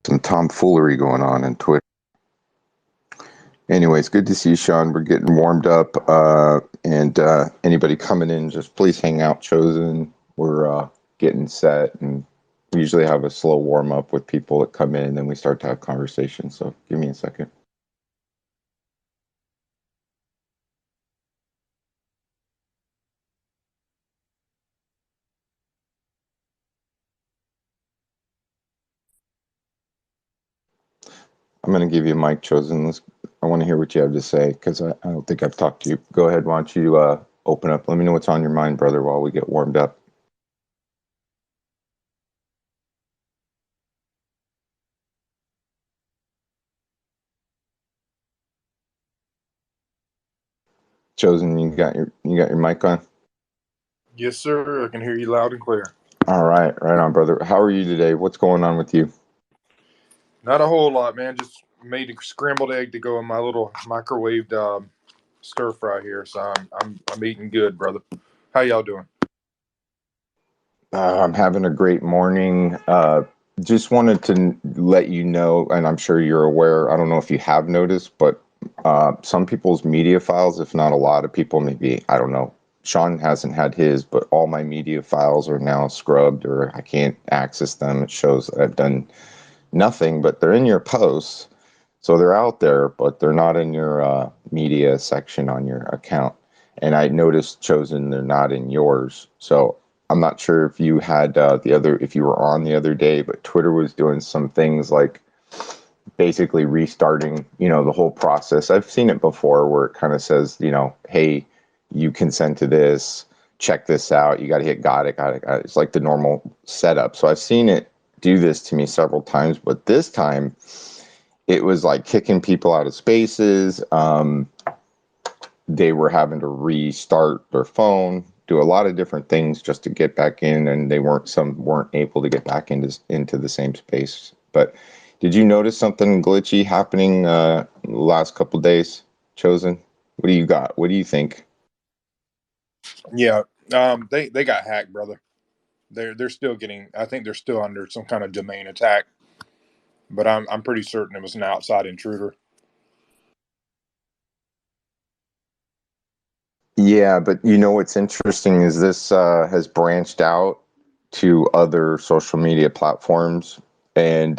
Some tomfoolery going on in Twitter. Anyways, good to see you, Sean. We're getting warmed up. And anybody coming in, just please hang out, Chosen. We're getting set, and we usually have a slow warm up with people that come in, and then we start to have conversations. So give me a second. I'm going to give you a mic, Chosen. I want to hear what you have to say because I don't think I've talked to you. Go ahead. Why don't you open up? Let me know what's on your mind, brother, while we get warmed up. Chosen, you got your mic on? Yes, sir. I can hear you loud and clear. All right, right on, brother. How are you today? What's going on with you? Not a whole lot, man. Just made a scrambled egg to go in my little microwaved stir fry here, so I'm eating good, brother. How y'all doing? I'm having a great morning. Just wanted to let you know, and I'm sure you're aware. I don't know if you have noticed, but some people's media files, if not a lot of people, maybe I don't know. Sean hasn't had his, but all my media files are now scrubbed, or I can't access them. It shows I've done nothing, but they're in your posts. So they're out there, but they're not in your media section on your account. And I noticed, Chosen, they're not in yours. So I'm not sure if you had if you were on the other day, but Twitter was doing some things like basically restarting, the whole process. I've seen it before where it kind of says, hey, you consent to this, check this out. You got to hit got it. It's like the normal setup. So I've seen it do this to me several times, but this time it was like kicking people out of spaces. They were having to restart their phone, do a lot of different things just to get back in, and some weren't able to get back into the same space. But did you notice something glitchy happening last couple days, Chosen? What do you got? What do you think? Yeah, they got hacked, brother. They're still getting. I think they're still under some kind of domain attack, but I'm pretty certain it was an outside intruder. Yeah, but what's interesting is this has branched out to other social media platforms, and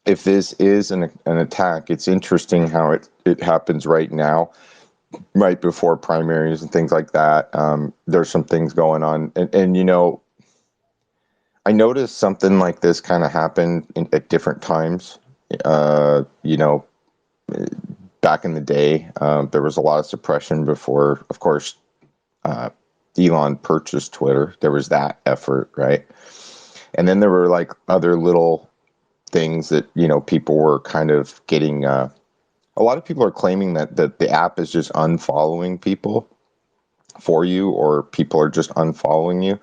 if this is an attack, it's interesting how it happens right now, right before primaries and things like that. There's some things going on, and I noticed something like this kind of happened at different times. Uh, you know, Back in the day, there was a lot of suppression before, of course, uh, Elon purchased Twitter. There was that effort, right? And then there were like other little things that people were kind of getting. A lot of people are claiming that the app is just unfollowing people for you, or people are just unfollowing you.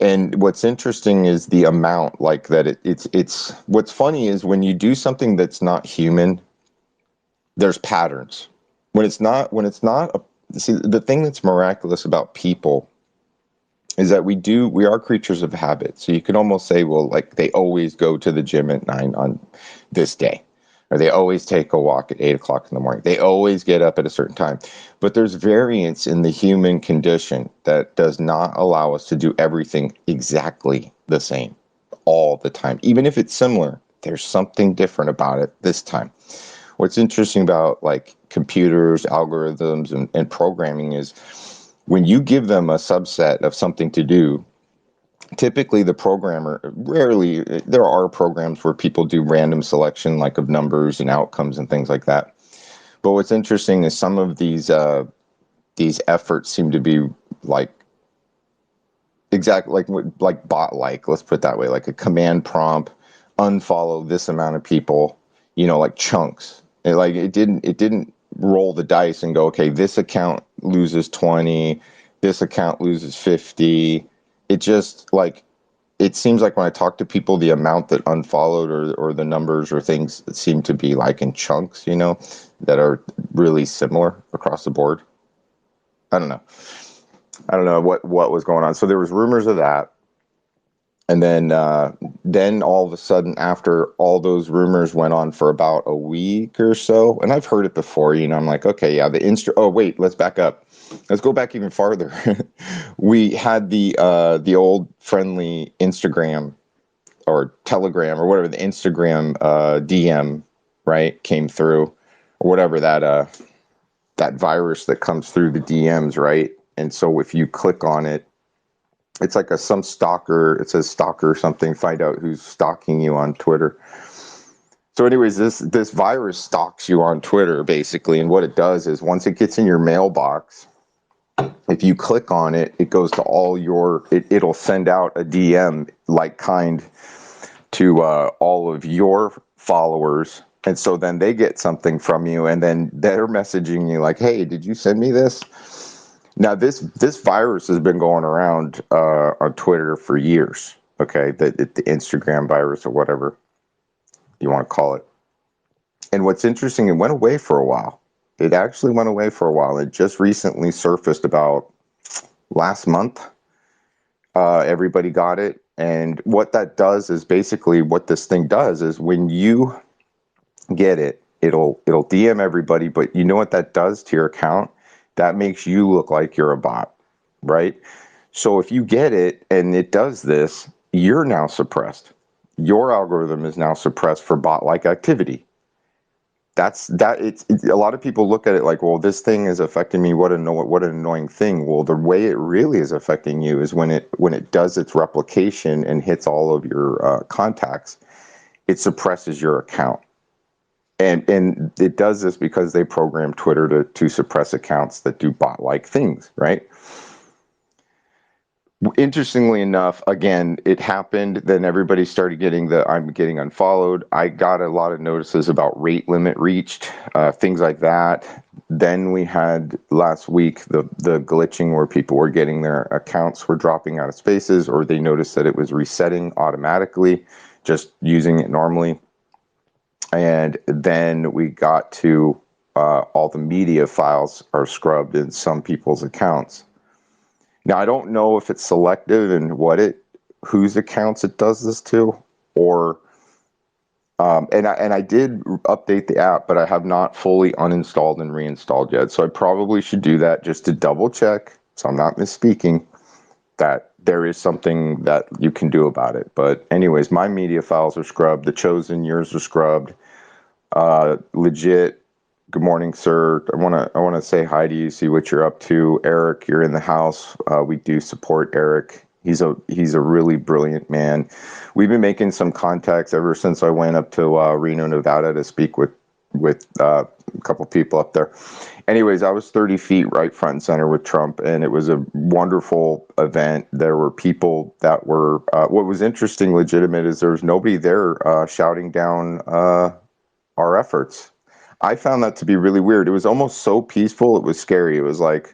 And what's interesting is the amount, like that. It's what's funny is when you do something that's not human, there's patterns. When it's not see, the thing that's miraculous about people is that we are creatures of habit. So you could almost say, well, like they always go to the gym at 9 on this day, or they always take a walk at 8 o'clock in the morning. They always get up at a certain time. But there's variance in the human condition that does not allow us to do everything exactly the same all the time. Even if it's similar, there's something different about it this time. What's interesting about like computers, algorithms, and programming is when you give them a subset of something to do, typically the programmer, rarely, there are programs where people do random selection, like of numbers and outcomes and things like that. But what's interesting is some of these efforts seem to be like exactly like bot like, let's put it that way, like a command prompt, unfollow this amount of people, like chunks. It didn't roll the dice and go, okay, this account loses 20, this account loses 50. It just like it seems like when I talk to people, the amount that unfollowed, or the numbers or things that seem to be like in chunks, that are really similar across the board. I don't know. I don't know what was going on. So there was rumors of that, then all of a sudden, after all those rumors went on for about a week or so, and I've heard it before, I'm like, okay, yeah, oh wait, let's back up. Let's go back even farther. We had the old friendly Instagram or Telegram or whatever, the Instagram DM, right, came through, or whatever that virus that comes through the DMs, right? And so if you click on it, it's like some stalker. It says stalker or something. Find out who's stalking you on Twitter. So, anyways, this virus stalks you on Twitter basically, and what it does is once it gets in your mailbox, if you click on it, it goes to all it'll send out a DM like kind to all of your followers. And so then they get something from you, and then they're messaging you like, hey, did you send me this? Now, this virus has been going around on Twitter for years, okay? The Instagram virus or whatever you want to call it. And what's interesting, it went away for a while. It actually went away for a while. It just recently surfaced about last month. Everybody got it. And what that does is basically what this thing does is when you get it, it'll DM everybody, but you know what that does to your account? That makes you look like you're a bot, right? So if you get it and it does this, you're now suppressed. Your algorithm is now suppressed for bot-like activity. It's a lot of people look at it like, well, this thing is affecting me. What an annoying thing. Well, the way it really is affecting you is when it does its replication and hits all of your contacts, it suppresses your account. And it does this because they program Twitter to suppress accounts that do bot-like things, right? Interestingly enough, again, it happened. Then everybody started getting I'm getting unfollowed. I got a lot of notices about rate limit reached, things like that. Then we had last week the glitching where people were getting their accounts were dropping out of spaces, or they noticed that it was resetting automatically, just using it normally. And then we got to all the media files are scrubbed in some people's accounts. Now, I don't know if it's selective and whose accounts it does this to, or and I did update the app, but I have not fully uninstalled and reinstalled yet. So I probably should do that just to double check, so I'm not misspeaking, that there is something that you can do about it. But anyways, my media files are scrubbed. The Chosen, yours are scrubbed. Legit. Good morning, sir. I want to say hi to you, see what you're up to. Eric, you're in the house. We do support Eric. He's a really brilliant man. We've been making some contacts ever since I went up to Reno, Nevada to speak with a couple people up there. Anyways, I was 30 feet right front and center with Trump, and it was a wonderful event. There were people that were, what was interesting, legitimate, is there was nobody there shouting down our efforts. I found that to be really weird. It was almost so peaceful, it was scary. It was like,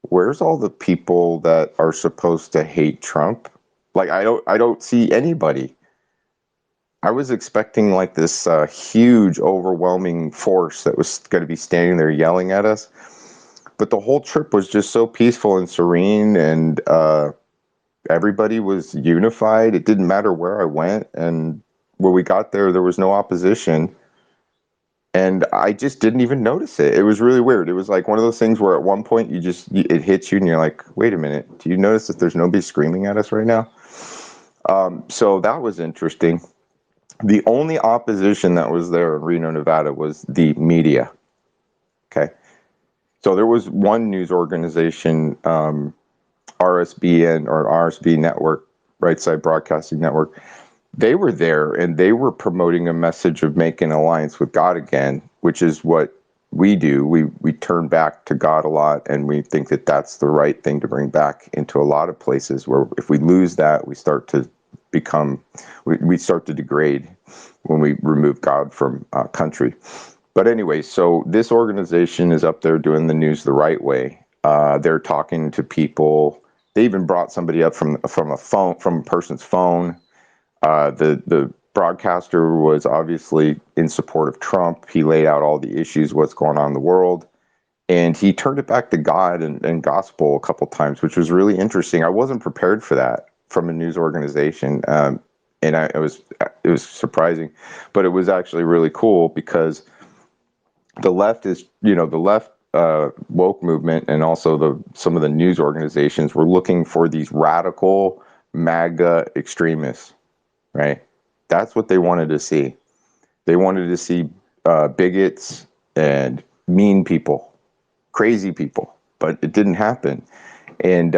where's all the people that are supposed to hate Trump? Like, I don't see anybody. I was expecting like this huge, overwhelming force that was going to be standing there yelling at us. But the whole trip was just so peaceful and serene, and everybody was unified. It didn't matter where I went. And when we got there, there was no opposition. And I just didn't even notice it. It was really weird. It was like one of those things where at one point it hits you and you're like, wait a minute, do you notice that there's nobody screaming at us right now? So that was interesting. The only opposition that was there in Reno, Nevada was the media. Okay. So there was one news organization, RSBN or RSB Network, Right Side Broadcasting Network. They were there and they were promoting a message of making an alliance with God again, which is what we do. We turn back to God a lot, and we think that that's the right thing to bring back into a lot of places where if we lose that, we start to we start to degrade when we remove God from country. But anyway, so this organization is up there doing the news the right way. They're talking to people. They even brought somebody up from a person's phone. The broadcaster was obviously in support of Trump. He laid out all the issues, what's going on in the world, and he turned it back to God and gospel a couple times, which was really interesting. I wasn't prepared for that. from a news organization, and it was surprising, but it was actually really cool because the left is, the left woke movement, and also some of the news organizations were looking for these radical MAGA extremists, right? That's what they wanted to see. They wanted to see bigots and mean people, crazy people, but it didn't happen. And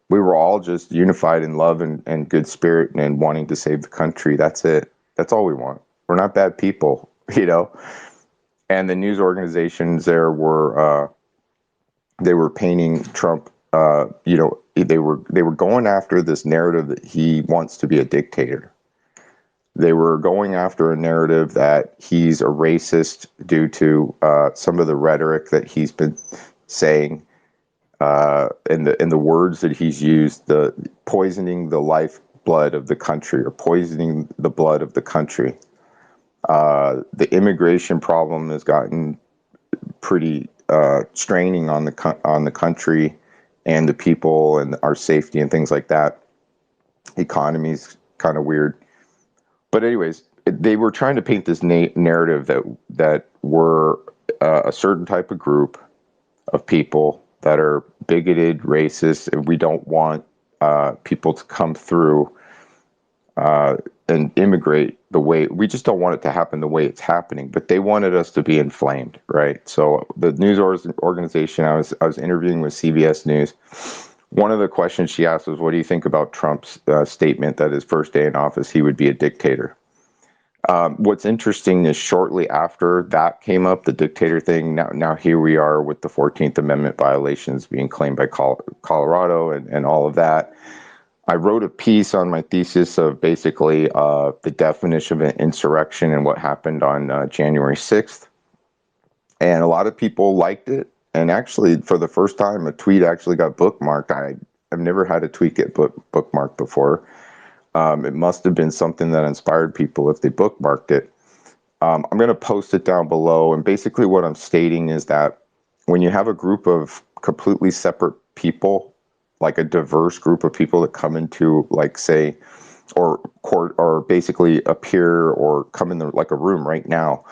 we were all just unified in love and good spirit and wanting to save the country. That's it. That's all we want. We're not bad people, And the news organizations there were they were painting Trump. They were going after this narrative that he wants to be a dictator. They were going after a narrative that he's a racist due to some of the rhetoric that he's been saying, in the words that he's used, the poisoning the lifeblood of the country, or poisoning the blood of the country. The immigration problem has gotten pretty straining on the country and the people and our safety and things like that. Economy's kind of weird. But anyways, they were trying to paint this narrative that we're a certain type of group of people that are bigoted, racist, and we don't want people to come through and immigrate the way, we just don't want it to happen the way it's happening. But they wanted us to be inflamed, right? So the news organization I was interviewing with CBS News, one of the questions she asked was, what do you think about Trump's statement that his first day in office, he would be a dictator? What's interesting is shortly after that came up, the dictator thing, now here we are with the 14th Amendment violations being claimed by Colorado and all of that. I wrote a piece on my thesis of basically the definition of an insurrection and what happened on January 6th. And a lot of people liked it. And actually, for the first time, a tweet actually got bookmarked. I've never had a tweet get bookmarked before. It must have been something that inspired people if they bookmarked it. I'm going to post it down below. And basically what I'm stating is that when you have a group of completely separate people, like a diverse group of people that come into, like, say, or court, or basically appear or come in like a room right now,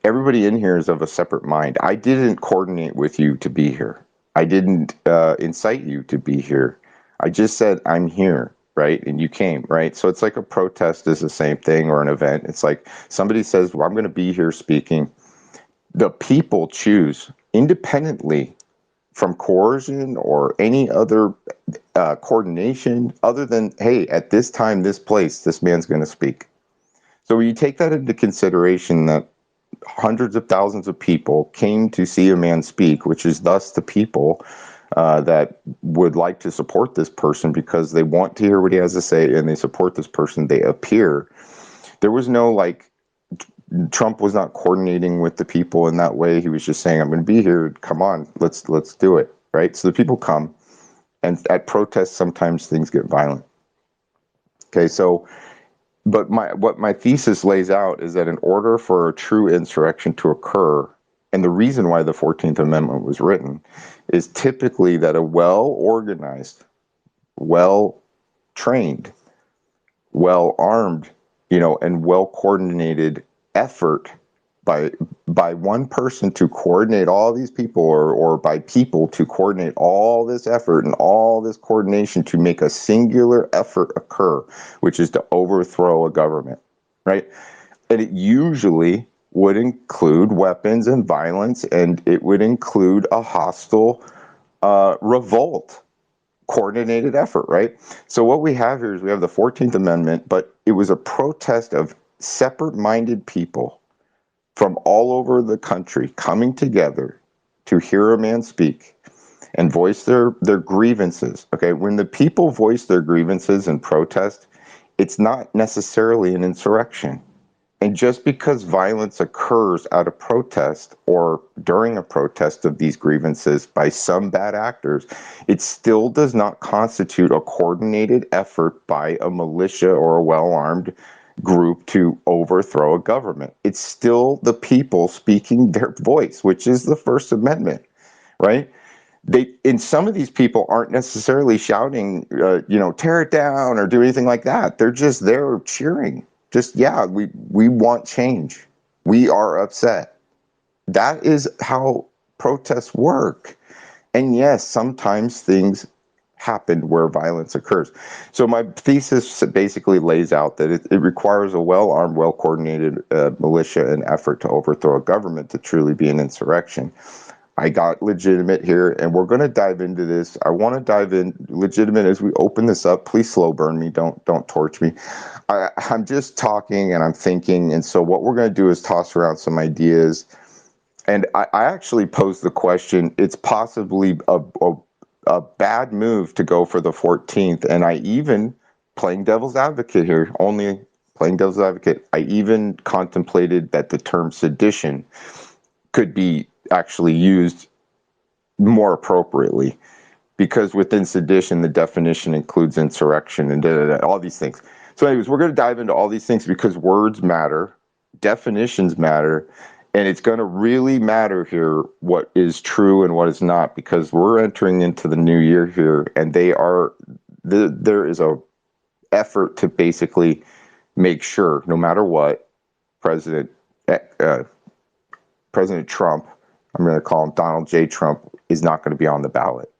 everybody in here is of a separate mind. I didn't coordinate with you to be here. I didn't incite you to be here. I just said, I'm here, right? And you came, right? So it's like a protest is the same thing, or an event. It's like somebody says, well, I'm going to be here speaking. The people choose independently from coercion or any other coordination other than, hey, at this time, this place, this man's going to speak. So when you take that into consideration, that hundreds of thousands of people came to see a man speak, which is thus the people that would like to support this person because they want to hear what he has to say and they support this person, they appear. There was no, like, Trump was not coordinating with the people in that way. He was just saying, I'm going to be here. Come on, let's do it. Right. So the people come, and at protests, sometimes things get violent. Okay. So, but what my thesis lays out is that in order for a true insurrection to occur, and the reason why the 14th Amendment was written is typically that a well-organized, well-trained, well-armed, and well-coordinated effort by one person to coordinate all these people, or by people to coordinate all this effort and all this coordination to make a singular effort occur, which is to overthrow a government, right? And it usually would include weapons and violence, and it would include a hostile revolt, coordinated effort, right? So what we have here is we have the 14th Amendment, but it was a protest of separate-minded people from all over the country coming together to hear a man speak and voice their grievances. Okay, when the people voice their grievances and protest, it's not necessarily an insurrection. And just because violence occurs at a protest or during a protest of these grievances by some bad actors, it still does not constitute a coordinated effort by a militia or a well-armed group to overthrow a government. It's still the people speaking their voice, which is the First Amendment, right? in some of these people aren't necessarily shouting, tear it down or do anything like that. They're just there cheering. Just, yeah, we want change. We are upset. That is how protests work. And yes, sometimes things happen where violence occurs. So my thesis basically lays out that it requires a well-armed, well-coordinated militia and effort to overthrow a government to truly be an insurrection. I got legitimate here, and we're going to dive into this. I want to dive in legitimate as we open this up. Please slow burn me. Don't torch me. I'm just talking and I'm thinking, and so what we're going to do is toss around some ideas. And I actually posed the question, it's possibly a bad move to go for the 14th. And I even, playing devil's advocate here, only playing devil's advocate, I even contemplated that the term sedition could be actually used more appropriately, because within sedition, the definition includes insurrection and all these things. So anyways, we're going to dive into all these things because words matter, definitions matter, and it's going to really matter here what is true and what is not, because we're entering into the new year here, and there is a effort to basically make sure, no matter what, President Trump, I'm going to call him Donald J. Trump, is not going to be on the ballot.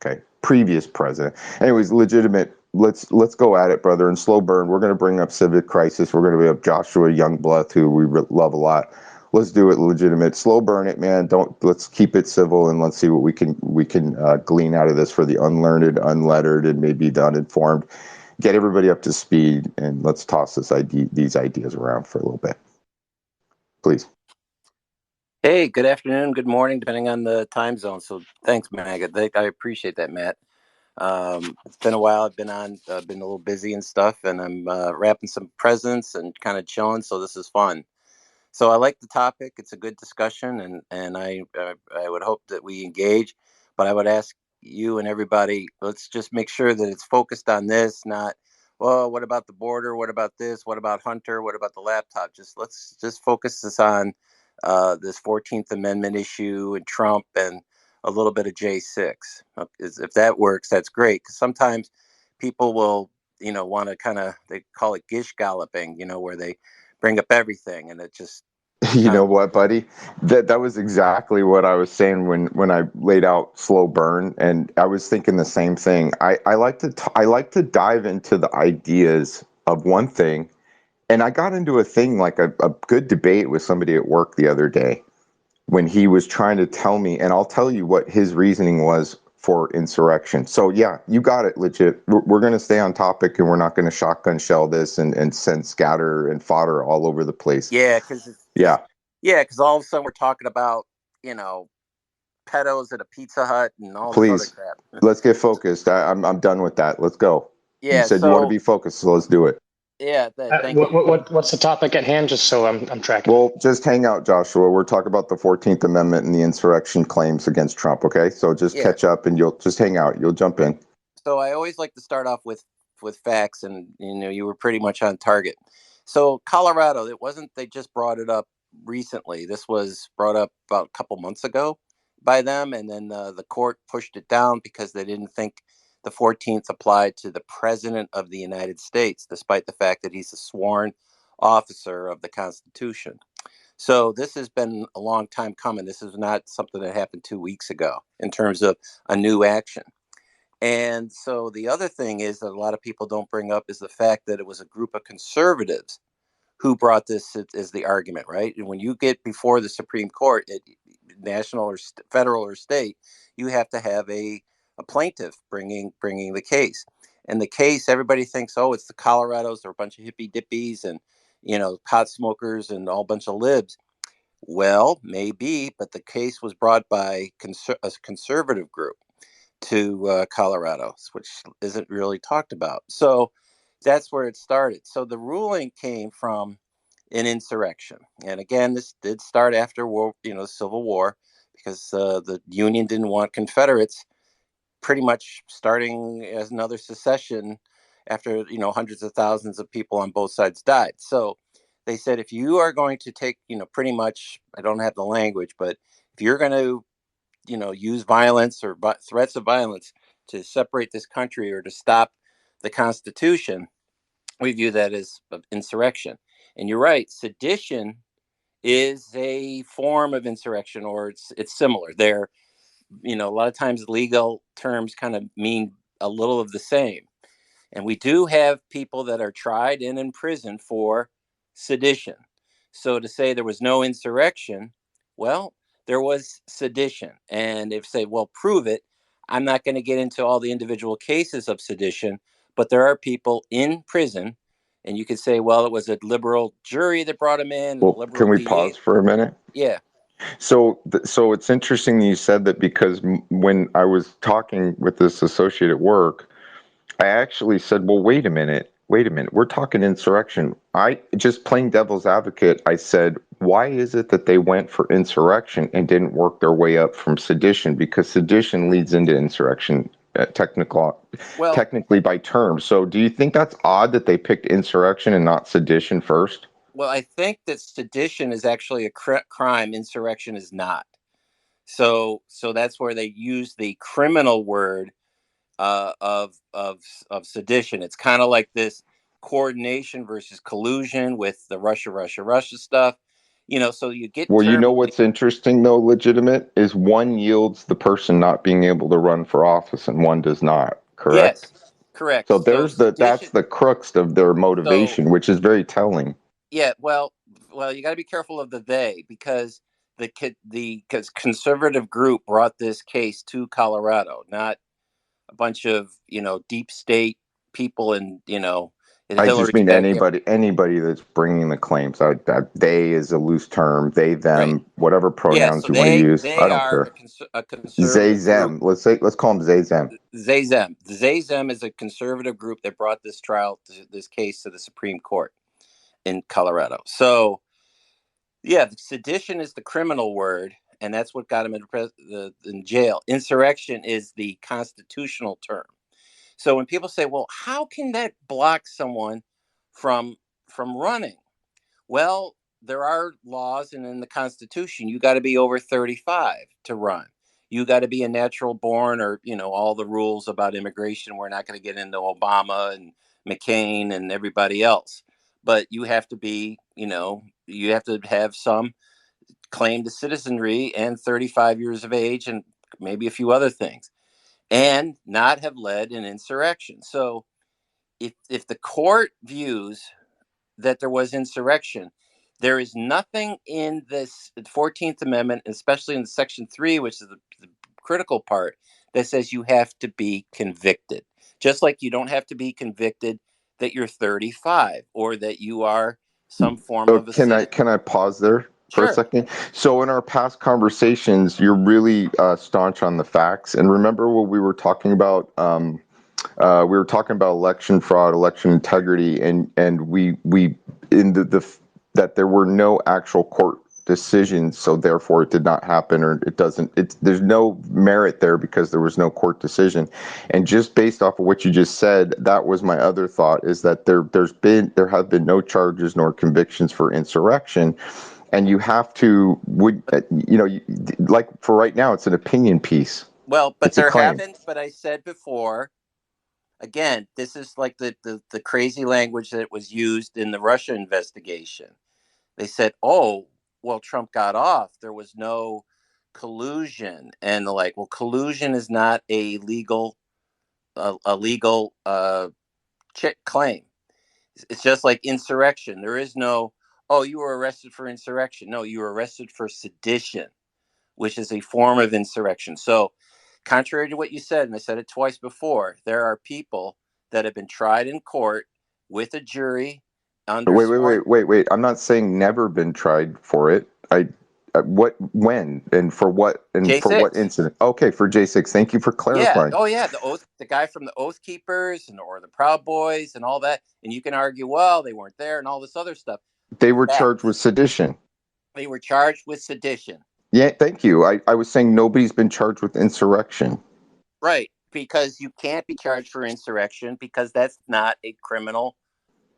Okay, previous president. Anyways, legitimate. Let's go at it, brother. And slow burn. We're going to bring up Civic Crisis. We're going to bring up Joshua Youngblood, who we love a lot. Let's do it legitimate. Slow burn it, man. Let's keep it civil, and let's see what we can glean out of this for the unlearned, unlettered, and maybe the uninformed. Get everybody up to speed, and let's toss these ideas around for a little bit. Please. Hey, good afternoon, good morning, depending on the time zone. So thanks, Matt. I appreciate that, Matt. It's been a while. I've been a little busy and stuff, and I'm wrapping some presents and kind of chilling. So this is fun. So I like the topic. It's a good discussion, and I would hope that we engage. But I would ask you and everybody, let's just make sure that it's focused on this, not, well, what about the border? What about this? What about Hunter? What about the laptop? Let's just focus this on this 14th Amendment issue and Trump and a little bit of J6. If that works, that's great. Because sometimes people will, want to they call it gish galloping, where they bring up everything, and it just. You know what, buddy? That was exactly what I was saying when I laid out slow burn, and I was thinking the same thing. I like to dive into the ideas of one thing, and I got into a thing like a good debate with somebody at work the other day when he was trying to tell me, and I'll tell you what his reasoning was for insurrection. So yeah, you got it, legit. We're going to stay on topic, and we're not going to shotgun shell this and send scatter and fodder all over the place. Yeah, because all of a sudden we're talking about pedos at a Pizza Hut and all this other crap. Let's get focused. I'm done with that. Let's go. Yeah, you said you want to be focused, so let's do it. Yeah, thank you. What's the topic at hand, just so I'm tracking? Well, just hang out, Joshua. We're talking about the 14th Amendment and the insurrection claims against Trump, okay? So just catch up, and you'll just hang out. You'll jump in. So I always like to start off with facts, and you were pretty much on target. So Colorado, it wasn't they just brought it up recently. This was brought up about a couple months ago by them, and then the court pushed it down because they didn't think the 14th applied to the President of the United States, despite the fact that he's a sworn officer of the Constitution. So this has been a long time coming. This is not something that happened 2 weeks ago in terms of a new action. And so the other thing is that a lot of people don't bring up is the fact that it was a group of conservatives who brought this as the argument, right? And when you get before the Supreme Court, national or federal or state, you have to have a plaintiff bringing the case. And the case, everybody thinks, oh, it's the Colorados, they're a bunch of hippie dippies and pot smokers and all bunch of libs. Well, maybe, but the case was brought by a conservative group to Colorado, which isn't really talked about. So that's where it started. So the ruling came from an insurrection, and again, this did start after the Civil War, because the Union didn't want Confederates pretty much starting as another secession after hundreds of thousands of people on both sides died. So they said, if you are going to take pretty much, I don't have the language, but if you're going to use violence or threats of violence to separate this country or to stop the Constitution, we view that as insurrection. And you're right, sedition is a form of insurrection, or it's similar. They're, a lot of times legal terms kind of mean a little of the same. And we do have people that are tried and in prison for sedition. So to say there was no insurrection, well, there was sedition. And if say, well, prove it, I'm not going to get into all the individual cases of sedition, but there are people in prison, and you could say, well, it was a liberal jury that brought him in. Well, can we pause for a minute? Yeah. So it's interesting you said that, because when I was talking with this associate at work, I actually said, well, wait a minute. We're talking insurrection. I just, playing devil's advocate, I said, why is it that they went for insurrection and didn't work their way up from sedition? Because sedition leads into insurrection, technically by term. So do you think that's odd that they picked insurrection and not sedition first? Well, I think that sedition is actually a crime. Insurrection is not. So that's where they use the criminal word of sedition. It's kind of like this coordination versus collusion with the Russia stuff. So you get. Well, what's interesting though, legitimate, is one yields the person not being able to run for office and one does not. Correct? Yes, correct. So that's the crux of their motivation, which is very telling. Yeah, well, you got to be careful of the they, because the conservative group brought this case to Colorado, not a bunch of deep state people and I just mean anybody that's bringing the claims. That they is a loose term. They, them, right. Whatever pronouns you want to use. I don't care. A conservative Zay-Zem. Let's call them Zay-Zem. Zay-Zem. Zay-Zem is a conservative group that brought this case to the Supreme Court in Colorado. So, yeah, sedition is the criminal word, and that's what got him in jail. Insurrection is the constitutional term. So when people say, well, how can that block someone from running? Well, there are laws, and in the Constitution, you got to be over 35 to run. You got to be a natural born, or, all the rules about immigration. We're not going to get into Obama and McCain and everybody else. But you have to be, you have to have some claim to citizenry and 35 years of age and maybe a few other things, and not have led an insurrection. So if the court views that there was insurrection, there is nothing in this 14th Amendment, especially in Section 3, which is the critical part, that says you have to be convicted. Just like you don't have to be convicted that you're 35 or that you are some form of a citizen. Can I pause there for Sure. a second? So in our past conversations, you're really staunch on the facts. And remember what we were talking about? We were talking about election fraud, election integrity, and we in that there were no actual court decisions, so therefore it did not happen, or it doesn't. There's no merit there because there was no court decision. And just based off of what you just said, that was my other thought: is that there have been no charges nor convictions for insurrection. And you have to, like for right now, it's an opinion piece. Well, but there haven't. But I said before, again, this is like the crazy language that was used in the Russia investigation. They said, "Oh, well, Trump got off. There was no collusion," and they're like, "Well, collusion is not a legal claim. It's just like insurrection. There is no, oh, you were arrested for insurrection. No, you were arrested for sedition, which is a form of insurrection." So, contrary to what you said, and I said it twice before, there are people that have been tried in court with a jury. Wait. I'm not saying never been tried for it. When, and for what, and J6. For what incident? Okay, for J6. Thank you for clarifying. Yeah. Oh, yeah. The guy from the Oath Keepers or the Proud Boys and all that. And you can argue, well, they weren't there and all this other stuff. They were charged with sedition. They were charged with sedition. Yeah, thank you. I was saying nobody's been charged with insurrection. Right, because you can't be charged for insurrection because that's not a criminal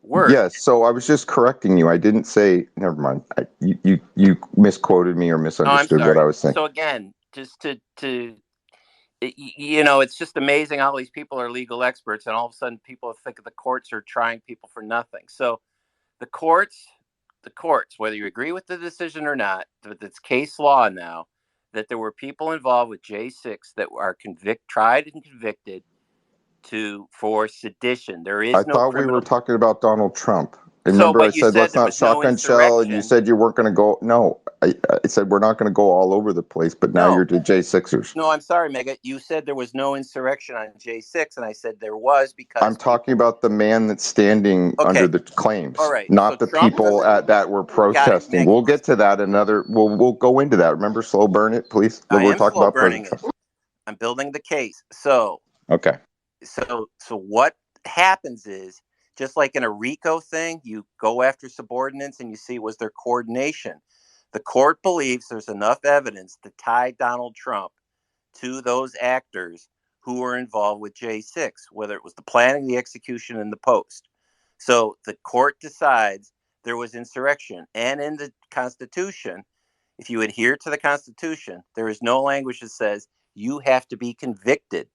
word. Yes, so I was just correcting you. I didn't say, never mind. You misquoted me or misunderstood what I was saying. So again, just to you know, it's just amazing how these people are legal experts, and all of a sudden people think the courts are trying people for nothing. So the courts, whether you agree with the decision or not, it's case law now that there were people involved with J6 that are tried and convicted for sedition. There I is no thought we were criminal. talking about Donald Trump. So, Remember, I but you said said let's there not was no shotgun shell, and you insurrection. said you weren't going to go. No, I said we're not going to go all over the place. But now No. you're the J6ers. No, I'm sorry, Mega. You said there was no insurrection on J6, and I said there was because I'm talking about the man that's standing under the claims, All right. not So the Trump people that were protesting. Maggie. We'll get to that another. We'll go into that. Remember, slow burn it, please. I We're am talking slow about burning President it. I'm building the case. So Okay. So what happens is, just like in a RICO thing, you go after subordinates and you see was there coordination. The court believes there's enough evidence to tie Donald Trump to those actors who were involved with J6, whether it was the planning, the execution, and the post. So the court decides there was insurrection. And in the Constitution, if you adhere to the Constitution, there is no language that says you have to be convicted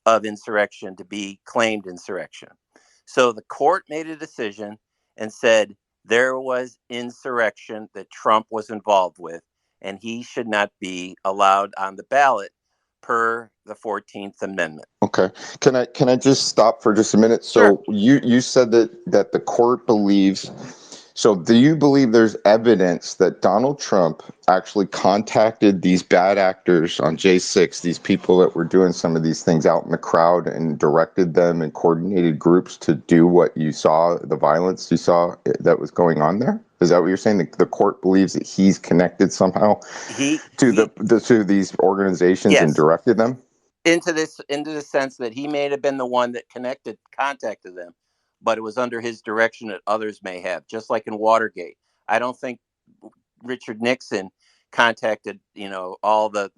of insurrection to be claimed insurrection. So the court made a decision and said there was insurrection that Trump was involved with, and he should not be allowed on the ballot per the 14th Amendment. Okay. Can I just stop for just a minute? So Sure. you said that the court believes. So do you believe there's evidence that Donald Trump actually contacted these bad actors on J6, these people that were doing some of these things out in the crowd, and directed them and coordinated groups to do what you saw, the violence you saw that was going on there? Is that what you're saying? The court believes that he's connected somehow to these organizations, yes, and directed them? into the sense that he may have been the one that contacted them, but it was under his direction that others may have, just like in Watergate. I don't think Richard Nixon contacted, all the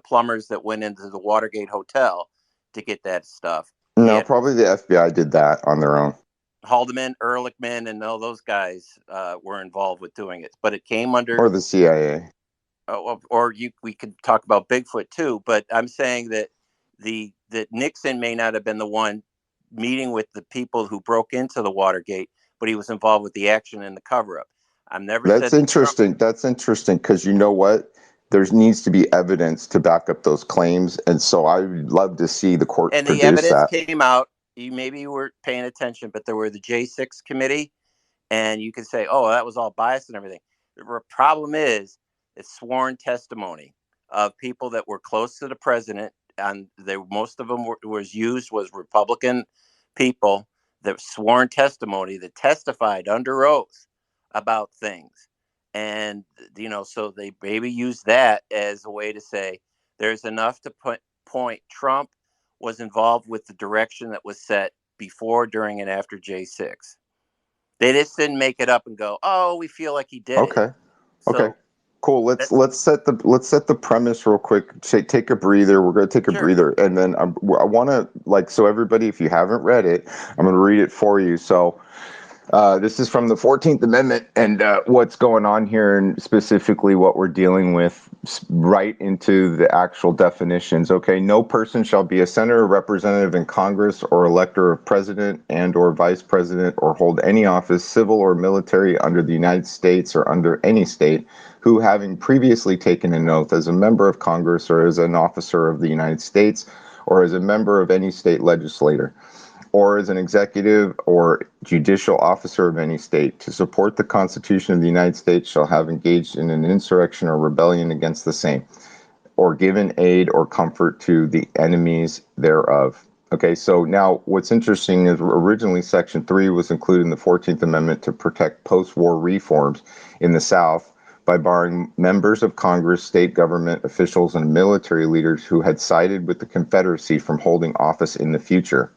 plumbers that went into the Watergate hotel to get that stuff. No, probably the FBI did that on their own. Haldeman, Ehrlichman, and all those guys were involved with doing it, but it came under, or the CIA. We could talk about Bigfoot too, but I'm saying that that Nixon may not have been the one meeting with the people who broke into the Watergate, but he was involved with the action and the cover-up. That's interesting. That's interesting because you know what? There needs to be evidence to back up those claims, and so I would love to see the court and produce the evidence that. came out. You maybe weren't paying attention, but there were the J6 committee, and you can say, "Oh, that was all biased and everything." The problem is, it's sworn testimony of people that were close to the president, and most of them was Republican people that sworn testimony that testified under oath about things, and so they maybe use that as a way to say there's enough to point Trump was involved with the direction that was set before, during, and after J6. They just didn't make it up and go, "Oh, we feel like he did it." Okay. Cool. Let's set the premise real quick. Take a breather. We're going to take a breather, and then I want to so everybody, if you haven't read it, I'm going to read it for you. So. This is from the 14th Amendment, and what's going on here, and specifically what we're dealing with, right into the actual definitions. Okay, no person shall be a senator, representative in Congress, or elector of president and or vice president, or hold any office, civil or military, under the United States or under any state, who, having previously taken an oath as a member of Congress or as an officer of the United States, or as a member of any state legislature, or as an executive or judicial officer of any state, to support the Constitution of the United States, shall have engaged in an insurrection or rebellion against the same, or given aid or comfort to the enemies thereof. Okay, so now what's interesting is originally Section 3 was included in the 14th Amendment to protect post-war reforms in the South by barring members of Congress, state government officials, and military leaders who had sided with the Confederacy from holding office in the future.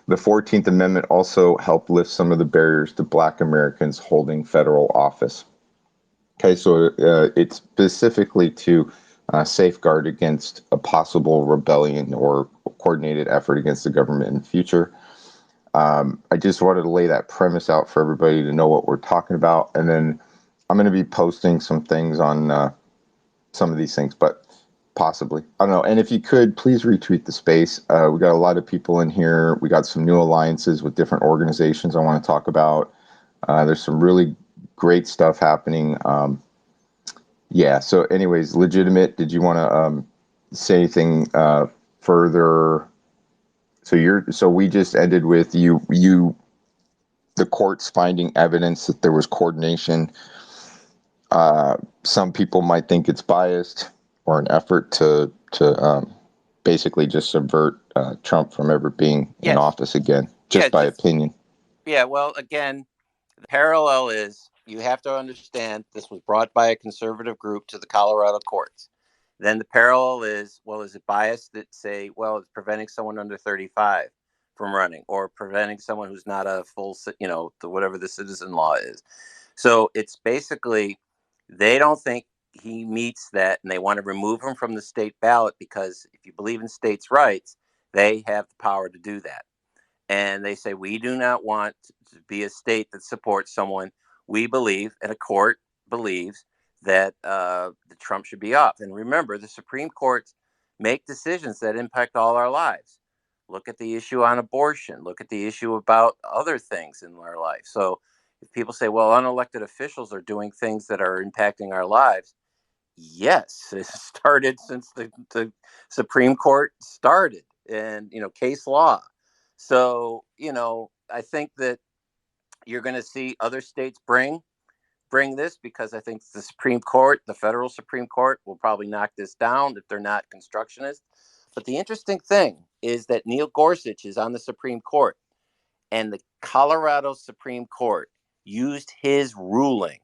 The 14th Amendment also helped lift some of the barriers to Black Americans holding federal office. Okay, so it's specifically to safeguard against a possible rebellion or coordinated effort against the government in the future. I just wanted to lay that premise out for everybody to know what we're talking about, and then I'm going to be posting some things on some of these things. But possibly. I don't know. And if you could, please retweet the space. We got a lot of people in here. We got some new alliances with different organizations I want to talk about. There's some really great stuff happening. Yeah. So, anyways, legitimate. Did you want to say anything further? So we just ended with you. The court's finding evidence that there was coordination. Some people might think it's biased or an effort to basically just subvert Trump from ever being in Yes. office again, just by opinion. Yeah, well, again, the parallel is you have to understand this was brought by a conservative group to the Colorado courts. Then the parallel is, well, is it biased that say, well, it's preventing someone under 35 from running or preventing someone who's not a full, whatever the citizen law is. So it's basically they don't think he meets that and they want to remove him from the state ballot because if you believe in states' rights, they have the power to do that. And they say, we do not want to be a state that supports someone we believe, and a court believes, that the Trump should be off. And remember, the Supreme Court make decisions that impact all our lives. Look at the issue on abortion. Look at the issue about other things in our life. So if people say, well, unelected officials are doing things that are impacting our lives, yes, it started since the Supreme Court started and, case law. So, I think that you're going to see other states bring this because I think the Supreme Court, the federal Supreme Court, will probably knock this down if they're not constructionist. But the interesting thing is that Neil Gorsuch is on the Supreme Court, and the Colorado Supreme Court used his ruling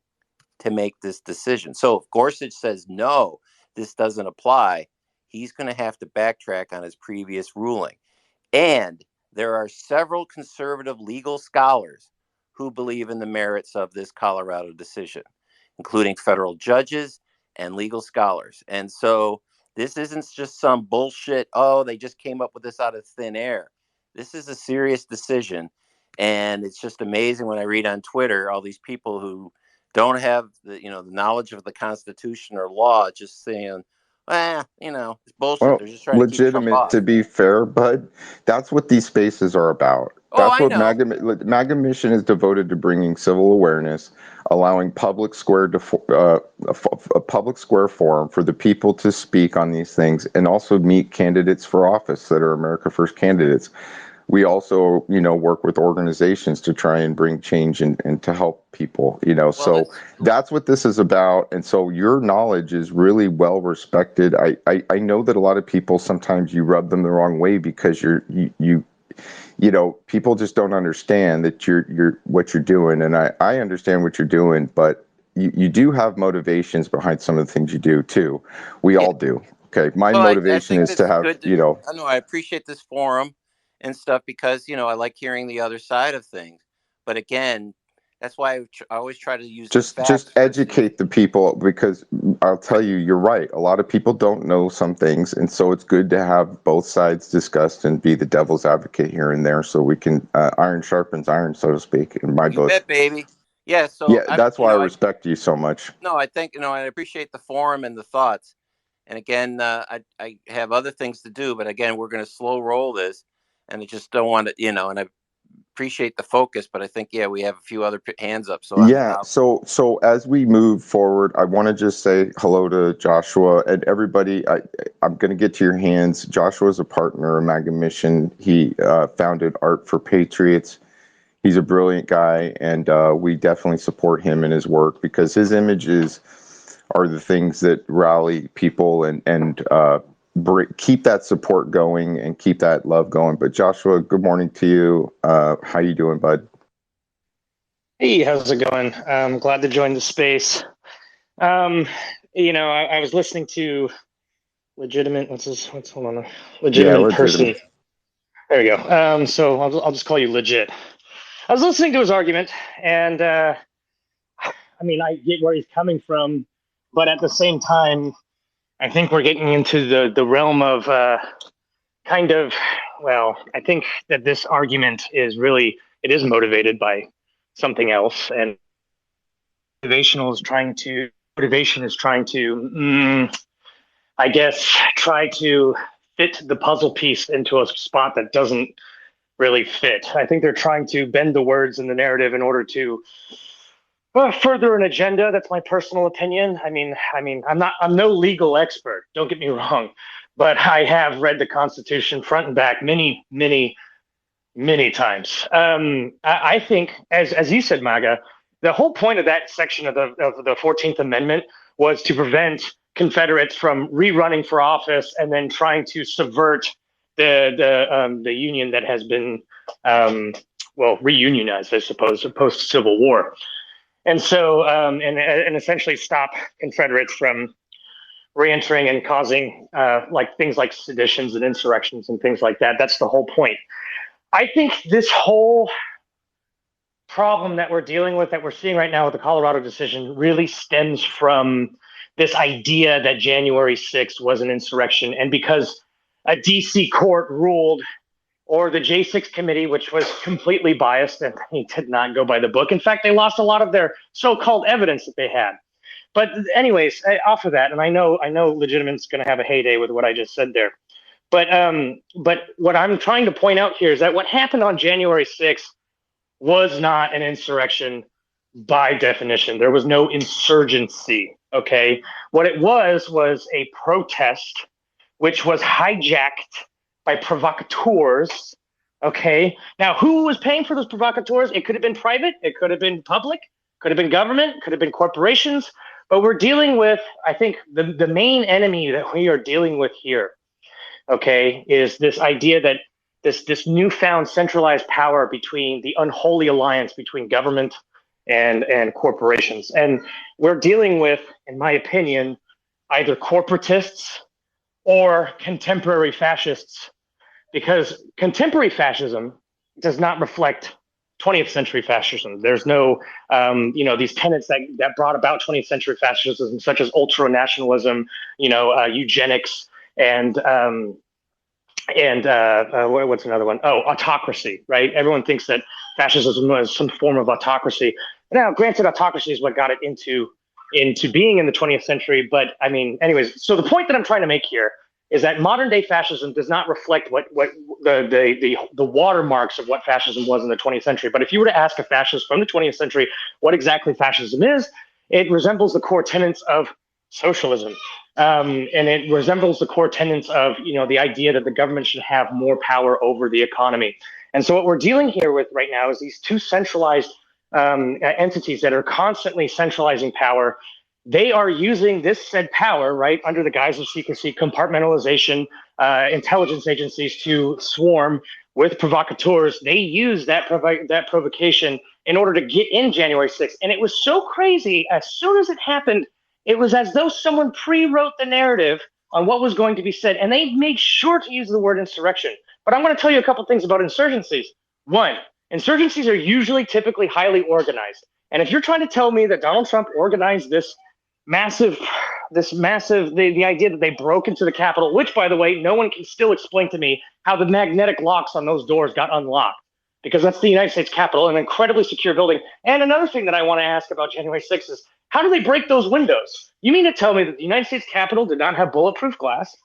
to make this decision. So if Gorsuch says, no, this doesn't apply, he's going to have to backtrack on his previous ruling. And there are several conservative legal scholars who believe in the merits of this Colorado decision, including federal judges and legal scholars. And so this isn't just some bullshit, oh, they just came up with this out of thin air. This is a serious decision. And it's just amazing when I read on Twitter all these people who don't have the knowledge of the Constitution or law just saying, it's bullshit. Well, They're just trying to keep Trump legitimate, off. to be fair, bud. That's what these spaces are about. Oh, That's I what know. MAGA mission is devoted to: bringing civil awareness, allowing public square a public square forum for the people to speak on these things, and also meet candidates for office that are America First candidates. We also, work with organizations to try and bring change and to help people, so that's what this is about. And so your knowledge is really well respected. I know that a lot of people, sometimes you rub them the wrong way because people just don't understand that you're what you're doing. And I understand what you're doing, but you do have motivations behind some of the things you do too. We all do. Okay. My motivation is to have, I know I appreciate this forum and stuff because, I like hearing the other side of things. But again, that's why I always try to use just educate the people, because I'll tell you, you're right. A lot of people don't know some things. And so it's good to have both sides discussed and be the devil's advocate here and there so we can iron sharpens iron, so to speak, in my book. You bet, baby. Yeah. So that's why I respect you so much. No, I think, I appreciate the forum and the thoughts. And again, I have other things to do, but again, we're going to slow roll this, and I just don't want to, and I appreciate the focus, but I think, we have a few other hands up. So so as we move forward, I want to just say hello to Joshua and everybody. I'm going to get to your hands. Joshua is a partner of MAGA Mission. He founded Art for Patriots. He's a brilliant guy, and we definitely support him in his work because his images are the things that rally people and keep that support going and keep that love going. But Joshua, good morning to you. How you doing, bud? Hey, how's it going? I'm glad to join the space. I was listening to legitimate. Legitimate person. There we go. So I'll just call you legit. I was listening to his argument, and I get where he's coming from, but at the same time, I think we're getting into the realm of I think that this argument is motivated by something else, and motivation is trying to I guess, try to fit the puzzle piece into a spot that doesn't really fit. I think they're trying to bend the words in the narrative in order to further an agenda. That's my personal opinion. I mean, I'm no legal expert. Don't get me wrong, but I have read the Constitution front and back many, many, many times. I think, as you said, MAGA, the whole point of that section of the 14th Amendment was to prevent Confederates from rerunning for office and then trying to subvert the union that has been reunionized, I suppose, post Civil War, and so and essentially stop Confederates from reentering and causing like things like seditions and insurrections and things like that. That's the whole point. I think this whole problem that we're dealing with, that we're seeing right now with the Colorado decision, really stems from this idea that January 6th was an insurrection. And because a DC court ruled, or the J6 committee, which was completely biased and they did not go by the book. In fact, they lost a lot of their so-called evidence that they had. But anyways, off of that, and I know Legitimate's going to have a heyday with what I just said there. But what I'm trying to point out here is that what happened on January 6th was not an insurrection by definition. There was no insurgency, okay? What it was a protest which was hijacked by provocateurs, okay? Now, who was paying for those provocateurs? It could have been private, it could have been public, could have been government, could have been corporations, but we're dealing with, I think, the main enemy that we are dealing with here, okay, is this idea that this newfound centralized power between the unholy alliance between government and corporations. And we're dealing with, in my opinion, either corporatists or contemporary fascists, because contemporary fascism does not reflect 20th century fascism. There's no, these tenets that brought about 20th century fascism, such as ultranationalism, eugenics, and what's another one? Oh, autocracy, right? Everyone thinks that fascism was some form of autocracy. Now, granted, autocracy is what got it into being in the 20th century. But I mean, anyways, so the point that I'm trying to make here is that modern day fascism does not reflect what the watermarks of what fascism was in the 20th century. But if you were to ask a fascist from the 20th century what exactly fascism is, it resembles the core tenets of socialism. And it resembles the core tenets of, the idea that the government should have more power over the economy. And so what we're dealing here with right now is these two centralized entities that are constantly centralizing power. They are using this said power, right, under the guise of secrecy, compartmentalization, intelligence agencies to swarm with provocateurs. They use that provocation in order to get in January 6th. And it was so crazy. As soon as it happened, it was as though someone pre-wrote the narrative on what was going to be said, and they made sure to use the word insurrection. But I'm going to tell you a couple things about insurgencies. One, insurgencies are usually typically highly organized. And if you're trying to tell me that Donald Trump organized this massive, the idea that they broke into the Capitol, which, by the way, no one can still explain to me how the magnetic locks on those doors got unlocked, because that's the United States Capitol, an incredibly secure building. And another thing that I want to ask about January 6th is, how do they break those windows? You mean to tell me that the United States Capitol did not have bulletproof glass?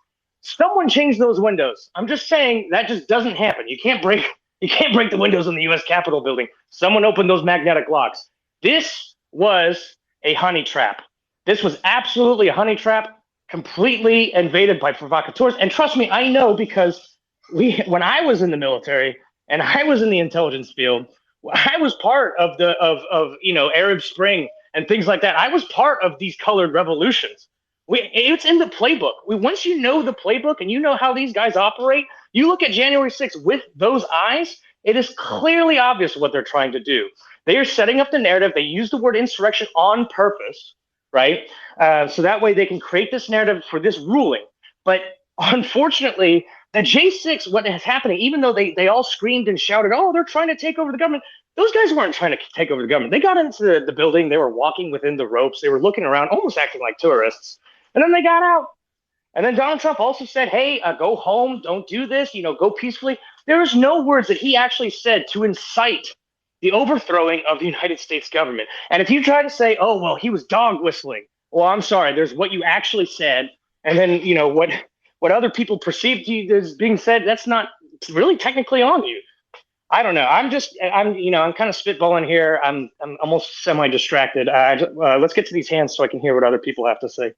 Someone changed those windows. I'm just saying that just doesn't happen. You can't break the windows in the U.S. Capitol building. Someone opened those magnetic locks. This was a honey trap. This was absolutely a honey trap, completely invaded by provocateurs. And trust me, I know, because when I was in the military and I was in the intelligence field, I was part of Arab Spring and things like that. I was part of these colored revolutions. It's in the playbook. Once you know the playbook and you know how these guys operate, you look at January 6th with those eyes, it is clearly obvious what they're trying to do. They are setting up the narrative. They use the word insurrection on purpose, right? So that way they can create this narrative for this ruling. But unfortunately, the J6, what is happening, even though they all screamed and shouted, oh, they're trying to take over the government, those guys weren't trying to take over the government. They got into the building. They were walking within the ropes. They were looking around, almost acting like tourists. And then they got out. And then Donald Trump also said, hey, go home. Don't do this. Go peacefully. There is no words that he actually said to incite the overthrowing of the United States government. And if you try to say, oh, well, he was dog whistling. Well, I'm sorry. There's what you actually said. And then, what other people perceive to you as being said, that's not really technically on you. I don't know. I'm kind of spitballing here. I'm almost semi-distracted. Let's get to these hands so I can hear what other people have to say.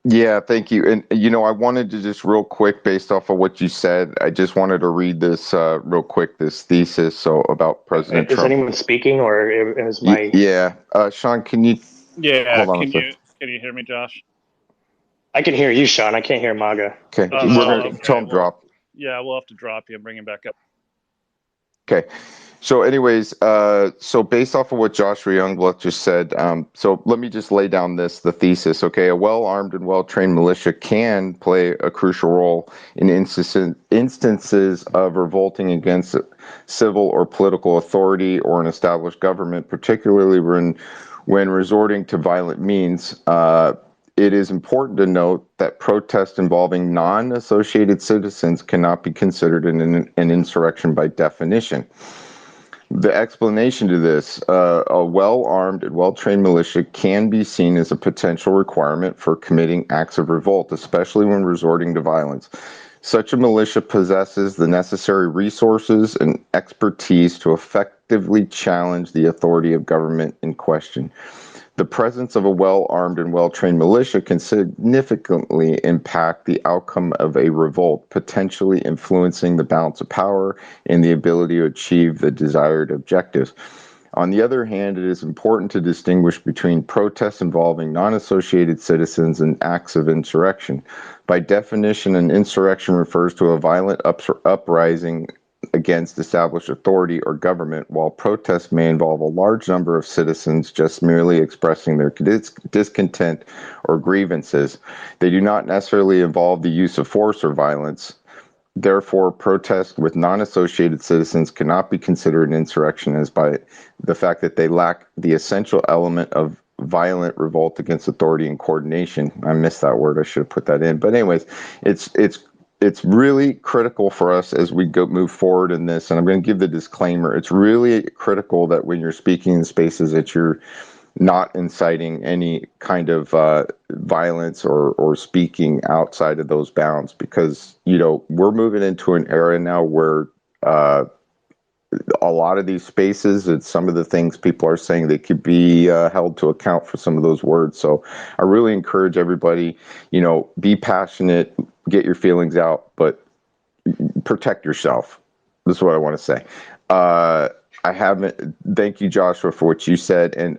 Yeah, thank you. And I wanted to just real quick, based off of what you said, I just wanted to read this real quick, this thesis about President Is Trump. anyone speaking, or is my? Yeah, Sean, can you? Yeah, hold on. can you hear me, Josh? I can hear you, Sean. I can't hear Maga. Okay, we're gonna tell him drop. Yeah, we'll have to drop you and bring him back up. Okay. So anyways, so based off of what Joshua Youngblood just said, so let me just lay down the thesis. Okay, a well-armed and well-trained militia can play a crucial role in instances of revolting against civil or political authority or an established government, particularly when resorting to violent means. It is important to note that protests involving non-associated citizens cannot be considered an insurrection by definition. The explanation to this, a well-armed and well-trained militia can be seen as a potential requirement for committing acts of revolt, especially when resorting to violence. Such a militia possesses the necessary resources and expertise to effectively challenge the authority of government in question. The presence of a well-armed and well-trained militia can significantly impact the outcome of a revolt, potentially influencing the balance of power and the ability to achieve the desired objectives. On the other hand, it is important to distinguish between protests involving non-associated citizens and acts of insurrection. By definition, an insurrection refers to a violent uprising against established authority or government, while protests may involve a large number of citizens just merely expressing their discontent or grievances. They do not necessarily involve the use of force or violence. Therefore, protests with non-associated citizens cannot be considered an insurrection as by the fact that they lack the essential element of violent revolt against authority and coordination. I missed that word. I should have put that in. But anyways, it's really critical for us as we move forward in this. And I'm going to give the disclaimer. It's really critical that when you're speaking in spaces that you're not inciting any kind of violence or speaking outside of those bounds, because we're moving into an era now where a lot of these spaces, it's some of the things people are saying, they could be held to account for some of those words. So I really encourage everybody, be passionate, get your feelings out, but protect yourself. This is what I want to say. Thank you, Joshua, for what you said. And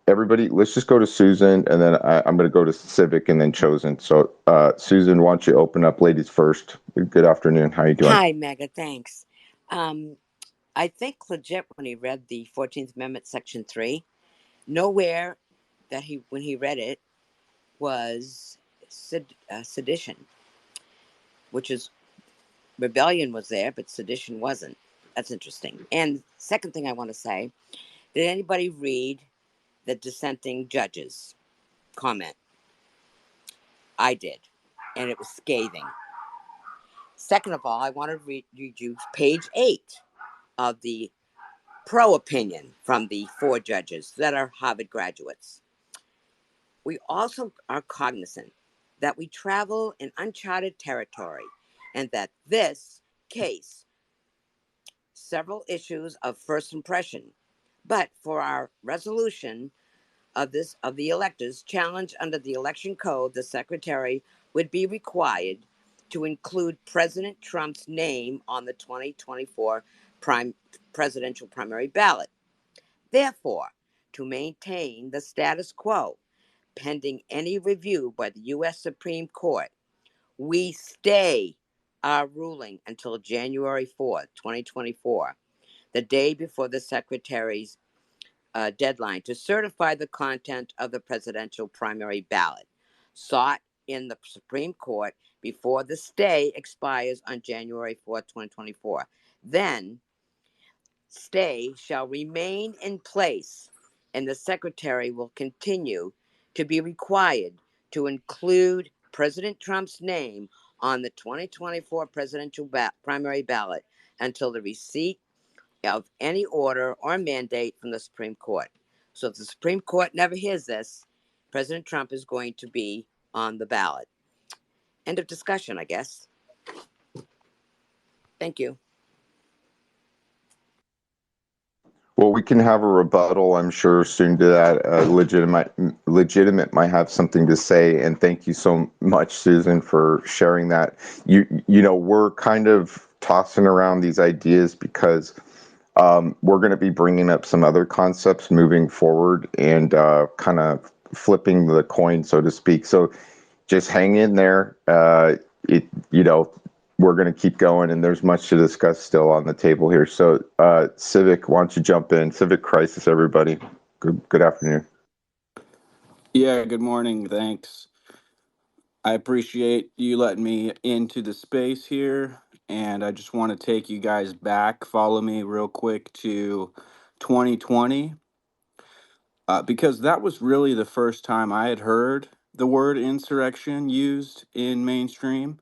everybody, let's just go to Susan, and then I'm going to go to Civic and then Chosen. So Susan, why don't you open up, ladies first? Good afternoon. How are you doing? Hi, Mega. Thanks. I think legit when he read the 14th Amendment, Section 3, nowhere that when he read it was sedition, which is rebellion was there, but sedition wasn't. That's interesting. And second thing I want to say, did anybody read the dissenting judge's comment? I did, and it was scathing. Second of all, I want to read you page 8 of the pro opinion from the 4 judges that are Harvard graduates. We also are cognizant that we travel in uncharted territory and that this case several issues of first impression, but for our resolution of the electors challenge under the election code, the secretary would be required to include President Trump's name on the 2024 presidential primary ballot. Therefore, to maintain the status quo, pending any review by the U.S. Supreme Court, we stay our ruling until January 4th, 2024, the day before the secretary's deadline to certify the content of the presidential primary ballot sought in the Supreme Court before the stay expires on January 4th, 2024. Then, stay shall remain in place, and the secretary will continue to be required to include President Trump's name on the 2024 presidential primary ballot until the receipt of any order or mandate from the Supreme Court. So if the Supreme Court never hears this, President Trump is going to be on the ballot. End of discussion, I guess. Thank you. Well, we can have a rebuttal, I'm sure, soon to that. Legitimate might have something to say, and thank you so much, Susan, for sharing that. You know, we're kind of tossing around these ideas because we're going to be bringing up some other concepts moving forward and kind of flipping the coin, so to speak. So just hang in there. You know, we're going to keep going, and there's much to discuss still on the table here. So, Civic, why don't you jump in? Civic Crisis, everybody. Good afternoon. Yeah, good morning. Thanks. I appreciate you letting me into the space here, and I just want to take you guys back. Follow me real quick to 2020, because that was really the first time I had heard the word insurrection used in mainstream,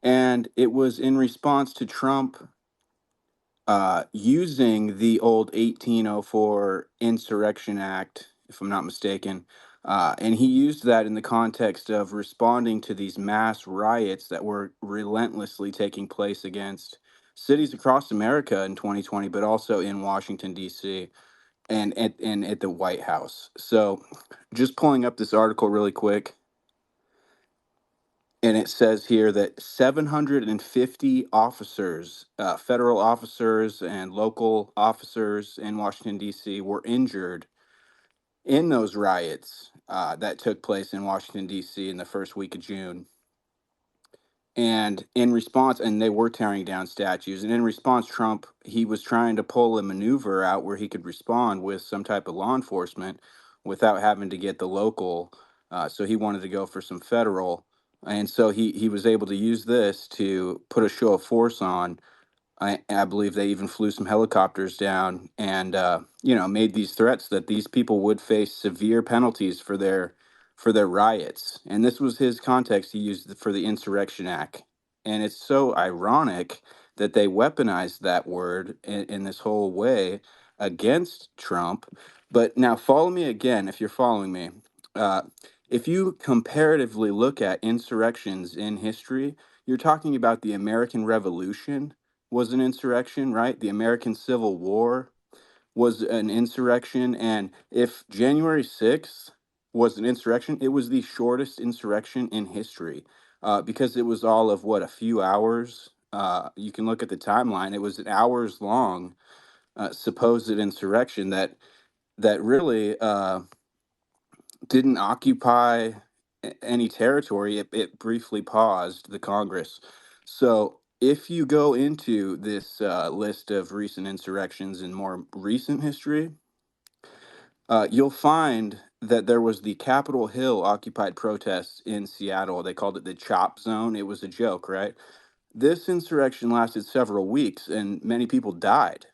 and it was in response to Trump using the old 1804 Insurrection Act, if I'm not mistaken. And he used that in the context of responding to these mass riots that were relentlessly taking place against cities across America in 2020, but also in Washington, D.C. and at the White House. So just pulling up this article really quick. And it says here that 750 officers, federal officers and local officers in Washington, D.C., were injured in those riots that took place in Washington, D.C. in the first week of June. And in response, and they were tearing down statues. And in response, Trump, he was trying to pull a maneuver out where he could respond with some type of law enforcement without having to get the local. So he wanted to go for some federal. And so he was able to use this to put a show of force on. I believe they even flew some helicopters down and made these threats that these people would face severe penalties for their riots. And this was his context he used for the Insurrection Act. And it's so ironic that they weaponized that word in this whole way against Trump. But now follow me again if you're following me. Uh, if you comparatively look at insurrections in history, you're talking about the American Revolution was an insurrection, right? The American Civil War was an insurrection. And if January 6th was an insurrection, it was the shortest insurrection in history because it was all of what, a few hours? You can look at the timeline. It was an hours long supposed insurrection that really didn't occupy any territory. It briefly paused the Congress. So if you go into this list of recent insurrections in more recent history, you'll find that there was the Capitol Hill occupied protests in Seattle. They called it the Chop Zone. It was a joke, right? This insurrection lasted several weeks and many people died.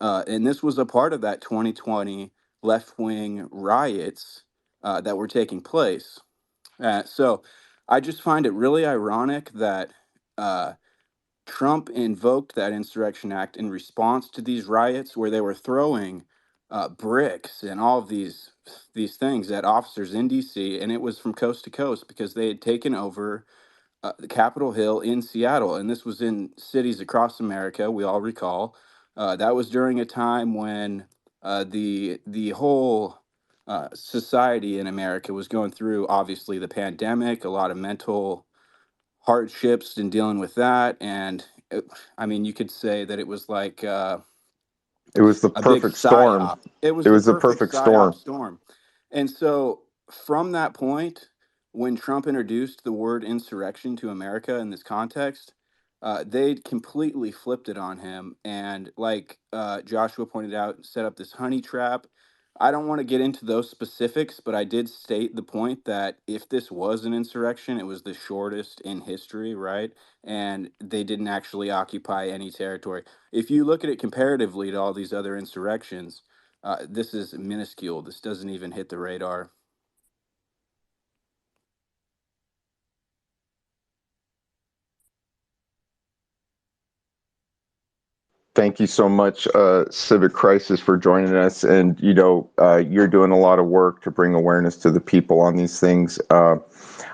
And this was a part of that 2020 left wing riots that were taking place. So I just find it really ironic that uh, Trump invoked that Insurrection Act in response to these riots where they were throwing bricks and all of these things at officers in D.C. And it was from coast to coast because they had taken over the Capitol Hill in Seattle. And this was in cities across America, we all recall. That was during a time when the whole society in America was going through, obviously, the pandemic, a lot of mental hardships in dealing with that. And I mean, you could say that it was like It was the a big perfect storm. psyop. It was It the was the perfect perfect psyop storm. storm. And so from that point, when Trump introduced the word insurrection to America in this context, they completely flipped it on him. And like Joshua pointed out, set up this honey trap. I don't want to get into those specifics, but I did state the point that if this was an insurrection, it was the shortest in history, right? And they didn't actually occupy any territory. If you look at it comparatively to all these other insurrections, this is minuscule. This doesn't even hit the radar. Thank you so much, Civic Crisis, for joining us. And, you're doing a lot of work to bring awareness to the people on these things.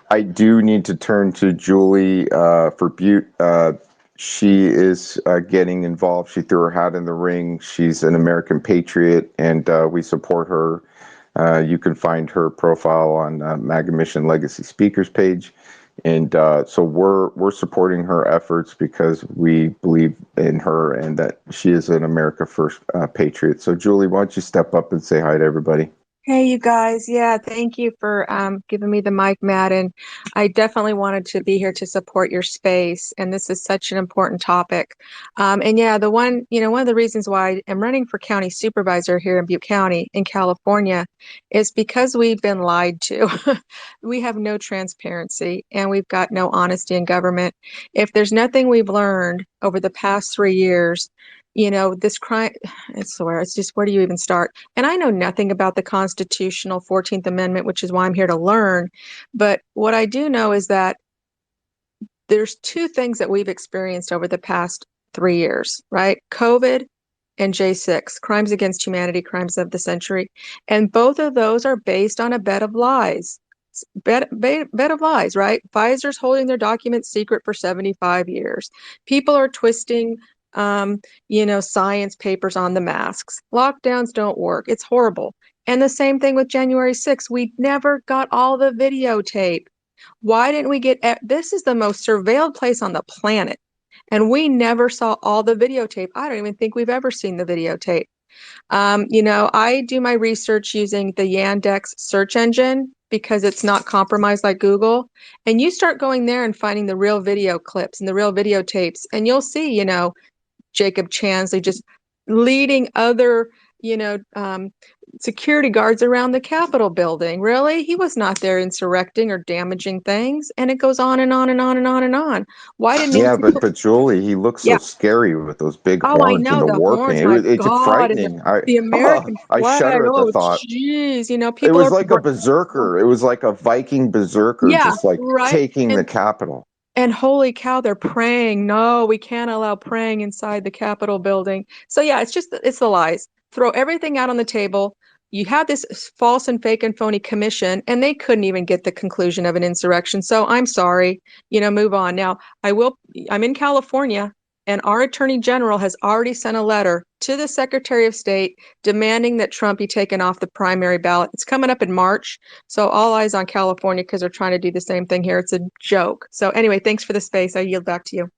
I do need to turn to Julie for Butte. She is getting involved. She threw her hat in the ring. She's an American patriot, and we support her. You can find her profile on MAGA Mission Legacy Speakers page. And so we're supporting her efforts because we believe in her and that she is an America First patriot. So Julie, why don't you step up and say hi to everybody? Hey, you guys. Yeah, thank you for giving me the mic, Matt. And I definitely wanted to be here to support your space. And this is such an important topic. And yeah, one of the reasons why I am running for county supervisor here in Butte County in California is because we've been lied to. We have no transparency and we've got no honesty in government. If there's nothing we've learned over the past 3 years, this crime, it's just, where do you even start? And I know nothing about the constitutional 14th Amendment, which is why I'm here to learn. But what I do know is that there's two things that we've experienced over the past 3 years, right? COVID and J6, crimes against humanity, crimes of the century. And both of those are based on a bed of lies. Bed of lies, right? Pfizer's holding their documents secret for 75 years. People are twisting science papers on the masks. Lockdowns don't work. It's horrible. And the same thing with January 6th. We never got all the videotape. Why didn't we get this is the most surveilled place on the planet. And we never saw all the videotape. I don't even think we've ever seen the videotape. I do my research using the Yandex search engine because it's not compromised like Google. And you start going there and finding the real video clips and the real videotapes, and you'll see, Jacob Chansley just leading other, security guards around the Capitol building. Really? He was not there insurrecting or damaging things. And it goes on and on and on and on and on. Why didn't Yeah, Nancy? but Julie, he looks so Yeah. scary with those big Oh, I horns and know the the war horns, paint. my It's God, and frightening. the American I flag. shudder at the Oh, thought. geez, It people was are. like a berserker. It was like a Viking berserker, Yeah, just like right. taking the Capitol. And holy cow, they're praying. No, we can't allow praying inside the Capitol building. So yeah, it's the lies. Throw everything out on the table. You had this false and fake and phony commission, and they couldn't even get the conclusion of an insurrection. So I'm sorry, move on. Now, I'm in California, and our Attorney General has already sent a letter to the Secretary of State demanding that Trump be taken off the primary ballot. It's coming up in March. So all eyes on California because they're trying to do the same thing here. It's a joke. So anyway, thanks for the space. I yield back to you.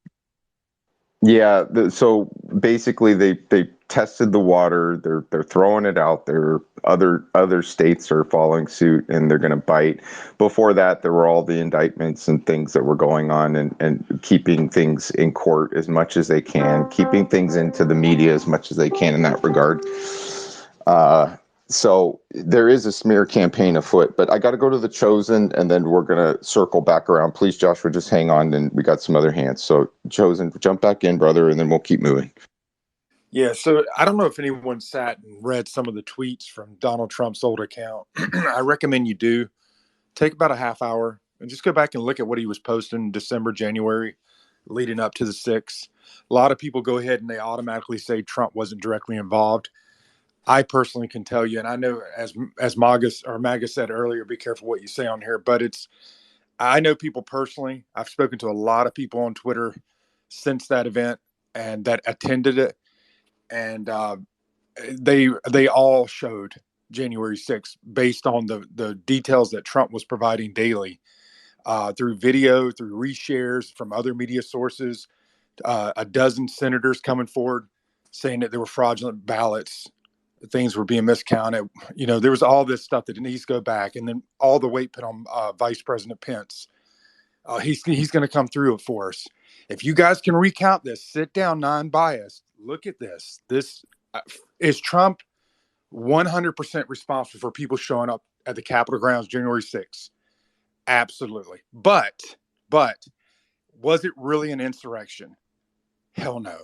Yeah, so basically they tested the water. They're throwing it out there. Other states are following suit and they're going to bite. Before that, there were all the indictments and things that were going on and keeping things in court as much as they can, keeping things into the media as much as they can in that regard. So there is a smear campaign afoot, but I got to go to the Chosen, and then we're going to circle back around. Please, Joshua, just hang on, and we got some other hands. So Chosen, jump back in, brother, and then we'll keep moving. Yeah, so I don't know if anyone sat and read some of the tweets from Donald Trump's old account. I recommend you do. Take about a half hour and just go back and look at what he was posting in December, January, leading up to the 6th. A lot of people go ahead and they automatically say Trump wasn't directly involved. I personally can tell you, and I know as MAGA said earlier, be careful what you say on here, but I know people personally. I've spoken to a lot of people on Twitter since that event and that attended it, and they all showed January 6th based on the details that Trump was providing daily through video, through reshares from other media sources, a dozen senators coming forward saying that there were fraudulent ballots, things were being miscounted. There was all this stuff that needs to go back, and then all the weight put on Vice President Pence. He's going to come through it for us. If you guys can recount this, sit down, non-biased, look at this. This is Trump 100% responsible for people showing up at the Capitol grounds January 6th. Absolutely. But was it really an insurrection? Hell no.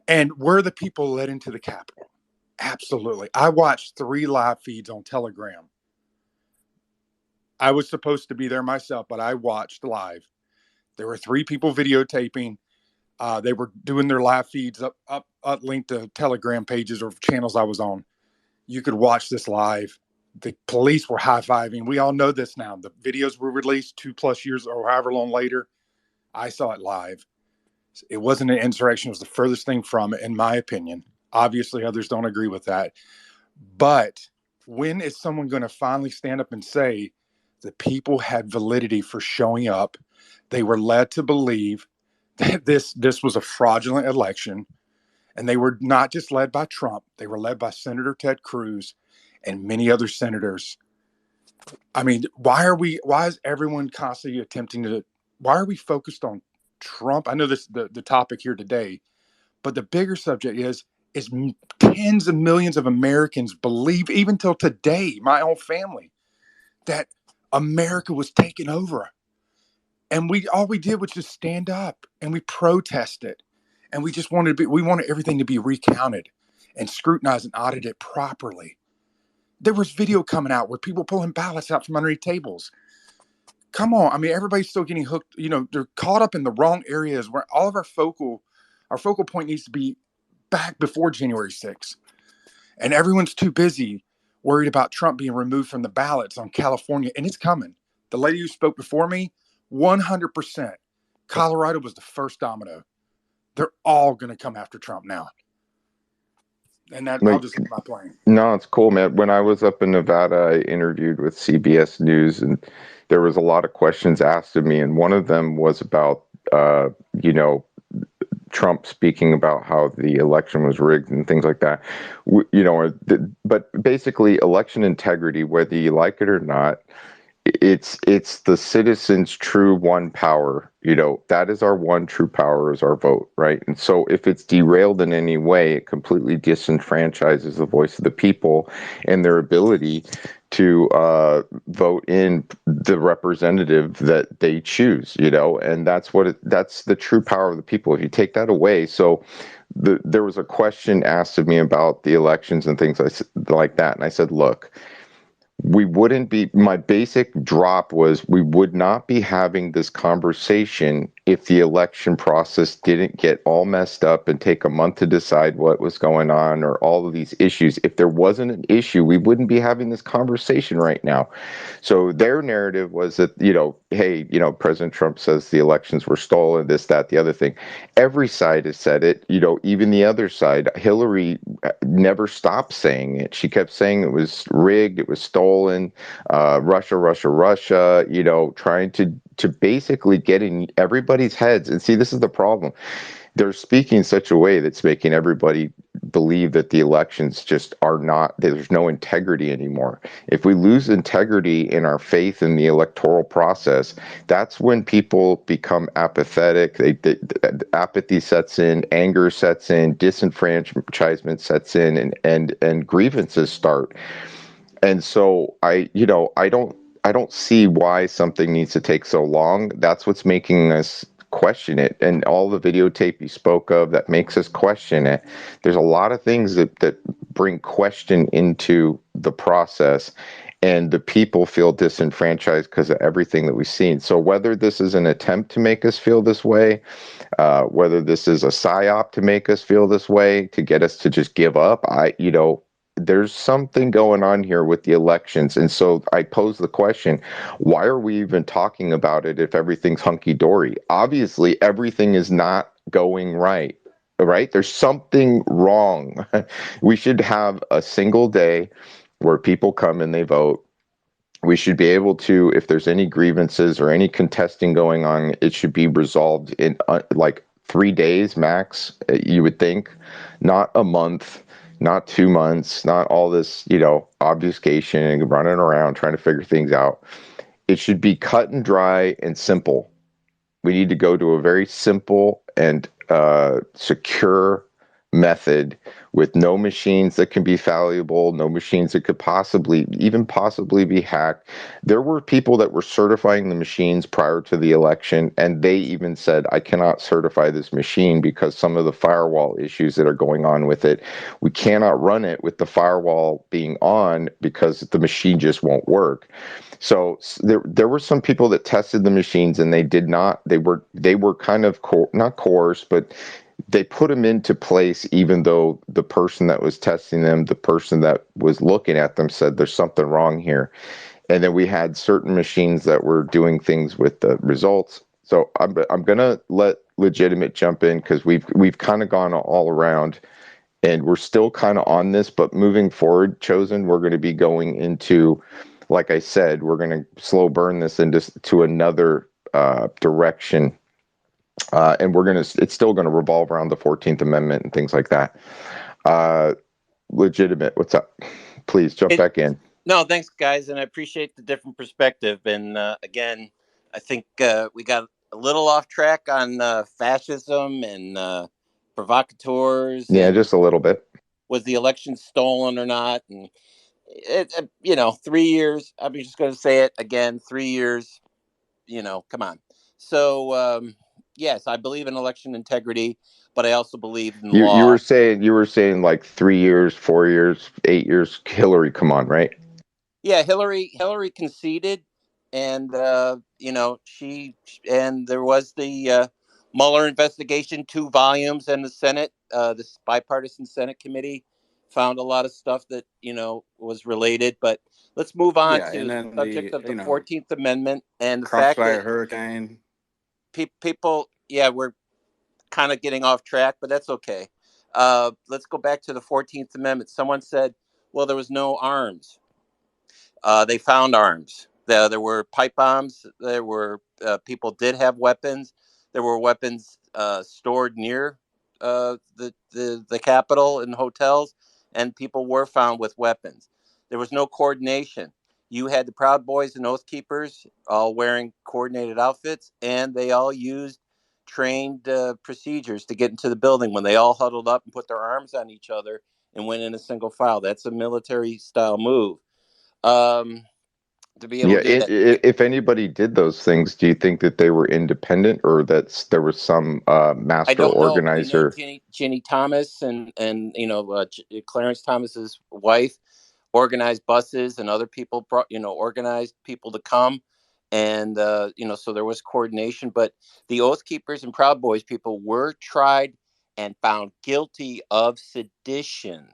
And were the people led into the Capitol? Absolutely. I watched 3 live feeds on Telegram. I was supposed to be there myself, but I watched live. There were 3 people videotaping. They were doing their live feeds up linked to Telegram pages or channels I was on. You could watch this live. The police were high-fiving. We all know this now. The videos were released 2+ years or however long later. I saw it live. It wasn't an insurrection. It was the furthest thing from it, in my opinion. Obviously, others don't agree with that. But when is someone going to finally stand up and say the people had validity for showing up? They were led to believe that this was a fraudulent election. And they were not just led by Trump. They were led by Senator Ted Cruz and many other senators. I mean, why is everyone constantly why are we focused on Trump? I know this the topic here today, but the bigger subject is tens of millions of Americans believe, even till today, my own family, that America was taken over. And all we did was just stand up and we protested. And we just wanted everything to be recounted and scrutinized and audited properly. There was video coming out where people pulling ballots out from underneath tables. Come on. I mean, everybody's still getting hooked. They're caught up in the wrong areas where all of our focal point needs to be back before January 6th. And everyone's too busy worried about Trump being removed from the ballots on California. And it's coming. The lady who spoke before me, 100%. Colorado was the first domino. They're all going to come after Trump now. And I'll just leave my plane. No, it's cool, man. When I was up in Nevada, I interviewed with CBS News, and there was a lot of questions asked of me. And one of them was about, Trump speaking about how the election was rigged and things like that. But basically, election integrity, whether you like it or not, it's the citizens' true one power. That is our one true power, is our vote, right? And so if it's derailed in any way, it completely disenfranchises the voice of the people and their ability to vote in the representative that they choose, and that's the true power of the people. If you take that away, so there was a question asked of me about the elections and things like that, and I said, look, my basic drop was we would not be having this conversation if the election process didn't get all messed up and take a month to decide what was going on, or all of these issues. If there wasn't an issue, we wouldn't be having this conversation right now. So their narrative was that, hey, President Trump says the elections were stolen, this, that, the other thing. Every side has said it, even the other side. Hillary never stopped saying it. She kept saying it was rigged, it was stolen, Russia, trying to basically get in everybody's heads. And see, this is the problem. They're speaking in such a way that's making everybody believe that the elections just are not, there's no integrity anymore. If we lose integrity in our faith in the electoral process, that's when people become apathetic. Apathy sets in, anger sets in, disenfranchisement sets in, and grievances start. And so I don't see why something needs to take so long. That's what's making us question it. And all the videotape you spoke of that makes us question it. There's a lot of things that bring question into the process, and the people feel disenfranchised because of everything that we've seen. So whether this is an attempt to make us feel this way, whether this is a psyop to make us feel this way, to get us to just give up, there's something going on here with the elections. And so I pose the question, why are we even talking about it if everything's hunky-dory? Obviously, everything is not going right? There's something wrong. We should have a single day where people come and they vote. We should be able to, if there's any grievances or any contesting going on, it should be resolved in 3 days max, you would think, not a month, not 2 months, not all this, obfuscation and running around trying to figure things out. It should be cut and dry and simple. We need to go to a very simple and secure method with no machines that can be fallible, no machines that could possibly be hacked. There were people that were certifying the machines prior to the election, and they even said, I cannot certify this machine because some of the firewall issues that are going on with it. We cannot run it with the firewall being on because the machine just won't work. So there were some people that tested the machines, and they were kind of not coerced, but they put them into place, even though the person that was testing them, the person that was looking at them, said there's something wrong here. And then we had certain machines that were doing things with the results. So I'm gonna let Legitimate jump in, because we've kind of gone all around, and we're still kind of on this, but moving forward, Chosen, we're going to be going into, like I said, we're going to slow burn this into to another direction. And it's still going to revolve around the 14th Amendment and things like that. Legitimate, what's up? Please jump back in. No, thanks, guys. And I appreciate the different perspective. And again, I think we got a little off track on fascism and provocateurs. Yeah, and just a little bit. Was the election stolen or not? And, 3 years. I'm just going to say it again, 3 years, come on. So, yes, I believe in election integrity, but I also believe in law. You were saying like 3 years, 4 years, 8 years. Hillary, come on, right? Yeah, Hillary conceded, and there was the Mueller investigation, 2 volumes, and the Senate, this bipartisan Senate committee found a lot of stuff that was related. But let's move on to the subject of the 14th Amendment and the fact that hurricane. People, we're kind of getting off track, but that's okay. Let's go back to the 14th Amendment. Someone said, well, there was no arms. They found arms. There were pipe bombs. There were people did have weapons. There were weapons stored near the Capitol and hotels, and people were found with weapons. There was no coordination. You had the Proud Boys and Oath Keepers all wearing coordinated outfits, and they all used trained procedures to get into the building when they all huddled up and put their arms on each other and went in a single file. That's a military style move. To be able to do that. If anybody did those things, do you think that they were independent, or that there was some master organizer? Ginny Thomas and Clarence Thomas's wife organized buses, and other people brought, organized people to come, and so there was coordination. But the Oath Keepers and Proud Boys people were tried and found guilty of sedition.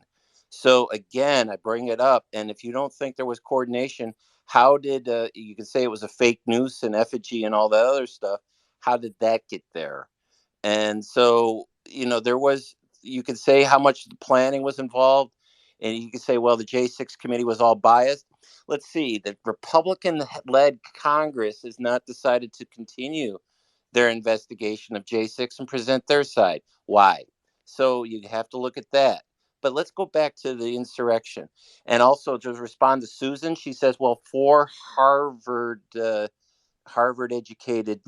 So again, I bring it up, and if you don't think there was coordination, how did you can say it was a fake noose and effigy and all that other stuff? How did that get there? And so there was. You could say how much the planning was involved, and you could say, well, the J6 committee was all biased. Let's see. The Republican-led Congress has not decided to continue their investigation of J6 and present their side. Why? So you have to look at that. But let's go back to the insurrection. And also to respond to Susan, she says, well, 4 Harvard-educated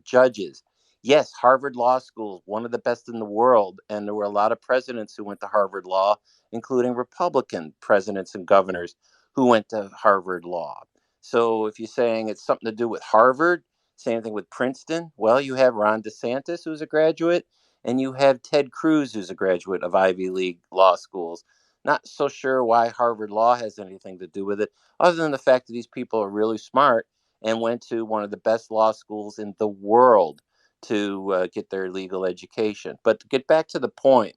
judges. Yes, Harvard Law School, one of the best in the world. And there were a lot of presidents who went to Harvard Law, including Republican presidents and governors who went to Harvard Law. So if you're saying it's something to do with Harvard, same thing with Princeton. Well, you have Ron DeSantis, who's a graduate, and you have Ted Cruz, who's a graduate of Ivy League law schools. Not so sure why Harvard Law has anything to do with it, other than the fact that these people are really smart and went to one of the best law schools in the world to get their legal education. But to get back to the point,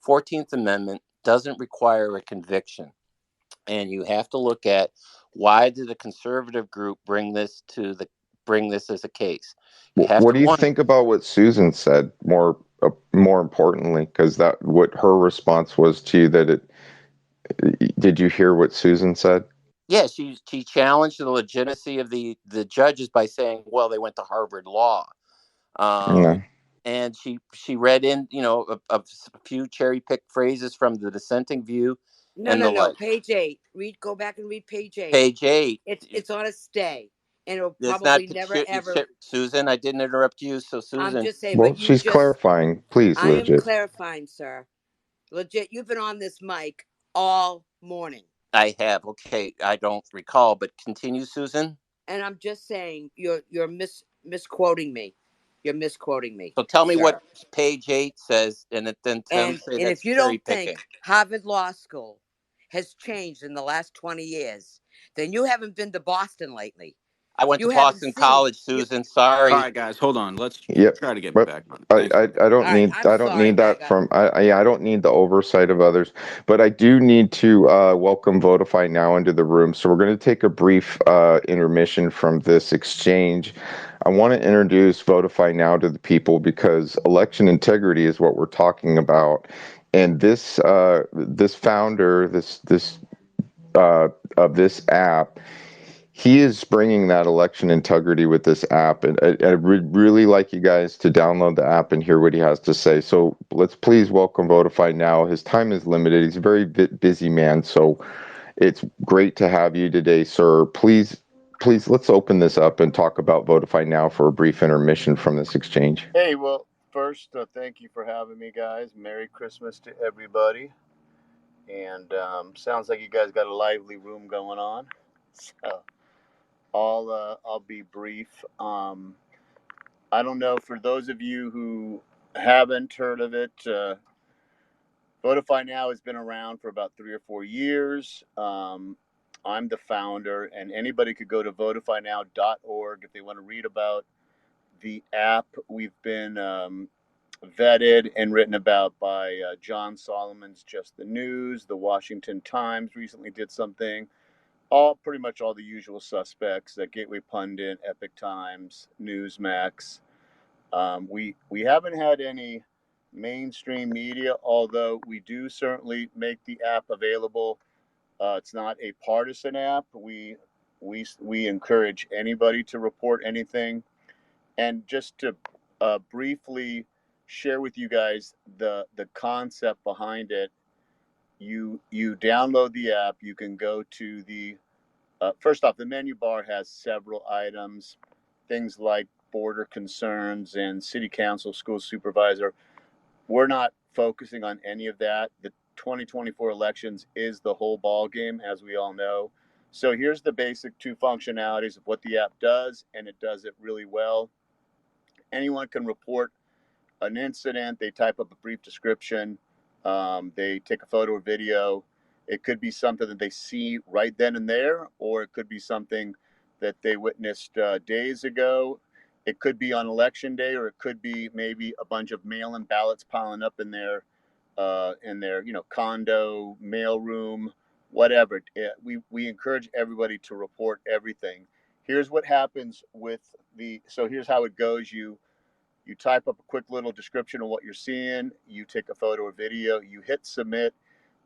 14th Amendment doesn't require a conviction. And you have to look at, why did the conservative group bring this as a case? What do you think about what Susan said? More importantly, because what her response was to you, did you hear what Susan said? Yeah, she challenged the legitimacy of the judges by saying, well, they went to Harvard Law. And she read in, a few cherry-picked phrases from the dissenting view. No. Page 8. Go back and read page 8. Page 8. It's on a stay. And it'll probably never ever. Susan, I didn't interrupt you. So Susan. I'm just saying. Well, she's clarifying. Please, I am clarifying, sir. Legit, you've been on this mic all morning. I have. Okay, I don't recall, but continue, Susan. And I'm just saying, you're misquoting me. You're misquoting me. So tell me what page 8 says, and then say that's if you cherry don't picking. think Harvard Law School has changed in the last 20 years, then you haven't been to Boston lately. I went to Boston College, Susan. Sorry. All right, guys, hold on. Let's try to get but back on. I don't All need right, I'm I don't sorry, need that Mega. from I don't need the oversight of others, but I do need to welcome Votify Now into the room. So we're going to take a brief intermission from this exchange. I want to introduce Votify Now to the people because election integrity is what we're talking about, and this founder of this app. He is bringing that election integrity with this app, and I would really like you guys to download the app and hear what he has to say. So let's please welcome Votify Now. His time is limited. He's a very busy man, so it's great to have you today, sir. Please, let's open this up and talk about Votify Now for a brief intermission from this exchange. Hey, well, first, thank you for having me, guys. Merry Christmas to everybody. And sounds like you guys got a lively room going on. So I'll be brief. I don't know, for those of you who haven't heard of it, Votify Now has been around for about 3 or 4 years. I'm the founder, and anybody could go to votifynow.org if they want to read about the app. We've been vetted and written about by John Solomon's Just the News. The Washington Times recently did something. Pretty much all the usual suspects: Gateway Pundit, Epic Times, Newsmax. We haven't had any mainstream media, although we do certainly make the app available. It's not a partisan app. We encourage anybody to report anything. And just to briefly share with you guys the concept behind it, you download the app. You can go to the first off, the menu bar has several items, things like border concerns and city council, school supervisor. We're not focusing on any of that. The 2024 elections is the whole ball game, as we all know. So here's the basic 2 functionalities of what the app does, and it does it really well. Anyone can report an incident. They type up a brief description. They take a photo or video. It could be something that they see right then and there, or it could be something that they witnessed days ago. It could be on election day, or it could be maybe a bunch of mail-in ballots piling up in their condo, mailroom, whatever. We encourage everybody to report everything. Here's what happens so here's how it goes. You type up a quick little description of what you're seeing. You take a photo or video. You hit submit.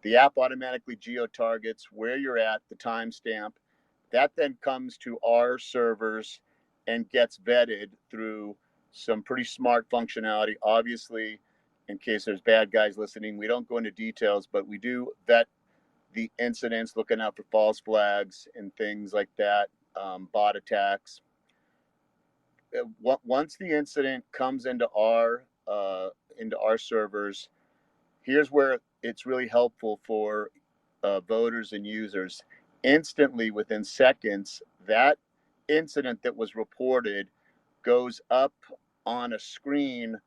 The app automatically geo-targets where you're at, the timestamp. That then comes to our servers and gets vetted through some pretty smart functionality. Obviously, in case there's bad guys listening, we don't go into details, but we do vet the incidents, looking out for false flags and things like that, bot attacks. Once the incident comes into our servers, here's where it's really helpful for voters and users. Instantly, within seconds, that incident that was reported goes up on a screen.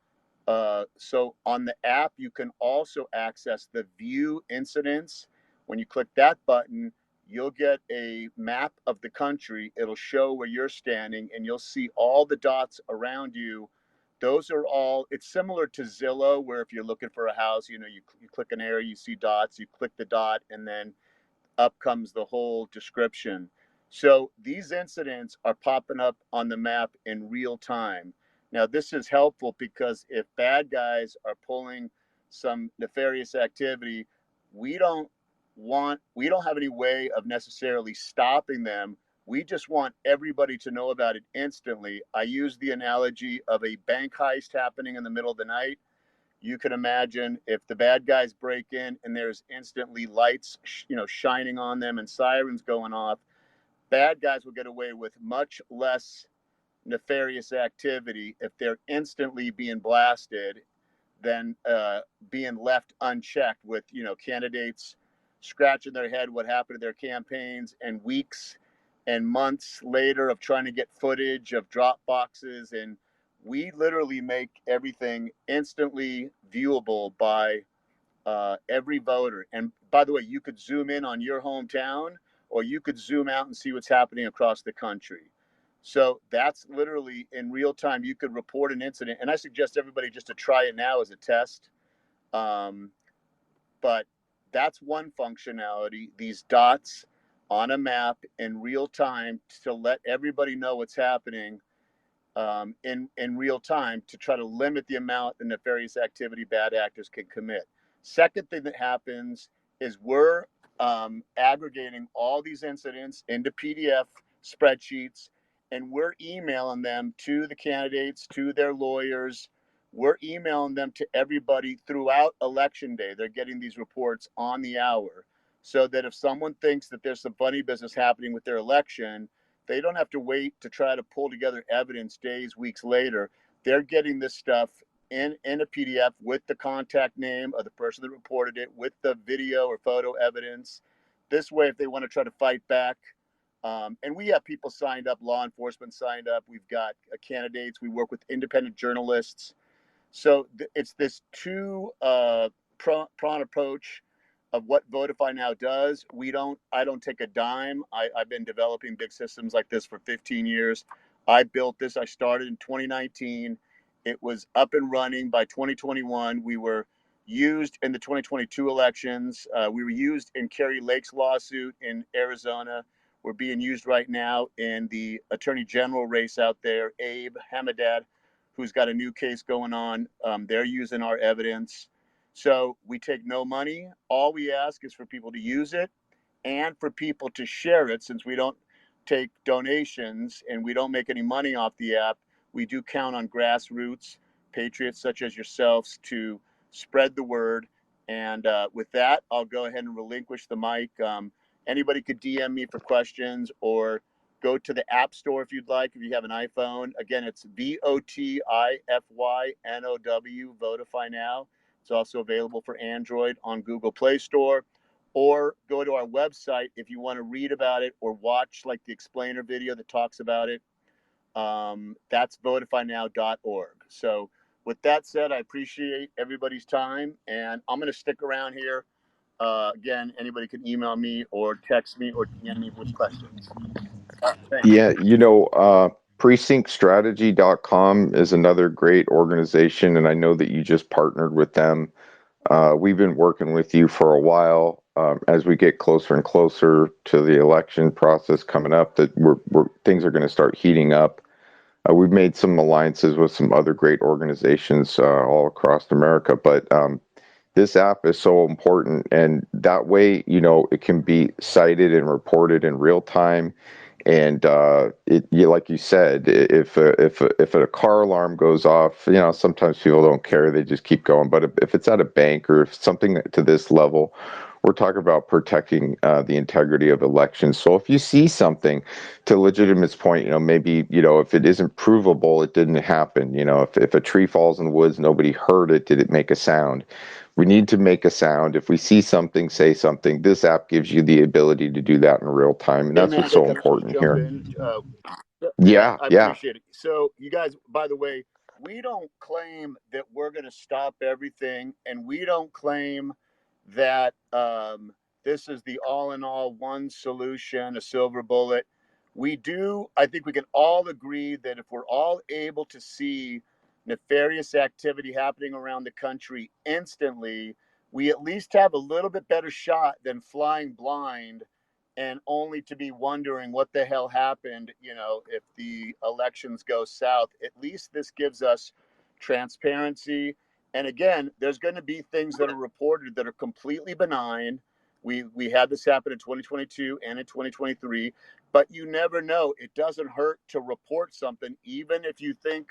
So on the app, you can also access the view incidents. When you click that button, you'll get a map of the country. It'll show where you're standing, and you'll see all the dots around you. Those are all, it's similar to Zillow, where if you're looking for a house, you click an area, you see dots, you click the dot, and then up comes the whole description. So these incidents are popping up on the map in real time. Now, this is helpful because if bad guys are pulling some nefarious activity, we don't have any way of necessarily stopping them. We just want everybody to know about it instantly. I use the analogy of a bank heist happening in the middle of the night. You can imagine if the bad guys break in and there's instantly lights, shining on them and sirens going off, bad guys will get away with much less nefarious activity if they're instantly being blasted than being left unchecked with, candidates scratching their head what happened to their campaigns, and weeks and months later of trying to get footage of drop boxes. And we literally make everything instantly viewable by every voter. And by the way, you could zoom in on your hometown, or you could zoom out and see what's happening across the country. So that's literally in real time. You could report an incident, and I suggest everybody just to try it now as a test. But that's one functionality, these dots on a map in real time to let everybody know what's happening in real time, to try to limit the amount of nefarious activity bad actors can commit. Second thing that happens is we're aggregating all these incidents into PDF spreadsheets, and we're emailing them to the candidates, to their lawyers. We're emailing them to everybody throughout election day. They're getting these reports on the hour, so that if someone thinks that there's some funny business happening with their election, they don't have to wait to try to pull together evidence days, weeks later. They're getting this stuff in a PDF with the contact name of the person that reported it, with the video or photo evidence. This way, if they want to try to fight back, and we have people signed up, law enforcement signed up. We've got candidates. We work with independent journalists. So it's this two-prong approach of what Votify Now does. I don't take a dime. I've been developing big systems like this for 15 years. I built this. I started in 2019. It was up and running by 2021. We were used in the 2022 elections. We were used in Kerry Lake's lawsuit in Arizona. We're being used right now in the attorney general race out there. Abe Hamadad, who's got a new case going on, they're using our evidence. So we take no money. All we ask is for people to use it and for people to share it. Since we don't take donations and we don't make any money off the app, we do count on grassroots patriots such as yourselves to spread the word. And with that, I'll go ahead and relinquish the mic. Anybody could DM me for questions, or go to the App Store if you'd like, if you have an iPhone. Again, it's VOTIFYNOW, Votify Now. It's also available for Android on Google Play Store. Or go to our website if you want to read about it or watch like the explainer video that talks about it. That's votifynow.org. So with that said, I appreciate everybody's time, and I'm going to stick around here. Again, anybody can email me or text me or DM me with questions. Thanks. Yeah, precinctstrategy.com is another great organization, and I know that you just partnered with them. We've been working with you for a while. As we get closer and closer to the election process coming up, that things are going to start heating up. We've made some alliances with some other great organizations all across America, but this app is so important, and that way, it can be cited and reported in real time. And like you said, if a car alarm goes off, sometimes people don't care; they just keep going. But if it's at a bank or if something to this level, we're talking about protecting the integrity of elections. So if you see something, to Legitimate's point, maybe if it isn't provable, it didn't happen. If a tree falls in the woods, nobody heard it. Did it make a sound? We need to make a sound. If we see something, say something. This app gives you the ability to do that in real time, and that's what's so important here. Yeah, I Yeah. appreciate it. So you guys, by the way, we don't claim that we're going to stop everything, and we don't claim that this is the all-in-all one solution, a silver bullet. I think we can all agree that if we're all able to see nefarious activity happening around the country instantly, we at least have a little bit better shot than flying blind and only to be wondering what the hell happened, if the elections go south. At least this gives us transparency. And again, there's going to be things that are reported that are completely benign. We had this happen in 2022 and in 2023, but you never know. It doesn't hurt to report something, even if you think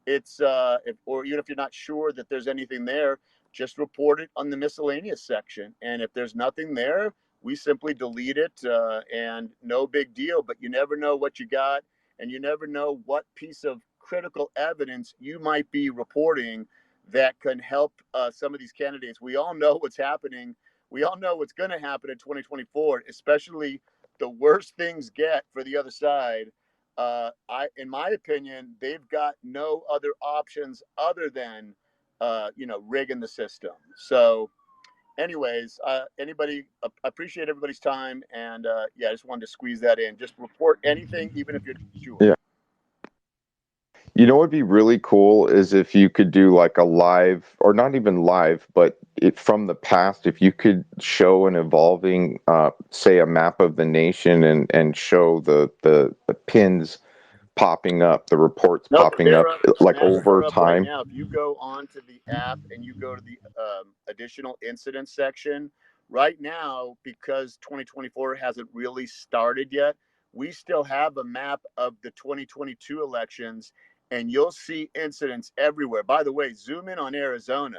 it's, or even if you're not sure that there's anything there. Just report it on the miscellaneous section. And if there's nothing there, we simply delete it, and no big deal. But you never know what you got, and you never know what piece of critical evidence you might be reporting that can help some of these candidates. We all know what's happening. We all know what's going to happen in 2024, especially the worse things get for the other side. In my opinion, they've got no other options other than, rigging the system. So, anyways, anybody appreciate everybody's time, and I just wanted to squeeze that in. Just report anything, even if you're not sure. Yeah. You know what would be really cool is if you could do like a live, or not even live, but from the past, if you could show an evolving, say, a map of the nation and show the pins popping up, the reports Nope, popping they're up up. like Matt, over they're up right time. now. If you go onto the app and you go to the additional incidents section, right now, because 2024 hasn't really started yet, we still have a map of the 2022 elections, and you'll see incidents everywhere. By the way, zoom in on Arizona.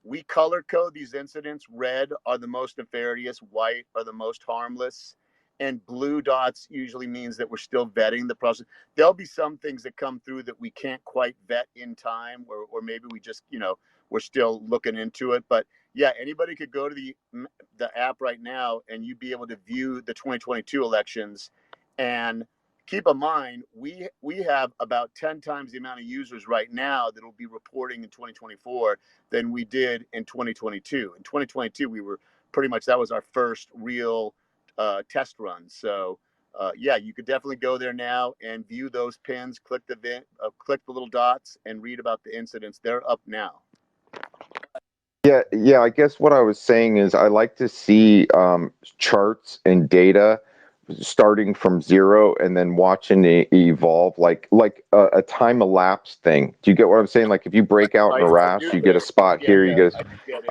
We color code these incidents. Red are the most nefarious, white are the most harmless, and blue dots usually means that we're still vetting the process. There'll be some things that come through that we can't quite vet in time, or maybe we just, we're still looking into it. But yeah, anybody could go to the app right now and you'd be able to view the 2022 elections. And keep in mind, we have about 10 times the amount of users right now that will be reporting in 2024 than we did in 2022. In 2022, we were pretty much, that was our first real test run. So you could definitely go there now and view those pins, click the little dots and read about the incidents. They're up now. Yeah. I guess what I was saying is I like to see charts and data starting from zero and then watching it evolve, like a time elapsed thing. Do you get what I'm saying? Like if you break out in a rash, you get a spot here.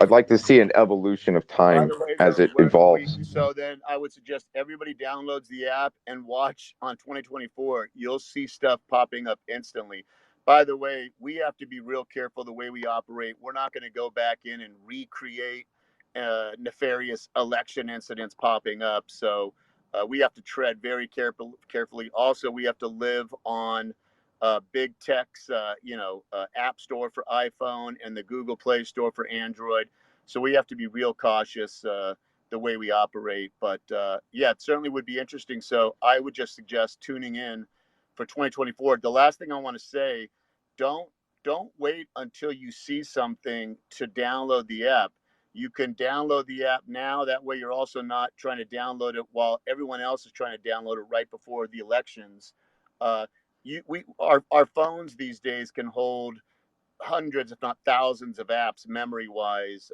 I'd like to see an evolution of time as it evolves. So then I would suggest everybody downloads the app and watch on 2024. You'll see stuff popping up instantly. By the way, we have to be real careful the way we operate. We're not going to go back in and recreate nefarious election incidents popping up. So we have to tread very carefully. Also, we have to live on Big Tech's, App Store for iPhone and the Google Play Store for Android. So we have to be real cautious the way we operate. But it certainly would be interesting. So I would just suggest tuning in for 2024. The last thing I want to say, don't wait until you see something to download the app. You can download the app now. That way you're also not trying to download it while everyone else is trying to download it right before the elections. Our phones these days can hold hundreds, if not thousands, of apps memory-wise.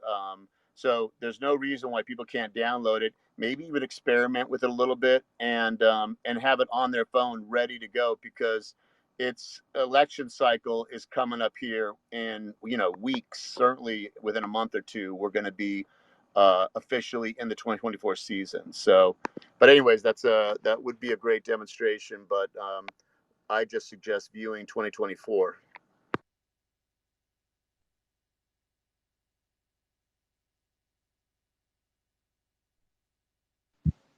So there's no reason why people can't download it. Maybe even experiment with it a little bit and have it on their phone ready to go, because its election cycle is coming up here in weeks. Certainly within a month or two, we're going to be officially in the 2024 season. So, but anyways, that would be a great demonstration. But I just suggest viewing 2024.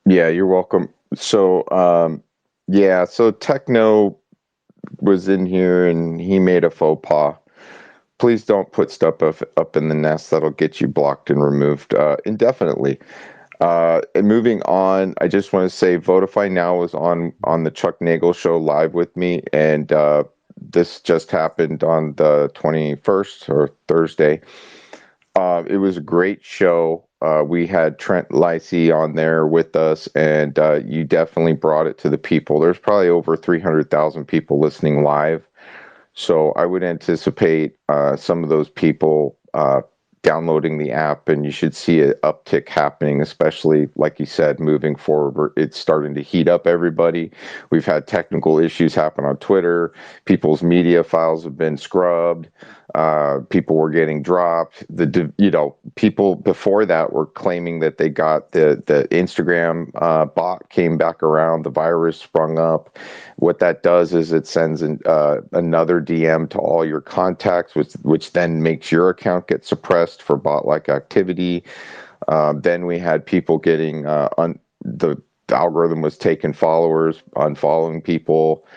Yeah, you're welcome. So, so Techno was in here and he made a faux pas. Please don't put stuff up in the nest. That'll get you blocked and removed indefinitely. And moving on, I just want to say Votify Now was on the Chuck Nagel show live with me, and this just happened on the 21st or Thursday. It was a great show. We had Trent Lacey on there with us, and you definitely brought it to the people. There's probably over 300,000 people listening live. So I would anticipate some of those people downloading the app, and you should see an uptick happening, especially, like you said, moving forward. It's starting to heat up everybody. We've had technical issues happen on Twitter. People's media files have been scrubbed. People were getting dropped. People before that were claiming that they got the Instagram bot came back around. The virus sprung up. What that does is it sends another DM to all your contacts, which then makes your account get suppressed for bot-like activity. Then we had people getting the algorithm was taking followers, unfollowing people.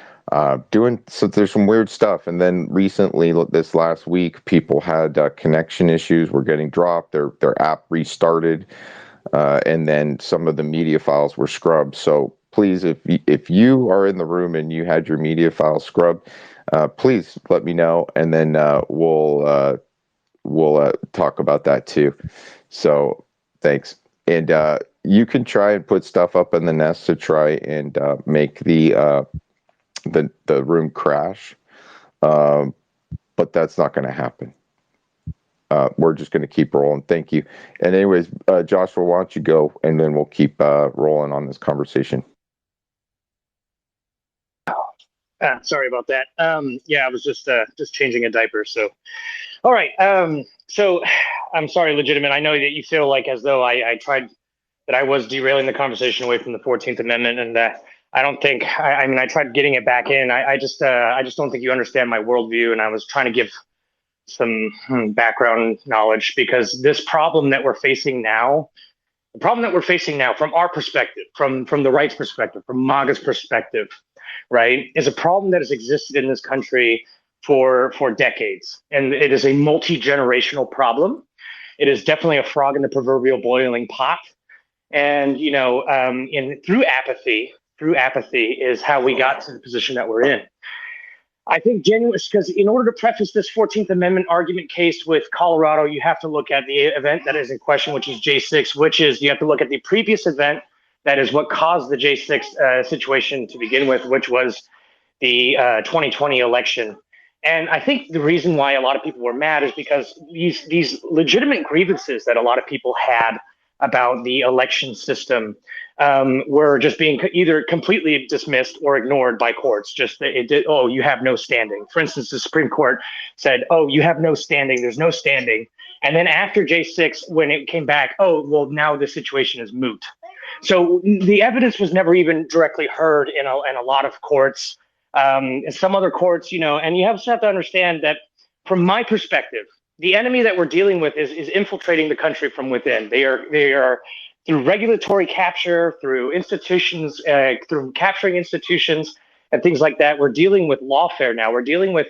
doing so. There's some weird stuff. And then recently, this last week, people had connection issues. Were getting dropped. Their app restarted, and then some of the media files were scrubbed. So please, if you are in the room and you had your media files scrubbed, please let me know, and then we'll talk about that too. So thanks. And you can try and put stuff up in the nest to try and make the room crash, but that's not going to happen. We're just going to keep rolling. Thank you. And anyways, Joshua, why don't you go, and then we'll keep rolling on this conversation. Sorry about that. Yeah, I was just changing a diaper. So, all right. So I'm sorry, Legitimate. I know that you feel like as though I tried, that I was derailing the conversation away from the 14th Amendment, and that I don't think. I mean, I tried getting it back in. I just don't think you understand my worldview, and I was trying to give some background knowledge, because this problem that we're facing now, from our perspective, from the right's perspective, from MAGA's perspective, right, is a problem that has existed in this country for decades, and it is a multi-generational problem. It is definitely a frog in the proverbial boiling pot, and through apathy is how we got to the position that we're in. I think because in order to preface this 14th Amendment argument case with Colorado, you have to look at the event that is in question, which is J6, which is you have to look at the previous event that is what caused the J6 situation to begin with, which was the 2020 election. And I think the reason why a lot of people were mad is because these legitimate grievances that a lot of people had about the election system were just being either completely dismissed or ignored by courts. Oh, you have no standing. For instance, the Supreme Court said, oh, you have no standing. There's no standing. And then after J6, when it came back, oh, well, now the situation is moot. So the evidence was never even directly heard in a lot of courts. In some other courts, and you have to understand that from my perspective, the enemy that we're dealing with is infiltrating the country from within. They are through regulatory capture, through institutions, through capturing institutions and things like that. We're dealing with lawfare now. We're dealing with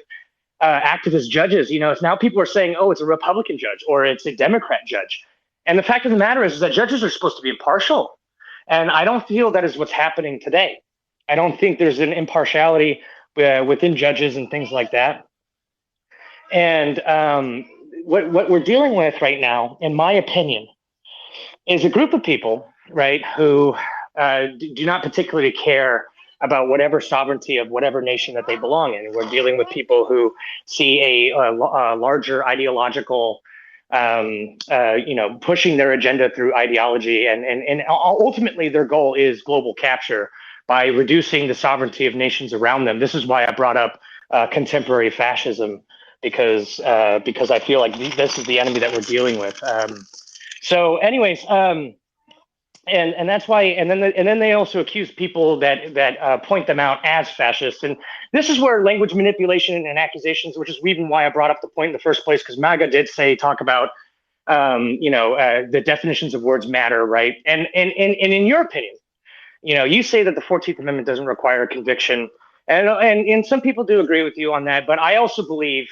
activist judges. It's now people are saying, oh, it's a Republican judge or it's a Democrat judge. And the fact of the matter is that judges are supposed to be impartial. And I don't feel that is what's happening today. I don't think there's an impartiality within judges and things like that. And what we're dealing with right now, in my opinion, is a group of people, right, who do not particularly care about whatever sovereignty of whatever nation that they belong in. We're dealing with people who see a larger ideological, pushing their agenda through ideology, and ultimately their goal is global capture by reducing the sovereignty of nations around them. This is why I brought up contemporary fascism, because I feel like this is the enemy that we're dealing with. So, anyways, and that's why, and then they also accuse people that point them out as fascists, and this is where language manipulation and accusations, which is even why I brought up the point in the first place, because MAGA did talk about the definitions of words matter, right? And in your opinion, you say that the 14th Amendment doesn't require a conviction, and some people do agree with you on that, but I also believe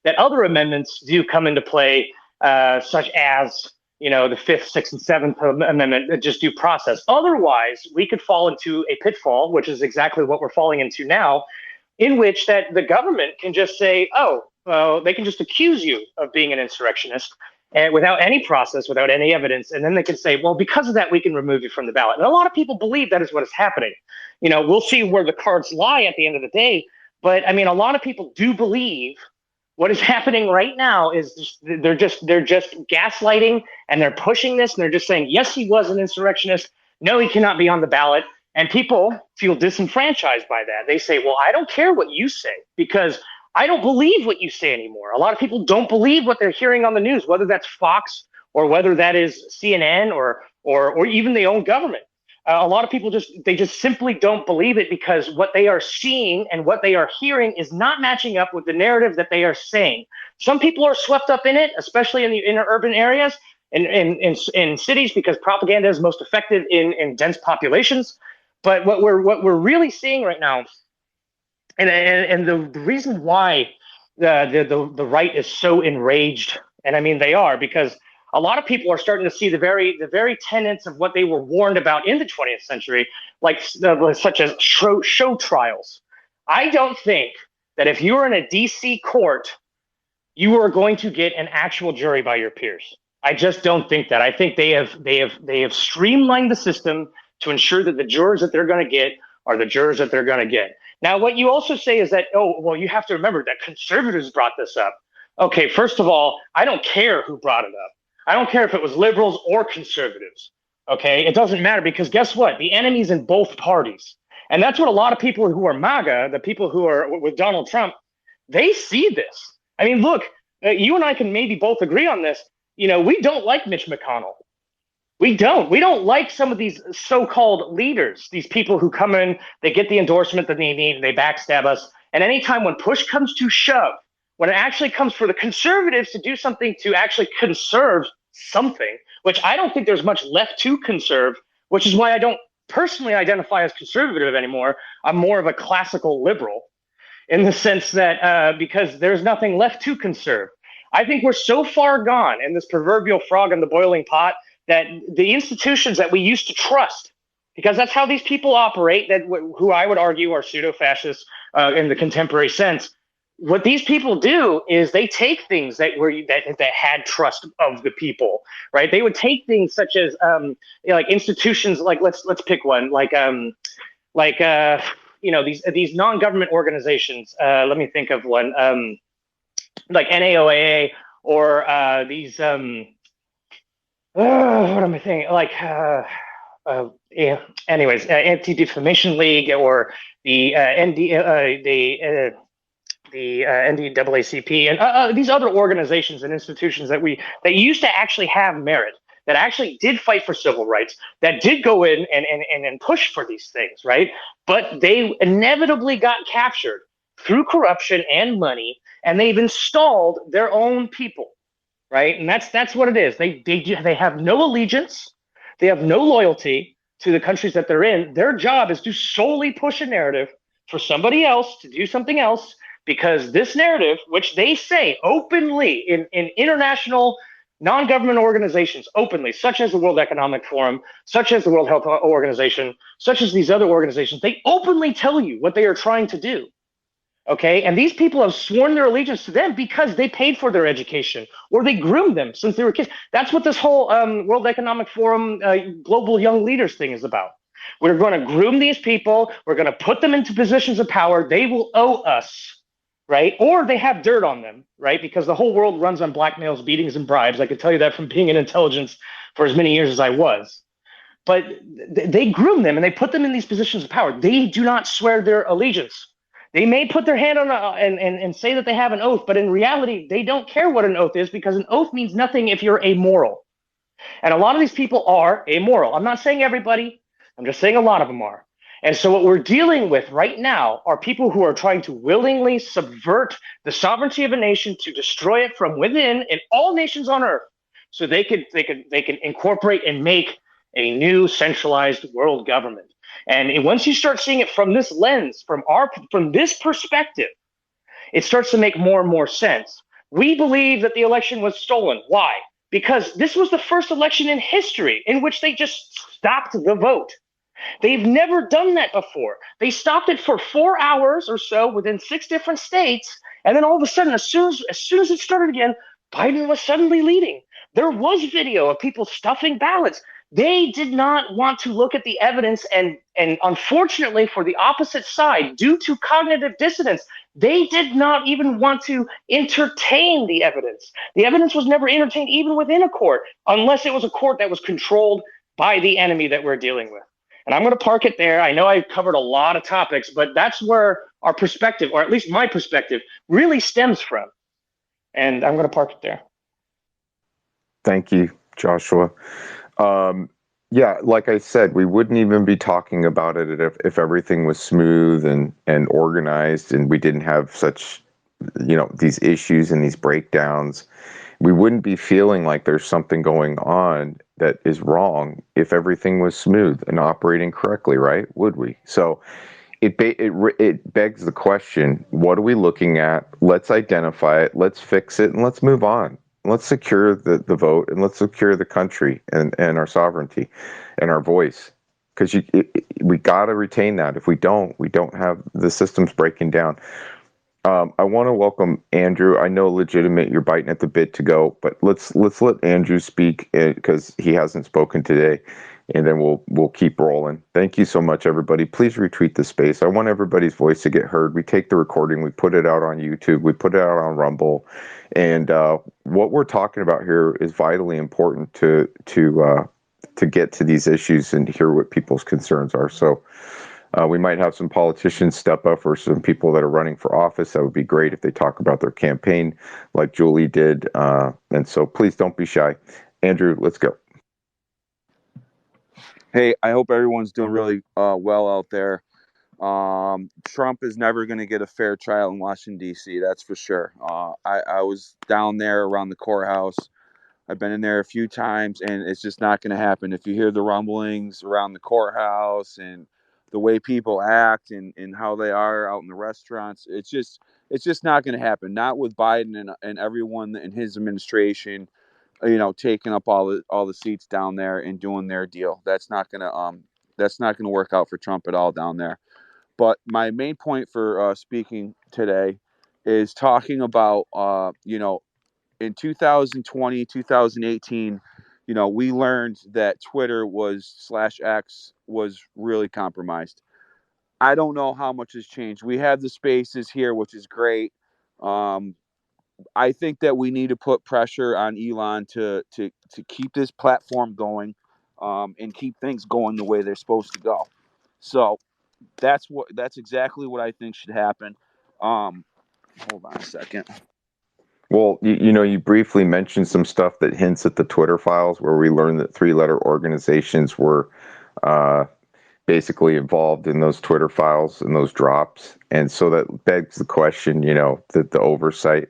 that other amendments do come into play, such as the 5th, 6th, and 7th Amendment, just due process. Otherwise, we could fall into a pitfall, which is exactly what we're falling into now, in which that the government can just say, oh, well, they can just accuse you of being an insurrectionist, and without any process, without any evidence, and then they can say, well, because of that, we can remove you from the ballot. And a lot of people believe that is what is happening. We'll see where the cards lie at the end of the day, but I mean, a lot of people do believe what is happening right now is they're just gaslighting, and they're pushing this, and they're just saying, yes, he was an insurrectionist. No, he cannot be on the ballot. And people feel disenfranchised by that. They say, well, I don't care what you say, because I don't believe what you say anymore. A lot of people don't believe what they're hearing on the news, whether that's Fox or whether that is CNN or even their own government. A lot of people just simply don't believe it, because what they are seeing and what they are hearing is not matching up with the narrative that they are saying. Some people are swept up in it, especially in the inner urban areas and in cities, because propaganda is most effective in dense populations. But what we're really seeing right now And the reason why the right is so enraged, and I mean they are, because a lot of people are starting to see the very tenets of what they were warned about in the 20th century, like such as show trials. I don't think that if you're in a DC court, you are going to get an actual jury by your peers. I just don't think that. I think they have streamlined the system to ensure that the jurors that they're going to get are the jurors that they're going to get. Now, what you also say is that, oh, well, you have to remember that conservatives brought this up. Okay, first of all, I don't care who brought it up. I don't care if it was liberals or conservatives. Okay, it doesn't matter, because guess what? The enemy's in both parties. And that's what a lot of people who are MAGA, the people who are with Donald Trump, they see this. I mean, look, you and I can maybe both agree on this. You know, we don't like Mitch McConnell. We don't like some of these so-called leaders, these people who come in, they get the endorsement that they need, and they backstab us. And anytime when push comes to shove, when it actually comes for the conservatives to do something to actually conserve something, which I don't think there's much left to conserve, which is why I don't personally identify as conservative anymore. I'm more of a classical liberal, in the sense that because there's nothing left to conserve. I think we're so far gone in this proverbial frog in the boiling pot that the institutions that we used to trust, because that's how these people operate, that who I would argue are pseudo-fascists in the contemporary sense. What these people do is they take things that had trust of the people, right? They would take things such as like institutions, like let's pick one, like these non-government organizations. Let me think of one, like NAOAA, or these what am I thinking? Like Anti-Defamation League, or the NDAACP, and these other organizations and institutions that used to actually have merit, that actually did fight for civil rights, that did go in and push for these things, right? But they inevitably got captured through corruption and money, and they've installed their own people, right? And that's what it is. They have no allegiance, they have no loyalty to the countries that they're in. Their job is to solely push a narrative for somebody else to do something else, because this narrative, which they say openly in international non-government organizations, openly, such as the World Economic Forum, such as the World Health Organization, such as these other organizations, they openly tell you what they are trying to do. Okay, and these people have sworn their allegiance to them because they paid for their education, or they groomed them since they were kids. That's what this whole World Economic Forum Global Young Leaders thing is about. We're going to groom these people. We're going to put them into positions of power. They will owe us, right? Or they have dirt on them, right? Because the whole world runs on blackmails, beatings, and bribes. I can tell you that from being in intelligence for as many years as I was. But they groom them and they put them in these positions of power. They do not swear their allegiance. They may put their hand on and say that they have an oath, but in reality, they don't care what an oath is, because an oath means nothing if you're amoral. And a lot of these people are amoral. I'm not saying everybody. I'm just saying a lot of them are. And so what we're dealing with right now are people who are trying to willingly subvert the sovereignty of a nation, to destroy it from within, in all nations on earth, so they can incorporate and make a new centralized world government. And once you start seeing it from this lens, from this perspective, it starts to make more and more sense. We believe that the election was stolen. Why? Because this was the first election in history in which they just stopped the vote. They've never done that before. They stopped it for 4 hours or so within 6 different states, and then all of a sudden, as soon as it started again, Biden was suddenly leading. There was video of people stuffing ballots. They did not want to look at the evidence, and unfortunately for the opposite side, due to cognitive dissonance, they did not even want to entertain the evidence. The evidence was never entertained even within a court, unless it was a court that was controlled by the enemy that we're dealing with. And I'm going to park it there. I know I covered a lot of topics, but that's where our perspective, or at least my perspective, really stems from. And I'm going to park it there. Thank you, Joshua. Yeah, like I said, we wouldn't even be talking about it if everything was smooth and organized, and we didn't have such, these issues and these breakdowns. We wouldn't be feeling like there's something going on that is wrong if everything was smooth and operating correctly, right? Would we? So it begs the question: what are we looking at? Let's identify it. Let's fix it, and let's move on. Let's secure the vote, and let's secure the country and our sovereignty and our voice. Because we got to retain that. If we don't have the systems breaking down. I want to welcome Andrew. I know legitimate you're biting at the bit to go, but let's let Andrew speak because he hasn't spoken today, and then we'll keep rolling. Thank you so much, everybody. Please retweet the space. I want everybody's voice to get heard. We take the recording, we put it out on YouTube, we put it out on Rumble, and what we're talking about here is vitally important to get to these issues and hear what people's concerns are. So. We might have some politicians step up or some people that are running for office. That would be great if they talk about their campaign like Julie did. And so please don't be shy. Andrew, let's go. Hey, I hope everyone's doing really well out there. Trump is never going to get a fair trial in Washington, D.C., that's for sure. I was down there around the courthouse. I've been in there a few times, and it's just not going to happen. If you hear the rumblings around the courthouse and the way people act and how they are out in the restaurants, it's just not going to happen. Not with Biden and everyone in his administration, taking up all the seats down there and doing their deal. That's not going to work out for Trump at all down there. But my main point for speaking today is talking about in 2020, 2018, we learned that Twitter /X was really compromised. I don't know how much has changed. We have the spaces here, which is great. I think that we need to put pressure on Elon to keep this platform going and keep things going the way they're supposed to go. So that's exactly what I think should happen. Hold on a second. Well, you briefly mentioned some stuff that hints at the Twitter files where we learned that 3-letter organizations were basically involved in those Twitter files and those drops. And so that begs the question, the oversight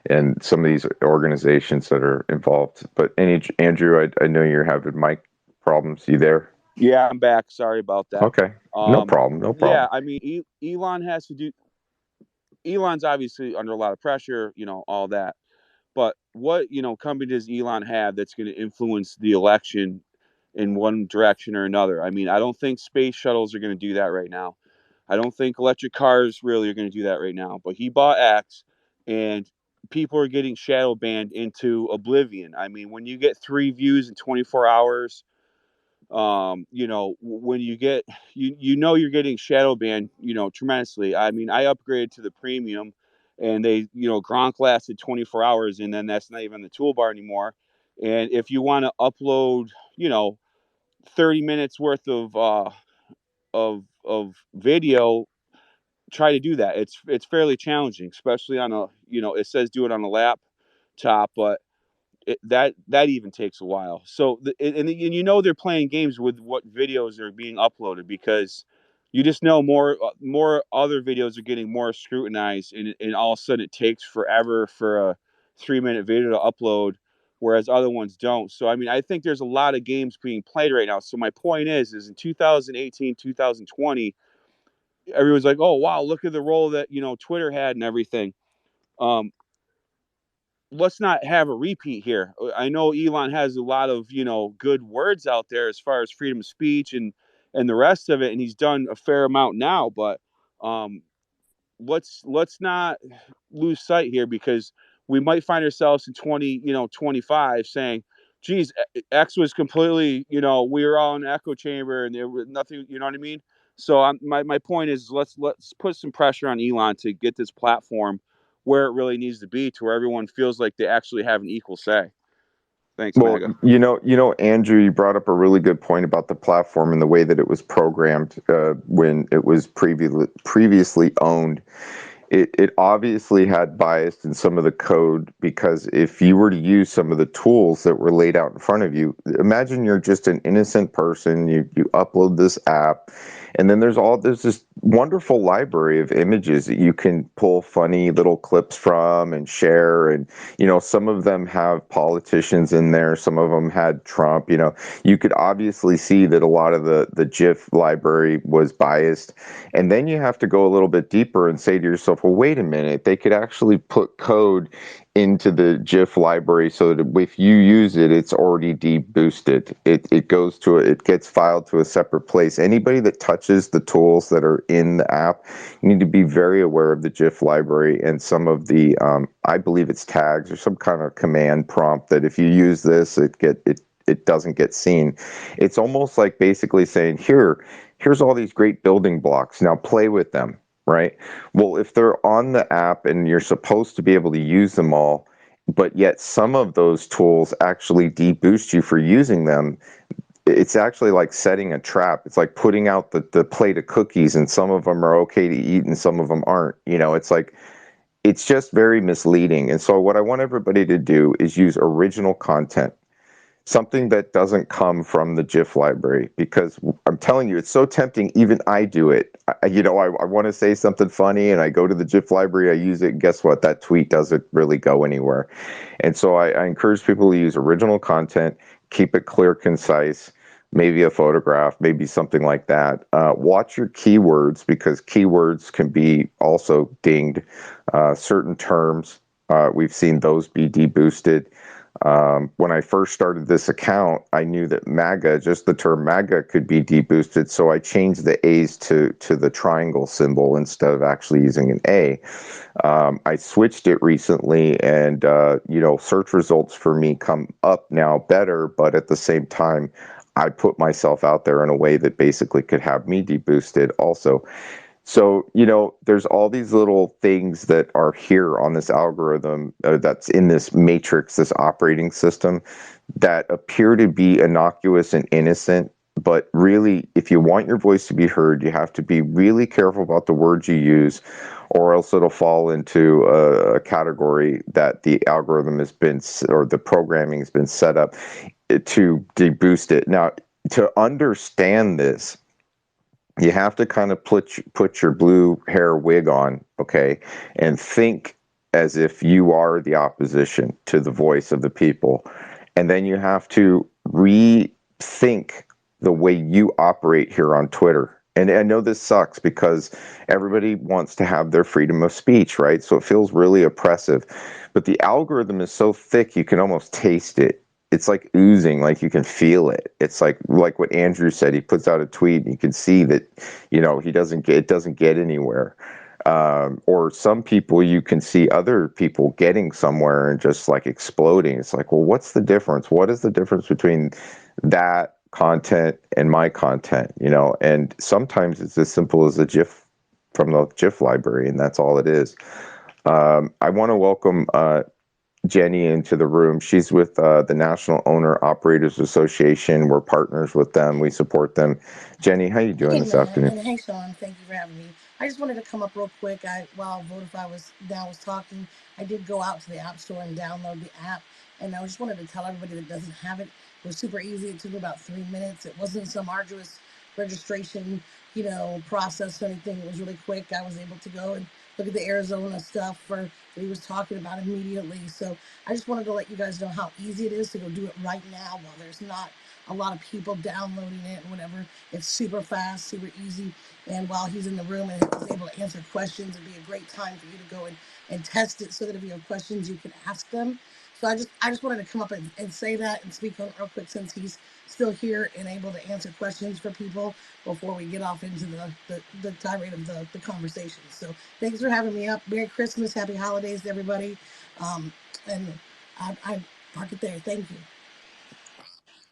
and some of these organizations that are involved. But Andrew, I know you're having mic problems. You there? Yeah, I'm back. Sorry about that. Okay. No problem. Yeah, I mean, Elon's obviously under a lot of pressure, all that. But what, company does Elon have that's going to influence the election in one direction or another? I mean, I don't think space shuttles are going to do that right now. I don't think electric cars really are going to do that right now. But he bought X, and people are getting shadow banned into oblivion. I mean, when you get 3 views in 24 hours, when you get you're getting shadow banned tremendously. I mean, I upgraded to the premium, and they Gronk lasted 24 hours, and then that's not even the toolbar anymore. And if you want to upload 30 minutes worth of video, try to do that. It's fairly challenging, especially on a it says do it on a laptop, but that even takes a while. So they're playing games with what videos are being uploaded, because you just know more other videos are getting more scrutinized, and all of a sudden it takes forever for a 3-minute video to upload, whereas other ones don't. So I mean, I think there's a lot of games being played right now. So my point is in 2018, 2020, everyone's like, oh wow, look at the role that Twitter had and everything. Let's not have a repeat here. I know Elon has a lot of, good words out there as far as freedom of speech and the rest of it, and he's done a fair amount now, but let's not lose sight here, because we might find ourselves in 2025 saying, geez, X was completely, we were all in an echo chamber and there was nothing, you know what I mean? So my point is, let's put some pressure on Elon to get this platform where it really needs to be, to where everyone feels like they actually have an equal say. Thanks, well, Mega. Andrew, you brought up a really good point about the platform and the way that it was programmed when it was previously owned. It obviously had bias in some of the code, because if you were to use some of the tools that were laid out in front of you, imagine you're just an innocent person, you upload this app, And then there's this wonderful library of images that you can pull funny little clips from and share. And, some of them have politicians in there. Some of them had Trump. You could obviously see that a lot of the GIF library was biased. And then you have to go a little bit deeper and say to yourself, well, wait a minute, they could actually put code into the GIF library so that if you use it, it's already deboosted. It gets filed to a separate place. Anybody that touches the tools that are in the app, you need to be very aware of the GIF library and some of the, I believe it's tags or some kind of command prompt that if you use this, it doesn't get seen. It's almost like basically saying, here's all these great building blocks. Now play with them. Right? Well, if they're on the app and you're supposed to be able to use them all, but yet some of those tools actually deboost you for using them, it's actually like setting a trap. It's like putting out the plate of cookies, and some of them are okay to eat and some of them aren't. It's just very misleading. And so what I want everybody to do is use original content. Something that doesn't come from the GIF library, because I'm telling you, it's so tempting. Even I do it. I want to say something funny and I go to the GIF library, I use it. And guess what? That tweet doesn't really go anywhere. And so I encourage people to use original content, keep it clear, concise, maybe a photograph, maybe something like that. Watch your keywords, because keywords can be also dinged. Certain terms, we've seen those be deboosted. When I first started this account, I knew that MAGA, just the term MAGA, could be deboosted. So I changed the A's to the triangle symbol instead of actually using an A. I switched it recently, and search results for me come up now better, but at the same time, I put myself out there in a way that basically could have me deboosted also. So, there's all these little things that are here on this algorithm that's in this matrix, this operating system, that appear to be innocuous and innocent. But really, if you want your voice to be heard, you have to be really careful about the words you use, or else it'll fall into a category that the algorithm has been, or the programming has been set up to deboost it. Now, to understand this, you have to kind of put your blue hair wig on, okay, and think as if you are the opposition to the voice of the people. And then you have to rethink the way you operate here on Twitter. And I know this sucks because everybody wants to have their freedom of speech, right? So it feels really oppressive. But the algorithm is so thick, you can almost taste it. It's like oozing, like you can feel it. It's like what Andrew said. He puts out a tweet and you can see that, it doesn't get anywhere. Or some people, you can see other people getting somewhere and just like exploding. It's like, well, what's the difference? What is the difference between that content and my content? And sometimes it's as simple as a GIF from the GIF library, and that's all it is. I want to welcome Jenny into the room. She's with the National Owner Operators Association. We're partners with them. We support them. Jenny, how you doing this afternoon? And hey, Sean, thank you for having me. I just wanted to come up real quick. While Votify was talking, I did go out to the App Store and download the app. And I just wanted to tell everybody that doesn't have it, it was super easy. It took about 3 minutes. It wasn't some arduous registration, process or anything. It was really quick. I was able to go and look at the Arizona stuff that he was talking about immediately. So I just wanted to let you guys know how easy it is to go do it right now while there's not a lot of people downloading it and whatever. It's super fast, super easy. And while he's in the room and is able to answer questions, it'd be a great time for you to go and test it so that if you have questions, you can ask them. So I just wanted to come up and say that and speak on it real quick since he's still here and able to answer questions for people before we get off into the tirade of the conversation. So thanks for having me up. Merry Christmas, happy holidays to everybody. And I park it there. Thank you.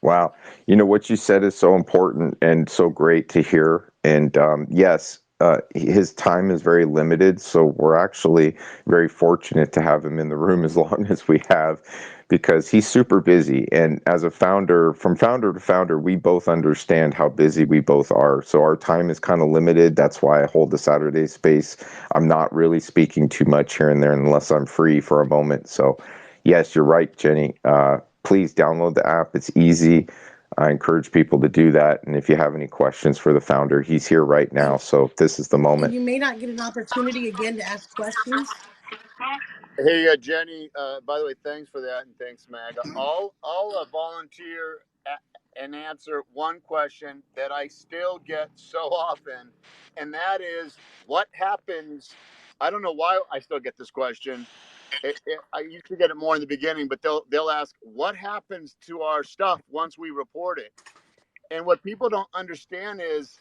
Wow. What you said is so important and so great to hear. And yes, his time is very limited. So we're actually very fortunate to have him in the room as long as we have, because he's super busy. And as a founder, from founder to founder, we both understand how busy we both are. So our time is kind of limited. That's why I hold the Saturday space. I'm not really speaking too much here and there unless I'm free for a moment. So yes, you're right, Jenny. Please download the app. It's easy. I encourage people to do that. And if you have any questions for the founder, he's here right now. So this is the And moment. you may not get an opportunity again to ask questions. Hey, Jenny. By the way, thanks for that, and thanks, Maga. I'll volunteer and answer one question that I still get so often, and that is, what happens? I don't know why I still get this question. I used to get it more in the beginning, but they'll ask, what happens to our stuff once we report it? And what people don't understand is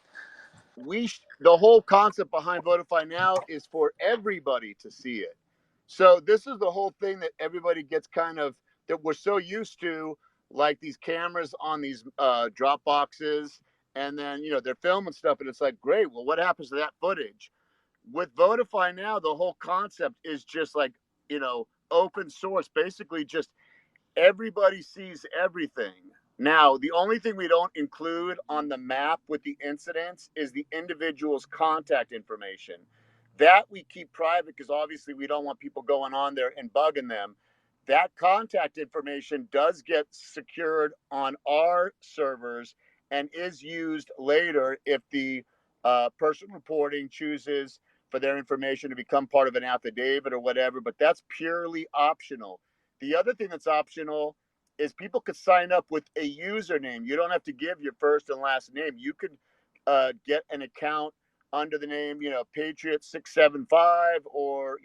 the whole concept behind Votify Now is for everybody to see it. So this is the whole thing that everybody gets that we're so used to, like these cameras on these drop boxes, and then they're filming stuff, and it's like, great. Well, what happens to that footage? With Votify Now, the whole concept is just like open source, basically just everybody sees everything. Now, the only thing we don't include on the map with the incidents is the individual's contact information. That we keep private because obviously we don't want people going on there and bugging them. That contact information does get secured on our servers and is used later if the person reporting chooses for their information to become part of an affidavit or whatever, but that's purely optional. The other thing that's optional is people could sign up with a username. You don't have to give your first and last name. You could get an account under the name, Patriot 675 or,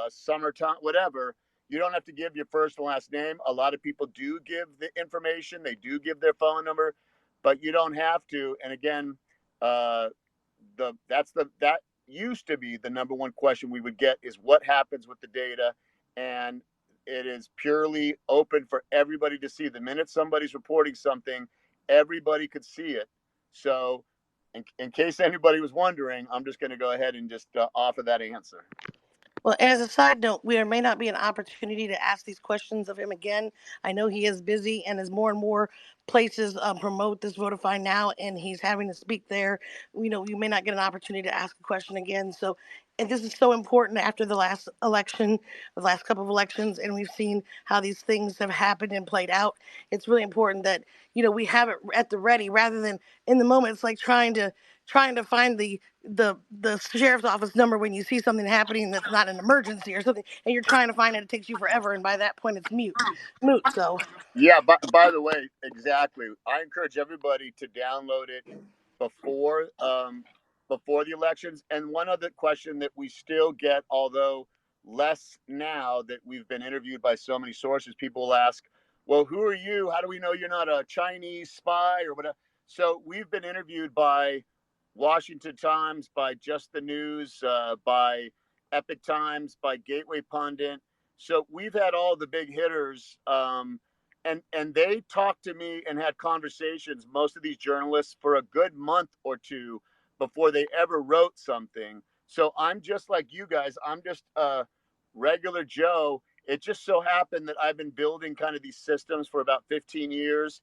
Summertime, whatever. You don't have to give your first and last name. A lot of people do give the information. They do give their phone number, but you don't have to. And again, that used to be the number one question we would get is what happens with the data. And it is purely open for everybody to see. The minute somebody's reporting something, everybody could see it. So in case anybody was wondering, I'm just going to go ahead and just offer that answer. Well, as a side note, there may not be an opportunity to ask these questions of him again. I know he is busy, and as more and more places promote this Votify Now, and he's having to speak there, you may not get an opportunity to ask a question again. So, and this is so important after the last election, the last couple of elections, and we've seen how these things have happened and played out. It's really important that we have it at the ready rather than in the moment. It's like trying to find the sheriff's office number when you see something happening that's not an emergency or something, and you're trying to find it. It takes you forever, and by that point, it's moot. So yeah, but by the way, exactly. I encourage everybody to download it before the elections. And one other question that we still get, although less now that we've been interviewed by so many sources, people will ask, well, who are you? How do we know you're not a Chinese spy or whatever? So we've been interviewed by Washington Times, by Just the News, by Epic Times, by Gateway Pundit. So we've had all the big hitters, and they talked to me and had conversations, most of these journalists, for a good month or two before they ever wrote something. So I'm just like you guys. I'm just a regular Joe. It just so happened that I've been building kind of these systems for about 15 years.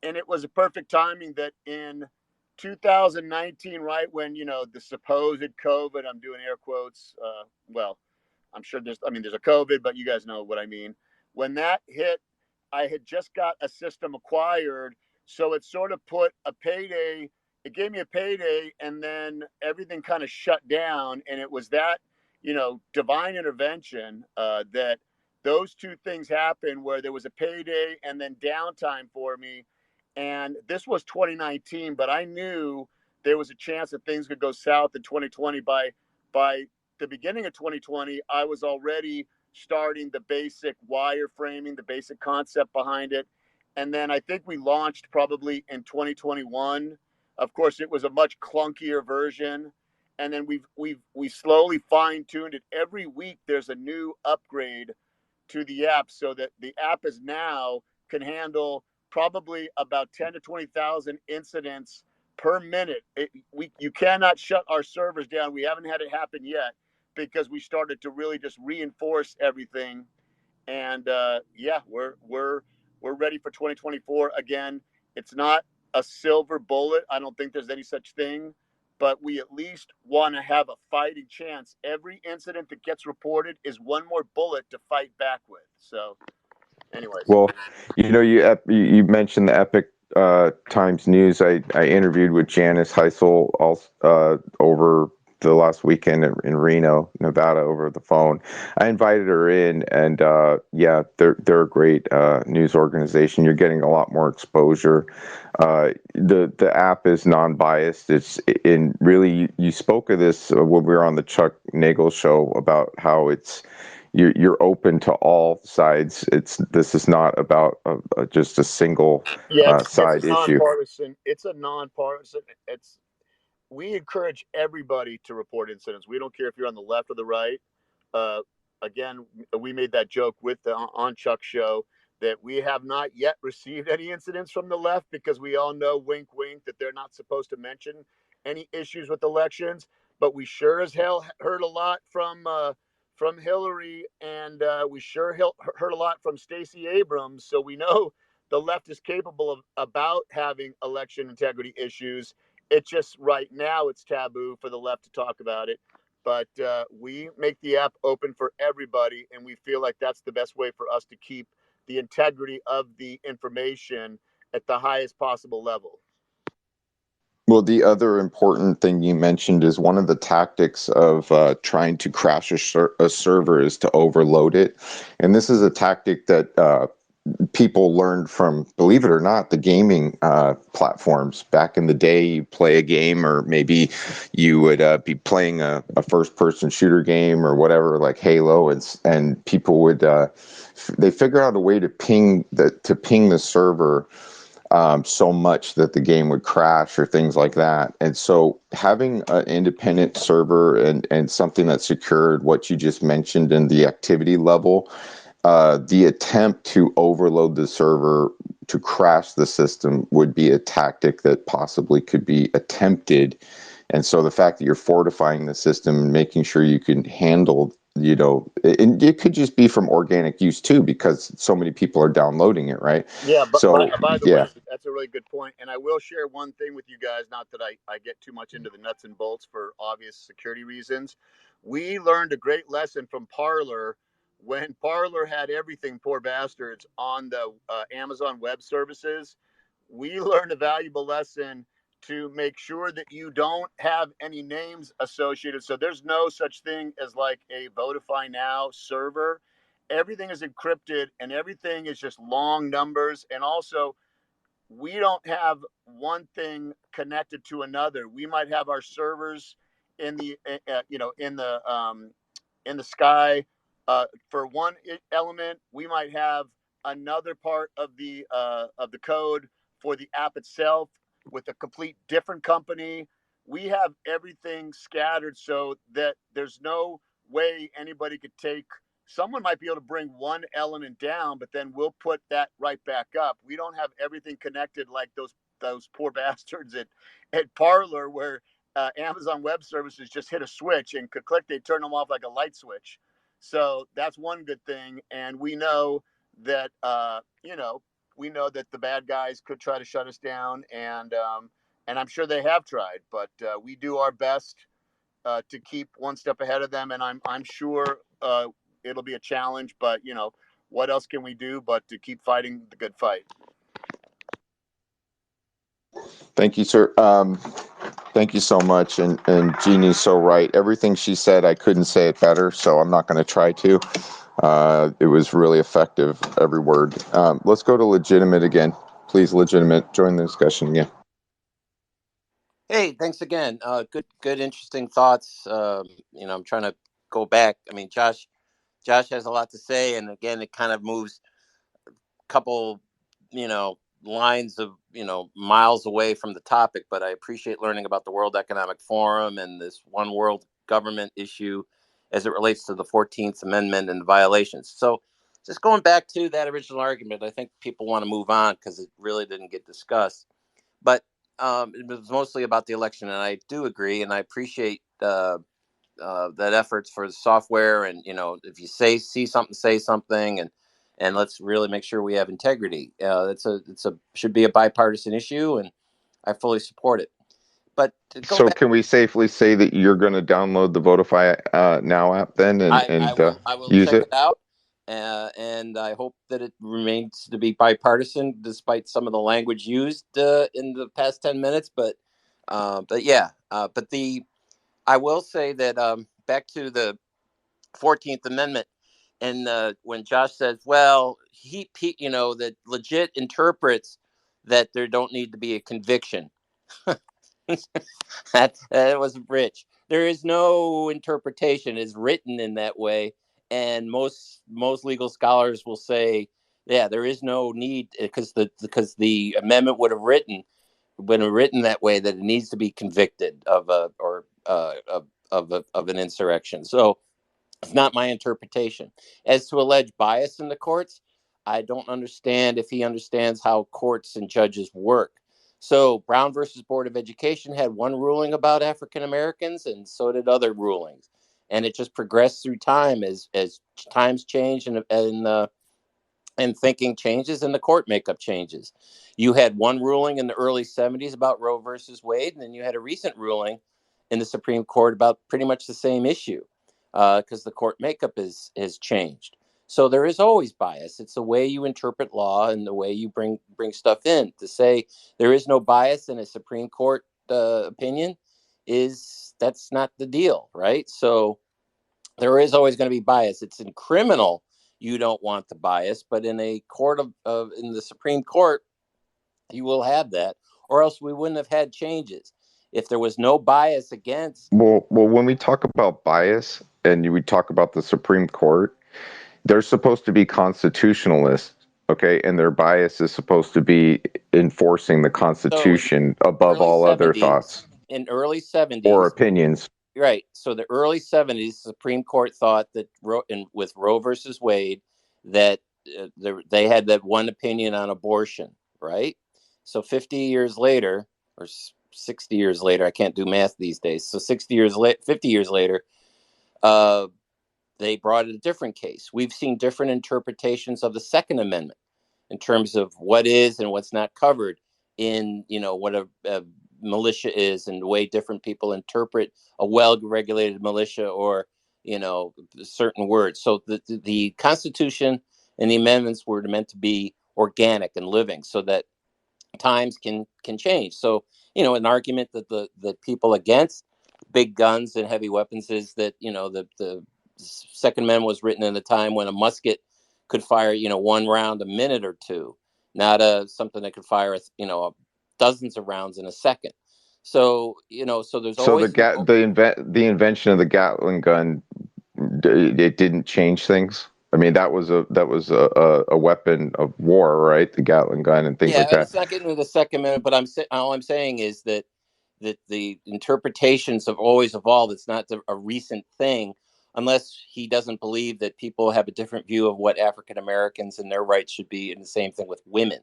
And it was a perfect timing that in 2019, right when, the supposed COVID, I'm doing air quotes. Well, I'm sure there's a COVID, but you guys know what I mean. When that hit, I had just got a system acquired. So it sort of put a payday. It gave me a payday, and then everything kind of shut down. And it was that, divine intervention that those two things happened where there was a payday and then downtime for me. And this was 2019, but I knew there was a chance that things could go south in 2020. By the beginning of 2020, I was already starting the basic wireframing, the basic concept behind it. And then I think we launched probably in 2021. Of course, it was a much clunkier version. And then we slowly fine-tuned it. Every week there's a new upgrade to the app so that the app is now can handle probably about 10 to 20,000 incidents per minute. You cannot shut our servers down. We haven't had it happen yet because we started to really just reinforce everything. And we're ready for 2024. Again, it's not a silver bullet. I don't think there's any such thing, but we at least want to have a fighting chance. Every incident that gets reported is one more bullet to fight back with. So anyways. Well, you mentioned the Epic Times News, I interviewed with Janice Heisel over the last weekend in Reno, Nevada, over the phone. I invited her in, and yeah, they're a great news organization. You're getting a lot more exposure. The app is non-biased. It's in really. You spoke of this when we were on the Chuck Nagel show about how you're open to all sides. This is not about just a single Yeah, it's a side issue. nonpartisan. It's a nonpartisan. We encourage everybody to report incidents. We don't care if you're on the left or the right. Uh, Again, we made that joke with the on Chuck show that we have not yet received any incidents from the left because we all know, wink, wink, that they're not supposed to mention any issues with elections. But we sure as hell heard a lot from Hillary, and we sure heard a lot from Stacey Abrams. So we know the left is capable of about having election integrity issues. It's just right now it's taboo for the left to talk about it. But we make the app open for everybody, and we feel like that's the best way for us to keep the integrity of the information at the highest possible level. Well, the other important thing you mentioned is one of the tactics of trying to crash a server is to overload it. And this is a tactic that people learned from, believe it or not, the gaming platforms. Back in the day, you play a game, or maybe you would be playing a first-person shooter game or whatever, like Halo, and people would they figure out a way to ping the server so much that the game would crash or things like that. And so having an independent server and something that secured what you just mentioned in the activity level, the attempt to overload the server to crash the system would be a tactic that possibly could be attempted. And so the fact that you're fortifying the system and making sure you can handle, and it could just be from organic use too, because so many people are downloading it, right? Yeah, but So by the yeah. way, that's a really good point. And I will share one thing with you guys, not that I get too much into the nuts and bolts for obvious security reasons. We learned a great lesson from Parler when Parler had everything, poor bastards, on the Amazon Web Services. We learned a valuable lesson to make sure that you don't have any names associated. So there's no such thing as like a Votify Now server. Everything is encrypted and everything is just long numbers. And also, we don't have one thing connected to another. We might have our servers in the in the sky for one element. We might have another part of the code for the app itself with a complete different company. We have everything scattered so that there's no way anybody could take. Someone might be able to bring one element down, but then we'll put that right back up. We don't have everything connected like those poor bastards at Parler, where Amazon Web Services just hit a switch and could click, they turn them off like a light switch. So that's one good thing. And we know that we know that the bad guys could try to shut us down, and I'm sure they have tried, but we do our best to keep one step ahead of them. And I'm sure it'll be a challenge, but what else can we do but to keep fighting the good fight? Thank you, sir. Thank you so much. And Jeannie's so right. Everything she said, I couldn't say it better, so I'm not going to try to. It was really effective, every word. Let's go to Legitimate again. Please, Legitimate, join the discussion again. Hey, thanks again. Good, interesting thoughts. I'm trying to go back. I mean, Josh has a lot to say, and again, it kind of moves a couple, lines of, miles away from the topic. But I appreciate learning about the World Economic Forum and this one world government issue as it relates to the 14th Amendment and the violations. So just going back to that original argument, I think people want to move on because it really didn't get discussed. But it was mostly about the election, and I do agree, and I appreciate that efforts for the software. And if you see something, say something, and let's really make sure we have integrity. Should be a bipartisan issue, and I fully support it. But so, can we safely say that you're going to download the Votify Now app then, and I will use check it out? and I hope that it remains to be bipartisan, despite some of the language used in the past 10 minutes. But yeah, I will say that back to the 14th Amendment, and when Josh says, "Well, he that legit interprets that there don't need to be a conviction," that was rich. There is no interpretation is written in that way, and most legal scholars will say, yeah, there is no need because the amendment would have been written that way that it needs to be convicted of a or of an insurrection. So it's not my interpretation. As to alleged bias in the courts, I don't understand if he understands how courts and judges work. So Brown versus Board of Education had one ruling about African Americans, and so did other rulings. And it just progressed through time as times change and thinking changes and the court makeup changes. You had one ruling in the early 70s about Roe versus Wade, and then you had a recent ruling in the Supreme Court about pretty much the same issue because the court makeup has changed. So there is always bias. It's the way you interpret law and the way you bring stuff in. To say there is no bias in a Supreme Court opinion that's not the deal, right? So there is always going to be bias. It's in criminal, you don't want the bias, but in a court in the Supreme Court, you will have that, or else we wouldn't have had changes. If there was no bias against. Well, when we talk about bias and we talk about the Supreme Court, they're supposed to be constitutionalists, okay? And their bias is supposed to be enforcing the Constitution above all other thoughts. In early 70s. Or opinions. Right. So the early 70s, Supreme Court thought that with Roe versus Wade, that they had that one opinion on abortion, right? So 50 years later, or 60 years later, I can't do math these days. So 50 years later, they brought a different case. We've seen different interpretations of the Second Amendment in terms of what is and what's not covered in, what a militia is and the way different people interpret a well-regulated militia or, certain words. So the Constitution and the amendments were meant to be organic and living so that times can change. So, an argument that people against big guns and heavy weapons is that, the Second Amendment was written in a time when a musket could fire, one round a minute or two, not something that could fire, dozens of rounds in a second. So, so there's always the invention of the Gatling gun, it didn't change things. I mean, that was a weapon of war, right? The Gatling gun and things like that. Let's not get into the Second Amendment, but all I'm saying is that the interpretations have always evolved. It's not a recent thing, unless he doesn't believe that people have a different view of what African Americans and their rights should be, and the same thing with women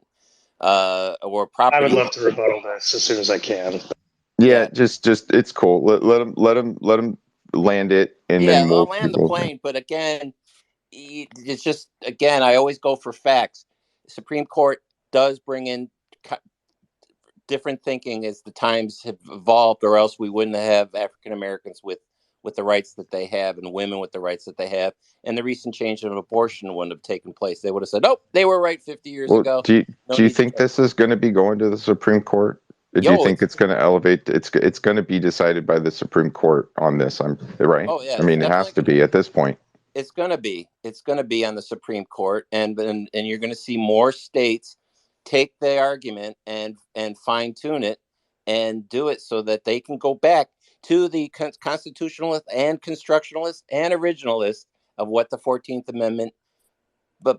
or property. I would love to rebuttal this as soon as I can. Yeah. just it's cool. Let him land it, and then we'll land the plane. But again, it's just I always go for facts. The Supreme Court does bring in different thinking as the times have evolved, or else we wouldn't have African Americans with the rights that they have and women with the rights that they have. And the recent change of abortion wouldn't have taken place. They would have said, "Oh, they were right 50 years ago." Do you think this is going to be going to the Supreme Court? Do you think it's going to elevate? It's going to be decided by the Supreme Court on this. I'm right. Oh yeah. I mean, it has to be at this point. It's going to be on the Supreme Court, and you're going to see more states take the argument and fine tune it and do it so that they can go back to the constitutionalists and constructionalists and originalists of what the 14th Amendment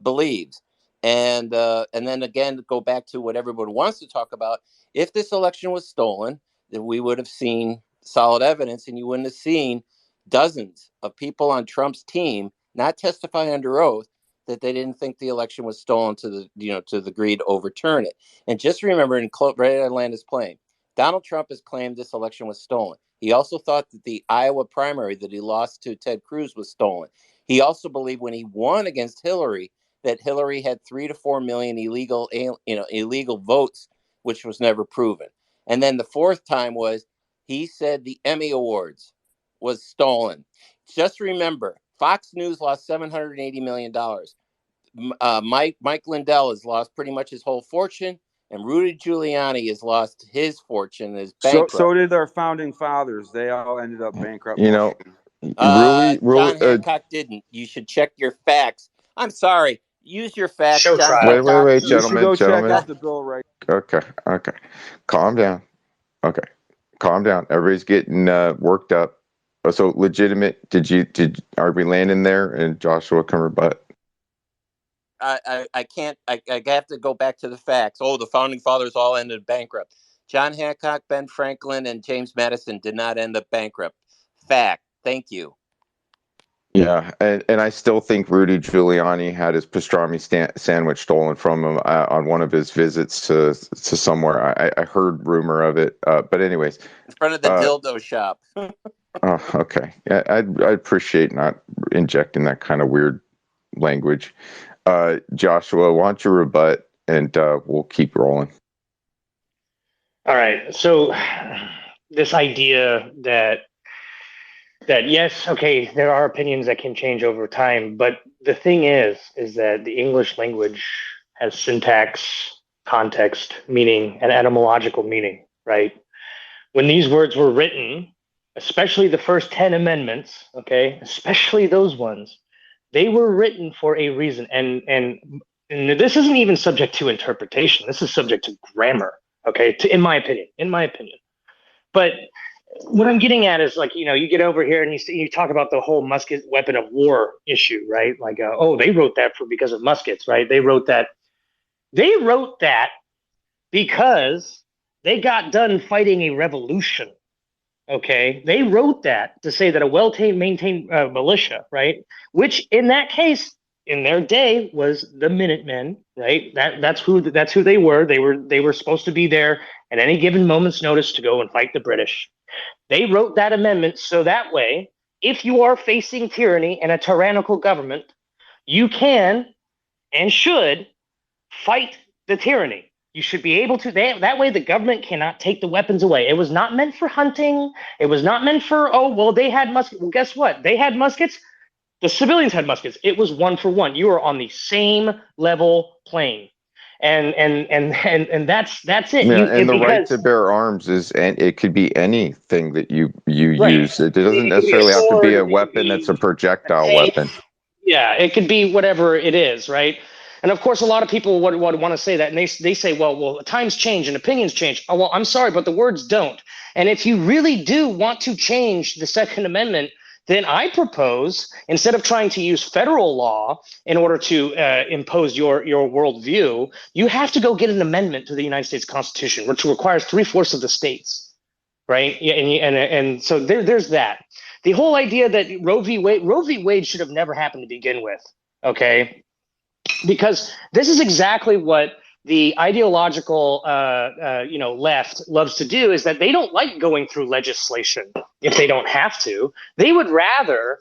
believes. And then again, go back to what everyone wants to talk about. If this election was stolen, then we would have seen solid evidence, and you wouldn't have seen dozens of people on Trump's team not testify under oath that they didn't think the election was stolen to the degree to overturn it. And just remember, right at Atlanta's plane, Donald Trump has claimed this election was stolen. He also thought that the Iowa primary that he lost to Ted Cruz was stolen. He also believed when he won against Hillary that Hillary had 3 to 4 million illegal votes, which was never proven. And then the fourth time was he said the Emmy Awards was stolen. Just remember, Fox News lost $780 million. Mike Lindell has lost pretty much his whole fortune, and Rudy Giuliani has lost his fortune, is bankrupt. So did our founding fathers. They all ended up bankrupt. You know, John Hancock didn't. You should check your facts. I'm sorry. Use your facts, Show John trial. Hancock. Wait, You should go gentlemen. check out the Bill of Rights. Okay. Calm down. Okay. Calm down. Everybody's getting worked up. So legitimate. Are we landing there? And Joshua can rebut. I can't. I have to go back to the facts. Oh, the founding fathers all ended bankrupt. John Hancock, Ben Franklin, and James Madison did not end up bankrupt. Fact. Thank you. Yeah, and I still think Rudy Giuliani had his pastrami sandwich stolen from him on one of his visits to somewhere. I heard rumor of it, but anyways, in front of the dildo shop. Oh, okay. Yeah, I appreciate not injecting that kind of weird language. Joshua, why don't you rebut, and we'll keep rolling. All right. So this idea that yes, okay, there are opinions that can change over time, but the thing is that the English language has syntax, context, meaning, and etymological meaning, right? When these words were written, especially the first 10 amendments, okay, especially those ones, they were written for a reason. And this isn't even subject to interpretation. This is subject to grammar, okay, in my opinion. But what I'm getting at is, like, you get over here and you talk about the whole musket weapon of war issue, right? Like, they wrote that because of muskets, right? They wrote that because they got done fighting a revolution. Okay, they wrote that to say that a well-maintained militia, right? Which in that case, in their day, was the Minutemen, right? That's who they were. They were supposed to be there at any given moment's notice to go and fight the British. They wrote that amendment so that way, if you are facing tyranny and a tyrannical government, you can and should fight the tyranny. You should be able to. That way, the government cannot take the weapons away. It was not meant for hunting. It was not meant for, they had muskets. Well, guess what? They had muskets. The civilians had muskets. It was 1 for 1. You are on the same level playing. And that's it. Yeah, and the right to bear arms and it could be anything that you right. use. It doesn't necessarily have to be a weapon that's a projectile weapon. Yeah, it could be whatever it is, right? And of course, a lot of people would want to say that, and they say, well, times change and opinions change. Oh, well, I'm sorry, but the words don't. And if you really do want to change the Second Amendment, then I propose, instead of trying to use federal law in order to impose your worldview, you have to go get an amendment to the United States Constitution, which requires 3/4 of the states, right? And so there's that. The whole idea that Roe v. Wade should have never happened to begin with, okay? Because this is exactly what the ideological left loves to do, is that they don't like going through legislation if they don't have to. They would rather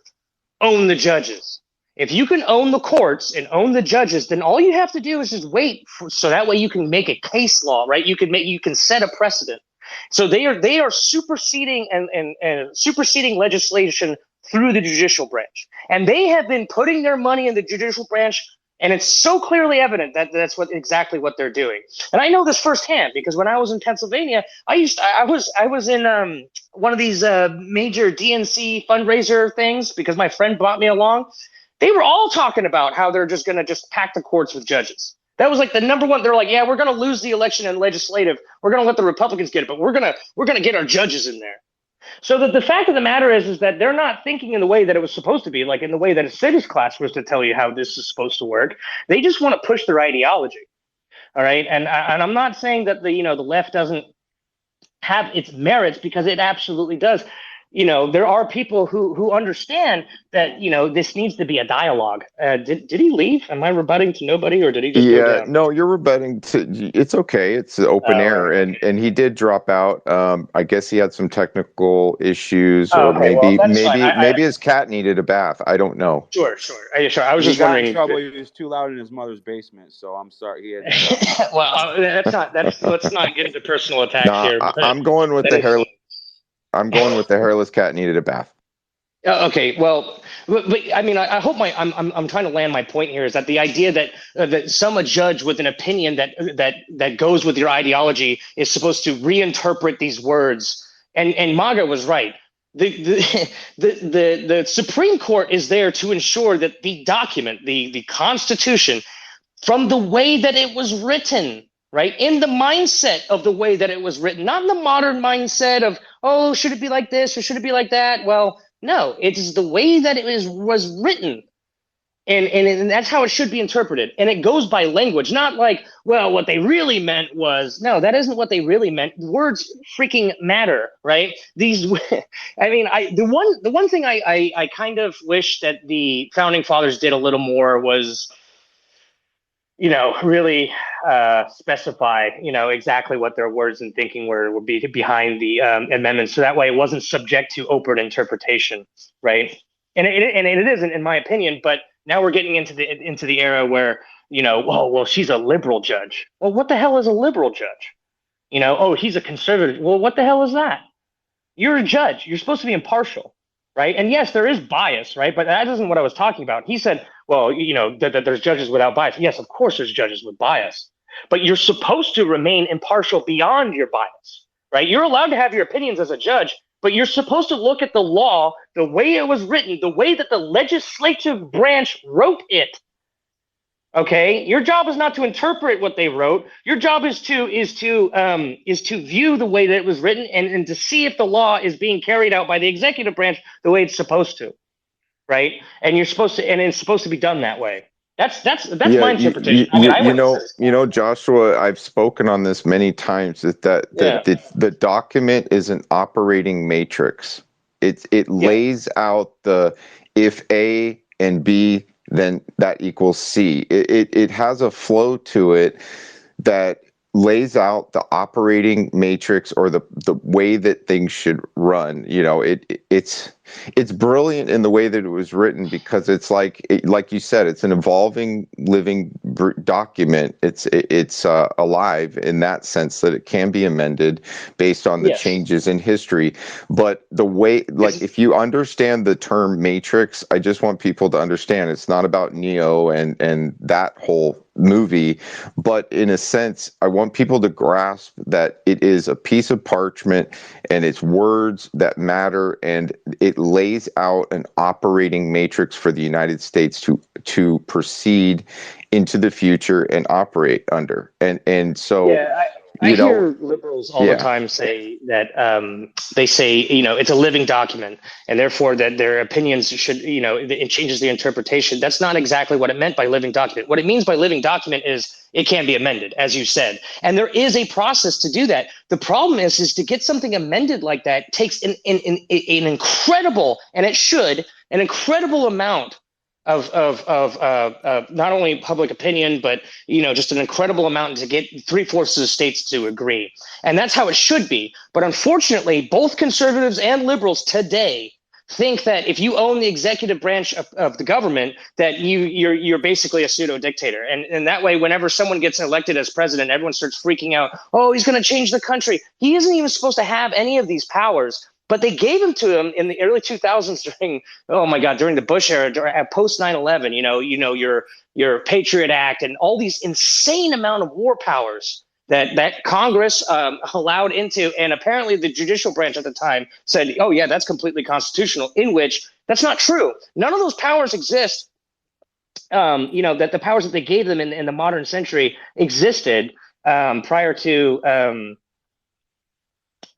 own the judges. If you can own the courts and own the judges, then all you have to do is just wait so that way you can make a case law, right? You can set a precedent. So they are superseding and superseding legislation through the judicial branch. And they have been putting their money in the judicial branch. And it's so clearly evident that that's exactly what they're doing. And I know this firsthand because when I was in Pennsylvania, I was in one of these major DNC fundraiser things because my friend brought me along. They were all talking about how they're just going to just pack the courts with judges. That was like the number one. They're like, yeah, we're going to lose the election in legislative. We're going to let the Republicans get it, but we're going to get our judges in there. So the fact of the matter is that they're not thinking in the way that it was supposed to be, like in the way that a civics class was to tell you how this is supposed to work. They just want to push their ideology. All right. And I'm not saying that the left doesn't have its merits, because it absolutely does. There are people who understand that, this needs to be a dialogue. Did he leave? Am I rebutting to nobody, or did he just go down? No, you're rebutting to. It's okay. It's open air, right. and he did drop out. I guess he had some technical issues, or okay, maybe his cat needed a bath. I don't know. Sure. I was just wondering. He got in trouble. He was too loud in his mother's basement, so I'm sorry. He had. Well, let's not get into personal attacks here. I'm going with the hairless. I'm going with the hairless cat needed a bath. Okay, well, but I mean, I hope I'm trying to land my point here is that the idea that a judge with an opinion that goes with your ideology is supposed to reinterpret these words, and Maga was right. The Supreme Court is there to ensure that the document, the Constitution, from the way that it was written, right? In the mindset of the way that it was written, not in the modern mindset of, oh, should it be like this or should it be like that? Well, no, it is the way that it was written. And that's how it should be interpreted. And it goes by language, not like, well, what they really meant was, no, that isn't what they really meant. Words freaking matter, right? These, I mean, the one thing I kind of wish that the founding fathers did a little more was, really specify, exactly what their words and thinking would be behind the amendments. So that way it wasn't subject to open interpretation, right? And it isn't, in my opinion, but now we're getting into the era where, well, she's a liberal judge. Well, what the hell is a liberal judge? Oh, he's a conservative. Well, what the hell is that? You're a judge. You're supposed to be impartial, right? And yes, there is bias, right? But that isn't what I was talking about. He said, well, that there's judges without bias. Yes, of course there's judges with bias. But you're supposed to remain impartial beyond your bias, right? You're allowed to have your opinions as a judge, but you're supposed to look at the law, the way it was written, the way that the legislative branch wrote it. Okay, your job is not to interpret what they wrote. Your job is to view the way that it was written and to see if the law is being carried out by the executive branch the way it's supposed to, right? And it's supposed to be done that way. That's my interpretation. Joshua, I've spoken on this many times. That the document is an operating matrix. It lays out the if A and B, then that equals C. It has a flow to it that lays out the operating matrix or the way that things should run. It's brilliant in the way that it was written because it's like you said, it's an evolving, living document. It's alive in that sense that it can be amended based on the changes in history. But the way, like, if you understand the term matrix, I just want people to understand it's not about Neo and that whole movie, but in a sense, I want people to grasp that it is a piece of parchment and it's words that matter, and it lays out an operating matrix for the United States to proceed into the future and operate under. And so I hear liberals all the time say that they say, it's a living document and therefore that their opinions should, it changes the interpretation. That's not exactly what it meant by living document. What it means by living document is it can be amended, as you said. And there is a process to do that. The problem is to get something amended like that takes an incredible, and it should, an incredible amount of not only public opinion, but just an incredible amount to get 3/4 of the states to agree, and that's how it should be. But unfortunately, both conservatives and liberals today think that if you own the executive branch of the government, that you're basically a pseudo dictator, and that way, whenever someone gets elected as president, everyone starts freaking out. Oh, he's going to change the country. He isn't even supposed to have any of these powers. But they gave him to him in the early 2000s during the Bush era, post 9/11. Your Patriot Act and all these insane amount of war powers that Congress allowed into, and apparently the judicial branch at the time said, "Oh yeah, that's completely constitutional." In which that's not true. None of those powers exist. That the powers that they gave them in the modern century existed prior to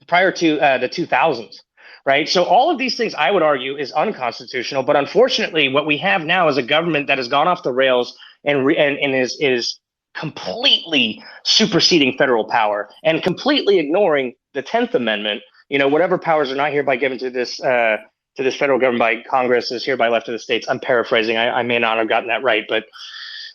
the 2000s, right? So all of these things, I would argue, is unconstitutional. But unfortunately, what we have now is a government that has gone off the rails and is completely superseding federal power and completely ignoring the 10th Amendment. Whatever powers are not hereby given to this federal government by Congress is hereby left to the states. I'm paraphrasing. I may not have gotten that right, but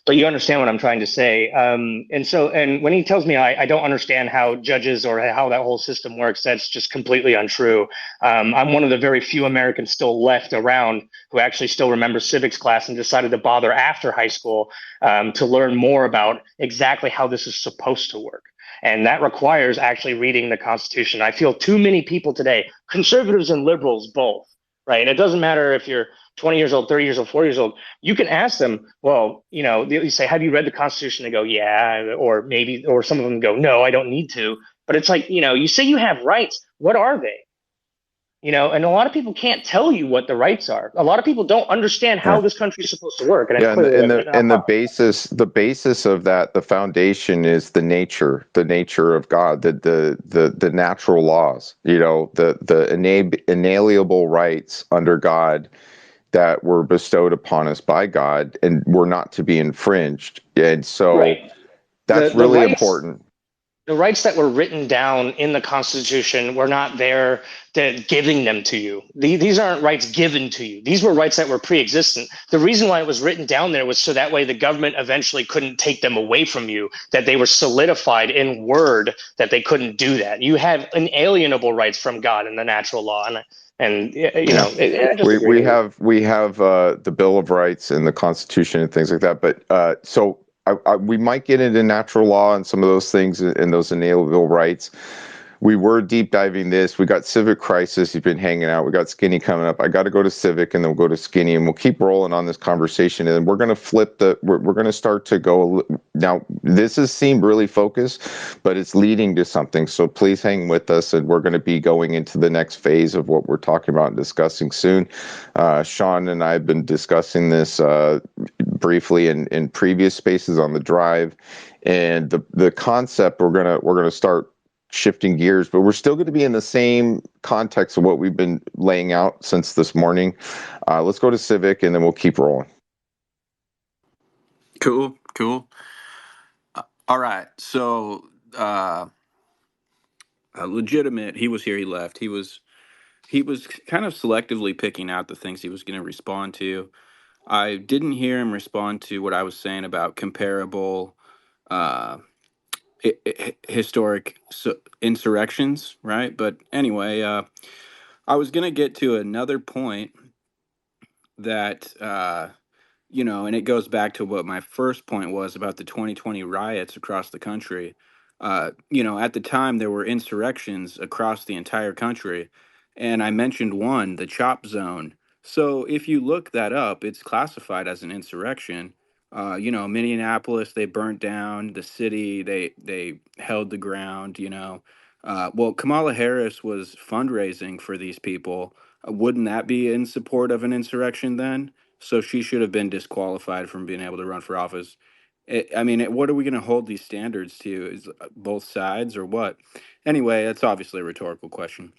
you understand what I'm trying to say. And when he tells me I don't understand how judges or how that whole system works, that's just completely untrue. I'm one of the very few Americans still left around who actually still remember civics class and decided to bother after high school to learn more about exactly how this is supposed to work. And that requires actually reading the Constitution. I feel too many people today, conservatives and liberals both, right? And it doesn't matter if you're 20 years old, 30 years old, 40 years old. You can ask them, well, you say, have you read the Constitution? They go, yeah, or maybe, or some of them go, no, I don't need to. But it's like, you say you have rights. What are they? And a lot of people can't tell you what the rights are. A lot of people don't understand how this country is supposed to work. And the basis of that, the foundation is the nature of God, the natural laws, the inalienable rights under God that were bestowed upon us by God and were not to be infringed. And so that's really important. The rights that were written down in the Constitution were not there giving them to you. These aren't rights given to you. These were rights that were pre-existent. The reason why it was written down there was so that way the government eventually couldn't take them away from you, that they were solidified in word, that they couldn't do that. You have inalienable rights from God in the natural law. We have the Bill of Rights and the Constitution and things like that. But so we might get into natural law and some of those things and those inalienable rights. We were deep diving this. We got Civic Crisis. You've been hanging out. We got Skinny coming up. I got to go to Civic and then we'll go to Skinny and we'll keep rolling on this conversation. And we're going to we're going to start to go. Now, this has seemed really focused, but it's leading to something. So please hang with us. And we're going to be going into the next phase of what we're talking about and discussing soon. Sean and I have been discussing this briefly in previous spaces on the drive. And the concept we're going to start shifting gears, but we're still going to be in the same context of what we've been laying out since this morning. Let's go to Civic and then we'll keep rolling. Cool. All right. So, Legitimate, he was here, he left. He was kind of selectively picking out the things he was going to respond to. I didn't hear him respond to what I was saying about comparable historic insurrections, right? But anyway, I was going to get to another point that, and it goes back to what my first point was about the 2020 riots across the country. At the time, there were insurrections across the entire country. And I mentioned one, the CHOP zone. So if you look that up, it's classified as an insurrection. Minneapolis, they burnt down the city. They held the ground. Well, Kamala Harris was fundraising for these people. Wouldn't that be in support of an insurrection then? So she should have been disqualified from being able to run for office. What are we going to hold these standards to? Is both sides or what? Anyway, that's obviously a rhetorical question.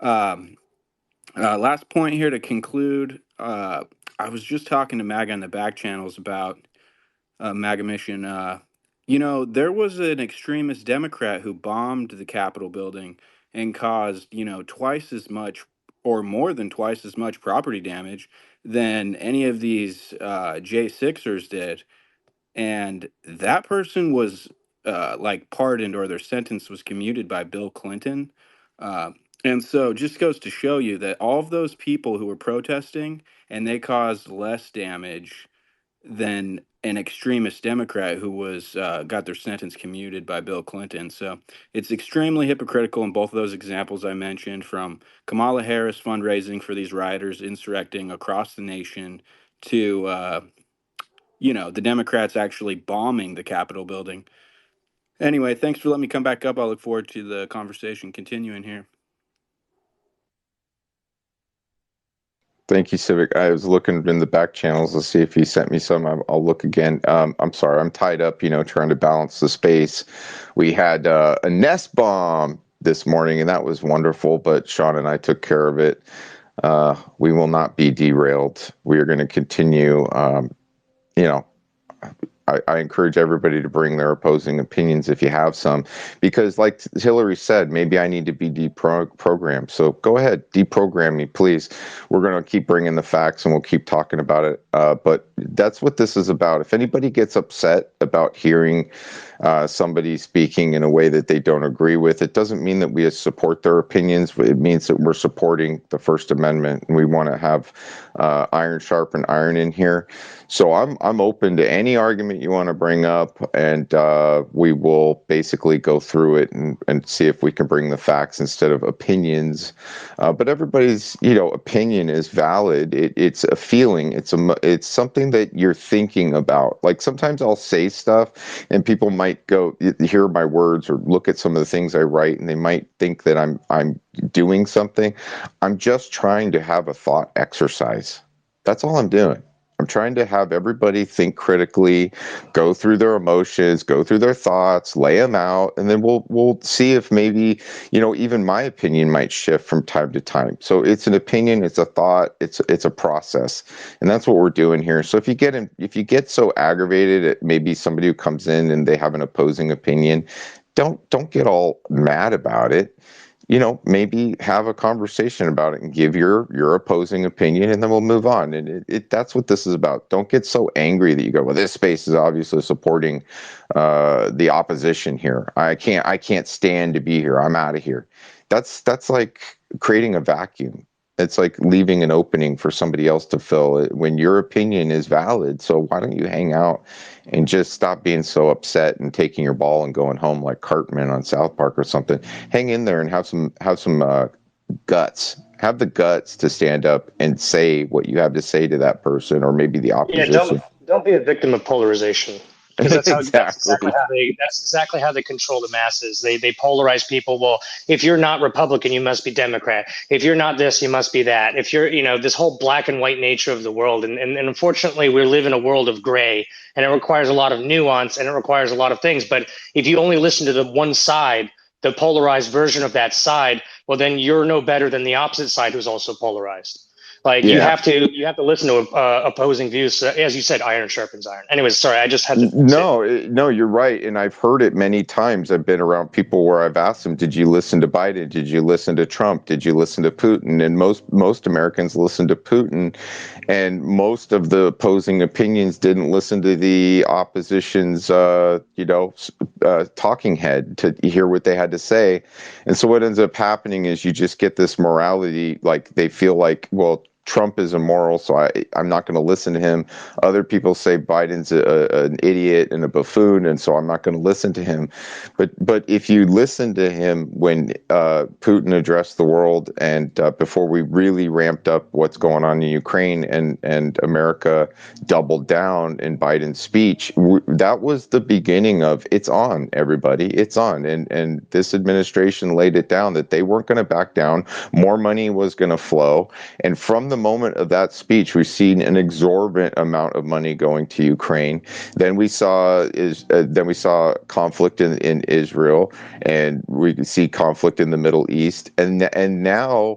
Last point here to conclude. I was just talking to MAGA in the back channels about MAGA mission. There was an extremist Democrat who bombed the Capitol building and caused, twice as much or more than twice as much property damage than any of these J6ers did. And that person was pardoned, or their sentence was commuted by Bill Clinton. And so just goes to show you that all of those people who were protesting and they caused less damage than an extremist Democrat who was got their sentence commuted by Bill Clinton. So it's extremely hypocritical in both of those examples I mentioned, from Kamala Harris fundraising for these rioters insurrecting across the nation to the Democrats actually bombing the Capitol building. Anyway, thanks for letting me come back up. I look forward to the conversation continuing here. Thank you, Civic. I was looking in the back channels to see if he sent me some. I'll look again. I'm sorry, I'm tied up, trying to balance the space. We had a nest bomb this morning, and that was wonderful, but Sean and I took care of it. We will not be derailed. We are going to continue. I encourage everybody to bring their opposing opinions if you have some, because like Hillary said, maybe I need to be deprogrammed. So go ahead, deprogram me, please. We're going to keep bringing the facts and we'll keep talking about it. But that's what this is about. If anybody gets upset about hearing somebody speaking in a way that they don't agree with, it doesn't mean that we support their opinions. It means that we're supporting the First Amendment, and we want to have iron sharpen iron in here. So I'm open to any argument point you want to bring up, and we will basically go through it and see if we can bring the facts instead of opinions. But everybody's, opinion is valid. It's a feeling. It's something that you're thinking about. Like sometimes I'll say stuff, and people might go hear my words or look at some of the things I write, and they might think that I'm doing something. I'm just trying to have a thought exercise. That's all I'm doing. I'm trying to have everybody think critically, go through their emotions, go through their thoughts, lay them out, and then we'll see if maybe, even my opinion might shift from time to time. So it's an opinion, it's a thought, it's a process, and that's what we're doing here. So if you get so aggravated at maybe somebody who comes in and they have an opposing opinion, don't get all mad about it. Maybe have a conversation about it and give your opposing opinion, and then we'll move on. And that's what this is about. Don't get so angry that you go, well, this space is obviously supporting the opposition here. I can't stand to be here. I'm out of here. That's like creating a vacuum. It's like leaving an opening for somebody else to fill it when your opinion is valid. So why don't you hang out and just stop being so upset and taking your ball and going home like Cartman on South Park or something? Hang in there and have some guts. Have the guts to stand up and say what you have to say to that person, or maybe the opposition. Yeah, don't be a victim of polarization. Because that's exactly how they control the masses. They polarize people. Well, if you're not Republican, you must be Democrat. If you're not this, you must be that. If you're, this whole black and white nature of the world. And unfortunately, we live in a world of gray, and it requires a lot of nuance, and it requires a lot of things. But if you only listen to the one side, the polarized version of that side, well, then you're no better than the opposite side who's also polarized. You have to listen to opposing views. As you said, iron sharpens iron. Anyways, sorry, I just had to. No, you're right, and I've heard it many times. I've been around people where I've asked them, "Did you listen to Biden? Did you listen to Trump? Did you listen to Putin?" And most Americans listen to Putin, and most of the opposing opinions didn't listen to the opposition's, talking head to hear what they had to say. And so what ends up happening is you just get this morality, like they feel like, well, Trump is immoral, so I'm not going to listen to him. Other people say Biden's an idiot and a buffoon, and so I'm not going to listen to him. But if you listen to him when Putin addressed the world, and before we really ramped up what's going on in Ukraine, and America doubled down in Biden's speech, that was the beginning of it's on, everybody. It's on. And this administration laid it down that they weren't going to back down. More money was going to flow. And from the moment of that speech, we've seen an exorbitant amount of money going to Ukraine. Then we saw conflict in Israel, and we see conflict in the Middle East, and now.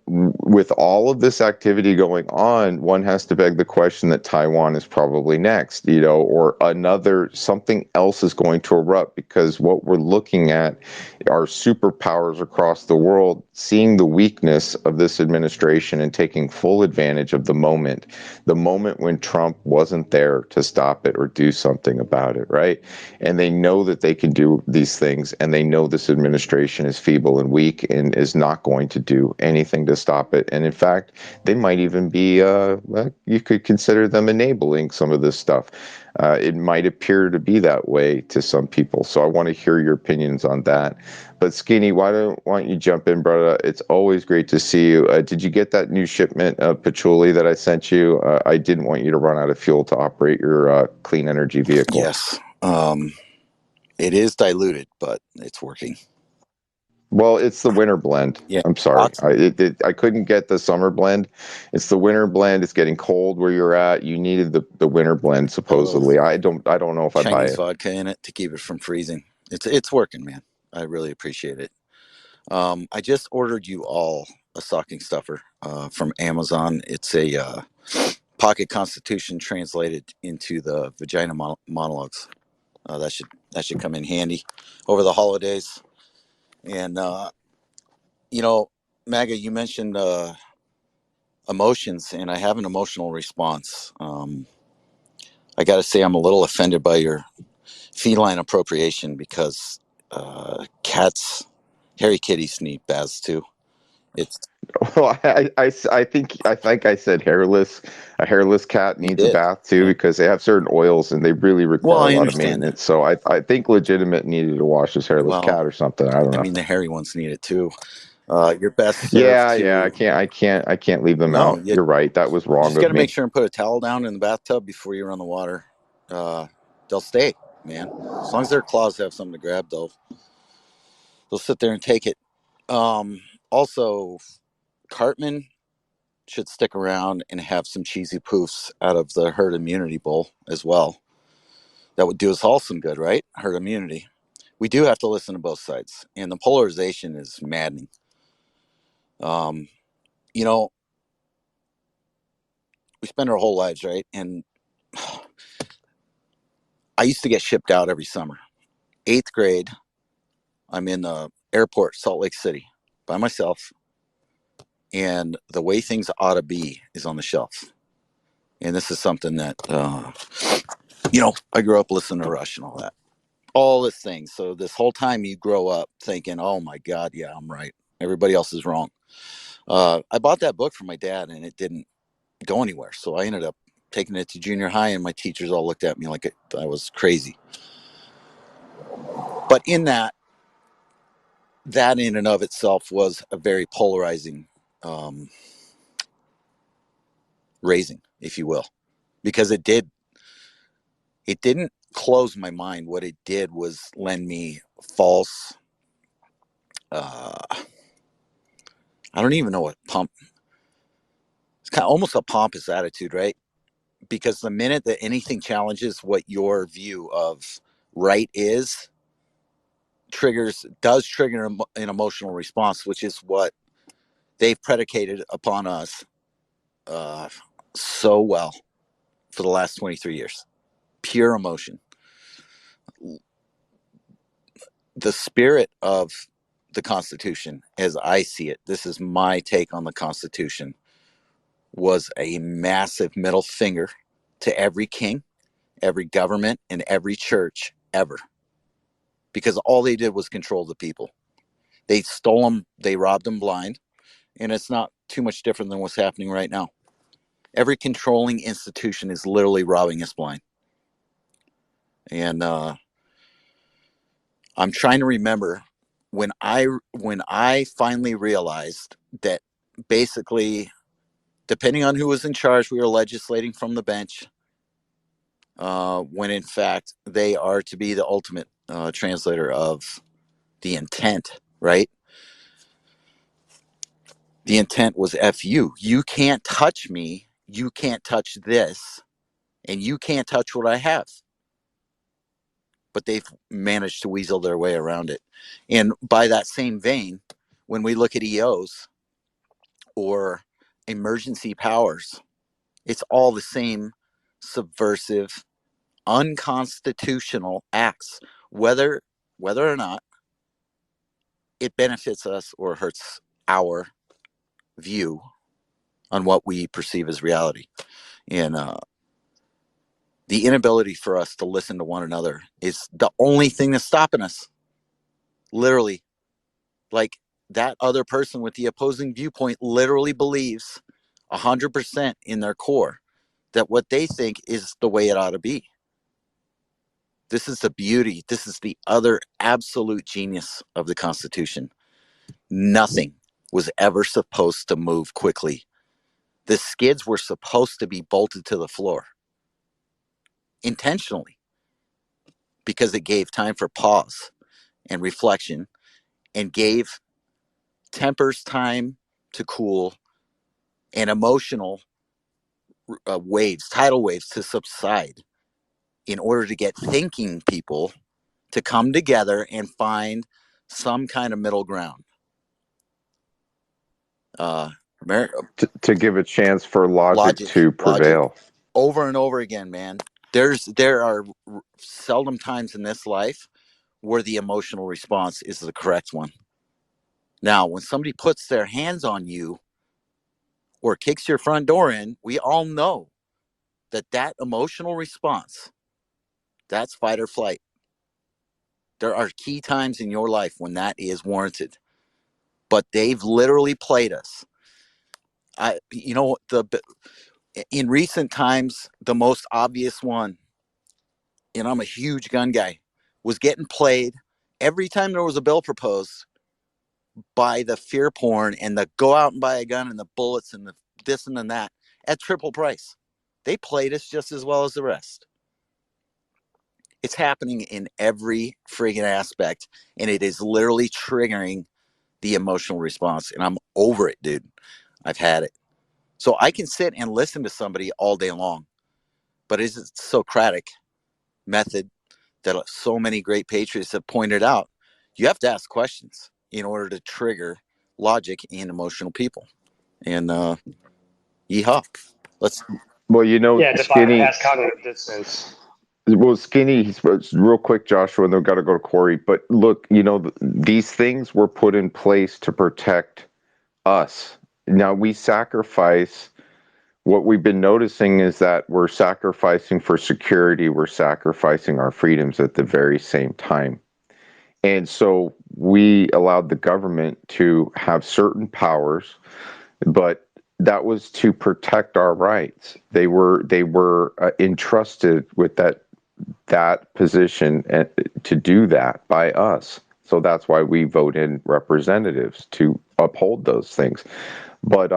With all of this activity going on, one has to beg the question that Taiwan is probably next, or something else is going to erupt, because what we're looking at are superpowers across the world seeing the weakness of this administration and taking full advantage of the moment when Trump wasn't there to stop it or do something about it, right? And they know that they can do these things, and they know this administration is feeble and weak and is not going to do anything to stop it. And in fact, they might even be, you could consider them enabling some of this stuff. It might appear to be that way to some people. So I want to hear your opinions on that. But Skinny, why don't you jump in, brother? It's always great to see you. Did you get that new shipment of patchouli that I sent you? I didn't want you to run out of fuel to operate your clean energy vehicle. Yes. It is diluted, but it's working. Well, it's the winter blend. Yeah. I'm sorry. I couldn't get the summer blend. It's the winter blend. It's getting cold where you're at. You needed the winter blend, supposedly. I don't know if I buy Chinese it. vodka in it to keep it from freezing. It's working, man. I really appreciate it. I just ordered you all a stocking stuffer from Amazon. It's a Pocket Constitution translated into the vagina monologues. That should come in handy over the holidays. And Maga, you mentioned emotions, and I have an emotional response. I got to say, I'm a little offended by your feline appropriation, because cats, hairy kitties need baths too. It's Well, I think I said hairless. A hairless cat you needs a did. bath too Yeah. because they have certain oils and they really Well, require I a lot of understand that. maintenance. So I think legitimate needed to wash his hairless Well, cat or something. I don't I know. mean, the hairy ones need it too. You're best served Yeah. to. I can't leave them No, out. you You're right. That was wrong just got of to make me. sure and put a towel down in the bathtub before you run the water. They'll stay, man. As long as their claws have something to grab, they'll sit there and take it. Also, Cartman should stick around and have some cheesy poofs out of the herd immunity bowl as well. That would do us all some good, right? Herd immunity. We do have to listen to both sides, and the polarization is maddening. You know, we spend our whole lives, right? And I used to get shipped out every summer. 8th grade, I'm in the airport, Salt Lake City, by myself, and The Way Things Ought to Be is on the shelf. And this is something that, I grew up listening to Rush and all this things. So this whole time you grow up thinking, oh my God, yeah, I'm right. Everybody else is wrong. I bought that book for my dad and it didn't go anywhere. So I ended up taking it to junior high and my teachers all looked at me like I was crazy. But in that in and of itself was a very polarizing raising, if you will, because it didn't close my mind. What it did was lend me false, I don't even know what it's kind of almost a pompous attitude, right? Because the minute that anything challenges what your view of right does trigger an emotional response, which is what they've predicated upon us so well for the last 23 years. Pure emotion. The spirit of the Constitution, as I see it, this is my take on the Constitution, was a massive middle finger to every king, every government, and every church ever. Because all they did was control the people. They stole them, they robbed them blind, and it's not too much different than what's happening right now. Every controlling institution is literally robbing us blind. And I'm trying to remember when I finally realized that basically, depending on who was in charge, we were legislating from the bench, when in fact they are to be the ultimate translator of the intent, right? The intent was F you. You can't touch me. You can't touch this. And you can't touch what I have. But they've managed to weasel their way around it. And by that same vein, when we look at EOs or emergency powers, it's all the same subversive, unconstitutional acts, whether or not it benefits us or hurts our view on what we perceive as reality. And the inability for us to listen to one another is the only thing that's stopping us. Literally, like that other person with the opposing viewpoint literally believes 100% in their core that what they think is the way it ought to be. This is the beauty. This is the other absolute genius of the Constitution. Nothing was ever supposed to move quickly. The skids were supposed to be bolted to the floor intentionally because it gave time for pause and reflection and gave tempers time to cool and emotional tidal waves to subside in order to get thinking people to come together and find some kind of middle ground. To give a chance for logic to prevail. Over and over again, man. There are seldom times in this life where the emotional response is the correct one. Now, when somebody puts their hands on you or kicks your front door in, we all know that emotional response, that's fight or flight. There are key times in your life when that is warranted. but they've literally played us. In recent times, the most obvious one, and I'm a huge gun guy, was getting played every time there was a bill proposed by the fear porn and the go out and buy a gun and the bullets and the this and then that at triple price. They played us just as well as the rest. It's happening in every friggin' aspect, and it is literally triggering the emotional response. And I'm over it, dude. I've had it. So I can sit and listen to somebody all day long, but it's a Socratic method that so many great patriots have pointed out. You have to ask questions in order to trigger logic in emotional people. And yeehaw. Well, Yeah, define Skinny. past cognitive dissonance. Well, Skinny, real quick, Joshua, and then we've got to go to Corey. But look, these things were put in place to protect us. Now we sacrifice. What we've been noticing is that we're sacrificing for security. We're sacrificing our freedoms at the very same time. And so we allowed the government to have certain powers, but that was to protect our rights. They were entrusted with that position to do that by us. So that's why we vote in representatives to uphold those things. But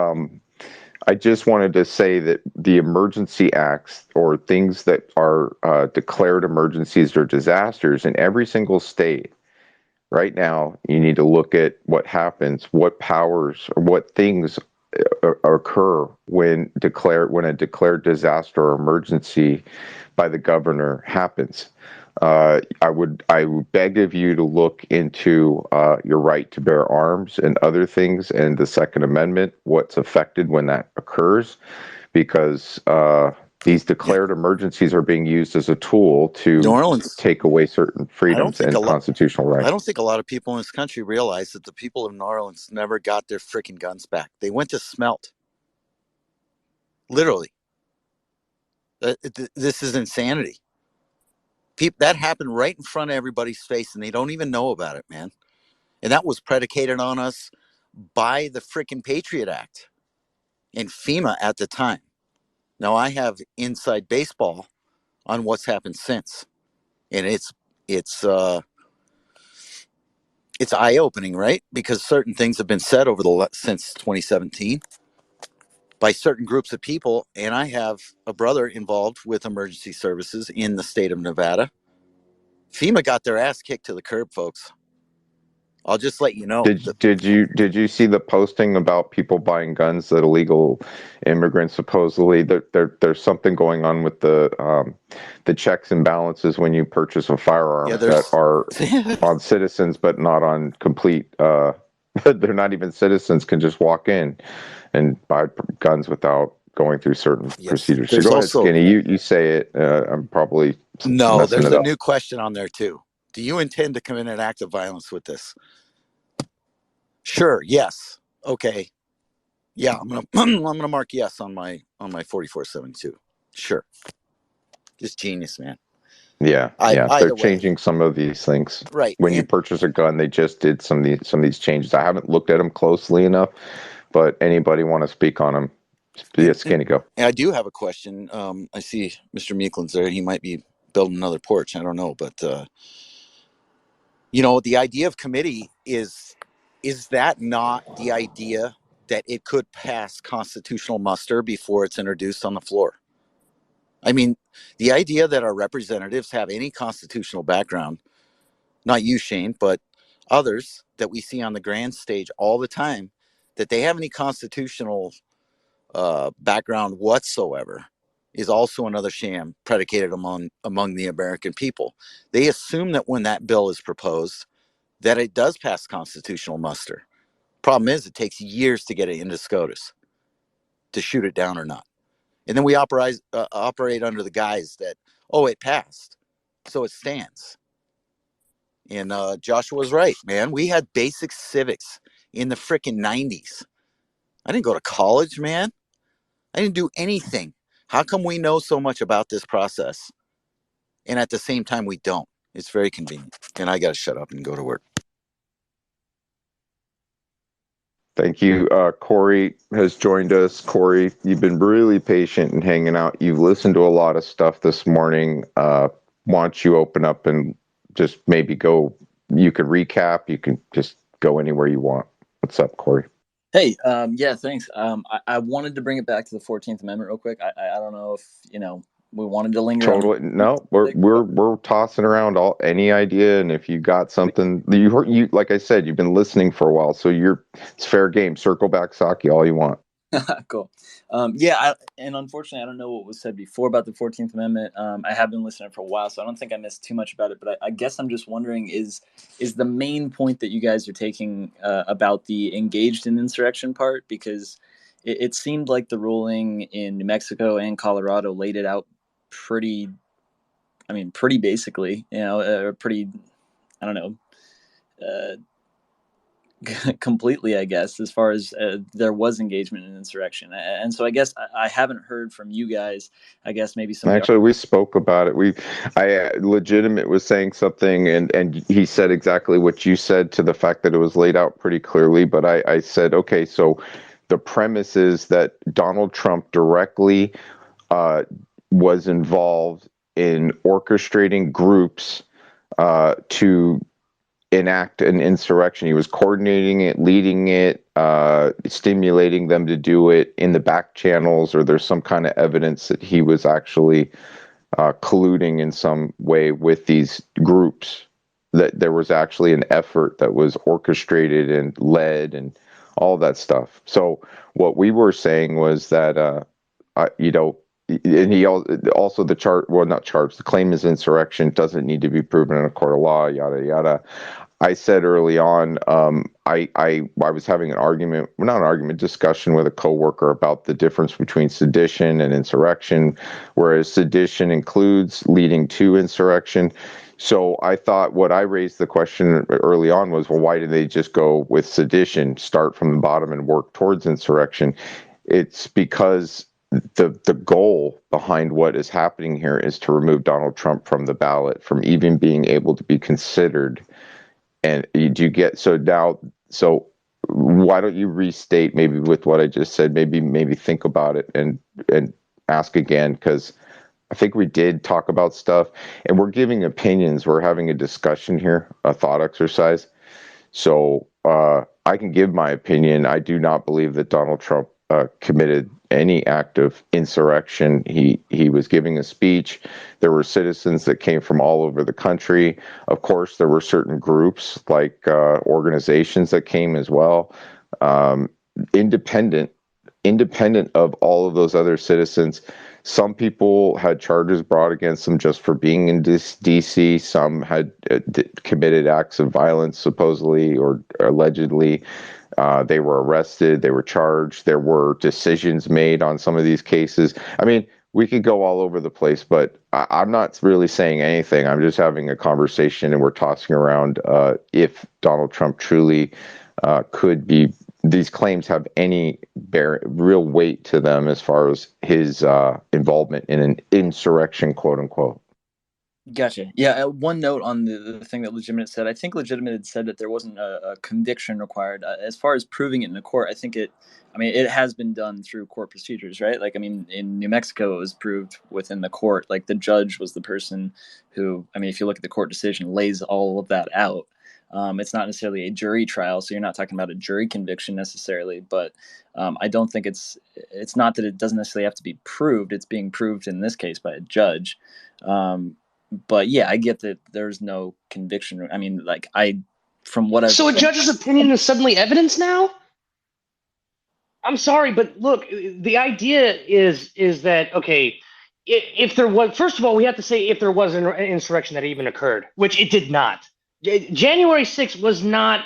I just wanted to say that the emergency acts or things that are declared emergencies or disasters in every single state right now, you need to look at what happens, what powers or what things occur when a declared disaster or emergency by the governor happens. I would beg of you to look into your right to bear arms and other things and the Second Amendment, what's affected when that occurs, because these declared emergencies are being used as a tool to take away certain freedoms and constitutional rights. I don't think a lot of people in this country realize that the people of New Orleans never got their freaking guns back. They went to smelt. Literally. This is insanity. That happened right in front of everybody's face, and they don't even know about it, man. And that was predicated on us by the freaking Patriot Act and FEMA at the time. Now I have inside baseball on what's happened since, and it's eye-opening, right? Because certain things have been said since 2017 by certain groups of people, and I have a brother involved with emergency services in the state of Nevada. FEMA got their ass kicked to the curb, folks. I'll just let you know. Did you see the posting about people buying guns that illegal immigrants supposedly? There's something going on with the checks and balances when you purchase a firearm that are on citizens but not on complete. They're not even citizens, can just walk in and buy guns without going through certain procedures. So go ahead, Skinny. You say it. I'm probably no. There's a new question on there too. Do you intend to commit an act of violence with this? Sure. Yes. Okay. Yeah, I'm gonna mark yes on my 4472. Sure. Just genius, man. Yeah. They're changing some of these things. Right. When you purchase a gun, they just did some of these changes. I haven't looked at them closely enough, but anybody want to speak on them? Skinny, go. And I do have a question. I see Mr. Meeklin's there. He might be building another porch. I don't know, but the idea of committee is that not the idea that it could pass constitutional muster before it's introduced on the floor? I mean, the idea that our representatives have any constitutional background, not you, Shane, but others that we see on the grand stage all the time, that they have any constitutional background whatsoever, is also another sham predicated among the American people. They assume that when that bill is proposed, that it does pass constitutional muster. Problem is, it takes years to get it into SCOTUS to shoot it down or not. And then we operate under the guise that, it passed, so it stands. And Joshua's right, man. We had basic civics in the frickin' 90s. I didn't go to college, man. I didn't do anything. How come we know so much about this process, and at the same time we don't? It's very convenient. And I got to shut up and go to work. Thank you. Corey has joined us. Corey, you've been really patient and hanging out. You've listened to a lot of stuff this morning. Why don't you open up and just maybe go, you could recap, you can just go anywhere you want. What's up, Corey? Hey, yeah, thanks. I wanted to bring it back to the 14th Amendment real quick. I don't know if, we wanted to linger on. Totally. No, we're tossing around any idea, and if you got something you like I said, you've been listening for a while, so it's fair game. Circle back, Psaki, all you want. Cool. And unfortunately, I don't know what was said before about the 14th Amendment. I have been listening for a while, so I don't think I missed too much about it. But I guess I'm just wondering, is the main point that you guys are taking about the engaged in insurrection part? Because it seemed like the ruling in New Mexico and Colorado laid it out pretty basically, pretty, I don't know, completely, I guess, as far as there was engagement in insurrection. And so I guess I haven't heard from you guys. I guess maybe some. Actually, we spoke about it. Legitimate was saying something, and he said exactly what you said, to the fact that it was laid out pretty clearly. But I said, okay, so the premise is that Donald Trump directly was involved in orchestrating groups to enact an insurrection. He was coordinating it, leading it, stimulating them to do it in the back channels, or there's some kind of evidence that he was actually colluding in some way with these groups, that there was actually an effort that was orchestrated and led and all that stuff. So what we were saying was that, and he also the claim is insurrection, doesn't need to be proven in a court of law, yada yada. I said early on, I was having discussion with a coworker about the difference between sedition and insurrection, whereas sedition includes leading to insurrection. So I thought, what I raised the question early on was, well, why did they just go with sedition, start from the bottom and work towards insurrection? It's because the goal behind what is happening here is to remove Donald Trump from the ballot, from even being able to be considered. And so why don't you restate, maybe with what I just said, maybe think about it and ask again, because I think we did talk about stuff, and we're giving opinions. We're having a discussion here, a thought exercise. So I can give my opinion. I do not believe that Donald Trump committed any act of insurrection. He was giving a speech. There were citizens that came from all over the country. Of course, there were certain groups, like organizations, that came as well. Independent of all of those other citizens. Some people had charges brought against them just for being in DC. Some had committed acts of violence, supposedly or allegedly. They were arrested. They were charged. There were decisions made on some of these cases. I mean, we could go all over the place, but I'm not really saying anything. I'm just having a conversation, and we're tossing around if Donald Trump truly could be. These claims have any real weight to them as far as his involvement in an insurrection, quote unquote. Gotcha. Yeah. One note on the thing that Legitimate said. I think Legitimate had said that there wasn't a conviction required. As far as proving it in a court, I think it has been done through court procedures, right? Like, in New Mexico, it was proved within the court. Like, the judge was the person who, if you look at the court decision, lays all of that out. It's not necessarily a jury trial, so you're not talking about a jury conviction necessarily, but I don't think it's not that it doesn't necessarily have to be proved. It's being proved in this case by a judge. But yeah, I get that there's no conviction. From what I've So a judge's opinion is suddenly evidence now? I'm sorry, but look, the idea is that, okay, if there was, first of all, we have to say if there was an insurrection that even occurred, which it did not. January 6th was not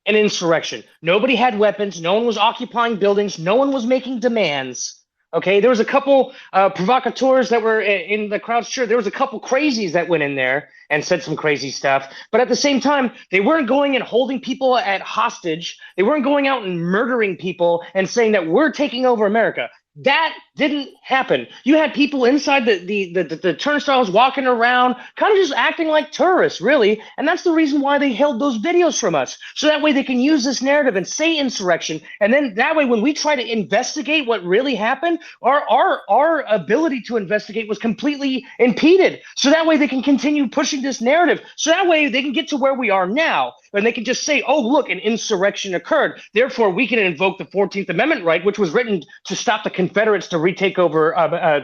an insurrection. Nobody had weapons. No one was occupying buildings. No one was making demands. Okay, there was a couple provocateurs that were in the crowd. Sure, there was a couple crazies that went in there and said some crazy stuff. But at the same time, they weren't going and holding people at hostage. They weren't going out and murdering people and saying that we're taking over America. That didn't happen. You had people inside the turnstiles walking around, kind of just acting like tourists, really. And that's the reason why they held those videos from us. So that way they can use this narrative and say insurrection. And then that way, when we try to investigate what really happened, our ability to investigate was completely impeded. So that way they can continue pushing this narrative. So that way they can get to where we are now. And they can just say, oh, look, an insurrection occurred. Therefore, we can invoke the 14th Amendment right, which was written to stop the Confederates to retake over,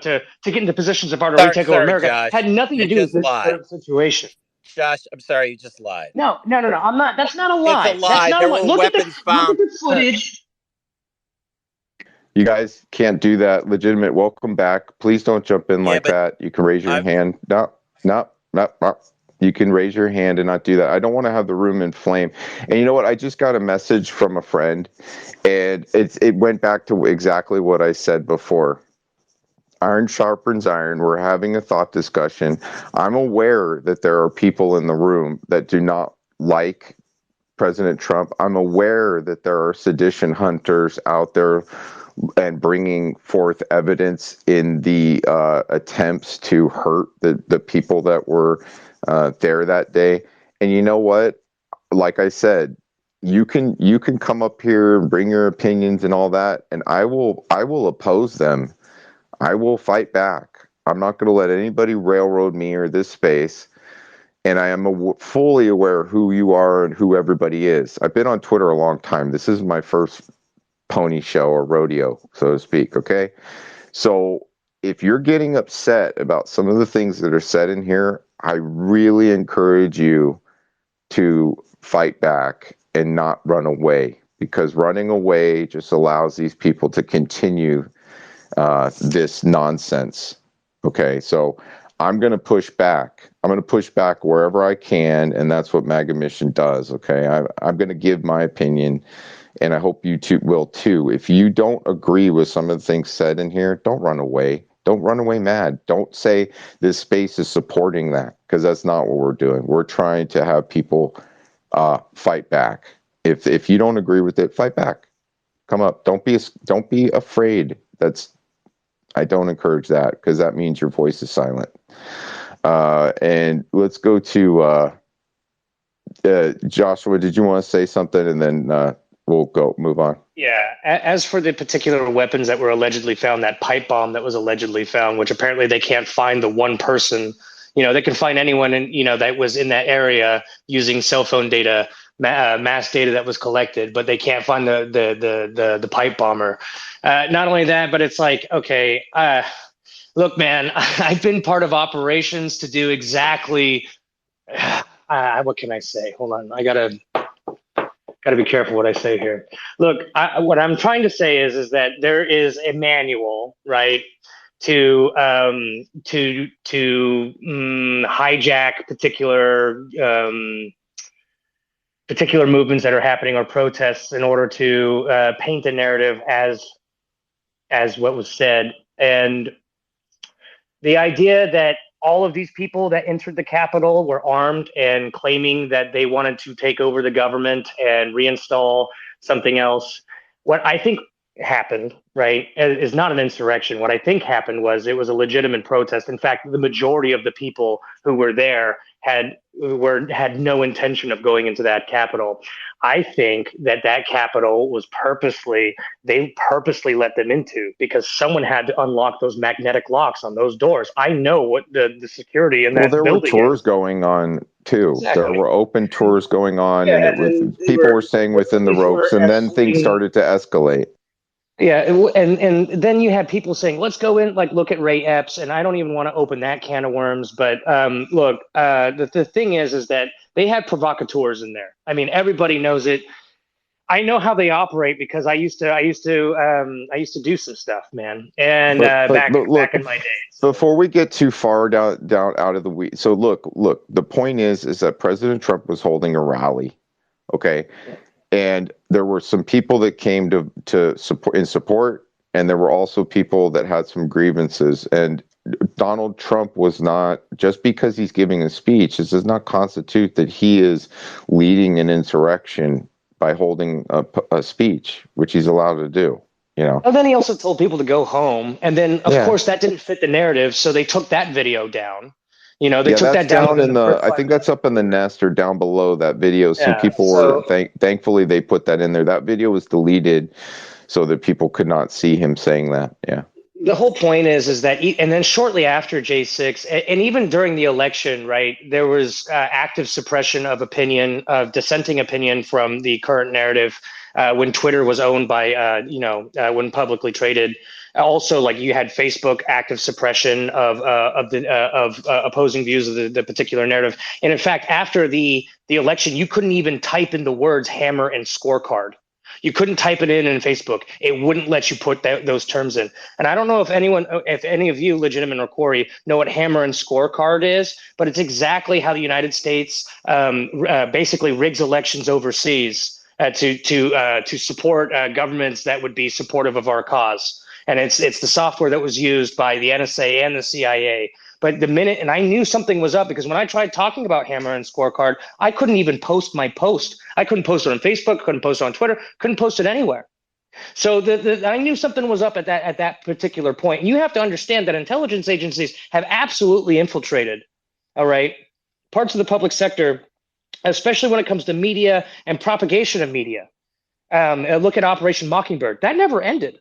to get into positions of power to retake over America. Josh, Had nothing to do with this current situation. Josh, I'm sorry, you just lied. No. I'm not. That's not a lie. It's a lie. That's not There a lie. were Look at weapons found. the footage. You guys can't do that. Legitimate. Welcome back. Please don't jump in like that. You can raise your hand. No. You can raise your hand and not do that. I don't want to have the room in flame. And you know what? I just got a message from a friend, and it went back to exactly what I said before. Iron sharpens iron. We're having a thought discussion. I'm aware that there are people in the room that do not like President Trump. I'm aware that there are sedition hunters out there and bringing forth evidence in the attempts to hurt the people that were there that day. And you know what? Like I said, you can come up here and bring your opinions and all that, and I will oppose them. I will fight back. I'm not going to let anybody railroad me or this space. And I am fully aware of who you are and who everybody is. I've been on Twitter a long time. This is my first pony show or rodeo, so to speak. Okay. So if you're getting upset about some of the things that are said in here, I really encourage you to fight back and not run away, because running away just allows these people to continue this nonsense. Okay, so I'm going to push back. I'm going to push back wherever I can, and that's what MAGA Mission does. Okay, I'm going to give my opinion, and I hope you two will too. If you don't agree with some of the things said in here, don't run away. Don't run away mad. Don't say this space is supporting that, because that's not what we're doing. We're trying to have people fight back. If you don't agree with it, fight back. Come up. Don't be afraid. I don't encourage that, because that means your voice is silent. And let's go to Joshua. Did you want to say something, and then we'll move on? Yeah. As for the particular weapons that were allegedly found, that pipe bomb that was allegedly found, which apparently they can't find the one person. They can find anyone that was in that area using cell phone data, mass data that was collected, but they can't find the pipe bomber. Not only that, but it's like, okay, look, man, I've been part of operations to do exactly. What can I say? Hold on, I gotta be careful what I say here. Look, what I'm trying to say is that there is a manual, right, to hijack particular movements that are happening or protests in order to paint the narrative as what was said. And the idea that all of these people that entered the Capitol were armed and claiming that they wanted to take over the government and reinstall something else, what I think happened, right, is not an insurrection. What I think happened was it was a legitimate protest. In fact, the majority of the people who were there had no intention of going into that Capitol. I think that Capitol was purposely let them into, because someone had to unlock those magnetic locks on those doors. I know what the security in that building is. Well, there were tours going on too. Exactly. There were open tours going on, and people were staying within the ropes, and then things started to escalate. Yeah, and then you had people saying, let's go in, like, look at Ray Epps, and I don't even want to open that can of worms, but look, the thing is that they had provocateurs in there. I mean, everybody knows it. I know how they operate, because I used to do some stuff, man, and back in my days. Before we get too far down out of the weeds, so look, the point is that President Trump was holding a rally, okay? Yeah. And there were some people that came to support, and there were also people that had some grievances. And Donald Trump was not, just because he's giving a speech, this does not constitute that he is leading an insurrection by holding a speech, which he's allowed to do. you know. And then he also told people to go home, and then of course that didn't fit the narrative, so they took that video down. You know, they took that's that down down in the. I think that's up in the nest or down below that video. So people were thankfully they put that in there. That video was deleted so that people could not see him saying that. Yeah. The whole point is that, and then shortly after J6, and even during the election, right, there was active suppression of opinion, of dissenting opinion from the current narrative when Twitter was owned by, when publicly traded. Also, like you had Facebook active suppression of opposing views of the particular narrative. And in fact, after the election, you couldn't even type in the words hammer and scorecard. You couldn't type it in Facebook. It wouldn't let you put those terms in. And I don't know if any of you, Legitimate or Corey, know what hammer and scorecard is, but it's exactly how the United States basically rigs elections overseas to support governments that would be supportive of our cause. And it's the software that was used by the NSA and the CIA. But the minute, and I knew something was up because when I tried talking about hammer and scorecard, I couldn't even post my post. I couldn't post it on Facebook, couldn't post it on Twitter, couldn't post it anywhere. So I knew something was up at that particular point. And you have to understand that intelligence agencies have absolutely infiltrated, all right, parts of the public sector, especially when it comes to media and propagation of media. Look at Operation Mockingbird. That never ended.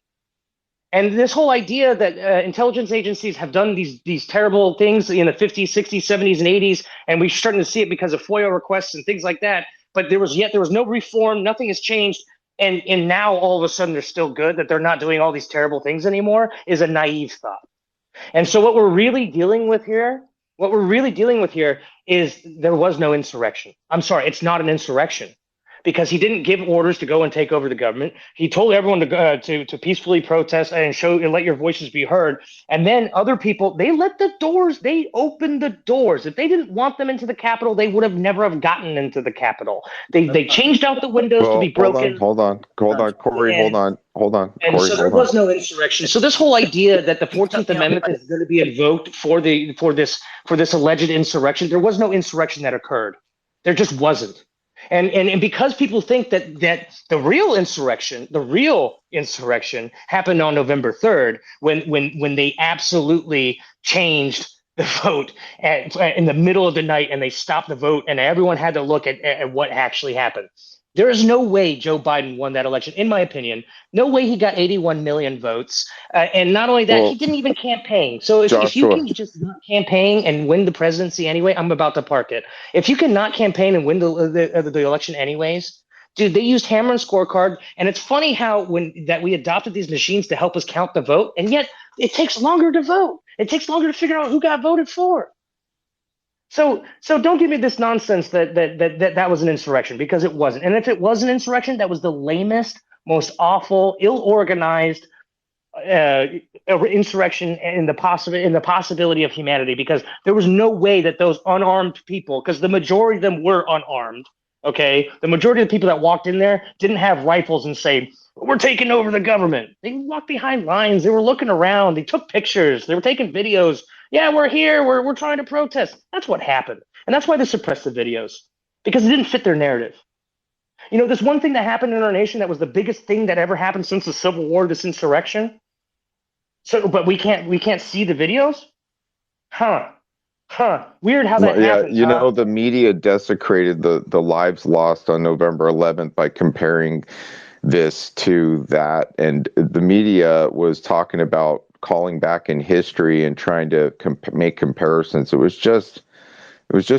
And this whole idea that intelligence agencies have done these terrible things in the 50s, 60s, 70s, and 80s, and we're starting to see it because of FOIA requests and things like that. But there was no reform, nothing has changed, and now all of a sudden they're still good, that they're not doing all these terrible things anymore is a naive thought. And so what we're really dealing with here is there was no insurrection. I'm sorry, it's not an insurrection. Because he didn't give orders to go and take over the government. He told everyone to peacefully protest and let your voices be heard. And then other people, they opened the doors. If they didn't want them into the Capitol, they would have never have gotten into the Capitol. They changed out the windows to be broken. Hold on, Corey, hold on. And Corey, so there was no insurrection. So this whole idea that the 14th Amendment is going to be invoked for this alleged insurrection, there was no insurrection that occurred. There just wasn't. And because people think that the real insurrection happened on November 3rd, when they absolutely changed the vote in the middle of the night and they stopped the vote and everyone had to look at what actually happened. There is no way Joe Biden won that election, in my opinion. No way he got 81 million votes. And not only that, he didn't even campaign. So if you can just not campaign and win the presidency anyway, I'm about to park it. If you cannot campaign and win the election anyways, dude, they used hammer and scorecard. And it's funny how that we adopted these machines to help us count the vote. And yet it takes longer to vote. It takes longer to figure out who got voted for. So don't give me this nonsense that was an insurrection, because it wasn't. And if it was an insurrection, that was the lamest, most awful, ill-organized insurrection in the possibility of humanity, because there was no way that those unarmed people, because the majority of them were unarmed, okay? The majority of the people that walked in there didn't have rifles and say, we're taking over the government. They walked behind lines. They were looking around. They took pictures. They were taking videos. Yeah, we're here. We're trying to protest. That's what happened. And that's why they suppressed the videos, because it didn't fit their narrative. You know, there's one thing that happened in our nation that was the biggest thing that ever happened since the Civil War, this insurrection. But we can't see the videos? Huh. Weird how that happened. You know, the media desecrated the lives lost on November 11th by comparing this to that. And the media was talking about calling back in history and trying to make comparisons. It was just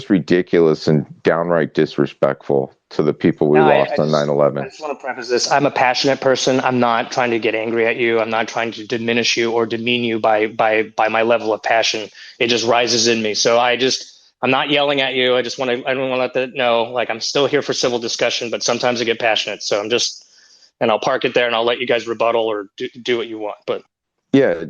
ridiculous and downright disrespectful to the people we lost on 9/11. I just want to preface this. I'm a passionate person. I'm not trying to get angry at you. I'm not trying to diminish you or demean you by my level of passion. It just rises in me. So I'm not yelling at you. I don't want to let that know, like, I'm still here for civil discussion, but sometimes I get passionate. So and I'll park it there and I'll let you guys rebuttal or do what you want. But Yeah.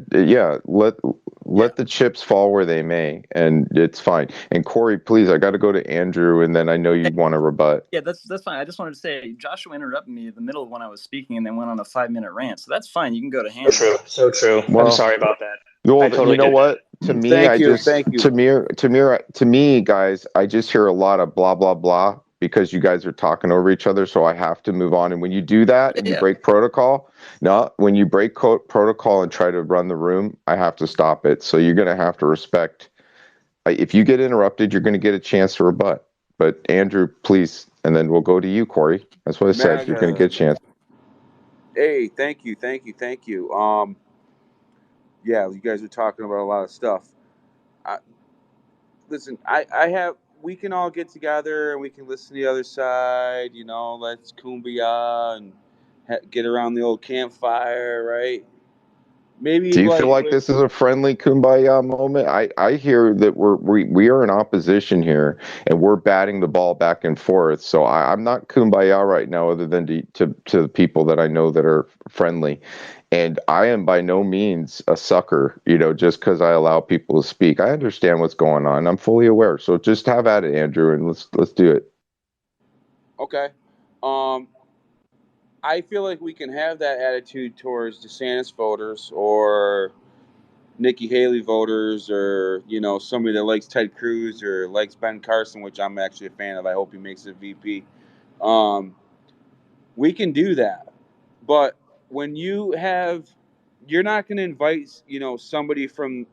Let the chips fall where they may, and it's fine. And Corey, please, I got to go to Andrew, and then I know you want to rebut. Yeah, that's fine. I just wanted to say, Joshua interrupted me in the middle of when I was speaking, and then went on a 5-minute rant. So that's fine. You can go to hand. So true. Well, I'm sorry about that. Well, you know what? To me, Thank you. to me, guys, I just hear a lot of blah blah blah because you guys are talking over each other, so I have to move on. And when you do that and you Yeah. break protocol, when you break protocol and try to run the room, I have to stop it. So you're going to have to respect. If you get interrupted, you're going to get a chance to rebut. But Andrew, please, and then we'll go to you, Corey. That's what I said. You're going to get a chance. Hey, thank you. Yeah, you guys are talking about a lot of stuff. Listen, we can all get together and we can listen to the other side, let's kumbaya and get around the old campfire, right? Maybe Do you feel like this is a friendly kumbaya moment? I hear that we are in opposition here and we're batting the ball back and forth. So I'm not kumbaya right now, other than to the people that I know that are friendly. And I am by no means a sucker, just because I allow people to speak. I understand what's going on. I'm fully aware. So just have at it, Andrew, and let's do it. Okay. I feel like we can have that attitude towards DeSantis voters or Nikki Haley voters, or somebody that likes Ted Cruz or likes Ben Carson, which I'm actually a fan of. I hope he makes it VP. We can do that, but when you're not going to invite somebody from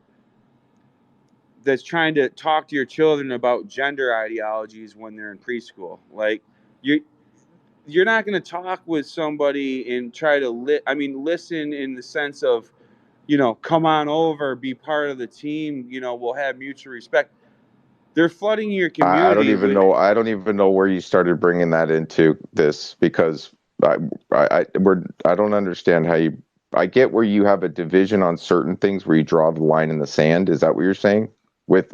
that's trying to talk to your children about gender ideologies when they're in preschool. Like you're not going to talk with somebody and try to listen in the sense of, come on over, be part of the team, we'll have mutual respect. They're flooding your community. I don't even know where you started bringing that into this, because I don't understand how you. I get where you have a division on certain things where you draw the line in the sand. Is that what you're saying? We're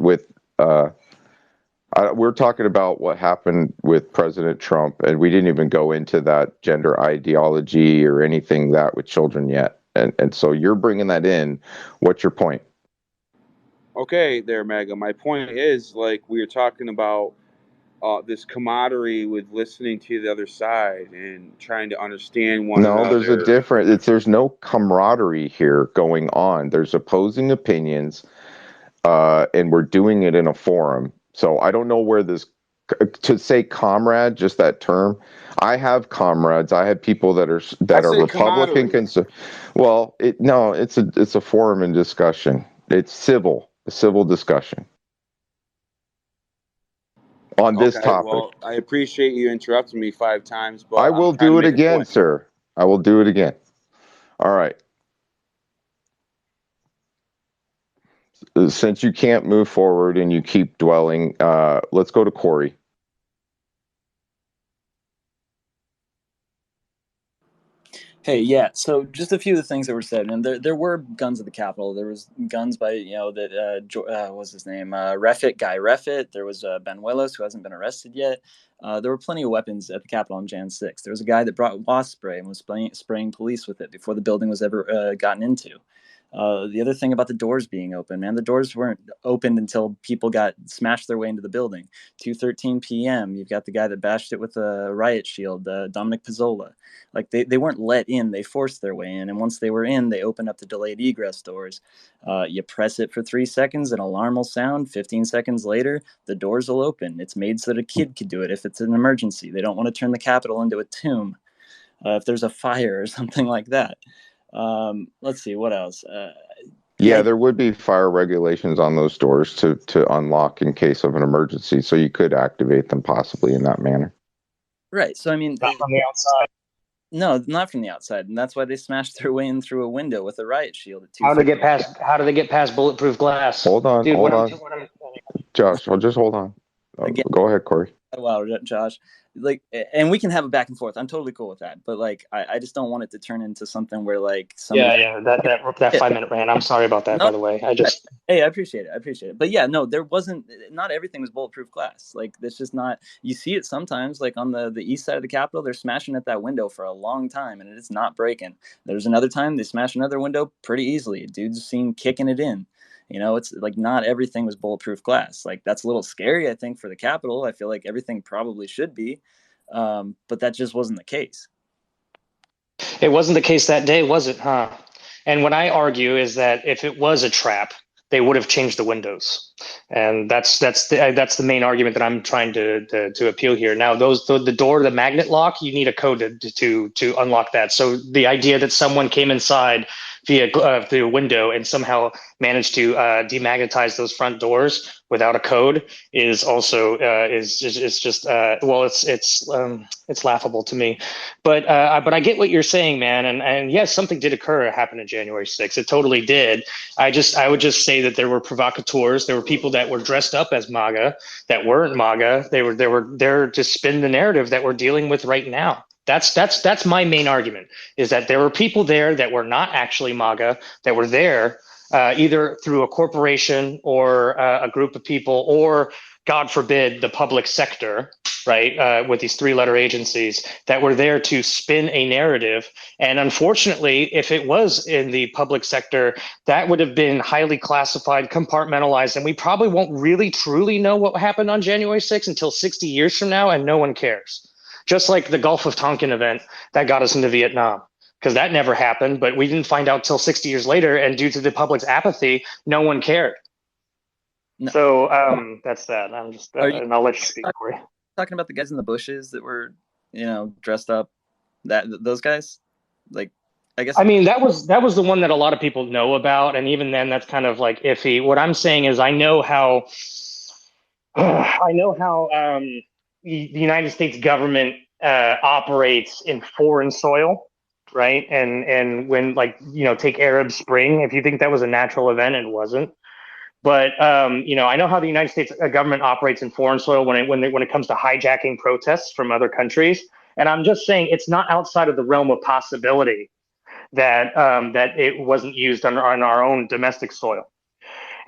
talking about what happened with President Trump, and we didn't even go into that gender ideology or anything that with children yet. And so you're bringing that in. What's your point? Okay, there, Mega. My point is, we were talking about this camaraderie with listening to the other side and trying to understand one another. No, there's a difference. There's no camaraderie here going on. There's opposing opinions, and we're doing it in a forum. So I don't know where to say comrade, just that term. I have comrades. I have people that are Republican. Well, it's a forum and discussion. It's a civil discussion on this topic. Well, I appreciate you interrupting me 5 times, but I will do it again, sir. I will do it again. All right. Since you can't move forward and you keep dwelling, let's go to Corey. Hey, yeah. So just a few of the things that were said, and there were guns at the Capitol. There was guns by what's his name, Guy Reffitt. There was Ben Willis, who hasn't been arrested yet. There were plenty of weapons at the Capitol on Jan 6th. There was a guy that brought wasp spray and was spraying police with it before the building was ever gotten into. The other thing about the doors being open, man, the doors weren't opened until people got smashed their way into the building. 2:13 p.m. You've got the guy that bashed it with a riot shield, Dominic Pizzola. Like they weren't let in; they forced their way in. And once they were in, they opened up the delayed egress doors. You press it for 3 seconds, an alarm will sound. 15 seconds later, the doors will open. It's made so that a kid could do it if it's an emergency. They don't want to turn the Capitol into a tomb if there's a fire or something like that. Let's see what else. There would be fire regulations on those doors to unlock in case of an emergency, so you could activate them possibly in that manner. Right. So I mean, not from the outside. No, not from the outside, and that's why they smashed their way in through a window with a riot shield. How do they get past bulletproof glass? Hold on, Dude, hold on. Josh, just hold on. Again, go ahead, Corey. Wow, Josh. And we can have a back and forth. I'm totally cool with that. But I just don't want it to turn into something where that 5-minute rant. I'm sorry about that, by the way. Hey, I appreciate it. But yeah, no, there wasn't. Not everything was bulletproof glass. That's just not. You see it sometimes, on the east side of the Capitol. They're smashing at that window for a long time, and it's not breaking. There's another time they smash another window pretty easily. A dude's seen kicking it in. It's not everything was bulletproof glass. That's a little scary, I think, for the Capitol. I feel like everything probably should be, but that just wasn't the case. It wasn't the case that day, was it, huh? And what I argue is that if it was a trap, they would have changed the windows, and that's the main argument that I'm trying to appeal here. Now, the door, the magnet lock, you need a code to unlock that. So the idea that someone came inside via through a window and somehow managed to demagnetize those front doors without a code is also is just well, it's laughable to me. But I get what you're saying, man, and yes, something did happen on January 6th. It totally did. I would just say that there were provocateurs. There were people that were dressed up as MAGA that weren't MAGA. They were there to spin the narrative that we're dealing with right now. That's my main argument, is that there were people there that were not actually MAGA, that were there either through a corporation or a group of people, or God forbid, the public sector, right, with these three-letter agencies that were there to spin a narrative. And unfortunately, if it was in the public sector, that would have been highly classified, compartmentalized, and we probably won't really truly know what happened on January 6th until 60 years from now, and no one cares. Just like the Gulf of Tonkin event that got us into Vietnam, because that never happened, but we didn't find out till 60 years later, and due to the public's apathy, no one cared. No. So that's that. I'm just, and I'll let you speak, Corey. Talking about the guys in the bushes that were, dressed up, those guys, like, I guess. I mean, that was the one that a lot of people know about, and even then, that's kind of like iffy. What I'm saying is, I know how the United States government operates in foreign soil, right? And when, take Arab Spring, if you think that was a natural event, it wasn't. But I know how the United States government operates in foreign soil when it comes to hijacking protests from other countries. And I'm just saying it's not outside of the realm of possibility that it wasn't used on our own domestic soil,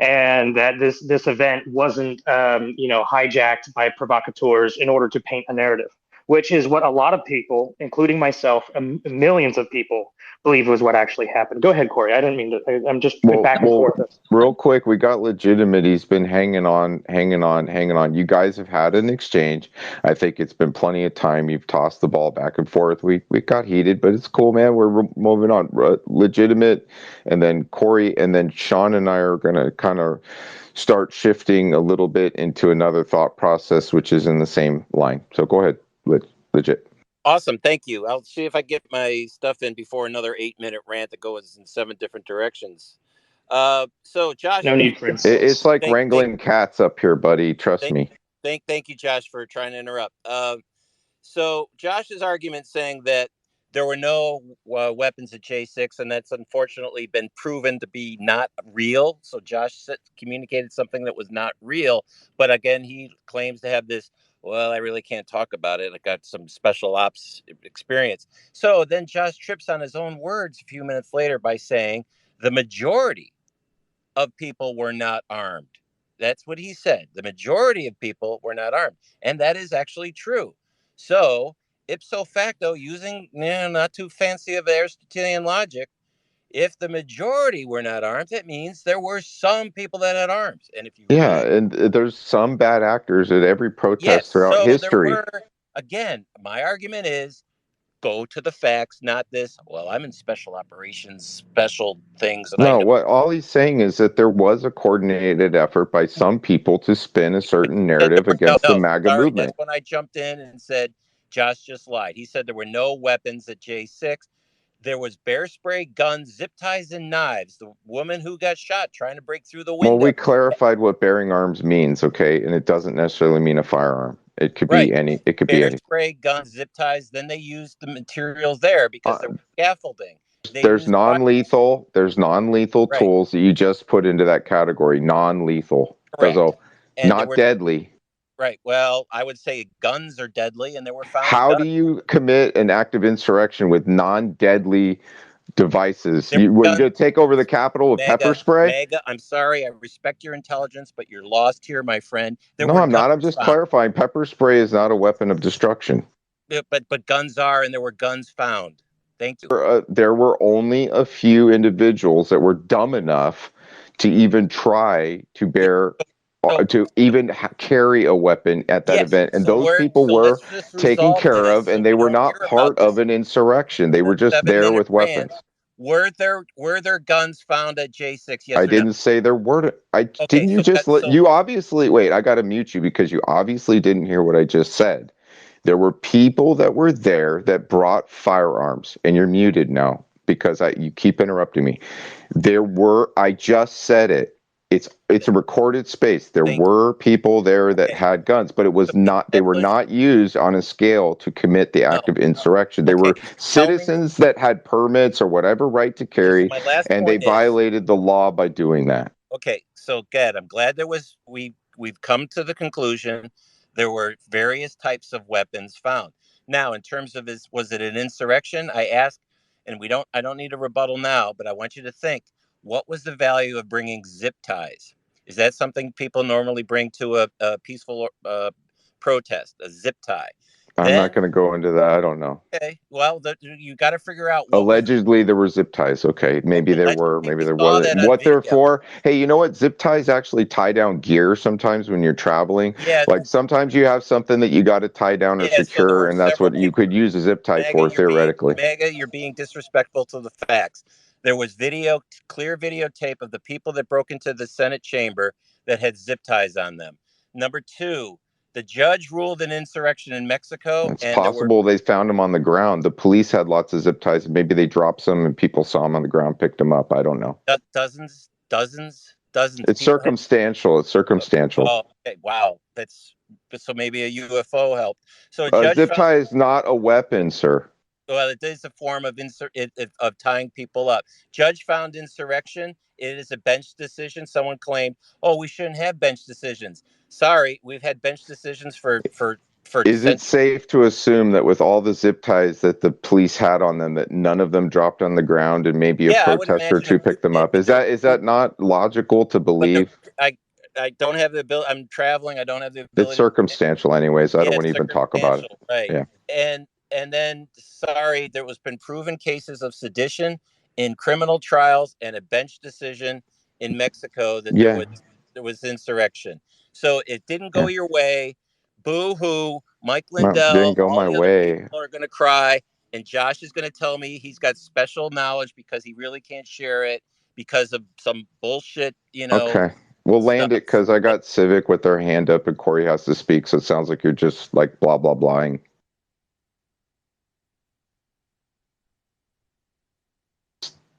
and that this event wasn't hijacked by provocateurs in order to paint a narrative, which is what a lot of people, including myself, millions of people, believe was what actually happened. Go ahead, Corey. I didn't mean to. I'm just back and forth. Real quick, we got Legitimate. He's been hanging on. You guys have had an exchange. I think it's been plenty of time. You've tossed the ball back and forth. We got heated, but it's cool, man. We're moving on. Legitimate, and then Corey, and then Sean and I are going to kind of start shifting a little bit into another thought process, which is in the same line. So go ahead, Legit. Awesome. Thank you. I'll see if I get my stuff in before another 8-minute rant that goes in 7 different directions. So Josh, no need for it's like wrangling cats up here, buddy. Trust me. Thank you, Josh, for trying to interrupt. So Josh's argument saying that there were no weapons at J6, and that's unfortunately been proven to be not real. So Josh communicated something that was not real, but again, he claims to have this. Well, I really can't talk about it. I got some special ops experience. So then Josh trips on his own words a few minutes later by saying the majority of people were not armed. That's what he said. The majority of people were not armed. And that is actually true. So ipso facto, using not too fancy of Aristotelian logic, if the majority were not armed, that means there were some people that had arms. And if you and there's some bad actors at every protest throughout history. Again, my argument is go to the facts, not this. Well, I'm in special operations, special things. What all he's saying is that there was a coordinated effort by some people to spin a certain narrative against the MAGA movement. That's when I jumped in and said Josh just lied. He said there were no weapons at J6. There was bear spray, guns, zip ties, and knives. The woman who got shot trying to break through the window. Well, we clarified what bearing arms means, okay? And it doesn't necessarily mean a firearm. It could be any. It could be any. Bear spray, guns, zip ties. Then they used the materials there because there was scaffolding. There's non-lethal. There's non-lethal tools that you just put into that category. Non-lethal. So not deadly. Right. Well, I would say guns are deadly, and they were found. How do you commit an act of insurrection with non-deadly devices? Would you take over the Capitol with pepper spray? I'm sorry. I respect your intelligence, but you're lost here, my friend. No, I'm not. I'm just clarifying. Pepper spray is not a weapon of destruction. But guns are, and there were guns found. Thank you. There were only a few individuals that were dumb enough to even try to bear. To even carry a weapon at that event. And those people were taken care of, and they were not part of an insurrection. They were just there with weapons. Were there guns found at J6? Yes I or no? didn't say there were. Okay, Didn't you just let you obviously wait. I got to mute you because you obviously didn't hear what I just said. There were people that were there that brought firearms, and you're muted now because you keep interrupting me. I just said it. It's a recorded space. There were people there that had guns, but it was not. They were not used on a scale to commit the act of insurrection. They were citizens that had permits or whatever right to carry, my last and they point is- violated the law by doing that. Okay, so Gad, I'm glad we've come to the conclusion there were various types of weapons found. Now, in terms of was it an insurrection? I ask, and I don't need a rebuttal now, but I want you to think, what was the value of bringing zip ties? Is that something people normally bring to a peaceful protest, a zip tie? I'm not going to go into that. I don't know. Okay, well, you got to figure out. Allegedly, there were zip ties. Okay, maybe there were, maybe there wasn't. What they're for? Hey, you know what? Zip ties actually tie down gear sometimes when you're traveling. Yeah. Like sometimes you have something that you got to tie down or secure, and that's what you could use a zip tie for theoretically. Mega, you're being disrespectful to the facts. There was clear videotape of the people that broke into the Senate chamber that had zip ties on them. Number two, the judge ruled an insurrection in Mexico. It's possible they found them on the ground. The police had lots of zip ties. Maybe they dropped some and people saw them on the ground, picked them up. I don't know. Dozens. It's circumstantial. It's circumstantial. Oh, okay. Wow. So maybe a UFO helped. So a zip tie is not a weapon, sir. Well, it is a form of tying people up. Judge found insurrection. It is a bench decision. Someone claimed, "Oh, we shouldn't have bench decisions." Sorry, we've had bench decisions for. Is it safe to assume that with all the zip ties that the police had on them, that none of them dropped on the ground and maybe a protester or two picked them up? Is that not logical to believe? I don't have the ability. I'm traveling. I don't have the ability. It's circumstantial, anyways. I don't want to even talk about it. Right. Yeah. And then, sorry, there was been proven cases of sedition in criminal trials and a bench decision in Mexico that there was insurrection. So it didn't go your way. Boo hoo. Mike Lindell. Didn't go my way. People are going to cry. And Josh is going to tell me he's got special knowledge because he really can't share it because of some bullshit, Okay. We'll land it because I got Civic with their hand up and Corey has to speak. So it sounds like you're just like blah, blah, blahing.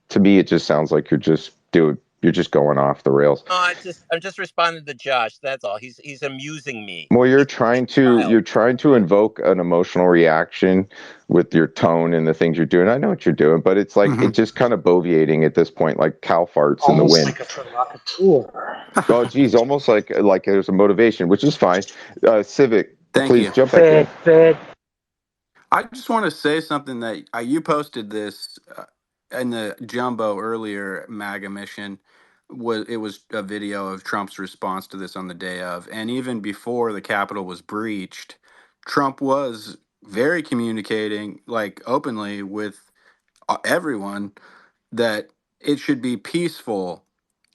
To me, it just sounds like you're just going off the rails. No, I'm just responding to Josh. That's all. He's amusing me. Well, you're trying to invoke an emotional reaction with your tone and the things you're doing. I know what you're doing, but it's like it's just kind of boviating at this point, like cow farts in the wind. Like a provocateur. Oh, geez, almost like there's a motivation, which is fine. Civic, please jump back in. I just want to say something that you posted this in the Jumbo earlier, MAGA mission. It was a video of Trump's response to this on the day of, and even before the Capitol was breached, Trump was very communicating, like openly with everyone, that it should be peaceful,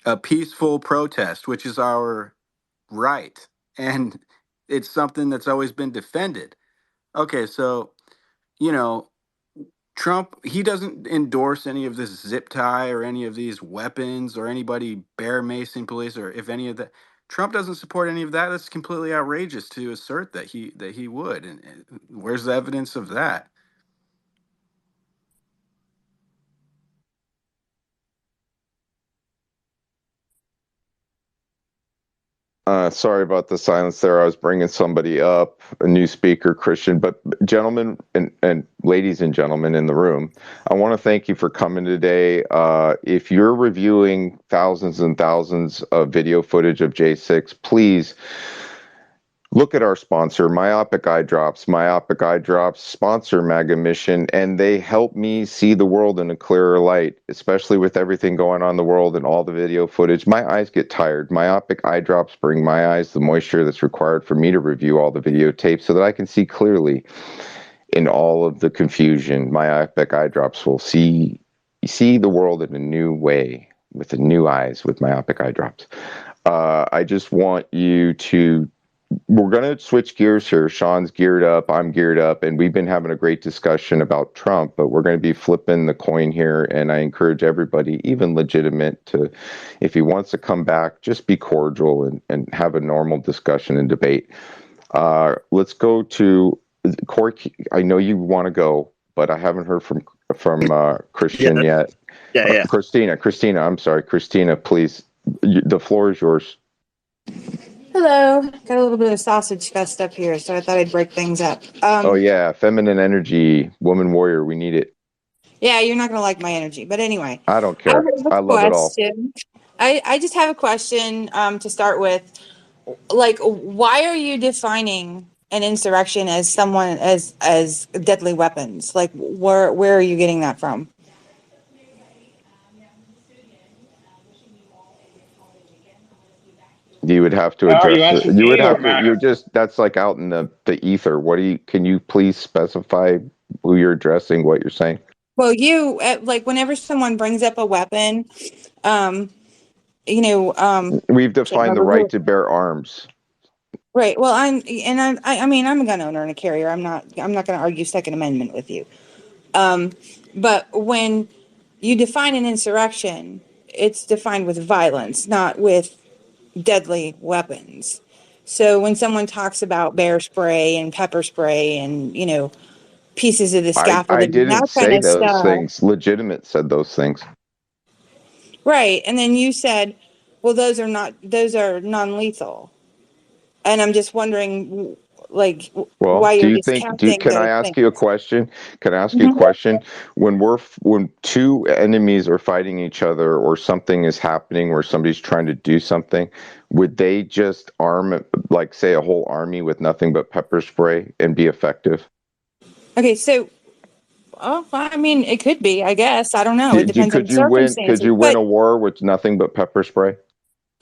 a peaceful protest, which is our right, and it's something that's always been defended. Okay, so Trump, he doesn't endorse any of this zip tie or any of these weapons or anybody bear macing police or if any of that. Trump doesn't support any of that. That's completely outrageous to assert that he would. And where's the evidence of that? Sorry about the silence there. I was bringing somebody up, a new speaker, Christian. But gentlemen and ladies and gentlemen in the room, I want to thank you for coming today. If you're reviewing thousands and thousands of video footage of J6, please look at our sponsor, Myopic Eye Drops. Myopic Eye Drops sponsor MAGA Mission, and they help me see the world in a clearer light, especially with everything going on in the world and all the video footage. My eyes get tired. Myopic Eye Drops bring my eyes the moisture that's required for me to review all the videotapes so that I can see clearly in all of the confusion. Myopic Eye Drops will see the world in a new way, with the new eyes with Myopic Eye Drops. I just want you to we're going to switch gears here. Sean's geared up, I'm geared up, and we've been having a great discussion about Trump, but we're going to be flipping the coin here, and I encourage everybody, even legitimate, to, if he wants to come back, just be cordial and have a normal discussion and debate. Let's go to Corey. I know you want to go, but I haven't heard from Christian yet. Yeah. Christina, I'm sorry. Christina, please, the floor is yours. Hello. Got a little bit of sausage fest up here, so I thought I'd break things up. Oh, yeah. Feminine energy, woman warrior. We need it. Yeah, you're not going to like my energy. But anyway. I don't care. I love it all. I just have a question to start with. Like, why are you defining an insurrection as someone as deadly weapons? Like, where are you getting that from? You would have to address it. You would have to. Matt? You're just. That's like out in the ether. What do you? Can you please specify who you're addressing? What you're saying? Well, you like whenever someone brings up a weapon, We've defined the right to bear arms. Right. Well, I'm a gun owner and a carrier. I'm not going to argue Second Amendment with you. But when you define an insurrection, it's defined with violence, not with deadly weapons. So when someone talks about bear spray and pepper spray and, pieces of the scaffolding, I didn't say those things. Legitimate said those things. Right. And then you said, well, those are non-lethal. And I'm just wondering, like, why you're discounting can I ask you a question? Can I ask you a question? When two enemies are fighting each other or something is happening where somebody's trying to do something, would they just arm, like, say, a whole army with nothing but pepper spray and be effective? Okay, so, I mean, it could be, I guess. I don't know. It depends on the circumstances. Could you win a war with nothing but pepper spray?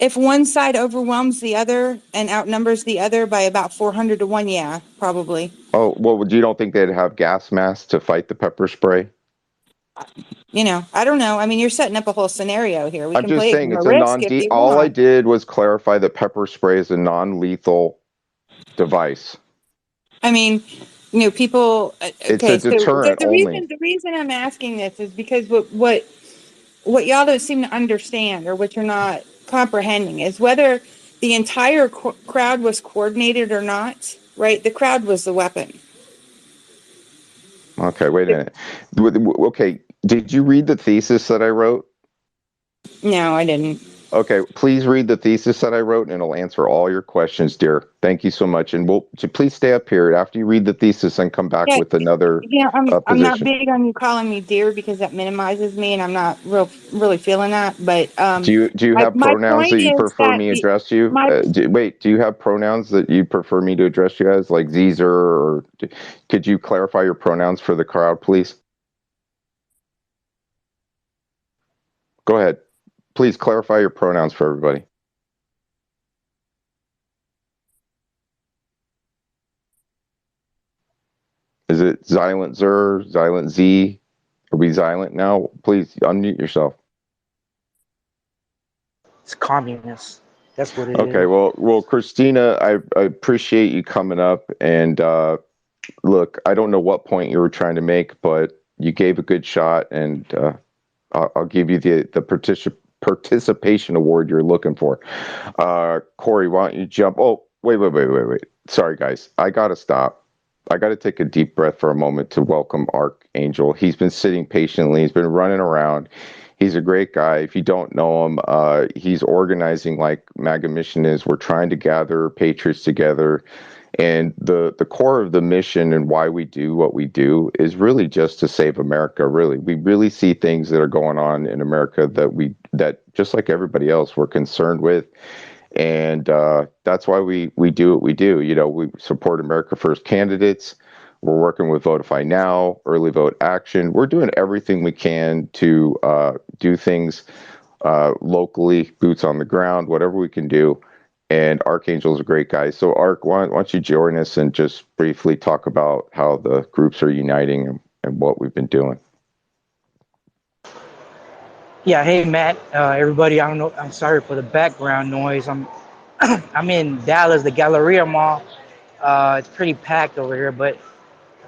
If one side overwhelms the other and outnumbers the other by about 400 to 1, yeah, probably. Oh, well, you don't think they'd have gas masks to fight the pepper spray? I don't know. I mean, you're setting up a whole scenario here. We I'm can just play saying it it's from a risk if you all want. I did was clarify that pepper spray is a non-lethal device. I mean, people. It's a deterrent only. The reason I'm asking this is because what y'all don't seem to understand, or what you're not comprehending, is whether the entire crowd was coordinated or not. Right, the crowd was the weapon. Okay, wait a minute. Okay, did you read the thesis that I wrote? No, I didn't. Okay, please read the thesis that I wrote, and it'll answer all your questions, dear. Thank you so much, and please stay up here after you read the thesis and come back with another. I'm not big on you calling me dear because that minimizes me, and I'm not really feeling that. But do you have pronouns that you prefer me address you? Do you have pronouns that you prefer me to address you as, like Zer, or could you clarify your pronouns for the crowd, please? Go ahead. Please clarify your pronouns for everybody. Is it Xylent Zer, Xylent Z? Are we Xylent now? Please unmute yourself. It's communist. That's what it is. Okay, well, Christina, I appreciate you coming up. And look, I don't know what point you were trying to make, but you gave a good shot, and I'll give you the participation award you're looking for. Corey, why don't you jump? Oh, wait. Sorry, guys. I got to stop. I got to take a deep breath for a moment to welcome Archangel. He's been sitting patiently. He's been running around. He's a great guy. If you don't know him, he's organizing like MAGA Mission is. We're trying to gather patriots together. And the core of the mission and why we do what we do is really just to save America, really. We really see things that are going on in America that just like everybody else, we're concerned with. And that's why we do what we do. We support America First candidates. We're working with Votify Now, Early Vote Action. We're doing everything we can to do things locally, boots on the ground, whatever we can do. And Archangel's a great guy. So, Ark, why don't you join us and just briefly talk about how the groups are uniting and what we've been doing? Yeah, hey, Matt, everybody. I don't know. I'm sorry for the background noise. I'm I'm in Dallas, the Galleria Mall. It's pretty packed over here, but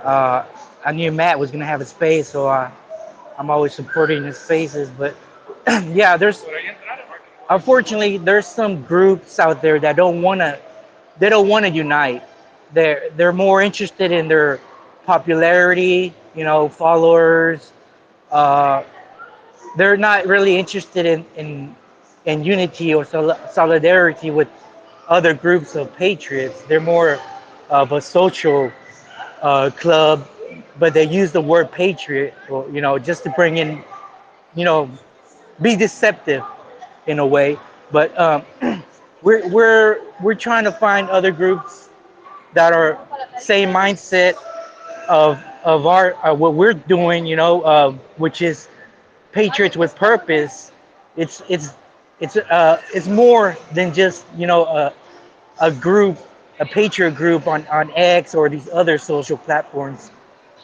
I knew Matt was gonna have a space, so I'm always supporting his spaces. But yeah, unfortunately there's some groups out there that they don't want to unite. They're more interested in their popularity, followers. Uh, they're not really interested in unity or solidarity with other groups of patriots. They're more of a social club, but they use the word patriot, or, just to bring in, you know, be deceptive in a way. But we're trying to find other groups that are same mindset of our what we're doing, which is patriots with purpose. It's more than just a group, a patriot group on X or these other social platforms.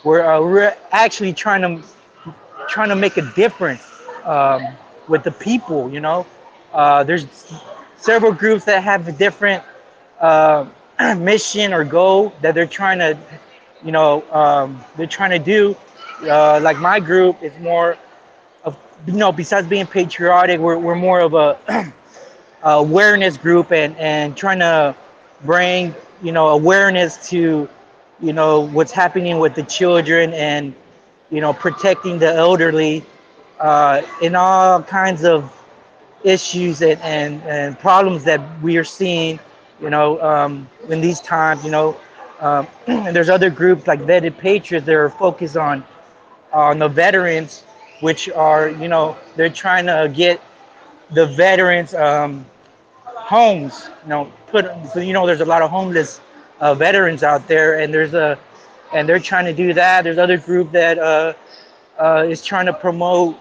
We're actually trying to make a difference um, with the people. There's several groups that have a different uh, mission or goal that they're trying to do. Like my group is more of, besides being patriotic, we're more of a awareness group, and trying to bring awareness to what's happening with the children, and protecting the elderly in all kinds of issues and problems that we are seeing in these times. And there's other groups like Vetted Patriots that are focused on the veterans, which are they're trying to get the veterans homes. There's a lot of homeless veterans out there, and they're trying to do that. There's other group that is trying to promote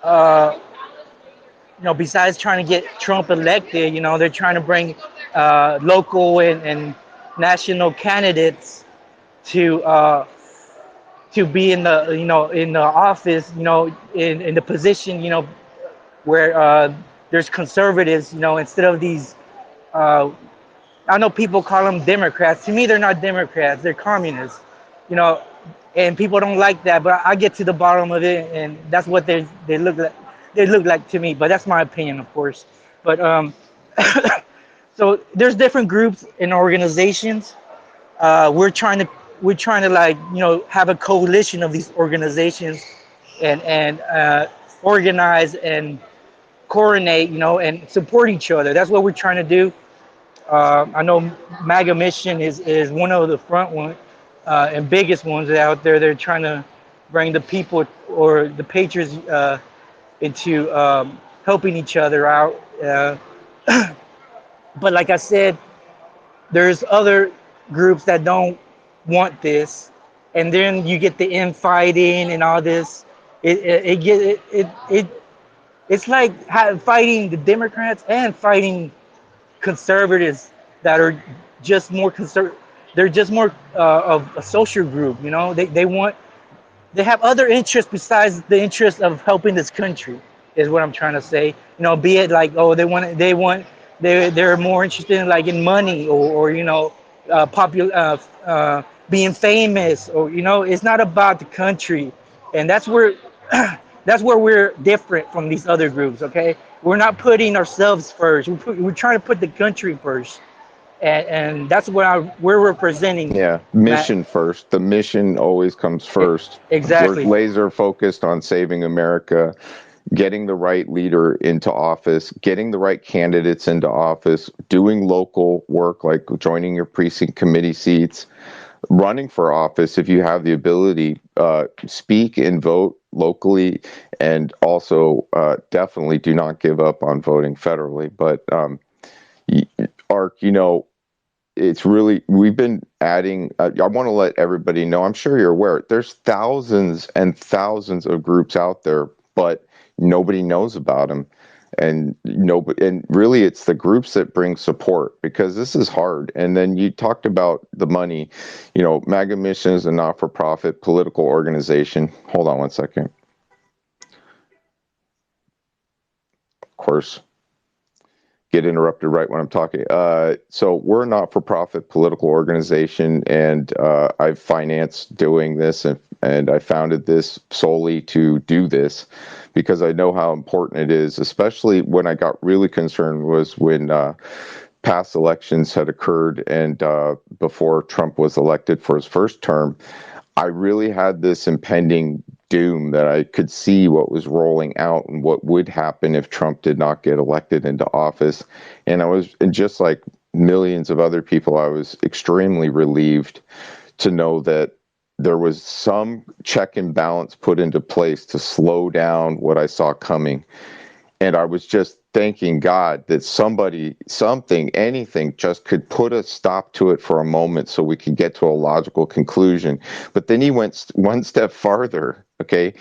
uh, besides trying to get Trump elected, they're trying to bring local and national candidates to be in the in the office, in the position, where there's conservatives, instead of these. Uh, I know people call them Democrats. To me, they're not Democrats. They're communists, you know, and people don't like that. But I get to the bottom of it, and that's what they look like. They look like to me. But that's my opinion, of course. But so there's different groups and organizations. We're trying to like have a coalition of these organizations, and organize and coordinate, and support each other. That's what we're trying to do. I know MAGA Mission is one of the front one and biggest ones out there. They're trying to bring the people or the patriots into helping each other out. But like I said, there's other groups that don't want this, and then you get the infighting and all this. It's like fighting the Democrats and fighting conservatives that are just more they're just more of a social group. They have other interests besides the interest of helping this country, is what I'm trying to say. Be it like, oh, they're more interested in like in money, or being famous, or it's not about the country. And that's where that's where we're different from these other groups. Okay, we're not putting ourselves first. We're trying to put the country first, and that's what we're representing. Yeah, Matt. mission first. The mission always comes first. Exactly. We're laser focused on saving America, getting the right leader into office, getting the right candidates into office, doing local work like joining your precinct committee seats, running for office if you have the ability, speak and vote locally, and also definitely do not give up on voting federally. But Ark, it's really, we've been adding, I want to let everybody know, I'm sure you're aware, there's thousands and thousands of groups out there, but nobody knows about them. And really it's the groups that bring support, because this is hard. And then you talked about the money. MAGA Mission is a not-for-profit political organization. Hold on one second. Of course, get interrupted right when I'm talking. So we're a not-for-profit political organization, and I've financed doing this, and I founded this solely to do this because I know how important it is, especially when I got really concerned was when past elections had occurred and before Trump was elected for his first term. I really had this impending doom that I could see what was rolling out and what would happen if Trump did not get elected into office. And and just like millions of other people, I was extremely relieved to know that there was some check and balance put into place to slow down what I saw coming. And I was just thanking God that somebody, something, anything just could put a stop to it for a moment so we could get to a logical conclusion. But then he went one step farther. Okay.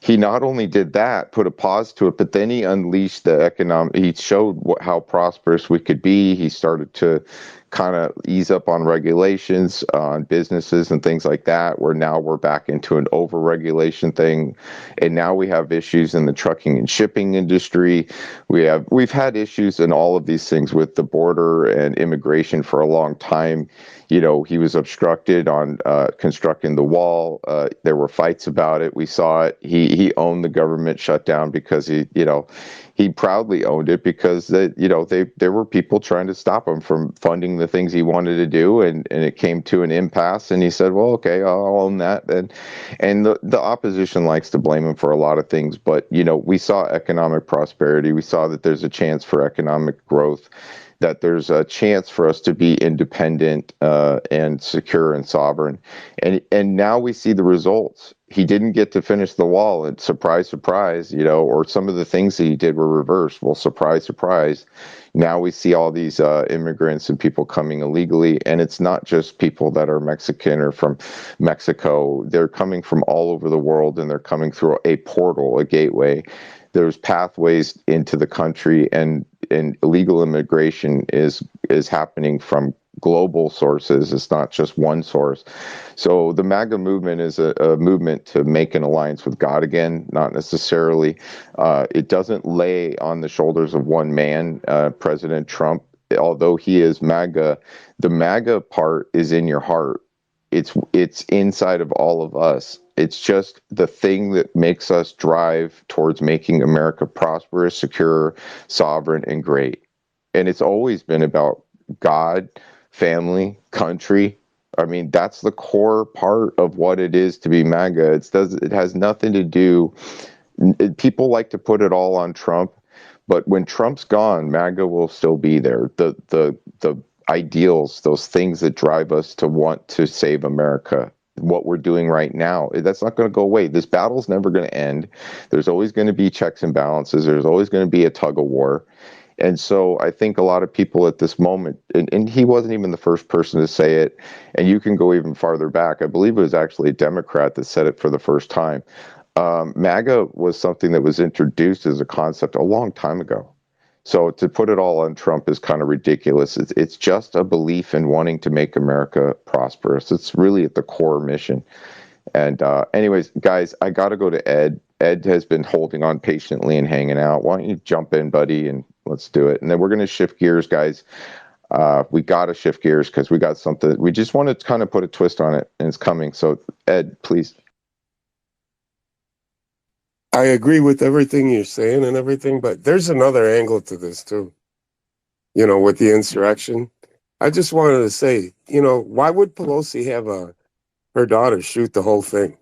He not only did that, put a pause to it, but then he unleashed the economic, he showed how prosperous we could be. He started to kind of ease up on regulations on businesses and things like that, where now we're back into an over-regulation thing. And now we have issues in the trucking and shipping industry. We've had issues in all of these things with the border and immigration for a long time. You know, he was obstructed on constructing the wall. There were fights about it. We saw it. He owned the government shutdown because he proudly owned it because there were people trying to stop him from funding the things he wanted to do, and it came to an impasse, and he said, well, okay, I'll own that. And the opposition likes to blame him for a lot of things, but we saw economic prosperity. We saw that there's a chance for economic growth, that there's a chance for us to be independent and secure and sovereign. And now we see the results. He didn't get to finish the wall, and surprise, surprise, or some of the things that he did were reversed. Well, surprise, surprise. Now we see all these immigrants and people coming illegally, and it's not just people that are Mexican or from Mexico. They're coming from all over the world, and they're coming through a portal, a gateway. There's pathways into the country, and illegal immigration is happening from global sources. It's not just one source. So the MAGA movement is a movement to make an alliance with God again, not necessarily. It doesn't lay on the shoulders of one man, President Trump. Although he is MAGA, the MAGA part is in your heart. It's inside of all of us. It's just the thing that makes us drive towards making America prosperous, secure, sovereign, and great. And it's always been about God, family, country. I mean, that's the core part of what it is to be MAGA. It has nothing to do. People like to put it all on Trump, but when Trump's gone, MAGA will still be there. The ideals, those things that drive us to want to save America, what we're doing right now, that's not going to go away. This battle's never going to end. There's always going to be checks and balances. There's always going to be a tug of war. And so I think a lot of people at this moment, and he wasn't even the first person to say it, and you can go even farther back. I believe it was actually a Democrat that said it for the first time. MAGA was something that was introduced as a concept a long time ago. So to put it all on Trump is kind of ridiculous. It's just a belief in wanting to make America prosperous. It's really at the core mission. And anyways, guys, I got to go to Ed. Ed has been holding on patiently and hanging out. Why don't you jump in, buddy, and let's do it. And then we're going to shift gears, guys. We got to shift gears because we got something. We just want to kind of put a twist on it, and it's coming. So, Ed, please. I agree with everything you're saying and everything, but there's another angle to this too. With the insurrection. I just wanted to say, why would Pelosi have her daughter shoot the whole thing?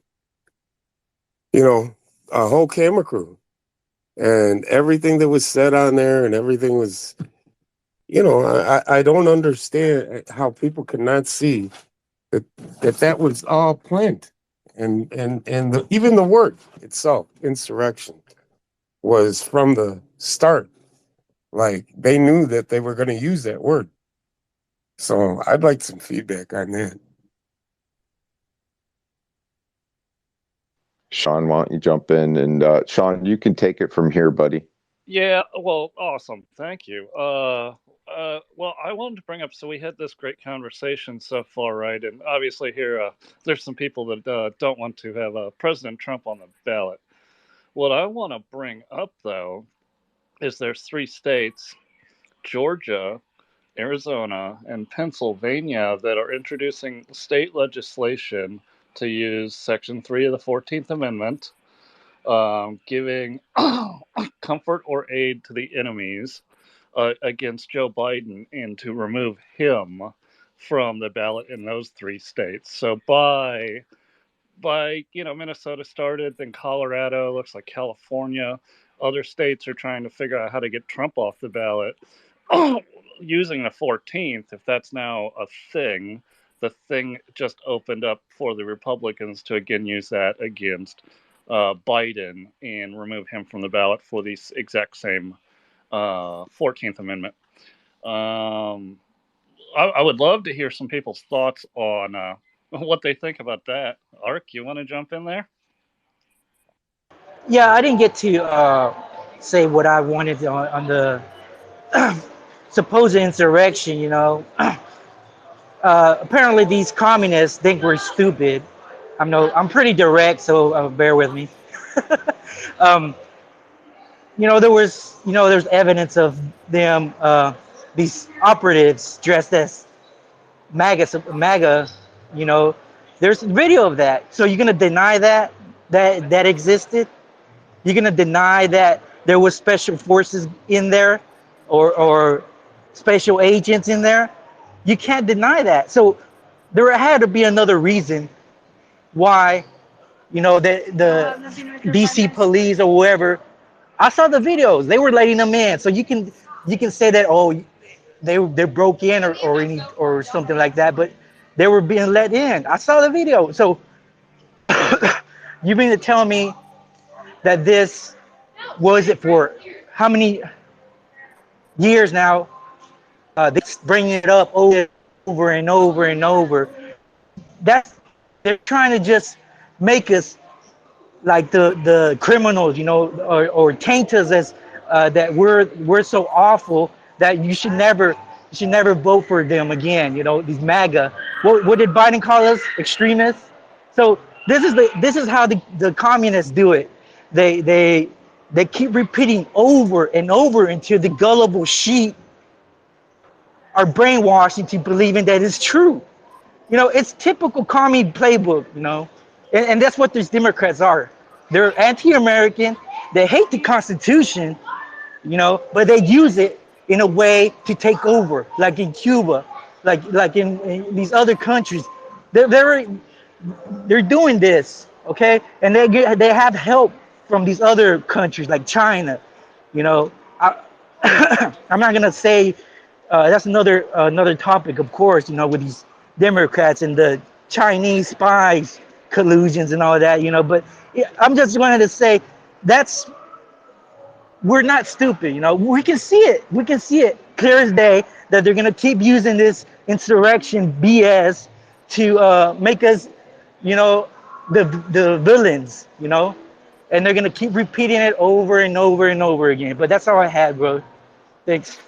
A whole camera crew. And everything that was said on there and everything was, I don't understand how people could not see that was all planned. And even the word itself, insurrection, was from the start. Like, they knew that they were going to use that word. So I'd like some feedback on that. Sean, why don't you jump in? And Sean, you can take it from here, buddy. Yeah, well, awesome. Thank you. Well, I wanted to bring up, so we had this great conversation so far, right? And obviously here, there's some people that don't want to have President Trump on the ballot. What I want to bring up, though, is there's 3 states Georgia, Arizona, and Pennsylvania that are introducing state legislation to use Section 3 of the 14th Amendment, giving comfort or aid to the enemies against Joe Biden and to remove him from the ballot in those 3 states. So by Minnesota started, then Colorado, looks like California, other states are trying to figure out how to get Trump off the ballot using the 14th. If that's now a thing, the thing just opened up for the Republicans to again use that against Biden and remove him from the ballot for the exact same 14th Amendment. I would love to hear some people's thoughts on what they think about that. Ark, you want to jump in there? Yeah, I didn't get to say what I wanted on the supposed insurrection. Apparently these communists think we're stupid. I'm pretty direct, so bear with me. um, there's evidence of them, these operatives dressed as MAGA. There's video of that. So you're gonna deny that existed? You're gonna deny that there was special forces in there, or special agents in there? You can't deny that. So there had to be another reason why, the DC police or whoever. I saw the videos. They were letting them in. So you can say that, oh, they broke in or something like that, but they were being let in. I saw the video. So you mean to tell me that this was it for how many years now? They bring it up over and over and over. They're trying to just make us like the criminals, or taint us as that we're so awful that you should never vote for them again. These MAGA. What did Biden call us? Extremists. So this is how the communists do it. They keep repeating over and over until the gullible sheep are brainwashed into believing that it's true. It's typical commie playbook, and that's what these Democrats are. They're anti-American. They hate the Constitution, but they use it in a way to take over, like in Cuba, like in these other countries. They're doing this, okay, and they have help from these other countries like China. I, I'm not gonna say that's another topic, of course. With these Democrats and the Chinese spies collusions and all that. But yeah, I'm just wanted to say that's we're not stupid. We can see it. We can see it clear as day that they're gonna keep using this insurrection BS to make us, the villains. And they're gonna keep repeating it over and over and over again. But that's all I had, bro. Thanks.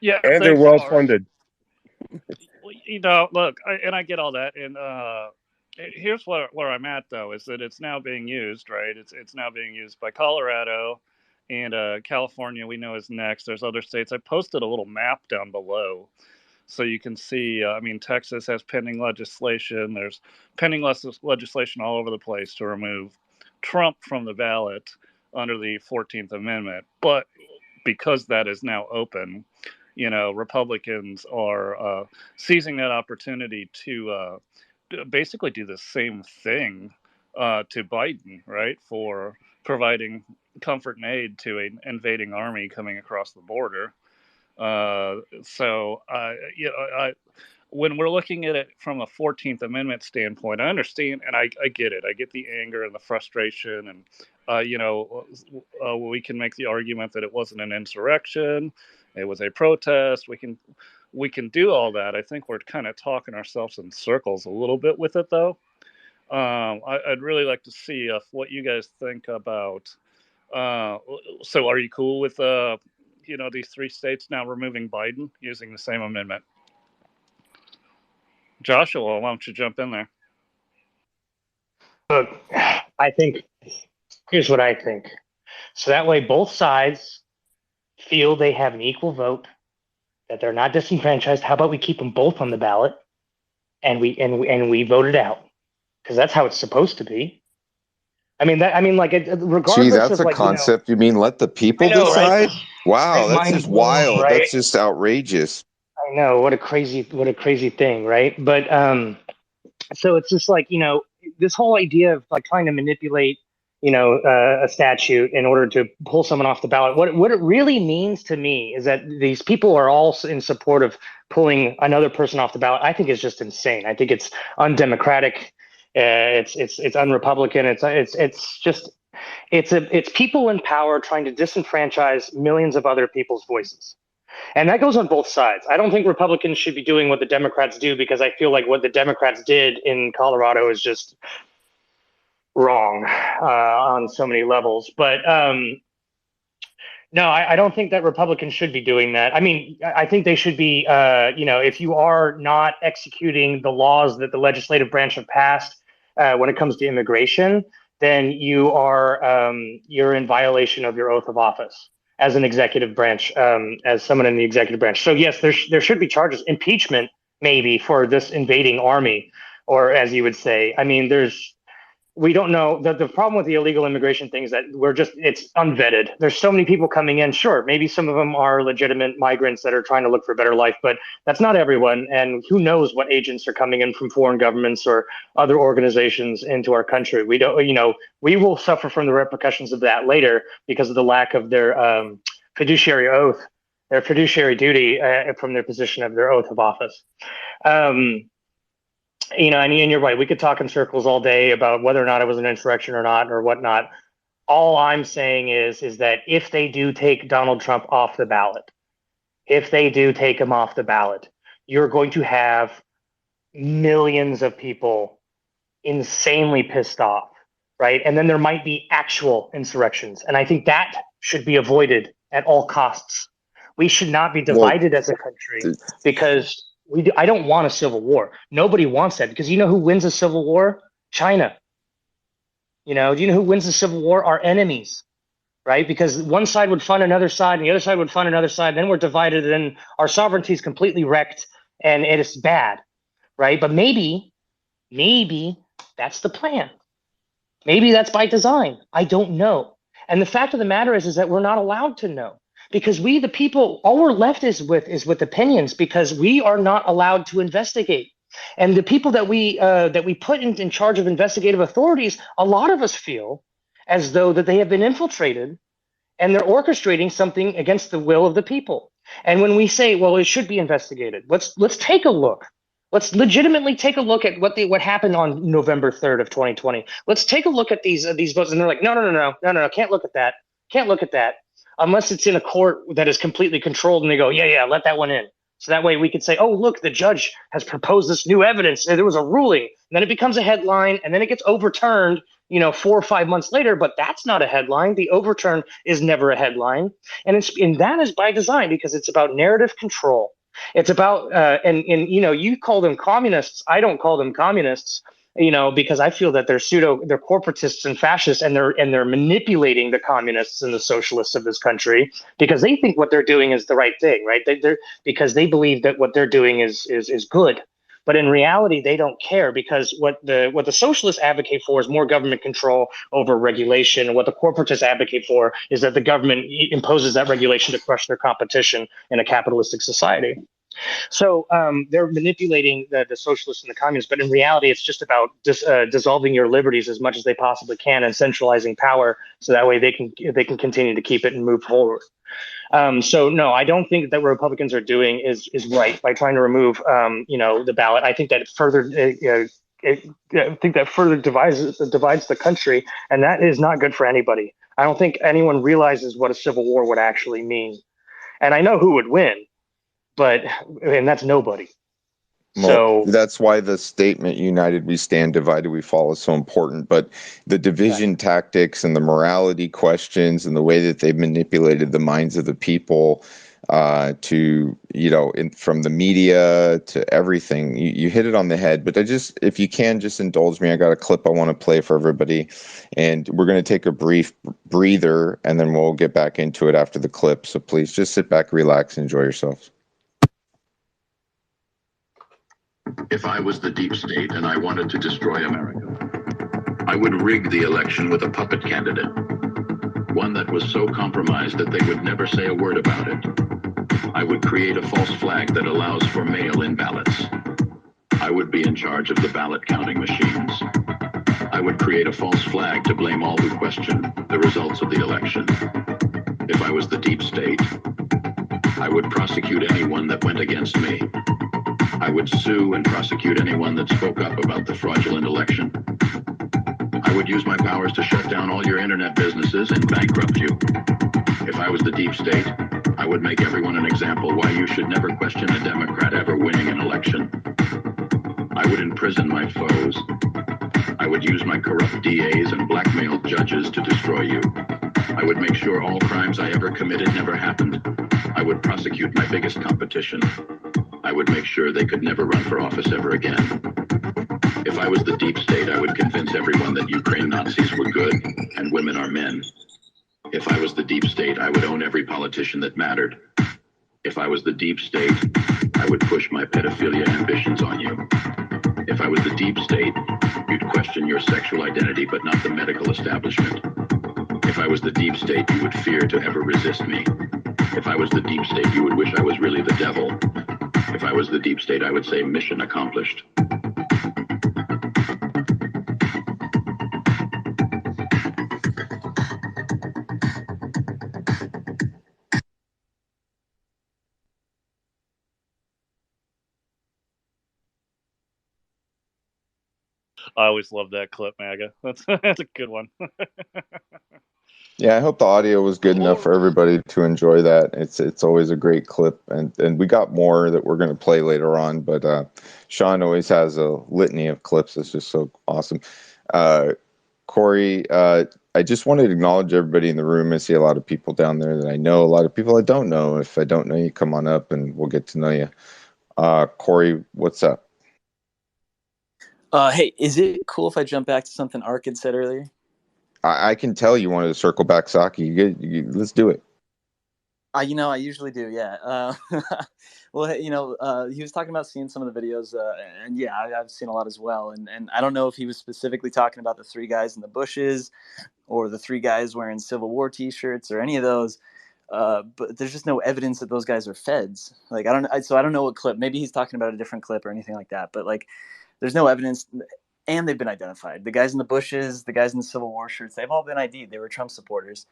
Yeah, And they're thanks, well Ark. funded. Look, and I get all that, and here's where I'm at though, is that it's now being used, right? It's now being used by Colorado and California. We know is next. There's other states. I posted a little map down below, so you can see. Texas has pending legislation. There's pending legislation all over the place to remove Trump from the ballot under the 14th Amendment, but because that is now open, Republicans are seizing that opportunity to basically do the same thing to Biden, right? For providing comfort and aid to an invading army coming across the border. When we're looking at it from a 14th Amendment standpoint, I understand and I get it. I get the anger and the frustration, and we can make the argument that it wasn't an insurrection, it was a protest. We can do all that. I think we're kind of talking ourselves in circles a little bit with it, though. I'd really like to see what you guys think about. So, are you cool with these 3 states now removing Biden using the same amendment? Joshua, why don't you jump in there? Look, here's what I think. So that way both sides feel they have an equal vote, that they're not disenfranchised, how about we keep them both on the ballot and we vote it out? Because that's how it's supposed to be. I mean, regardless Gee, that's of a concept. You mean let the people I know, decide? right? Wow, Right, that's mind just blown, wild. right? That's just outrageous. I know, what a crazy thing, right? But so it's just like, this whole idea of like trying to manipulate, a statute in order to pull someone off the ballot. What it really means to me is that these people are all in support of pulling another person off the ballot. I think it's just insane. I think it's undemocratic. It's unrepublican. It's people in power trying to disenfranchise millions of other people's voices. And that goes on both sides. I don't think Republicans should be doing what the Democrats do, because I feel like what the Democrats did in Colorado is just wrong on so many levels. But no, I don't think that Republicans should be doing that. I mean, I think they should be, if you are not executing the laws that the legislative branch have passed when it comes to immigration, then you're in violation of your oath of office as an executive branch, as someone in the executive branch. So yes, there should be charges, impeachment maybe for this invading army, or as you would say. I mean, we don't know. The problem with the illegal immigration thing is that it's unvetted. There's so many people coming in. Sure, maybe some of them are legitimate migrants that are trying to look for a better life, but that's not everyone. And who knows what agents are coming in from foreign governments or other organizations into our country. We don't, we will suffer from the repercussions of that later because of the lack of their fiduciary oath, their fiduciary duty from their position of their oath of office. And you're right. We could talk in circles all day about whether or not it was an insurrection or not or whatnot. All I'm saying is that if they do take Donald Trump off the ballot, you're going to have millions of people insanely pissed off, right? And then there might be actual insurrections. And I think that should be avoided at all costs. We should not be divided as a country because I don't want a civil war. Nobody wants that, because you know who wins a civil war? China. Do you know who wins the civil war? Our enemies, right? Because one side would fund another side and the other side would fund another side. Then we're divided and our sovereignty is completely wrecked and it is bad, right? But maybe that's the plan. Maybe that's by design. I don't know. And the fact of the matter is that we're not allowed to know. Because we, the people, all we're left is with opinions, because we are not allowed to investigate. And the people that we put in charge of investigative authorities, a lot of us feel as though that they have been infiltrated and they're orchestrating something against the will of the people. And when we say, well, it should be investigated, let's take a look. Let's legitimately take a look at what happened on November 3rd of 2020. Let's take a look at these votes. And they're like, no, can't look at that. Can't look at that. Unless it's in a court that is completely controlled and they go, yeah, let that one in. So that way we could say, oh, look, the judge has proposed this new evidence. There was a ruling. And then it becomes a headline and then it gets overturned, 4 or 5 months later. But that's not a headline. The overturn is never a headline. And that is by design, because it's about narrative control. It's about you call them communists. I don't call them communists. Because I feel that they're corporatists and fascists, and they're manipulating the communists and the socialists of this country because they think what they're doing is the right thing, right? Because they believe that what they're doing is good. But in reality, they don't care, because what the socialists advocate for is more government control over regulation. And what the corporatists advocate for is that the government imposes that regulation to crush their competition in a capitalistic society. So they're manipulating the socialists and the communists, but in reality, it's just about dissolving your liberties as much as they possibly can and centralizing power, so that way they can continue to keep it and move forward. So no, I don't think that what Republicans are doing is right by trying to remove the ballot. I think that further divides the country, and that is not good for anybody. I don't think anyone realizes what a civil war would actually mean, and I know who would win. And that's nobody. Well, that's why the statement "United we stand, divided we fall" is so important. But the division tactics and the morality questions and the way that they've manipulated the minds of the people, to, from the media to everything. You hit it on the head, but if you can, just indulge me. I got a clip I want to play for everybody, and we're going to take a brief breather, and then we'll get back into it after the clip. So please just sit back, relax, and enjoy yourselves. If I was the deep state and I wanted to destroy America, I would rig the election with a puppet candidate, one that was so compromised that they would never say a word about it. I would create a false flag that allows for mail-in ballots. I would be in charge of the ballot counting machines. I would create a false flag to blame all who question the results of the election. If I was the deep state, I would prosecute anyone that went against me. I would sue and prosecute anyone that spoke up about the fraudulent election. I would use my powers to shut down all your internet businesses and bankrupt you. If I was the deep state, I would make everyone an example why you should never question a Democrat ever winning an election. I would imprison my foes. I would use my corrupt DAs and blackmail judges to destroy you. I would make sure all crimes I ever committed never happened. I would prosecute my biggest competition. I would make sure they could never run for office ever again. If I was the deep state, I would convince everyone that Ukraine Nazis were good and women are men. If I was the deep state, I would own every politician that mattered. If I was the deep state, I would push my pedophilia ambitions on you. If I was the deep state, you'd question your sexual identity, but not the medical establishment. If I was the deep state, you would fear to ever resist me. If I was the deep state, you would wish I was really the devil. If I was the deep state, I would say mission accomplished. I always love that clip, MAGA. That's a good one. Yeah, I hope the audio was good enough for everybody to enjoy that. It's always a great clip, and we got more that we're going to play later on. But Sean always has a litany of clips. It's just so awesome. Corey, I just wanted to acknowledge everybody in the room. I see a lot of people down there that I know, a lot of people I don't know. If I don't know you, come on up and we'll get to know you. Corey, what's up? Hey, is it cool if I jump back to something Ark had said earlier? I can tell you wanted to circle back, Saki. Let's do it. I usually do, yeah. Well, he was talking about seeing some of the videos, and yeah, I've seen a lot as well. And I don't know if he was specifically talking about the three guys in the bushes or the three guys wearing Civil War T-shirts or any of those. But there's just no evidence that those guys are feds. Like, I don't know what clip. Maybe he's talking about a different clip or anything like that. But like, there's no evidence. And they've been identified. The guys in the bushes, the guys in the Civil War shirts, they've all been ID'd. They were Trump supporters.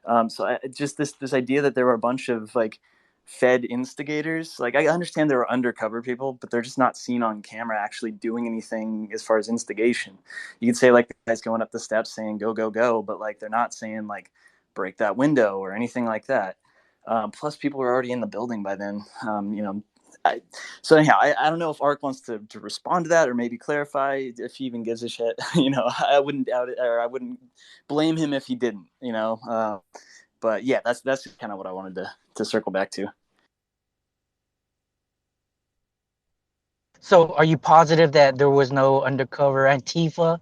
So just this idea that there were a bunch of like Fed instigators. Like, I understand there were undercover people, but they're just not seen on camera actually doing anything as far as instigation. You could say like the guys going up the steps saying go, go, go, but like they're not saying like break that window or anything like that. Plus people were already in the building by then. So anyhow, I don't know if Ark wants to respond to that or maybe clarify if he even gives a shit. I wouldn't doubt it, or I wouldn't blame him if he didn't. But yeah, that's kind of what I wanted to circle back to. So, are you positive that there was no undercover Antifa?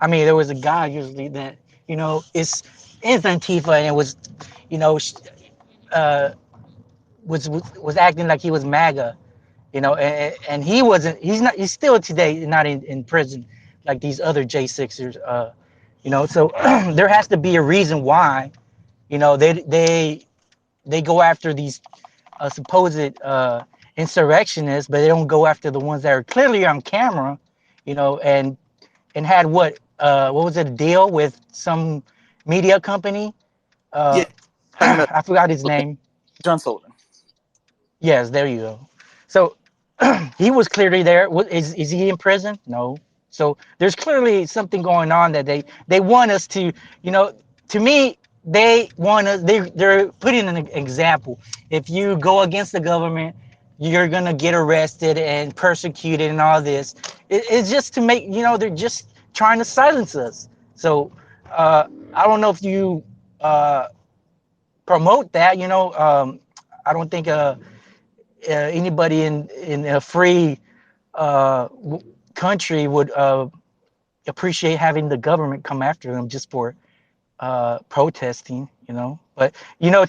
I mean, there was a guy usually that is Antifa, and it was, was acting like he was MAGA. And he wasn't. He's still today not in prison like these other J6ers. So there has to be a reason why, they go after these supposed insurrectionists, but they don't go after the ones that are clearly on camera, and had what was it, a deal with some media company? Yeah, I forgot his name. John Sullivan. Yes, there you go. So he was clearly there. Is he in prison? No. So there's clearly something going on that they want us to, to me, they want us, they're putting an example. If you go against the government, you're going to get arrested and persecuted and all this. It's just to make, they're just trying to silence us. So I don't know if you promote that, I don't think anybody in a free country would appreciate having the government come after them just for protesting, you know. But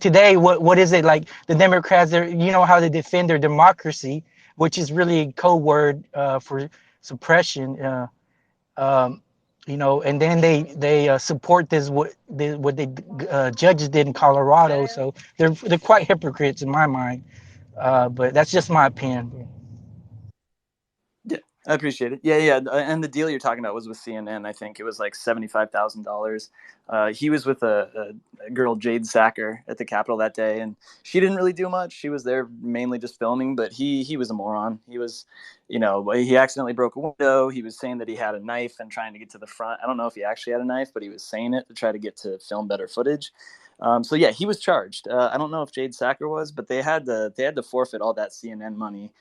today, what is it like? The Democrats, how they defend their democracy, which is really a code word for suppression. And then they support this what the judges did in Colorado. So they're quite hypocrites in my mind. But that's just my opinion. Yeah, I appreciate it. Yeah. And the deal you're talking about was with CNN. I think it was like $75,000. He was with a girl, Jade Sacker, at the Capitol that day, and she didn't really do much. She was there mainly just filming, but he was a moron. He was, he accidentally broke a window. He was saying that he had a knife and trying to get to the front. I don't know if he actually had a knife, but he was saying it to try to get to film better footage. So yeah, he was charged. I don't know if Jade Sacker was, but they had to forfeit all that CNN money.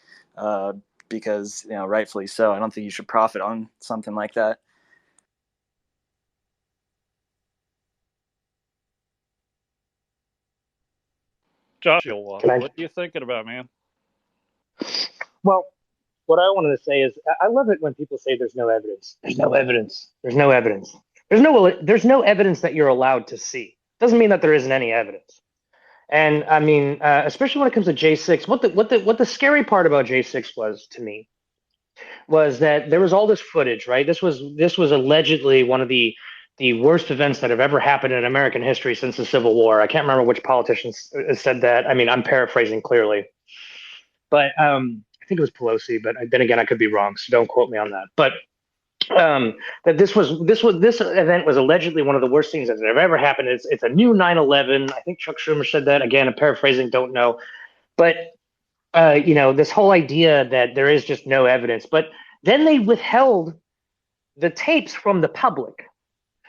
Because rightfully so. I don't think you should profit on something like that. Joshua, what are you thinking about, man? Well, what I wanted to say is I love it when people say there's no evidence. There's no evidence. There's no evidence. There's no evidence that you're allowed to see. Doesn't mean that there isn't any evidence. And I mean, especially when it comes to J6, what the scary part about J6 was to me was that there was all this footage, right? This was allegedly one of the worst events that have ever happened in American history since the Civil War. I can't remember which politician said that. I mean, I'm paraphrasing clearly, but I think it was Pelosi. But then again, I could be wrong, so don't quote me on that. But that this event was allegedly one of the worst things that have ever happened. It's a new 9/11. I think Chuck Schumer said that. Again, I'm paraphrasing, don't know, but this whole idea that there is just no evidence. But then they withheld the tapes from the public.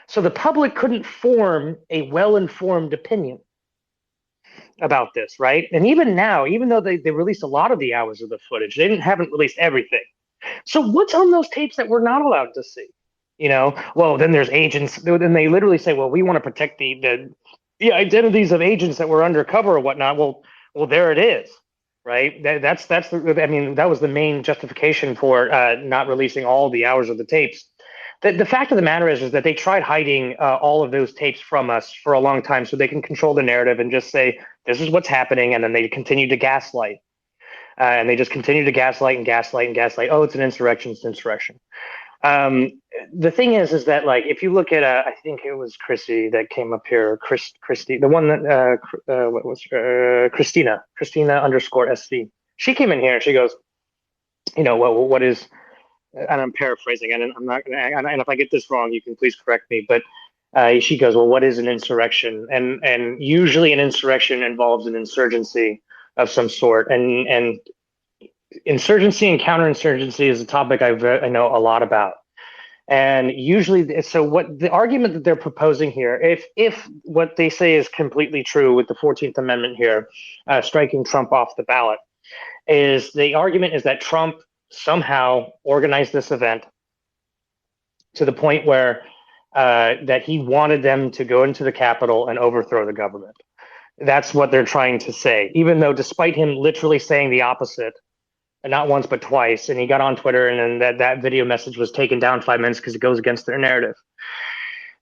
So the public couldn't form a well-informed opinion about this, right? And even now, even though they released a lot of the hours of the footage, they haven't released everything. So what's on those tapes that we're not allowed to see? Well, then there's agents. Then they literally say, well, we want to protect the identities of agents that were undercover or whatnot. Well, there it is. Right. That was the main justification for not releasing all the hours of the tapes. The fact of the matter is that they tried hiding all of those tapes from us for a long time so they can control the narrative and just say, this is what's happening. And then they continue to gaslight. And they just continue to gaslight and gaslight and gaslight. Oh, it's an insurrection. It's an insurrection. The thing is that, like, if you look at, I think it was Chrissy that came up here, Christy, the one that, what was Christina _SC. She came in here and she goes, what is, and I'm paraphrasing, and I'm not, and if I get this wrong, you can please correct me, but she goes, well, what is an insurrection? And usually an insurrection involves an insurgency of some sort, and insurgency and counterinsurgency is a topic I know a lot about. And usually, so what the argument that they're proposing here, if what they say is completely true with the 14th Amendment here, striking Trump off the ballot, is the argument is that Trump somehow organized this event to the point where that he wanted them to go into the Capitol and overthrow the government. That's what they're trying to say, even though despite him literally saying the opposite, and not once but twice, and he got on Twitter, and then that video message was taken down 5 minutes because it goes against their narrative.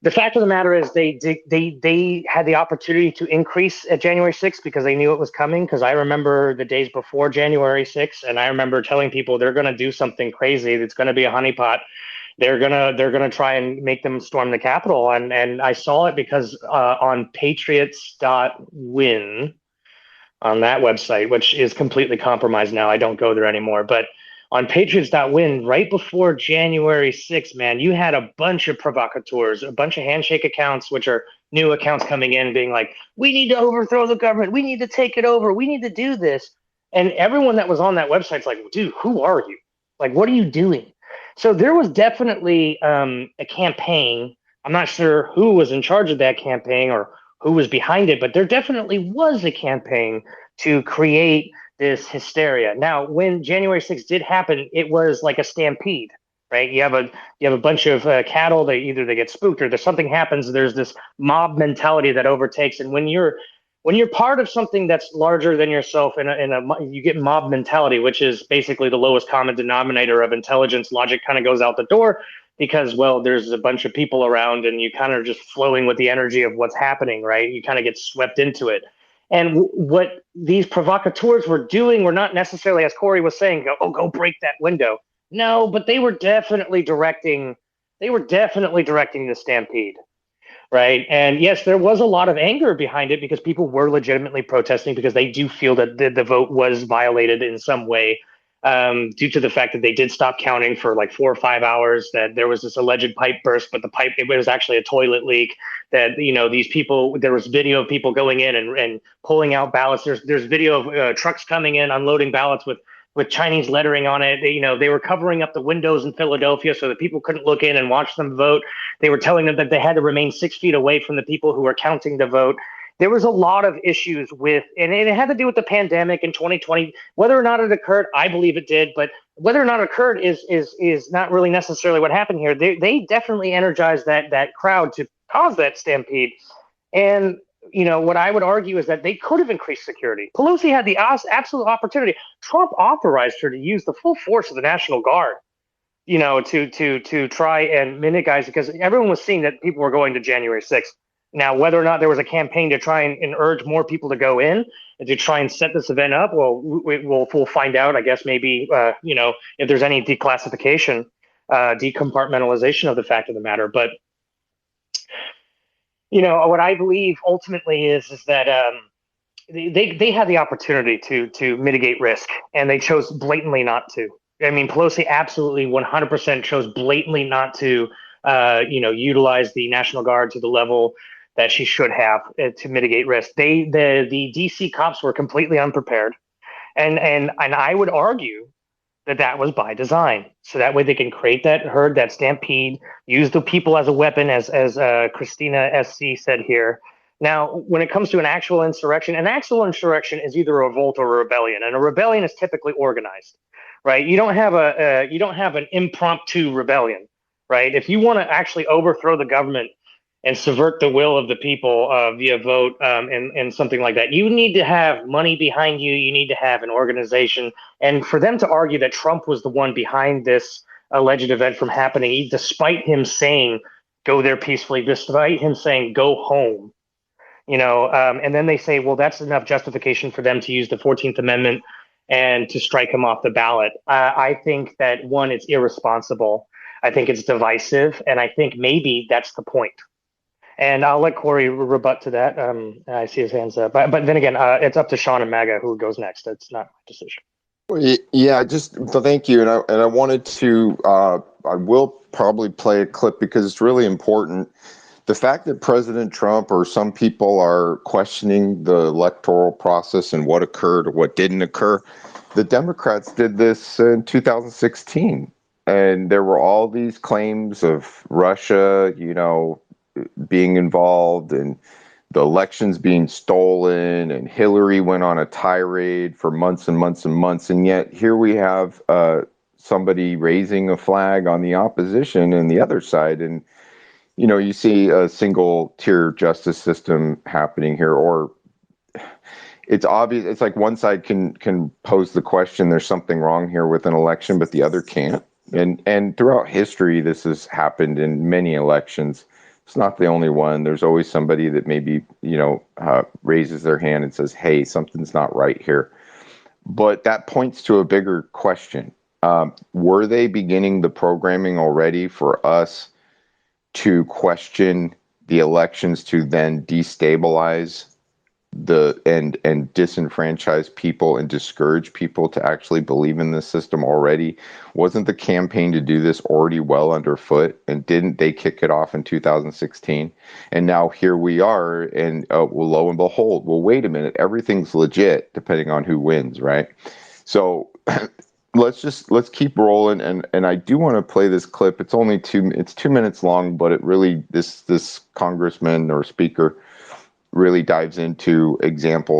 The fact of the matter is they had the opportunity to increase at January 6th because they knew it was coming, because I remember the days before January 6th, and I remember telling people they're going to do something crazy. It's going to be a honeypot. They're gonna try and make them storm the Capitol, and I saw it because on patriots.win, on that website, which is completely compromised now. I don't go there anymore. But on patriots.win, right before January 6th, man, you had a bunch of provocateurs, a bunch of handshake accounts, which are new accounts coming in being like, we need to overthrow the government. We need to take it over. We need to do this. And everyone that was on that website's like, dude, who are you? Like, what are you doing? So there was definitely a campaign. I'm not sure who was in charge of that campaign or who was behind it, but there definitely was a campaign to create this hysteria. Now, when January 6th did happen, it was like a stampede, right? You have a bunch of cattle. They get spooked or there's something happens. There's this mob mentality that overtakes, and when you're when you're part of something that's larger than yourself, you get mob mentality, which is basically the lowest common denominator of intelligence. Logic kind of goes out the door because, well, there's a bunch of people around and you kind of just flowing with the energy of what's happening, right? You kind of get swept into it. And what these provocateurs were doing were not necessarily, as Corey was saying, go break that window. No, but they were definitely directing the stampede. Right. And yes, there was a lot of anger behind it because people were legitimately protesting because they do feel that the vote was violated in some way, due to the fact that they did stop counting for like 4 or 5 hours, that there was this alleged pipe burst, but it was actually a toilet leak, that, these people, there was video of people going in and pulling out ballots. There's video of trucks coming in, unloading ballots with Chinese lettering on it. They were covering up the windows in Philadelphia so that people couldn't look in and watch them vote. They were telling them that they had to remain 6 feet away from the people who were counting the vote. There was a lot of issues and it had to do with the pandemic in 2020. Whether or not it occurred, I believe it did, but whether or not it occurred is not really necessarily what happened here. They definitely energized that crowd to cause that stampede. And what I would argue is that they could have increased security. Pelosi had the absolute opportunity. Trump authorized her to use the full force of the National Guard, to try and mitigate, because everyone was seeing that people were going to January 6th. Now, whether or not there was a campaign to try and urge more people to go in and to try and set this event up, well, we'll find out, I guess, maybe, if there's any declassification, decompartmentalization of the fact of the matter. But what I believe ultimately is that they had the opportunity to mitigate risk, and they chose blatantly not to. I mean, Pelosi absolutely 100% chose blatantly not to, utilize the National Guard to the level that she should have to mitigate risk. The DC cops were completely unprepared, and I would argue that was by design, so that way they can create that herd, that stampede, use the people as a weapon, as Christina SC said here. Now, when it comes to an actual insurrection is either a revolt or a rebellion, and a rebellion is typically organized, right? You don't have an impromptu rebellion, right? If you want to actually overthrow the government and subvert the will of the people via vote, and something like that, you need to have money behind you. You need to have an organization. And for them to argue that Trump was the one behind this alleged event from happening, despite him saying, go there peacefully, despite him saying, go home, and then they say, well, that's enough justification for them to use the 14th Amendment and to strike him off the ballot. I think that, one, it's irresponsible. I think it's divisive. And I think maybe that's the point. And I'll let Corey rebut to that. I see his hands up. But then again, it's up to Sean and MAGA who goes next. It's not my decision. Yeah, thank you. And I wanted to, I will probably play a clip because it's really important. The fact that President Trump or some people are questioning the electoral process and what occurred or what didn't occur, the Democrats did this in 2016. And there were all these claims of Russia, being involved and the elections being stolen, and Hillary went on a tirade for months and months and months. And yet here we have somebody raising a flag on the opposition and the other side. And, you see a single tier justice system happening here, or it's obvious. It's like one side can pose the question, there's something wrong here with an election, but the other can't. And throughout history, this has happened in many elections. It's not the only one. There's always somebody that maybe, raises their hand and says, hey, something's not right here. But that points to a bigger question. Were they beginning the programming already for us to question the elections to then destabilize and disenfranchise people and discourage people to actually believe in this system already? Wasn't the campaign to do this already well underfoot? And didn't they kick it off in 2016? And now here we are, and lo and behold, well, wait a minute, everything's legit depending on who wins, right? So let's keep rolling. And I do want to play this clip. It's only 2 minutes long, but it really, this congressman or speaker really dives into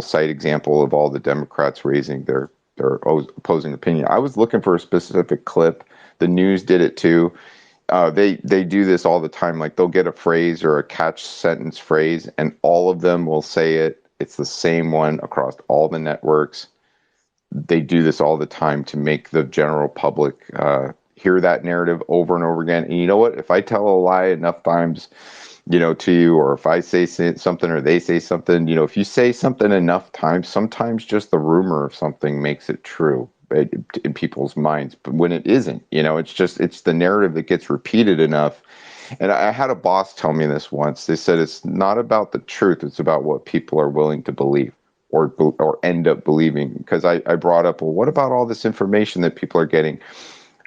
cite example of all the Democrats raising their opposing opinion. I was looking for a specific clip. The news did it too. They do this all the time. Like, they'll get a phrase or a catch sentence phrase, and all of them will say it It's the same one across all the networks. They do this all the time to make the general public hear that narrative over and over again. And you know what? If I tell a lie enough times, to you, or if I say something or they say something, if you say something enough times, sometimes just the rumor of something makes it true in people's minds. But when it isn't, it's the narrative that gets repeated enough. And I had a boss tell me this once. They said it's not about the truth, it's about what people are willing to believe or end up believing. Because I brought up, well, what about all this information that people are getting?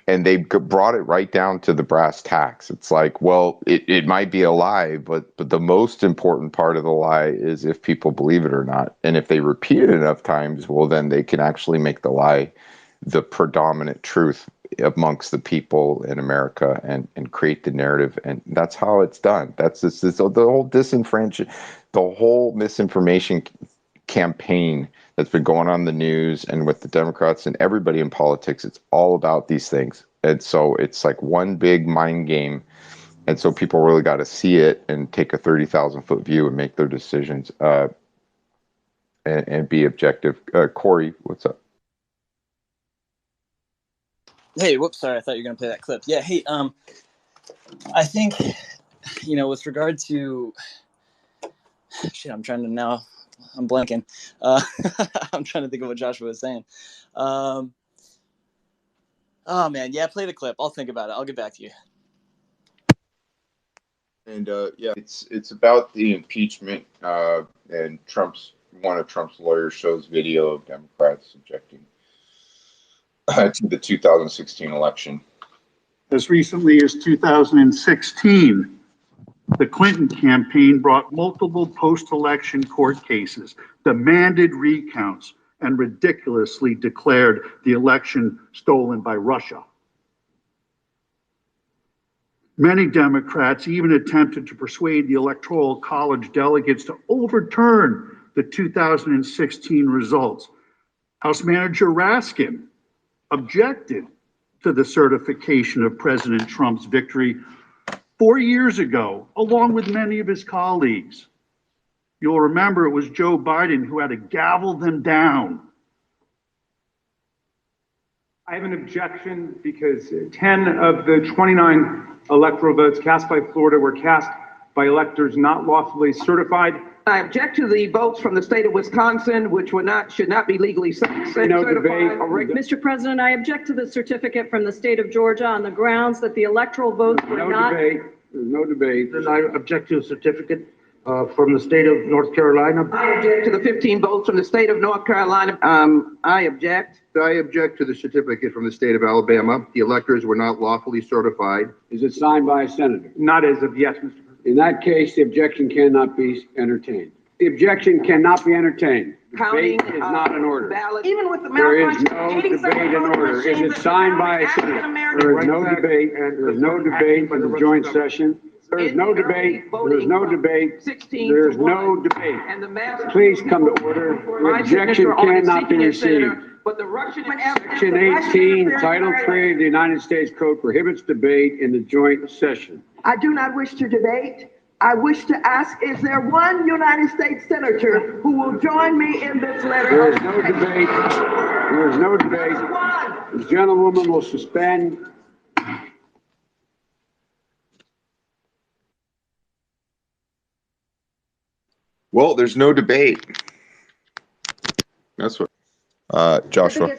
And they brought it right down to the brass tacks. It's like, well, it might be a lie, but the most important part of the lie is if people believe it or not. And if they repeat it enough times, well, then they can actually make the lie the predominant truth amongst the people in America and create the narrative. And that's how it's done. That's the whole misinformation campaign that's been going on in the news and with the Democrats and everybody in politics. It's all about these things. And so it's like one big mind game. And so people really got to see it and take a 30,000 foot view and make their decisions and be objective. Corey, what's up? Hey, whoops, sorry, I thought you were going to play that clip. Yeah, hey, I think, with regard to, I'm blanking. I'm trying to think of what Joshua was saying. Oh, man, yeah, play the clip. I'll think about it. I'll get back to you. And, it's about the impeachment and one of Trump's lawyers shows video of Democrats objecting to the 2016 election. As recently as 2016, the Clinton campaign brought multiple post-election court cases, demanded recounts, and ridiculously declared the election stolen by Russia. Many Democrats even attempted to persuade the Electoral College delegates to overturn the 2016 results. House Manager Raskin objected to the certification of President Trump's victory 4 years ago, along with many of his colleagues. You'll remember it was Joe Biden who had to gavel them down. I have an objection because 10 of the 29 electoral votes cast by Florida were cast by electors not lawfully certified. I object to the votes from the state of Wisconsin, which should not be legally certified. No debate. Mr. President, I object to the certificate from the state of Georgia on the grounds that the electoral votes were not. Debate. There's no debate. Then I object to a certificate from the state of North Carolina. I object to the 15 votes from the state of North Carolina. I object. I object to the certificate from the state of Alabama. The electors were not lawfully certified. Is it signed by a senator? Not as of yet, Mr. President. In that case, the objection cannot be entertained. The objection cannot be entertained. Debate is not in order. Even with the There is no debate in order. Is it signed by a senator? There is no debate. There is no debate in the joint session. There is no debate. There is no debate. There is no debate. Please come to order. The objection cannot be received. Section 18, Title 3 of the United States Code prohibits debate in the joint session. I do not wish to debate. I wish to ask, is there one United States senator who will join me in this letter? There is no debate. There is no debate. The gentlewoman will suspend. Well, there's no debate. That's what. Joshua.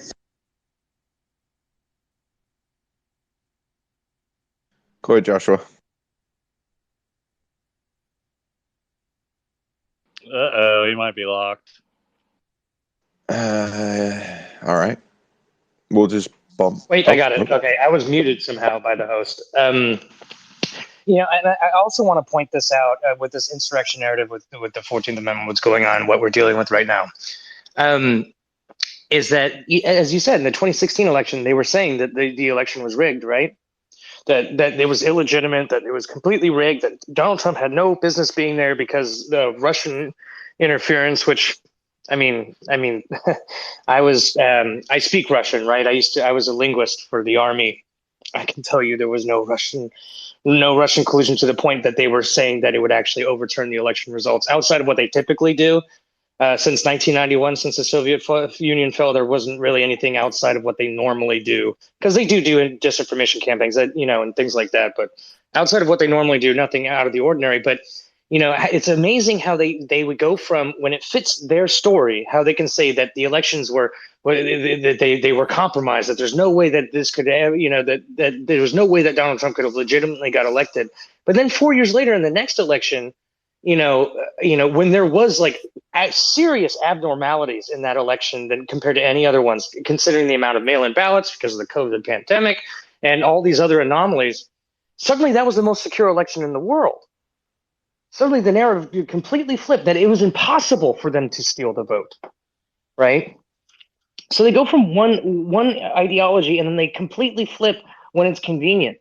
Go ahead, Joshua. Uh-oh, he might be locked. All right. We'll just bump. Wait, I got it. Okay, I was muted somehow by the host. And I also want to point this out with this insurrection narrative with the 14th Amendment, what's going on, what we're dealing with right now. Is that, as you said, in the 2016 election, they were saying that the election was rigged, right? That it was illegitimate, that it was completely rigged, that Donald Trump had no business being there because the Russian interference, which, I speak Russian, right? I was a linguist for the army. I can tell you there was no Russian collusion to the point that they were saying that it would actually overturn the election results outside of what they typically do. Since 1991, since the Soviet Union fell, there wasn't really anything outside of what they normally do, because they do disinformation campaigns, that and things like that. But outside of what they normally do, nothing out of the ordinary. But it's amazing how they would go from, when it fits their story, how they can say that the elections were they were compromised, that there's no way that this could that there was no way that Donald Trump could have legitimately got elected. But then 4 years later, in the next election, when there was like serious abnormalities in that election than compared to any other ones, considering the amount of mail-in ballots because of the COVID pandemic and all these other anomalies, suddenly that was the most secure election in the world. Suddenly the narrative completely flipped, that it was impossible for them to steal the vote, right? So they go from one ideology and then they completely flip when it's convenient.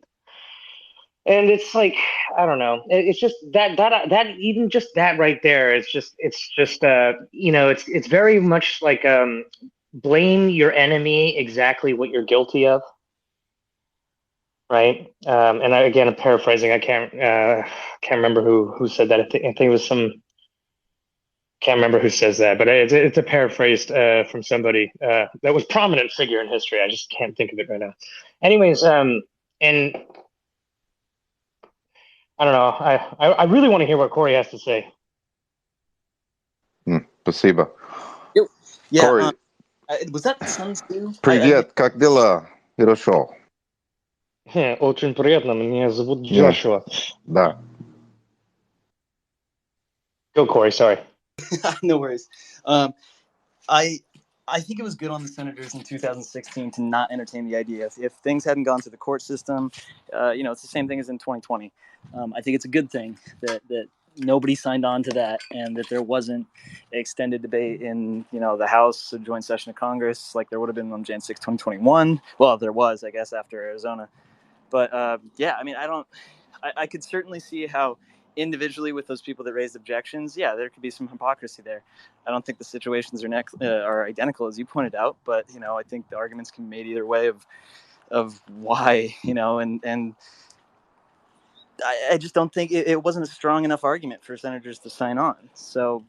And it's like, I don't know. It's just that even just that right there. It's just it's very much like blame your enemy exactly what you're guilty of, right? And I'm paraphrasing. I can't remember who said that. I think it was some. Can't remember who says that, but it's a paraphrase from somebody that was prominent figure in history. I just can't think of it right now. Anyways, and I don't know. I really want to hear what Corey has to say. Спасибо. Yeah. Corey. Was that Sun Tzu? Привет, как дела? Хорошо. Очень приятно. Меня зовут Джошуа. Да. Go, Corey. Sorry. No worries. I think it was good on the senators in 2016 to not entertain the idea. If things hadn't gone to the court system, it's the same thing as in 2020. I think it's a good thing that nobody signed on to that, and that there wasn't extended debate in the House, a joint session of Congress, like there would have been on Jan 6, 2021. Well, there was, I guess, after Arizona. But I could certainly see how individually with those people that raised objections, there could be some hypocrisy there. I don't think the situations are identical, as you pointed out, but I think the arguments can be made either way of why, and I just don't think it wasn't a strong enough argument for senators to sign on. So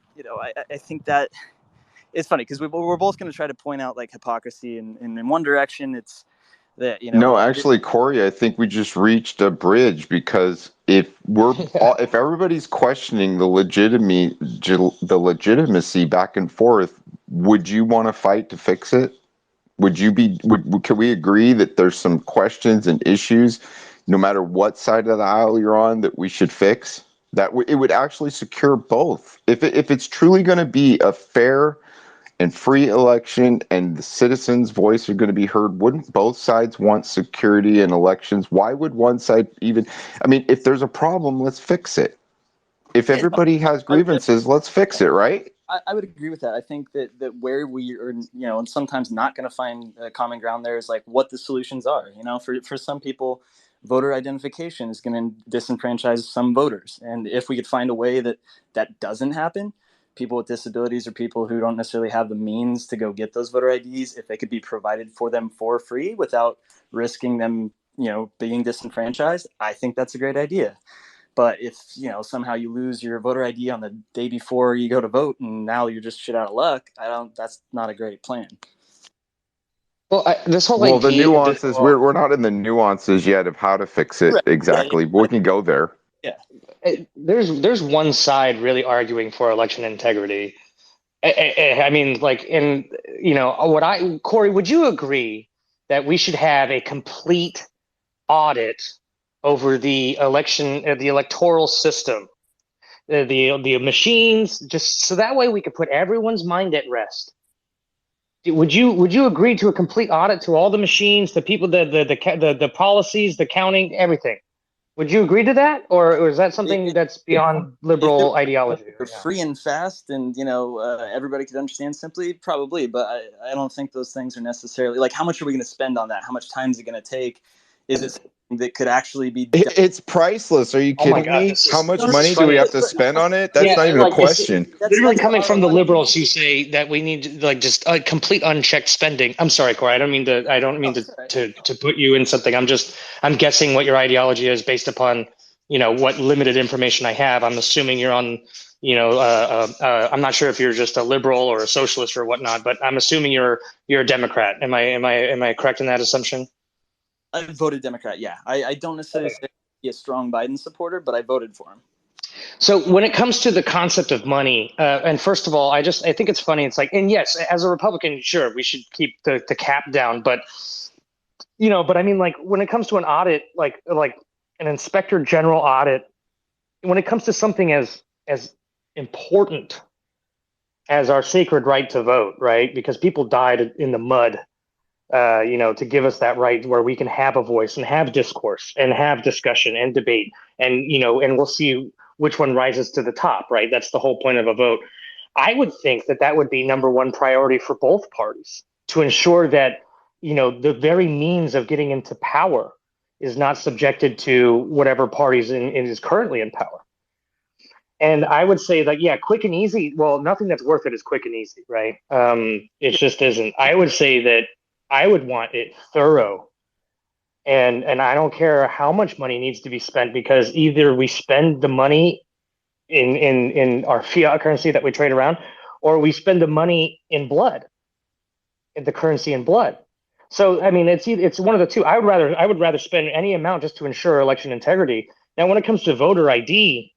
I think that it's funny because we're both going to try to point out like hypocrisy, and in one direction it's that No, actually, Corey, I think we just reached a bridge, because if everybody's questioning the legitimacy back and forth, would you want to fight to fix it? Can we agree that there's some questions and issues, no matter what side of the aisle you're on, that we should fix? That it would actually secure both. If it's truly going to be a fair and free election and the citizens' voice are going to be heard, wouldn't both sides want security in elections? Why would one side even? I mean, if there's a problem, let's fix it. If everybody has grievances, let's fix it, right? I would agree with that. I think that where we are, and sometimes not going to find common ground there is like what the solutions are. For some people, voter identification is going to disenfranchise some voters. And if we could find a way that doesn't happen, people with disabilities or people who don't necessarily have the means to go get those voter IDs, if they could be provided for them for free without risking them, being disenfranchised, I think that's a great idea. But if, somehow you lose your voter ID on the day before you go to vote and now you're just shit out of luck, that's not a great plan. Well, the nuances, we're not in the nuances yet of how to fix it exactly, but we can go there. Yeah. There's one side really arguing for election integrity. I mean, Corey, would you agree that we should have a complete audit over the election, the electoral system, the machines, just so that way we could put everyone's mind at rest? Would you agree to a complete audit to all the machines, the people, the policies, the counting, everything? Would you agree to that, or is that something that's beyond liberal ideology? For free and fast, and everybody could understand simply, probably, but I don't think those things are necessarily like, how much are we going to spend on that? How much time is it going to take? Is it something that could actually be done? It's priceless. Are you kidding me? How much money do we have to spend on it? That's not even a question. Literally coming from the liberals who say that we need just a complete unchecked spending. I'm sorry, Corey. I don't mean to put you in something. I'm guessing what your ideology is based upon what limited information I have. I'm assuming you're on I'm not sure if you're just a liberal or a socialist or whatnot, but I'm assuming you're a Democrat. Am I correct in that assumption? I voted Democrat. Yeah, I don't necessarily say be a strong Biden supporter, but I voted for him. So when it comes to the concept of money, and first of all, I think it's funny. It's like, and yes, as a Republican, sure, we should keep the cap down, but but I mean, like when it comes to an audit, like an inspector general audit, when it comes to something as important as our sacred right to vote, right? Because people died in the mud, to give us that right where we can have a voice and have discourse and have discussion and debate, and and we'll see which one rises to the top, right? That's the whole point of a vote. I would think that would be number one priority for both parties, to ensure that the very means of getting into power is not subjected to whatever parties is currently in power. And I would say that, yeah, quick and easy. Well, nothing that's worth it is quick and easy, right? It just isn't. I would say that I would want it thorough. And I don't care how much money needs to be spent, because either we spend the money in our fiat currency that we trade around, or we spend the money in blood, in the currency in blood. So, I mean, it's one of the two. I would rather spend any amount just to ensure election integrity. Now, when it comes to voter ID,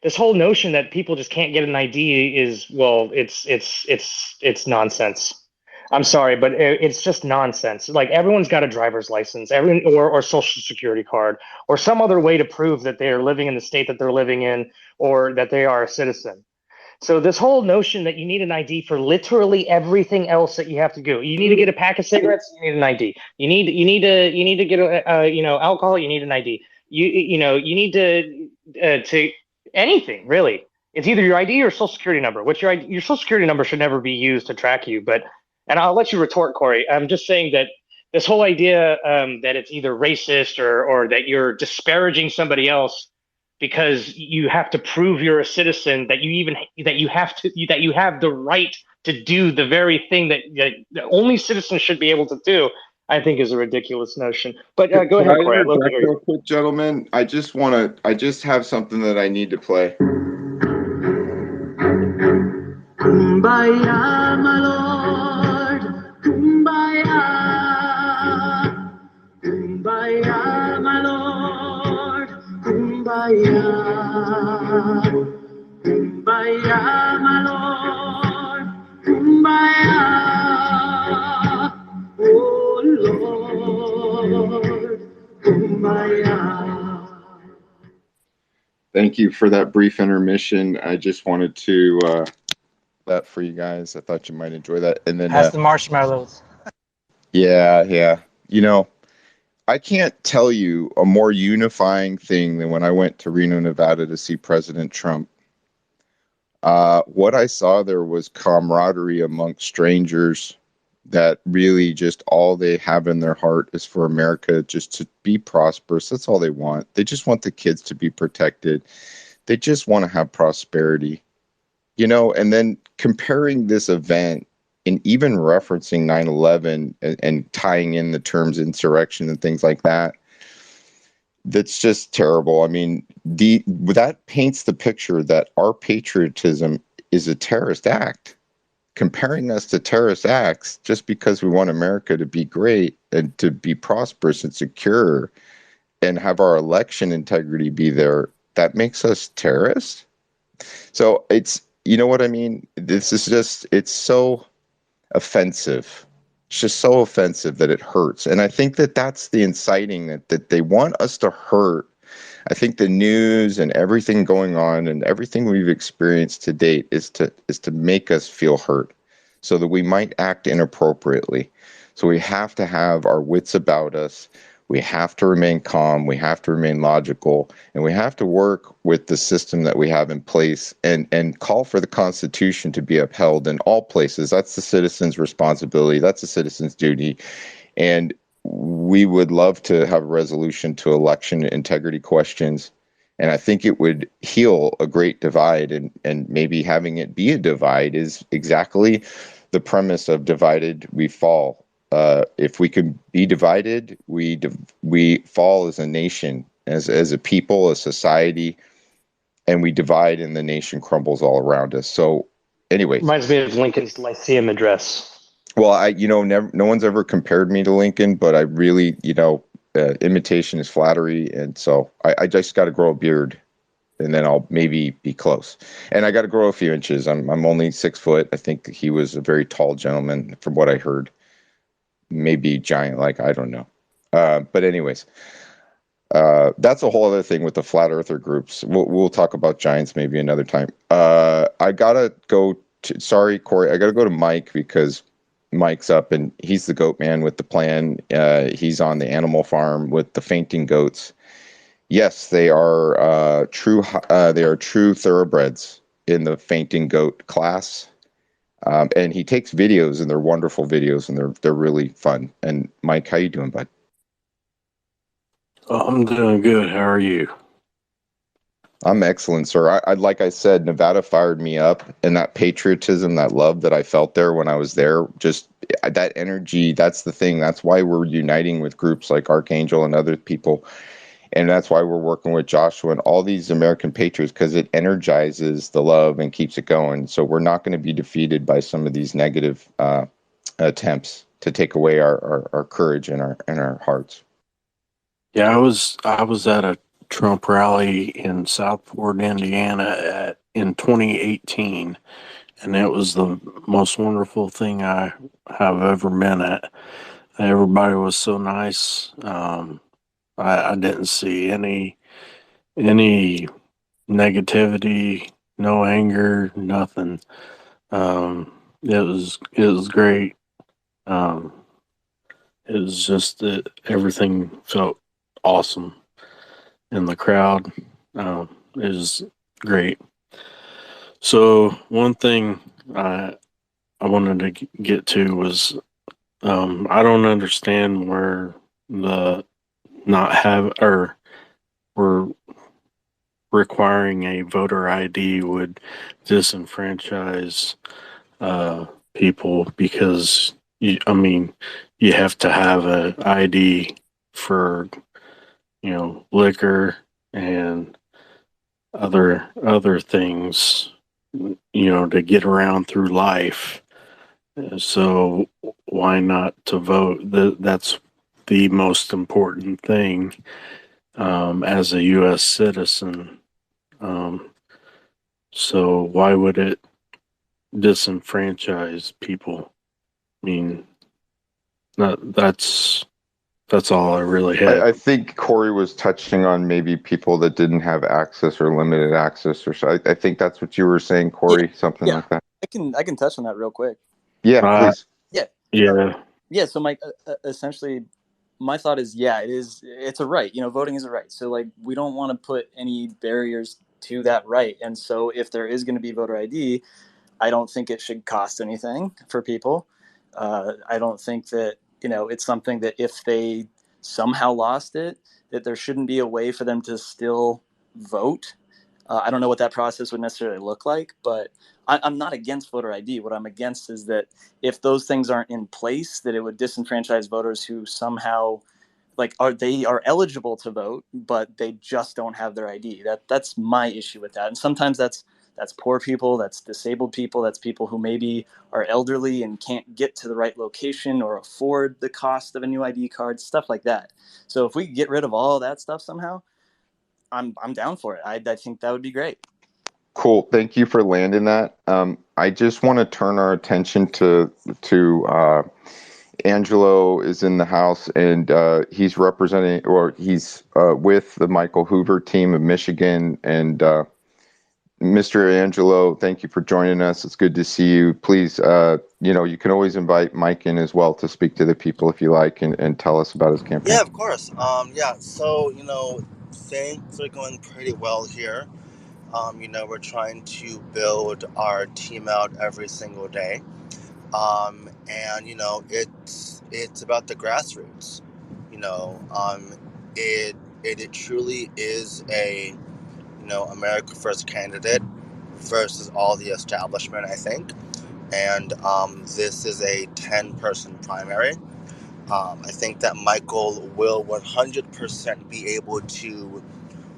this whole notion that people just can't get an ID is, well, it's nonsense. I'm sorry, but it's just nonsense. Like, everyone's got a driver's license, or social security card, or some other way to prove that they are living in the state that they're living in, or that they are a citizen. So this whole notion that you need an ID for literally everything else that you have to do. You need to get a pack of cigarettes, you need an ID. You need to get alcohol, you need an ID. You need to anything, really. It's either your ID or social security number. Your social security number should never be used to track you. And I'll let you retort, Corey. I'm just saying that this whole idea that it's either racist or that you're disparaging somebody else because you have to prove you're a citizen, that you have the right to do the very thing that only citizens should be able to do, I think is a ridiculous notion. But go ahead, Corey. I'd love to hear you. Real quick, gentlemen. I just have something that I need to play. Kumbaya, my Lord, Kumbaya, Kumbaya, my Lord, Kumbaya, Kumbaya, my Lord, Kumbaya, oh Lord, Kumbaya. Thank you for that brief intermission. I just wanted to that for you guys. I thought you might enjoy that. And then pass the marshmallows. Yeah. I can't tell you a more unifying thing than when I went to Reno, Nevada to see President Trump. What I saw there was camaraderie amongst strangers, that really just all they have in their heart is for America just to be prosperous. That's all they want. They just want the kids to be protected. They just want to have prosperity. And then comparing this event and even referencing 9/11 and tying in the terms insurrection and things like that, that's just terrible. I mean, that paints the picture that our patriotism is a terrorist act. Comparing us to terrorist acts just because we want America to be great and to be prosperous and secure and have our election integrity be there, that makes us terrorists. So you know what I mean? This is it's so offensive. It's just so offensive that it hurts. And I think that that's the inciting that they want us to hurt. I think the news and everything going on and everything we've experienced to date is to make us feel hurt, so that we might act inappropriately. So we have to have our wits about us. We have to remain calm. We have to remain logical, and we have to work with the system that we have in place and call for the Constitution to be upheld in all places. That's the citizen's responsibility. That's the citizen's duty. And we would love to have a resolution to election integrity questions. And I think it would heal a great divide, and maybe having it be a divide is exactly the premise of divided we fall. If we can be divided, we fall as a nation, as a people, a society. and we divide and the nation crumbles all around us. So anyways, reminds me of Lincoln's Lyceum address. Well, no one's ever compared me to Lincoln, but I really, imitation is flattery. And so I just got to grow a beard and then I'll maybe be close. And I got to grow a few inches. I'm only 6 foot. I think he was a very tall gentleman from what I heard. Maybe giant, I don't know. But anyways, that's a whole other thing with the flat earther groups. We'll talk about giants maybe another time. I gotta go sorry, Corey, I gotta go to Mike because Mike's up and he's the goat man with the plan. He's on the animal farm with the fainting goats. Yes, they are true. They are true thoroughbreds in the fainting goat class. And he takes videos, and they're wonderful videos, and they're really fun. And Mike, how you doing, bud? I'm doing good. How are you? I'm excellent, sir. Like I said, Nevada fired me up, and that patriotism, that love that I felt there when I was there, just that energy, that's the thing. That's why we're uniting with groups like Archangel and other people. And that's why we're working with Joshua and all these American patriots, because it energizes the love and keeps it going. So we're not going to be defeated by some of these negative attempts to take away our courage and our hearts. Yeah, I was at a Trump rally in Southport, Indiana in 2018, and it was the most wonderful thing I have ever been at. Everybody was so nice. I didn't see any negativity, no anger, nothing. It was great. It was just that everything felt awesome. And the crowd is great. So one thing I wanted to get to was I don't understand where the not have or we're requiring a voter ID would disenfranchise people because you have to have an ID for liquor and other things, to get around through life. So why not to vote? That's the most important thing as a U.S. citizen. So why would it disenfranchise people? I mean, that's all I really had. I think Corey was touching on maybe people that didn't have access or limited access, or so. I think that's what you were saying, Corey. Yeah, something like that. I can touch on that real quick. Yeah, please. Yeah. So, Mike, essentially, my thought is, it's a right. Voting is a right. So, we don't want to put any barriers to that right. And so, if there is going to be voter ID, I don't think it should cost anything for people. I don't think that it's something that if they somehow lost it, that there shouldn't be a way for them to still vote. I don't know what that process would necessarily look like, but I'm not against voter ID. What I'm against is that if those things aren't in place, that it would disenfranchise voters who somehow are eligible to vote, but they just don't have their ID. That's my issue with that. And sometimes that's poor people, that's disabled people, that's people who maybe are elderly and can't get to the right location or afford the cost of a new ID card, stuff like that. So if we could get rid of all that stuff somehow, I'm down for it. I think that would be great. Cool. Thank you for landing that. I just want to turn our attention to Angelo is in the house, and he's representing, or he's with the Michael Hoover team of Michigan. And Mr. Angelo, thank you for joining us. It's good to see you. Please, you can always invite Mike in as well to speak to the people if you like, and tell us about his campaign. Yeah, of course. So, things are going pretty well here. We're trying to build our team out every single day. It's about the grassroots. It truly is a, America First candidate versus all the establishment, I think. And this is a 10-person primary. I think that Michael will 100% be able to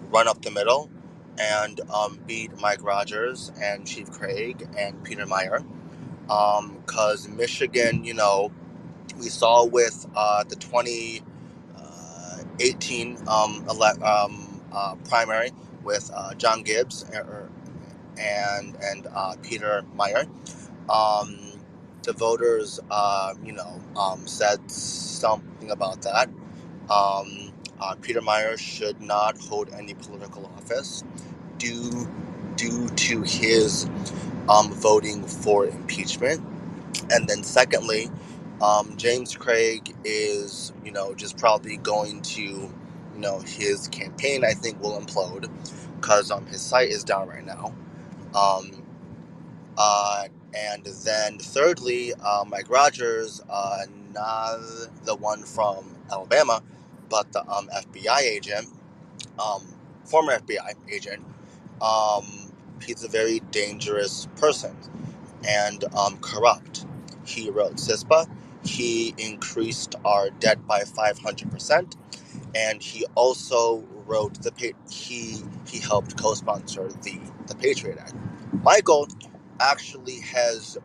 run up the middle. and beat Mike Rogers and Chief Craig and Peter Meyer. Because Michigan, we saw with the 2018 primary with John Gibbs and Peter Meyer. The voters, said something about that. Peter Meyer should not hold any political office due to his voting for impeachment. And then secondly, James Craig is, just probably going to, his campaign, I think, will implode because his site is down right now. And then thirdly, Mike Rogers, not the one from Alabama, but the FBI agent, former FBI agent. He's a very dangerous person and corrupt. He wrote CISPA. He increased our debt by 500%, and he also wrote he helped co-sponsor the Patriot Act. Michael actually has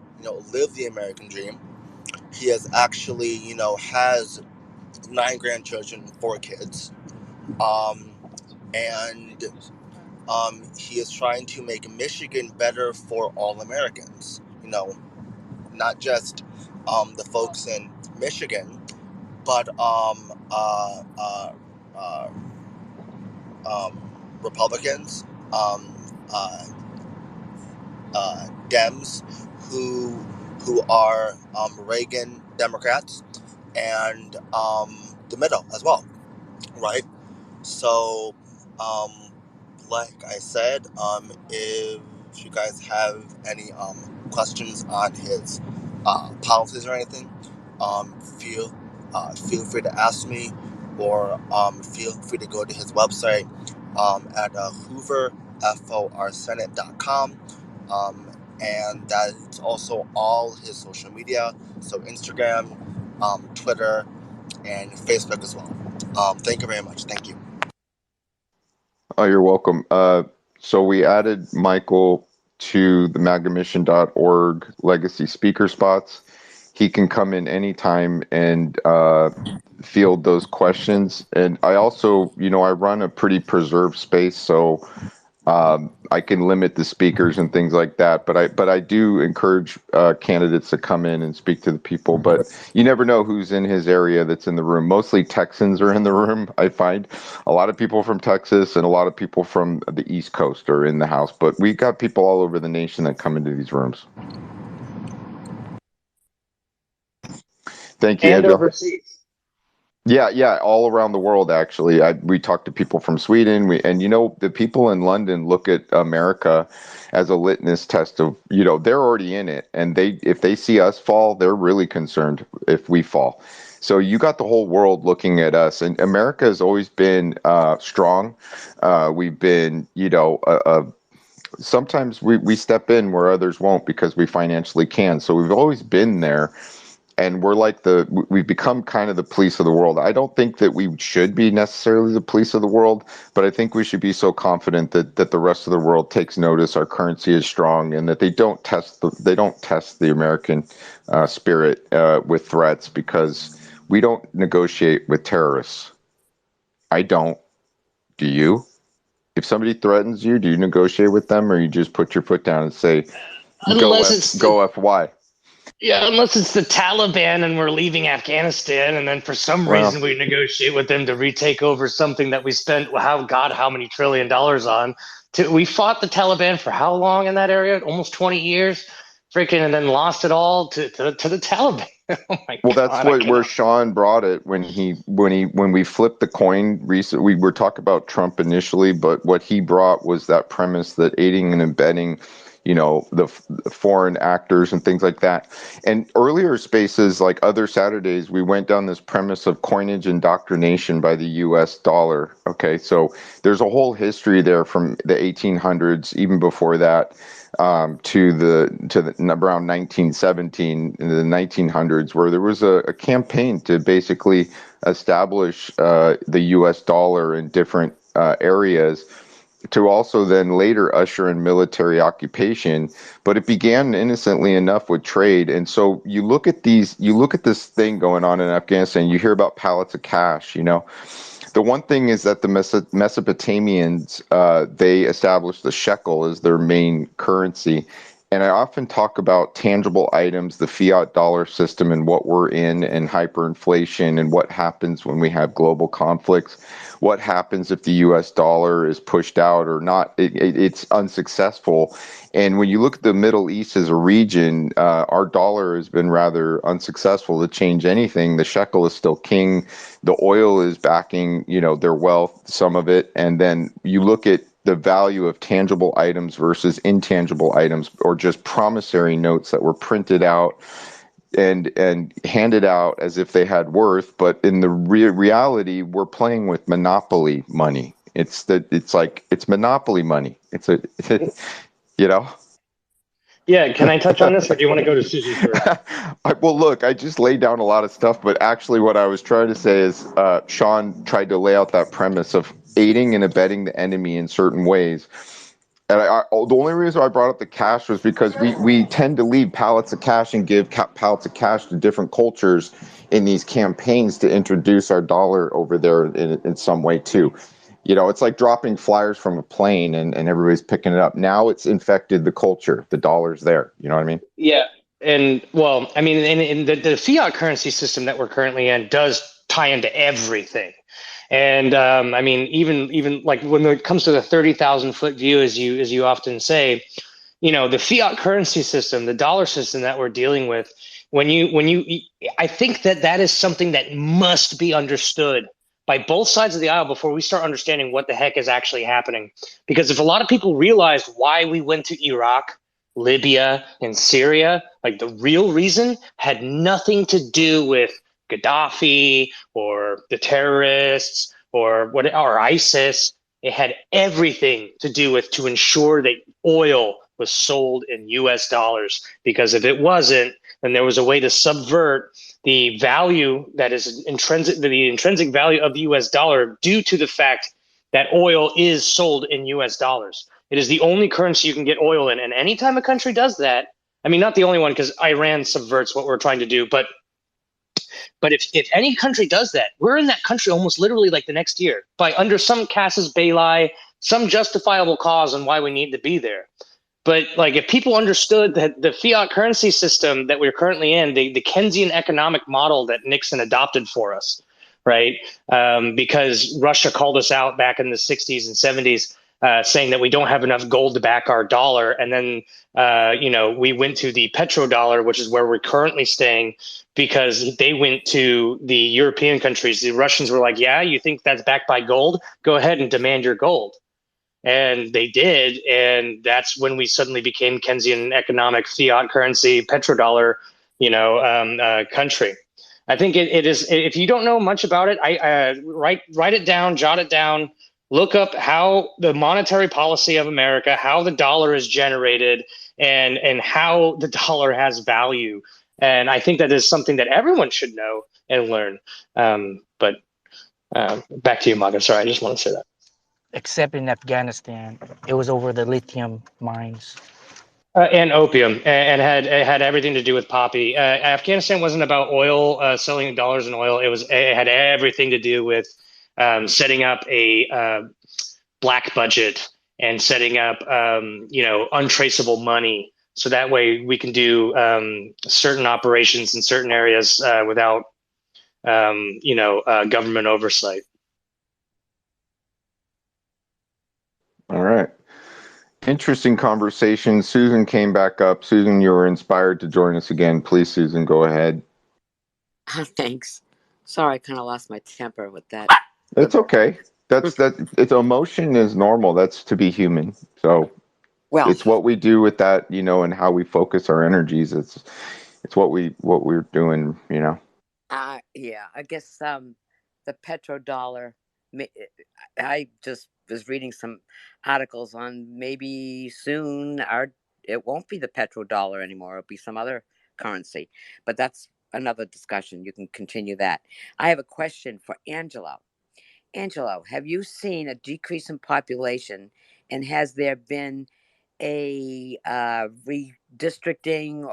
lived the American dream. He has actually has 9 grandchildren, 4 kids, and he is trying to make Michigan better for all Americans. Not just the folks in Michigan, but Republicans, Dems, who are Reagan Democrats, and the middle as well, right? So, like I said, if you guys have any questions on his policies or anything, feel free to ask me, or feel free to go to his website at hooverforsenate.com, and that's also all his social media, so Instagram, Twitter, and Facebook as well. Thank you very much. Thank you. Oh, you're welcome. So we added Michael to the magnamission.org legacy speaker spots. He can come in anytime and field those questions. And I also, I run a pretty preserved space, so I can limit the speakers and things like that. But I do encourage candidates to come in and speak to the people. But you never know who's in his area that's in the room. Mostly Texans are in the room, I find. A lot of people from Texas and a lot of people from the East Coast are in the house. But we got people all over the nation that come into these rooms. Thank you, and Angel. overseas. Yeah, all around the world, actually. We talk to people from Sweden, the people in London look at America as a litmus test of, they're already in it, and if they see us fall, they're really concerned if we fall. So you got the whole world looking at us, and America has always been strong. We've been, sometimes we step in where others won't because we financially can. So we've always been there. And we're like we've become kind of the police of the world. I don't think that we should be necessarily the police of the world, but I think we should be so confident that the rest of the world takes notice our currency is strong, and that they don't test the American spirit with threats, because we don't negotiate with terrorists. I don't. Do you? If somebody threatens you, do you negotiate with them, or you just put your foot down and say, go FY? Yeah, unless it's the Taliban and we're leaving Afghanistan, and then for some reason we negotiate with them to retake over something that we spent how many $1 trillion on. We fought the Taliban for how long in that area? Almost 20 years, freaking, and then lost it all to the Taliban. Oh my well, God, that's where Sean brought it when we flipped the coin recently. We were talking about Trump initially, but what he brought was that premise that aiding and abetting, the foreign actors and things like that. And earlier spaces, like other Saturdays, we went down this premise of coinage indoctrination by the US dollar. Okay, so there's a whole history there from the 1800s, even before that, to around 1917 in the 1900s, where there was a campaign to basically establish the US dollar in different areas to also then later usher in military occupation, but it began innocently enough with trade. And so you look at this thing going on in Afghanistan, you hear about pallets of cash, you know. The one thing is that the Mesopotamians, they established the shekel as their main currency. And I often talk about tangible items, the fiat dollar system, and what we're in, and hyperinflation, and what happens when we have global conflicts. What happens if the US dollar is pushed out or not? It's unsuccessful. And when you look at the Middle East as a region, our dollar has been rather unsuccessful to change anything. The shekel is still king. The oil is backing, you know, their wealth, some of it. And then you look at the value of tangible items versus intangible items, or just promissory notes that were printed out and handed out as if they had worth, but in the reality, we're playing with monopoly money. It's monopoly money. You know. Yeah, can I touch on this, or do you want to go to Susie first? Well, look, I just laid down a lot of stuff, but actually what I was trying to say is Sean tried to lay out that premise of aiding and abetting the enemy in certain ways. And the only reason I brought up the cash was because we tend to leave pallets of cash and give pallets of cash to different cultures in these campaigns to introduce our dollar over there in some way too. You know, it's like dropping flyers from a plane and everybody's picking it up. Now it's infected the culture. The dollar's there. You know what I mean? Yeah. And well, I mean, in the fiat currency system that we're currently in does tie into everything. And I mean, even like when it comes to the 30,000 foot view, as you often say, you know, the fiat currency system, the dollar system that we're dealing with, I think that is something that must be understood by both sides of the aisle before we start understanding what the heck is actually happening. Because if a lot of people realized why we went to Iraq, Libya, and Syria, like the real reason had nothing to do with Gaddafi or the terrorists or ISIS. It had everything to do with to ensure that oil was sold in US dollars, because if it wasn't, then there was a way to subvert the value that is the intrinsic value of the US dollar, due to the fact that oil is sold in US dollars. It is the only currency you can get oil in. And anytime a country does that, I mean, not the only one, because Iran subverts what we're trying to do, but if any country does that, we're in that country almost literally like the next year, by under some casus belli, some justifiable cause on why we need to be there. But like, if people understood that the fiat currency system that we're currently in, the Keynesian economic model that Nixon adopted for us, right? Because Russia called us out back in the 60s and 70s, saying that we don't have enough gold to back our dollar. And then, we went to the petrodollar, which is where we're currently staying, because they went to the European countries. The Russians were like, yeah, you think that's backed by gold? Go ahead and demand your gold. And they did, and that's when we suddenly became Keynesian economic fiat currency petrodollar, country. I think it is. If you don't know much about it, I write it down, jot it down, look up how the monetary policy of America, how the dollar is generated, and how the dollar has value. And I think that is something that everyone should know and learn. But back to you, Maga. Sorry, I just want to say that. Except in Afghanistan, it was over the lithium mines. And opium, and it had everything to do with poppy. Afghanistan wasn't about oil, selling dollars in oil. It had everything to do with setting up a black budget and setting up untraceable money, so that way we can do certain operations in certain areas without government oversight. All right. Interesting conversation. Susan came back up. Susan, you were inspired to join us again. Please, Susan, go ahead. Thanks. Sorry, I kind of lost my temper with that. It's okay. It's emotion is normal. That's to be human. So it's what we do with that, and how we focus our energies. It's what we're doing, Yeah, I guess the petrodollar. I just was reading some articles on maybe soon it won't be the petrodollar anymore. It'll be some other currency, but that's another discussion. You can continue that. I have a question for Angelo. Angelo, have you seen a decrease in population And has there been a redistricting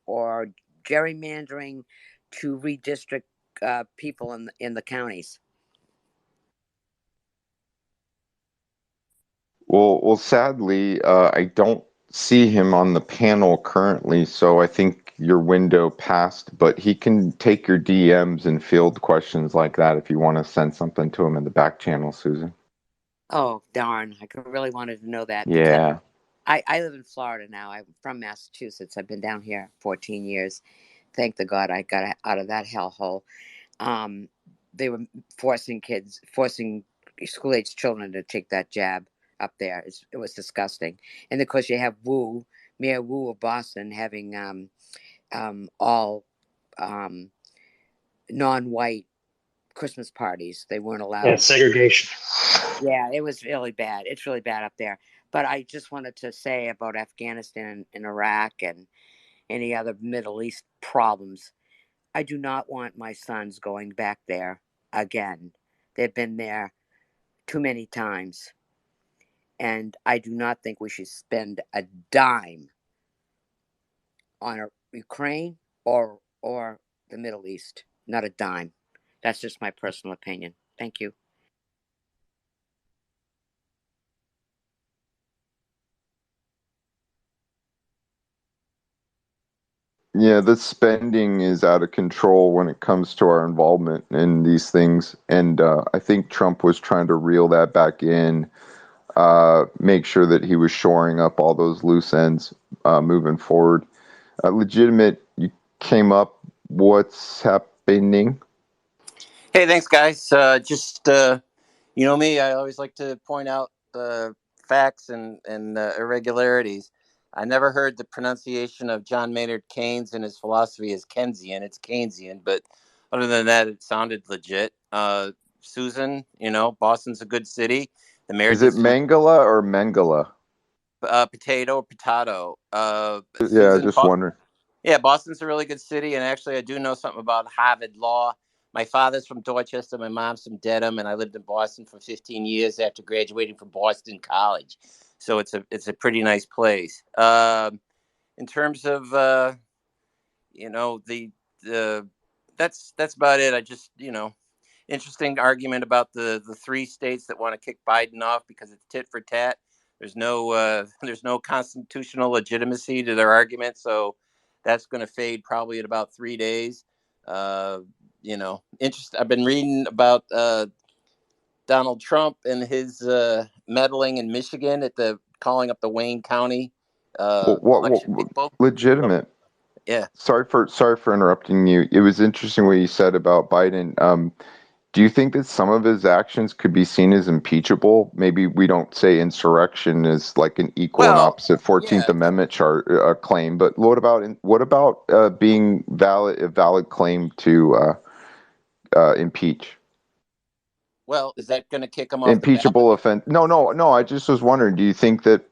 or gerrymandering to redistrict people in the counties? Well, sadly, I don't see him on the panel currently, so I think your window passed, but he can take your DMs and field questions like that if you want to send something to him in the back channel, Susan. Oh, darn. I really wanted to know that because Yeah. I live in Florida now. I'm from Massachusetts. I've been down here 14 years. Thank the God I got out of that hellhole. They were forcing school-age children to take that jab up there. It was disgusting. And of course, you have Mayor Wu of Boston having all non-white Christmas parties. They weren't allowed. Yeah, segregation. Yeah, it was really bad. It's really bad up there. But I just wanted to say about Afghanistan and Iraq and any other Middle East problems. I do not want my sons going back there again. They've been there too many times. And I do not think we should spend a dime on Ukraine or the Middle East. Not a dime. That's just my personal opinion. Thank you. Yeah, the spending is out of control when it comes to our involvement in these things. And I think Trump was trying to reel that back in, make sure that he was shoring up all those loose ends moving forward. Legitimate, you came up. What's happening? Hey, thanks, guys. You know me, I always like to point out the facts and irregularities. I never heard the pronunciation of John Maynard Keynes and his philosophy as Keynesian. It's Keynesian, but other than that, it sounded legit. Susan, Boston's a good city. The mayor Is it Mangala or Mengele? Potato. Yeah, Susan, just wondering. Yeah, Boston's a really good city, and actually, I do know something about Harvard Law. My father's from Dorchester, my mom's from Dedham, and I lived in Boston for 15 years after graduating from Boston College. So it's a pretty nice place. In terms of that's about it. I just interesting argument about the three states that want to kick Biden off because it's tit for tat. There's no constitutional legitimacy to their argument, so that's going to fade probably in about 3 days. I've been reading about Donald Trump and his meddling in Michigan calling up the Wayne County election people. Legitimate. Yeah. Sorry for interrupting you. It was interesting what you said about Biden. Do you think that some of his actions could be seen as impeachable? Maybe we don't say insurrection is like an equal and opposite 14th Amendment claim, but what about being a valid claim to impeach? Well, is that going to kick him off? Impeachable offense? No. I just was wondering. Do you think that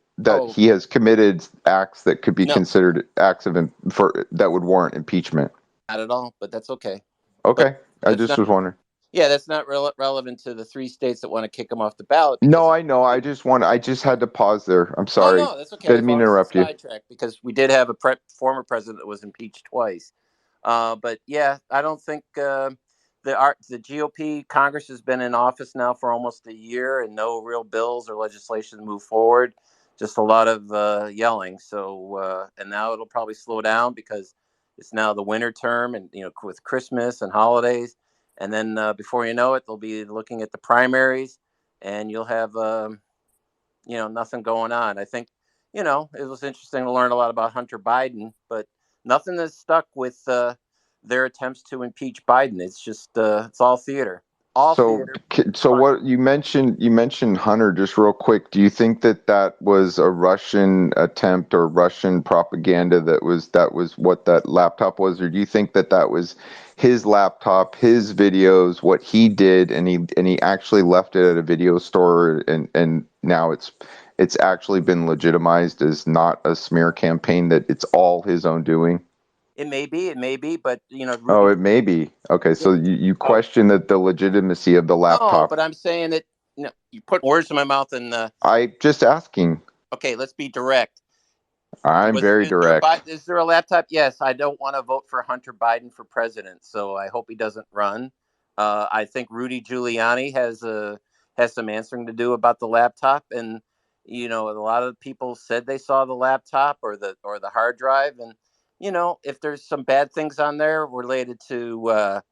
he has committed acts that could be considered acts that would warrant impeachment? Not at all, but that's okay. Okay, I just was wondering. Yeah, that's not relevant to the three states that want to kick him off the ballot. No, I know. I just had to pause there. I'm sorry. No, that's okay. Didn't mean to interrupt you. Because we did have a former president that was impeached twice. But yeah, I don't think the GOP Congress has been in office now for almost a year and no real bills or legislation move forward. Just a lot of yelling. So and now it'll probably slow down because it's now the winter term and with Christmas and holidays. And then before you know it, they'll be looking at the primaries, and you'll have, nothing going on. I think, it was interesting to learn a lot about Hunter Biden, but nothing has stuck with their attempts to impeach Biden. It's just, it's all theater. So what you mentioned Hunter just real quick. Do you think that was a Russian attempt or Russian propaganda that was what that laptop was, or do you think that was his laptop, his videos, what he did, and he actually left it at a video store, and now it's actually been legitimized as not a smear campaign, that it's all his own doing? It may be, but Oh, it may be. Okay, so you question the legitimacy of the laptop. No, but I'm saying that You put words in my mouth, and I just asking. okay, let's be direct. I'm very direct. Is there a laptop? Yes, I don't want to vote for Hunter Biden for president, so I hope he doesn't run. I think Rudy Giuliani has some answering to do about the laptop, and a lot of people said they saw the laptop or the hard drive, and if there's some bad things on there related to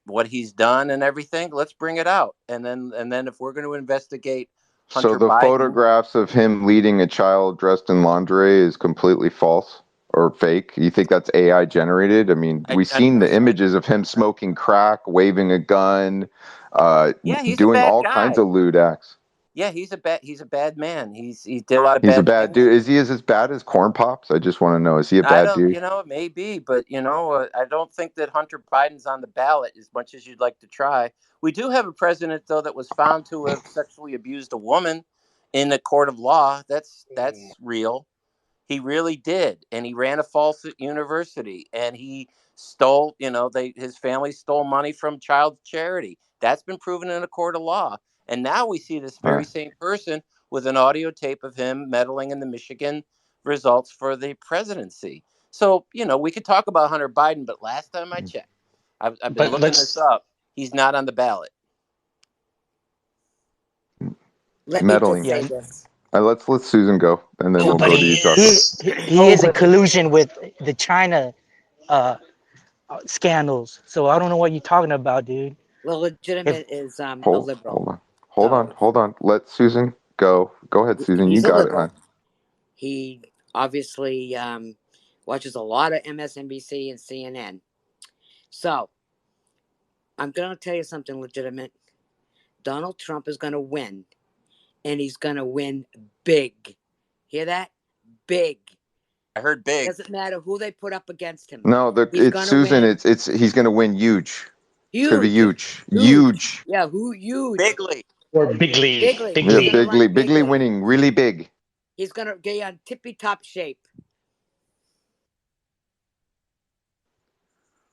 what he's done and everything, let's bring it out, and then if we're going to investigate Hunter So the Biden, photographs of him leading a child dressed in lingerie is completely false or fake? You think that's AI generated? I mean, we've seen the images of him smoking crack, waving a gun, he's doing a bad all guy. kinds of lewd acts. Yeah, he's a bad man. He did a lot of He's bad a bad things. dude. Is he as bad as Corn Pops? I just want to know. Is he a bad dude? It may be, but I don't think that Hunter Biden's on the ballot as much as you'd like to try. We do have a president, though, that was found to have sexually abused a woman in a court of law. That's real. He really did, and he ran a false university, and he stole. His family stole money from child charity. That's been proven in a court of law. And now we see this very same person with an audio tape of him meddling in the Michigan results for the presidency. So, we could talk about Hunter Biden, but last time I checked, I've been looking this up. He's not on the ballot. Meddling. Let's let Susan go, and then we'll go to you, Josh. He is in collusion with the China scandals. So I don't know what you're talking about, dude. Well, legitimate is a liberal. Hold on. Let Susan go. Go ahead, Susan. You got it, hon. He obviously watches a lot of MSNBC and CNN. So I'm going to tell you something legitimate. Donald Trump is going to win, and he's going to win big. Hear that? Big. I heard big. It doesn't matter who they put up against him. No, it's Susan. Win. It's he's going to win huge. Huge. It's going to be huge. Yeah, huge? Bigly. Or bigly. Bigly winning, really big. He's going to get on tippy-top shape.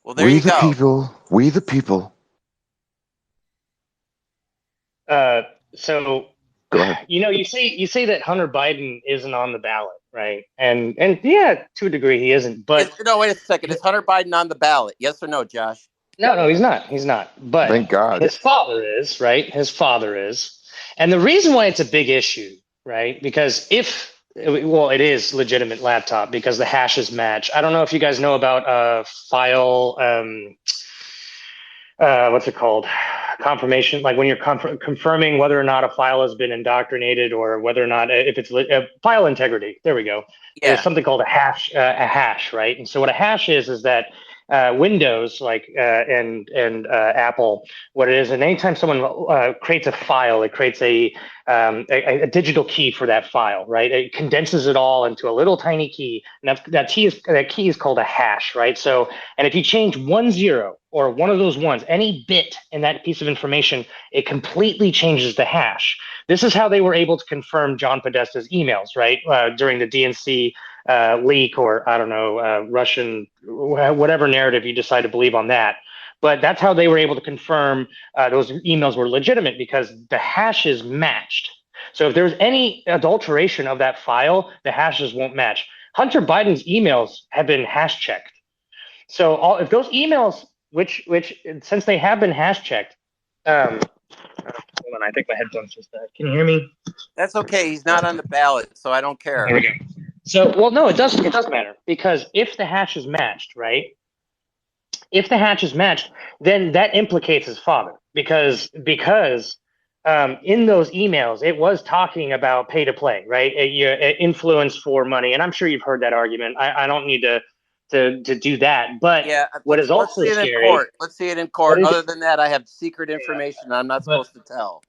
Well, there you go. We the people. So, go ahead. You say that Hunter Biden isn't on the ballot, right? And yeah, to a degree he isn't. But no, wait a second. Is Hunter Biden on the ballot? Yes or no, Josh? No, he's not. He's not. But thank God. His father is, right? His father is. And the reason why it's a big issue, right? Because it is legitimate laptop because the hashes match. I don't know if you guys know about file, what's it called? Confirmation, like when you're confirming whether or not a file has been indoctrinated or whether or not, if it's file integrity. There we go. Yeah. There's something called a hash, right? And so what a hash is that Windows, and Apple, what it is, and anytime someone creates a file, it creates a digital key for that file, right? It condenses it all into a little tiny key, and that key is called a hash, right? So, and if you change 10 or one of those ones, any bit in that piece of information, it completely changes the hash. This is how they were able to confirm John Podesta's emails, right? During the DNC leak, or I don't know, Russian, whatever narrative you decide to believe on that. But that's how they were able to confirm those emails were legitimate, because the hashes matched. So if there's any adulteration of that file, the hashes won't match. Hunter Biden's emails have been hash checked. So if those emails, which since they have been hash checked, hold on, I think my headphones just died. Can you hear me? That's okay. He's not on the ballot, so I don't care. There we go. So, well, no, it does matter, because if the hash is matched, right? If the hash is matched, then that implicates his father, because in those emails, it was talking about pay to play, right? Influence for money. And I'm sure you've heard that argument. I don't need to do that. But yeah, what is also scary. Let's see it in court. Other than that, I have secret information I'm not supposed to tell.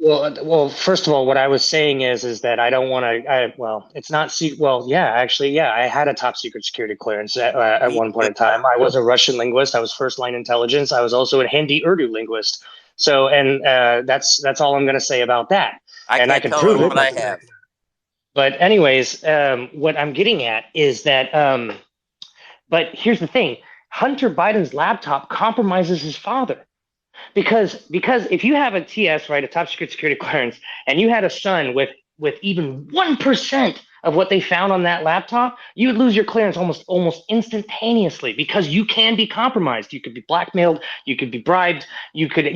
Well, first of all, what I was saying is that I don't want to. It's not. I had a top secret security clearance at one point in time. I was a Russian linguist. I was first line intelligence. I was also a Hindi Urdu linguist. So, and that's all I'm going to say about that. I can prove it. What I have. But anyways, what I'm getting at is that. But here's the thing: Hunter Biden's laptop compromises his father. Because if you have a TS, right, a top secret security clearance, and you had a son with even 1% of what they found on that laptop, you would lose your clearance almost instantaneously, because you can be compromised. You could be blackmailed, you could be bribed, you could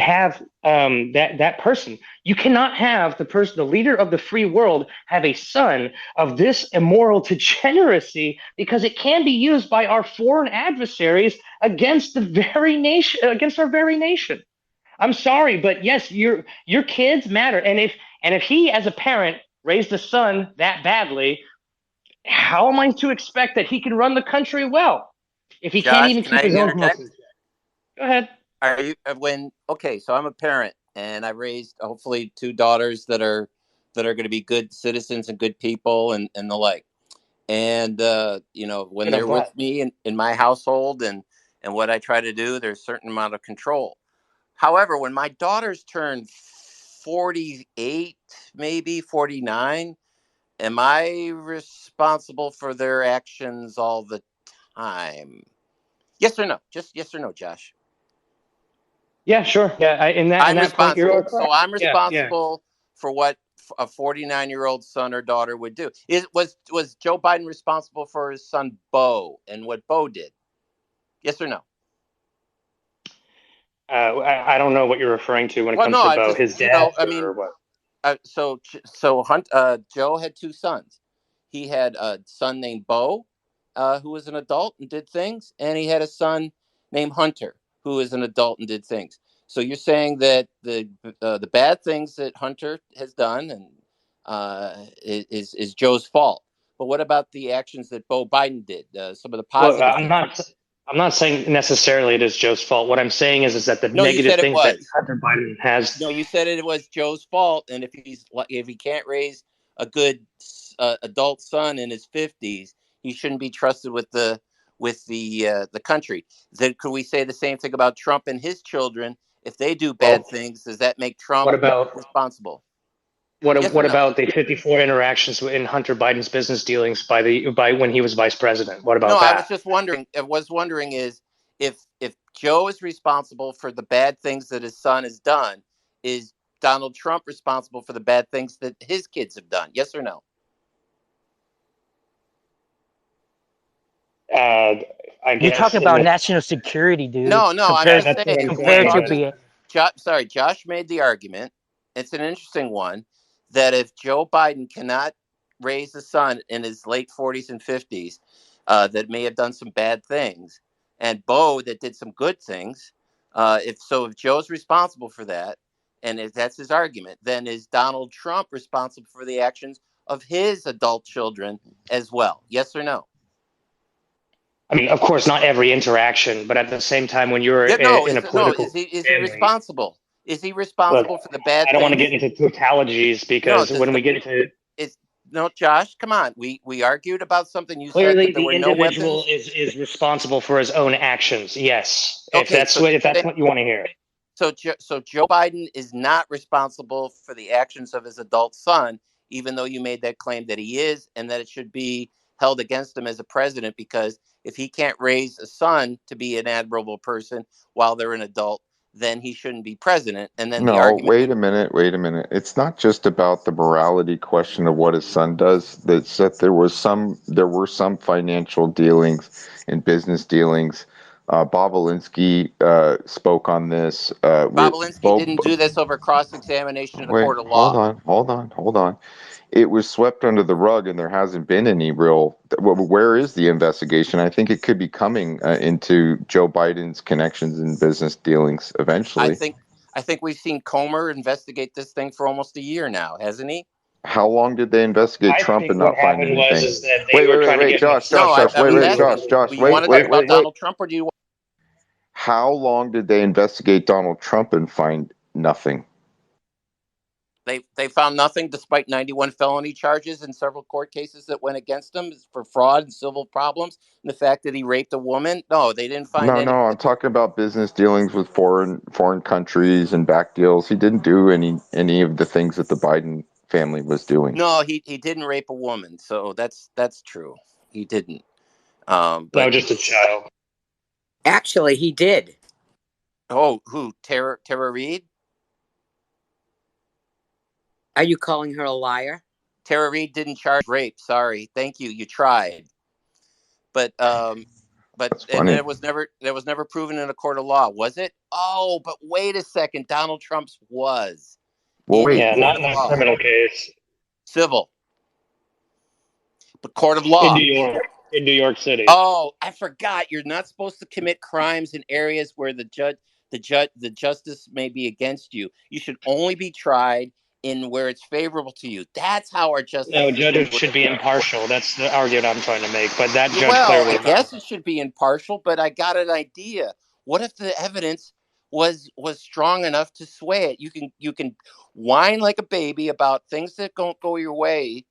have that person. You cannot have the leader of the free world have a son of this immoral degeneracy, because it can be used by our foreign adversaries against against our very nation. I'm sorry, but yes, your kids matter. And if he, as a parent, raised a son that badly, how am I to expect that he can run the country well if he can't Josh, even can keep I his own interject? house? Go ahead. Are you okay? So I'm a parent, and I raised hopefully two daughters that are going to be good citizens and good people, and the like. And when Good, I'm they're glad. with me in my household, and what I try to do, there's a certain amount of control. However, when my daughters turn 48, maybe 49, am I responsible for their actions all the time? Yes or no? Just yes or no, Josh. Yeah, sure. Yeah, in that point, you're responsible. So correct. I'm Yeah, yeah. responsible for what a 49-year-old son or daughter would do. Was Joe Biden responsible for his son Beau and what Beau did? Yes or no? I don't know what you're referring to when it Well, comes no, to I Beau. just His dad, I or mean, what? Joe had two sons. He had a son named Beau, who was an adult and did things, and he had a son named Hunter, who is an adult and did things. So you're saying that the bad things that Hunter has done and is Joe's fault. But what about the actions that Beau Biden did? Some of the Well, positive things. I'm not saying necessarily it is Joe's fault. What I'm saying is that the No, you negative said it things that was. Hunter Biden has. No, you said it was Joe's fault, and if he can't raise a good adult son in his 50s, he shouldn't be trusted with the country. Then could we say the same thing about Trump and his children? If they do bad things, does that make Trump What about responsible? what Yes or what no? about the 54 interactions in Hunter Biden's business dealings by when he was vice president? What No, about I was that? just wondering. I was wondering is if Joe is responsible for the bad things that his son has done, is Donald Trump responsible for the bad things that his kids have done? Yes or no? I You're guess talking in about the national security, dude. No, I'm yeah, Compared just that's what saying I'm we're compared saying. to talking. be Josh made the argument. It's an interesting one that if Joe Biden cannot raise a son in his late 40s and 50s that may have done some bad things, and Beau that did some good things, if Joe's responsible for that, and if that's his argument, then is Donald Trump responsible for the actions of his adult children as well? Yes or no? I mean, of course, not every interaction, but at the same time, when you're Yeah, in a political is he family, responsible? Is he look, responsible for the bad I don't want to things? get into totalities, No, because does when the we get into it's no, Josh, come on. We argued about something. You said clearly that there the were no individual weapons. is responsible for his own actions. Yes, Okay, if that's what you want to hear. so Joe Biden is not responsible for the actions of his adult son, even though you made that claim that he is, and that it should be held against him as a president, because if he can't raise a son to be an admirable person while they're an adult, then he shouldn't be president. And then the No, argument. wait a minute. It's not just about the morality question of what his son does. That's that there were some financial dealings and business dealings. Bob Alinsky spoke on this. Bob Alinsky didn't do this over cross-examination in the Wait, court of law. hold on. It was swept under the rug, and there hasn't been any real. Where is the investigation? I think it could be coming into Joe Biden's connections and business dealings I eventually. think we've seen Comer investigate this thing for almost a year now, hasn't he? How long did they investigate I Trump think and what not find happened was anything? is that they were trying to get Josh, No, I was asking. Josh, Do you want to talk about Donald Trump, or do you? How long did they investigate Donald Trump and find nothing? They found nothing, despite 91 felony charges and several court cases that went against him for fraud and civil problems, and the fact that he raped a woman. No, they didn't find anything. No, I'm talking about business dealings with foreign countries and back deals. He didn't do any of the things that the Biden family was doing. No, he didn't rape a woman, so that's true. He didn't. No, just a child. Actually, he did. Oh, who? Tara Reid? Are you calling her a liar? Tara Reid didn't charge rape. Sorry. Thank you. You tried. But and it was never proven in a court of law, was it? Oh, but wait a second. Donald Trump's was. Well, wait. Yeah, not in a criminal case. Civil. But court of law. In New York City. Oh, I forgot. You're not supposed to commit crimes in areas where the justice may be against you. You should only be tried in where it's favorable to you. That's how our justice. No, judges should be impartial. That's the argument I'm trying to make. But that judge I guess it should be impartial. But I got an idea. What if the evidence was strong enough to sway it? You can whine like a baby about things that don't go your way.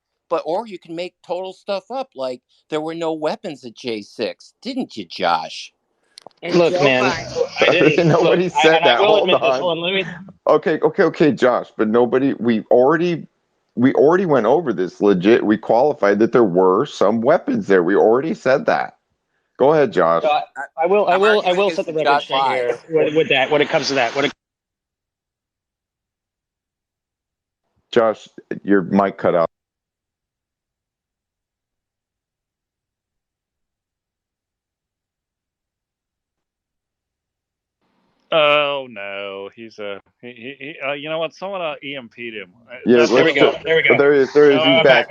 Or you can make total stuff up, like there were no weapons at J6, didn't you, Josh? And look, man, nobody said that. Hold on. Okay, Josh. But we already went over this. Legit, we qualified that there were some weapons there. We already said that. Go ahead, Josh. I will set the record straight here with that. When it comes to that, Josh, your mic cut out. Oh no, he's he you know what? Someone EMP'd him. Yeah, there we go. There he is. He's back.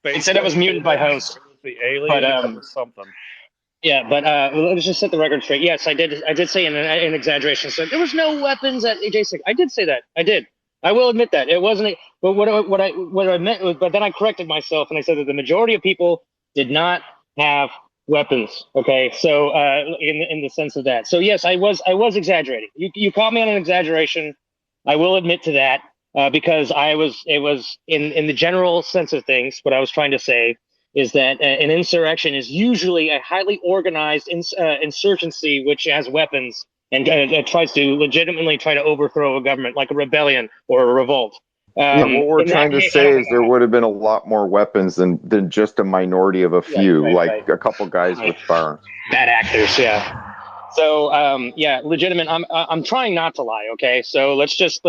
He said it was muted by host. The alien or something. Yeah, but let's just set the record straight. Yes, I did say in exaggeration. So there was no weapons at J6. I did say that. I did. I will admit that it wasn't. But what I meant was, but then I corrected myself and I said that the majority of people did not have weapons. Okay, so in the sense of that. So yes, I was exaggerating. You caught me on an exaggeration. I will admit to that because it was in the general sense of things. What I was trying to say is that an insurrection is usually a highly organized insurgency which has weapons and tries to legitimately try to overthrow a government, like a rebellion or a revolt. What we're trying to say is there would have been a lot more weapons than just a minority of a few, a couple guys with firearms. Bad actors, yeah. So legitimate. I'm trying not to lie. Okay, so let's just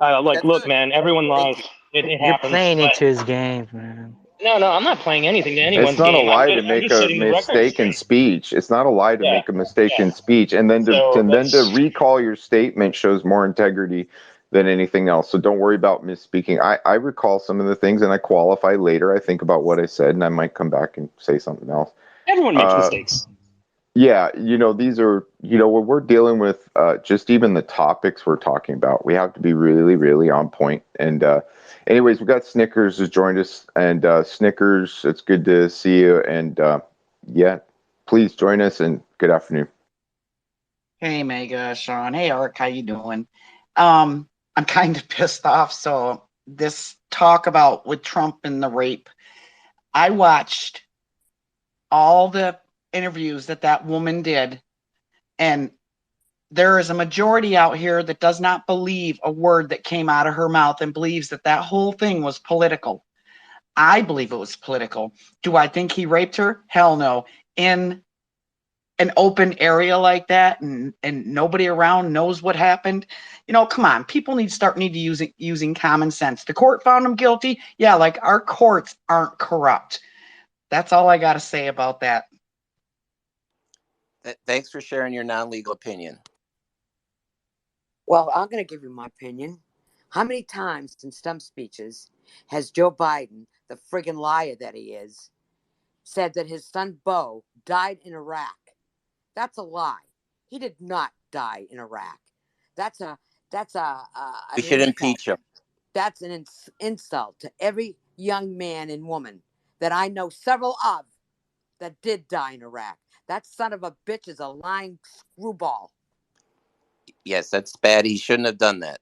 look, man. Everyone lies. It happens. You're playing into his games, man. No, I'm not playing anything to anyone's It's not game. a lie to make a mistake in speech. It's not a lie to make a mistake in speech, and then to recall your statement shows more integrity than anything else. So don't worry about misspeaking. I recall some of the things and I qualify later. I think about what I said and I might come back and say something else. Everyone makes mistakes. Yeah, these are, when we're dealing with just even the topics we're talking about, we have to be really, really on point. And anyways, we got Snickers has joined us, and Snickers, it's good to see you. And please join us and good afternoon. Hey, Mega, Sean. Hey, Eric, how you doing? I'm kind of pissed off. So this talk about with Trump and the rape, I watched all the interviews that woman did, and there is a majority out here that does not believe a word that came out of her mouth and believes that whole thing was political. I believe it was political. Do I think he raped her? Hell no. In an open area like that and nobody around knows what happened. Come on, people need to using common sense. The court found him guilty. Yeah, like our courts aren't corrupt. That's all I got to say about that. Thanks for sharing your non-legal opinion. Well, I'm going to give you my opinion. How many times in stump speeches has Joe Biden, the friggin' liar that he is, said that his son Beau died in Iraq? That's a lie. He did not die in Iraq. We should impeach him. That's an insult to every young man and woman that I know several of that did die in Iraq. That son of a bitch is a lying screwball. Yes, that's bad. He shouldn't have done that.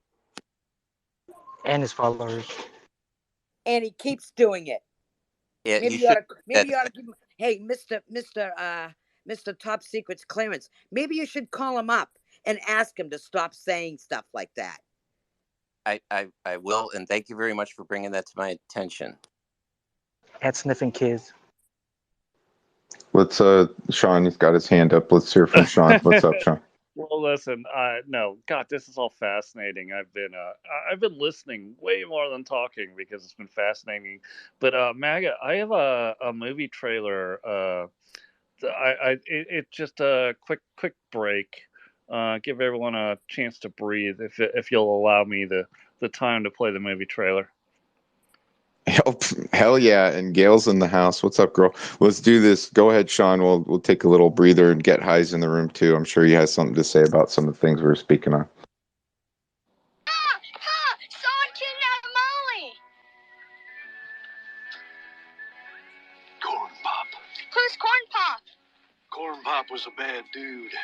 And his followers. And he keeps doing it. Yeah, maybe you ought to give him, hey, Mr. Top Secret's clearance. Maybe you should call him up and ask him to stop saying stuff like that. I will, and thank you very much for bringing that to my attention. At sniffing kids. Let's Sean, he's got his hand up. Let's hear from Sean. What's up, Sean? Well, listen, no, God, this is all fascinating. I've been listening way more than talking because it's been fascinating. But Maga, I have a movie trailer. It just a quick break. Give everyone a chance to breathe. If you'll allow me the time to play the movie trailer. Hell yeah! And Gail's in the house. What's up, girl? Let's do this. Go ahead, Sean. We'll take a little breather and get Highs in the room too. I'm sure he has something to say about some of the things we were speaking on. Someone kidnapped Molly! Corn Pop. Who's Corn Pop? Corn Pop was a bad dude,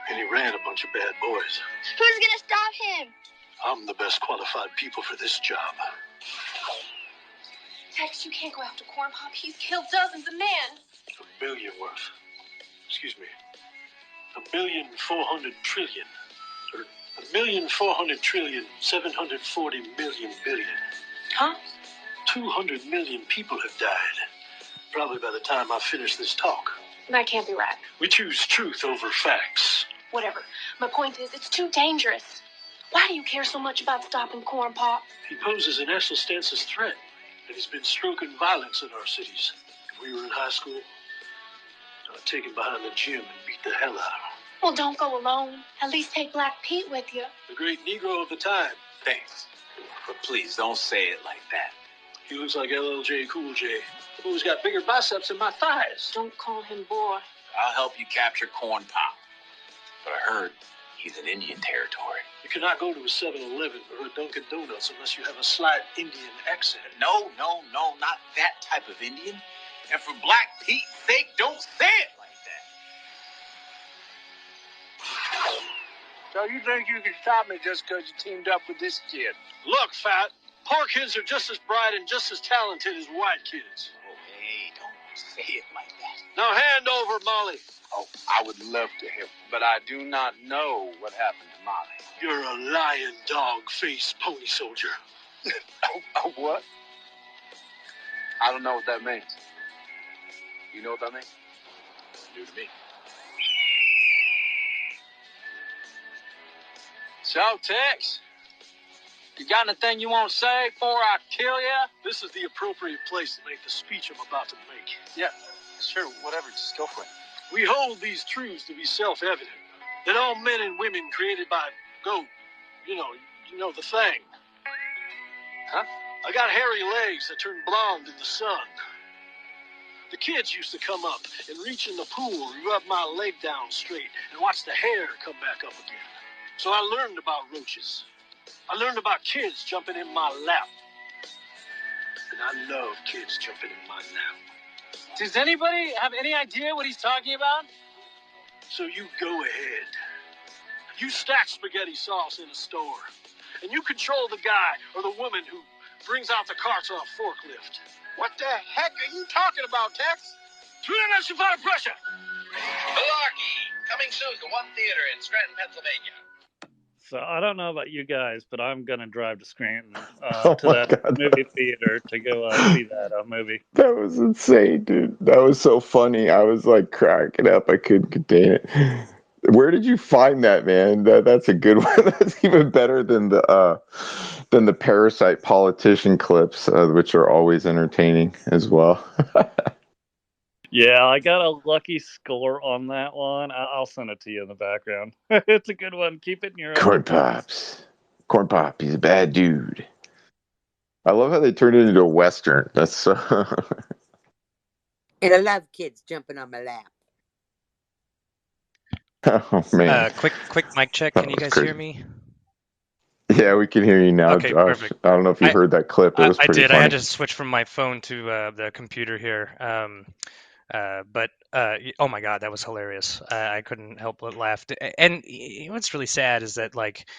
and he ran a bunch of bad boys. Who's gonna stop him? I'm the best qualified people for this job. Tex, you can't go after Corn Pop. He's killed dozens of men. $1 billion worth. Excuse me. 1,400,000,000,000,000,000. Or 1,400,000,000,000,000,740,000,000,000,000,000. Huh? 200 million people have died. Probably by the time I finish this talk. That can't be right. We choose truth over facts. Whatever. My point is, it's too dangerous. Why do you care so much about stopping Corn Pop? He poses an existential threat, and he's been stroking violence in our cities. If we were in high school, I'd take him behind the gym and beat the hell out of him. Well, don't go alone. At least take Black Pete with you. The great Negro of the time. Thanks. But please don't say it like that. He looks like LLJ Cool J, who's got bigger biceps than my thighs. Don't call him boy. I'll help you capture Corn Pop. But I heard he's in Indian territory. You cannot go to a 7-Eleven or a Dunkin' Donuts unless you have a slight Indian accent. No, not that type of Indian. And for Black Pete's sake, don't say it like that. So you think you can stop me just because you teamed up with this kid? Look, Fat, poor kids are just as bright and just as talented as white kids. Oh, hey, don't say it like that. Now hand over Molly. Oh, I would love to help, but I do not know what happened to Molly. You're a lion dog-faced pony soldier. What? I don't know what that means. You know what that means? New to me. So, Tex, you got anything you want to say before I kill you? This is the appropriate place to make the speech I'm about to make. Yeah, sure, whatever, just go for it. We hold these truths to be self-evident, that all men and women created by goat, you know the thing. Huh? I got hairy legs that turn blonde in the sun. The kids used to come up and reach in the pool and rub my leg down straight and watch the hair come back up again. So I learned about roaches. I learned about kids jumping in my lap. And I love kids jumping in my lap. Does anybody have any idea what he's talking about? So you go ahead. You stack spaghetti sauce in a store. And you control the guy or the woman who brings out the carts on a forklift. What the heck are you talking about, Tex? 365 pressure! Malarkey, coming soon to one theater in Scranton, Pennsylvania. So I don't know about you guys, but I'm gonna drive to Scranton Oh to my that God. movie theater to go see that movie. That was insane, dude. That was so funny. I was like cracking up. I couldn't contain it. Where did you find that, man? That's a good one. That's even better than the Parasite politician clips, which are always entertaining as well. Yeah, I got a lucky score on that one. I'll send it to you in the background. It's a good one. Keep it in your Corn Pops. Corn Pop. He's a bad dude. I love how they turned it into a Western. That's so... And I love kids jumping on my lap. Oh, man. Quick mic check. That Can you was guys crazy. hear me? Yeah, we can hear you now, Okay, Josh. perfect. I don't know if you heard that clip. It was I pretty did. funny. I had to switch from my phone to the computer here. Oh my God, that was hilarious. I couldn't help but laugh. And what's really sad is that, like,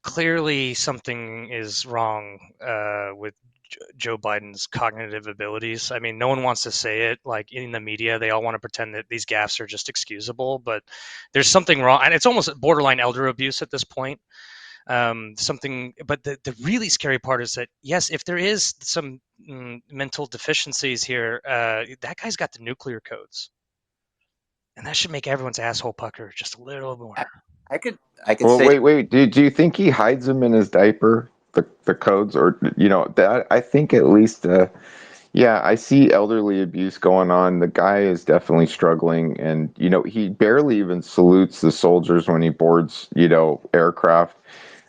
clearly something is wrong with Joe Biden's cognitive abilities. I mean, no one wants to say it. Like, in the media, they all want to pretend that these gaffes are just excusable, but there's something wrong, and it's almost borderline elder abuse at this point. But the really scary part is that, yes, if there is some mental deficiencies here, that guy's got the nuclear codes, and that should make everyone's asshole pucker just a little more. I could Well, say wait. Do you think he hides them in his diaper, the codes, or that? I think at least. Yeah, I see elderly abuse going on. The guy is definitely struggling, and he barely even salutes the soldiers when he boards, aircraft.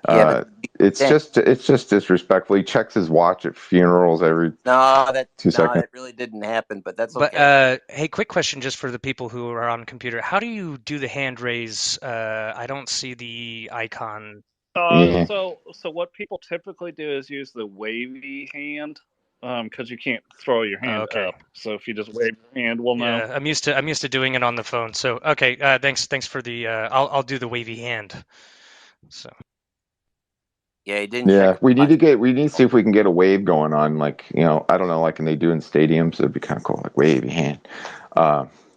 yeah, but It's just disrespectful. He checks his watch at funerals every no, 2 seconds. that really didn't happen. But that's But okay. hey, quick question just for the people who are on computer. How do you do the hand raise? I don't see the icon. Yeah. So what people typically do is use the wavy hand, because you can't throw your hand Okay. up. So if you just wave your hand, we'll know. Yeah, I'm used to doing it on the phone. So okay, thanks for the. I'll do the wavy hand. So Yeah, he didn't Yeah, check. we need to see if we can get a wave going on, like, I don't know, like they do in stadiums. It'd be kind of cool, like wave your hand.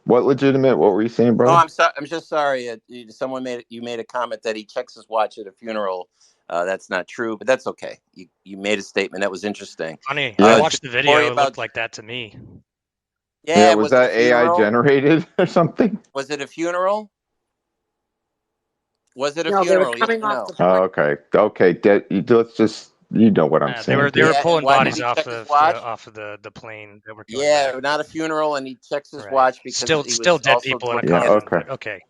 What were you saying, Oh, brother? I'm sorry. I'm just sorry. Someone made a comment that he checks his watch at a funeral. That's not true, but that's okay. You made a statement that was interesting. funny. Yeah. I watched the video. It looked like that to me. Yeah, was it that a AI funeral? generated or something? Was it a funeral? Was it a No, they were funeral? Yes coming or off no? the Oh, okay. Let's just, you know what I'm They saying. were Yeah, pulling why did bodies he off check his of watch? the plane that were going Yeah, back. not a funeral, and he checks his Right. watch because Still he was dead also people in a doing Yeah, coffin. cancer. okay. But okay.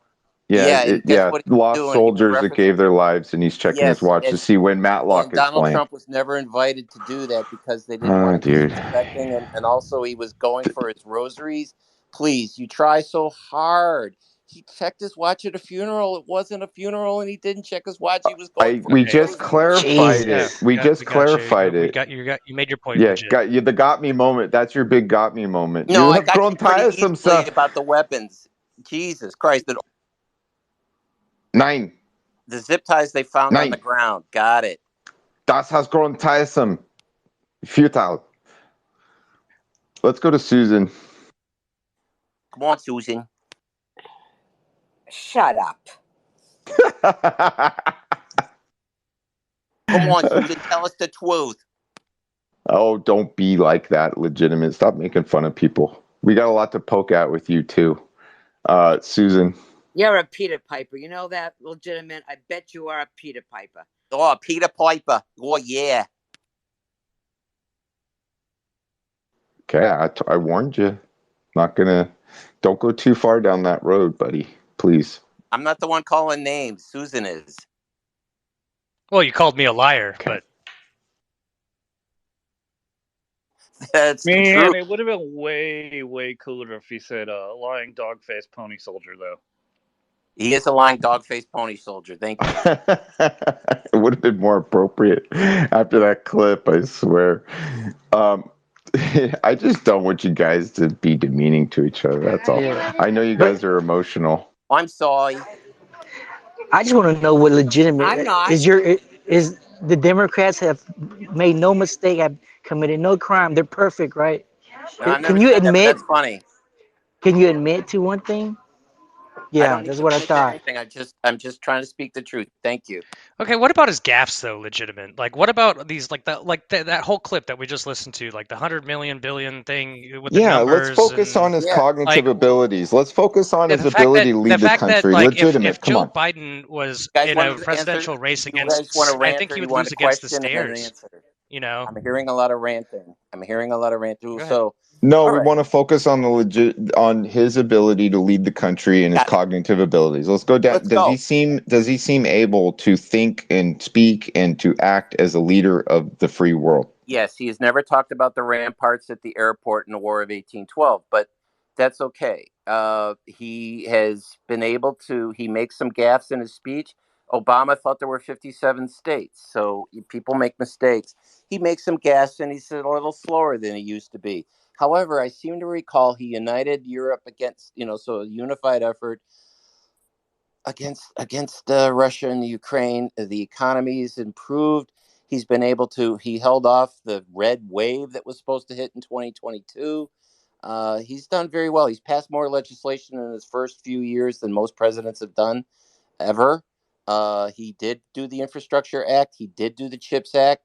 Yeah, and guess what he was Lost doing? He was soldiers that referencing. gave their lives, and he's checking his Yes, watch to see when Matlock and is Donald playing. Trump was never invited to do that because they didn't Oh, want to be dude. respecting, and also he was going for his rosaries. Please, you try so hard. He checked his watch at a funeral. It wasn't a funeral, and he didn't check his watch. He was going for We his just rosaries. clarified Yeah, it. We just we got you. clarified it. You made your point Yeah, legit. got you. The got me moment. That's your big got me moment. No, You I have got grown you pretty tiresome, easily sir. about the weapons. Jesus Christ. Nein. The zip ties they found on the ground. Got it. Das has grown tiresome. Futile. Let's go to Susan. Come on, Susan. Shut up. Come on, Susan. Tell us the truth. Oh, don't be like that, legitimate. Stop making fun of people. We got a lot to poke at with you, too. Susan. You're a Peter Piper. You know that, legitimate? I bet you are a Peter Piper. Oh, Peter Piper. Oh, yeah. Okay, I warned you. Don't go too far down that road, buddy. Please. I'm not the one calling names. Susan is. Well, you called me a liar, but that's Man, it would have been way cooler if he said lying dog face pony soldier, though. He is a lying dog face pony soldier. Thank you. It would have been more appropriate after that clip, I swear. I just don't want you guys to be demeaning to each other. That's all. Yeah. I know you guys are emotional. I'm sorry. I just want to know what legitimate I'm not. is the Democrats have made no mistake, have committed no crime. They're perfect, right? No, I've Can never you said that, but admit? that's funny. Can you admit to one thing? I Yeah, don't need that's to what I admit to thought. anything. I'm just trying to speak the truth. Thank you. okay. What about his gaffes, though? Legitimate. Like, what about these? That whole clip that we just listened to, like the 100 million billion thing with the numbers. Let's focus on his cognitive abilities. Let's focus on his the fact ability to lead the fact that country. like Legitimate. if Come Joe on. Biden was You guys in want a to presidential answer? race You guys want against, to I rant, think or he you would want lose a against the question and an stairs. answer? You know. I'm hearing a lot of ranting. I'm hearing a lot of ranting. Go ahead. So No, all we right. want to focus on on his ability to lead the country and his cognitive abilities. Let's go down. Let's go. Does he seem able to think and speak and to act as a leader of the free world? Yes, he has never talked about the ramparts at the airport in the War of 1812, but that's okay. He has been able to. He makes some gaffes in his speech. Obama thought there were 57 states, so people make mistakes. He makes some gaffes, and he's a little slower than he used to be. However, I seem to recall he united Europe against, so a unified effort against Russia and the Ukraine. The economy's improved. He's been able to. He held off the red wave that was supposed to hit in 2022. He's done very well. He's passed more legislation in his first few years than most presidents have done ever. He did do the Infrastructure Act. He did do the CHIPS Act.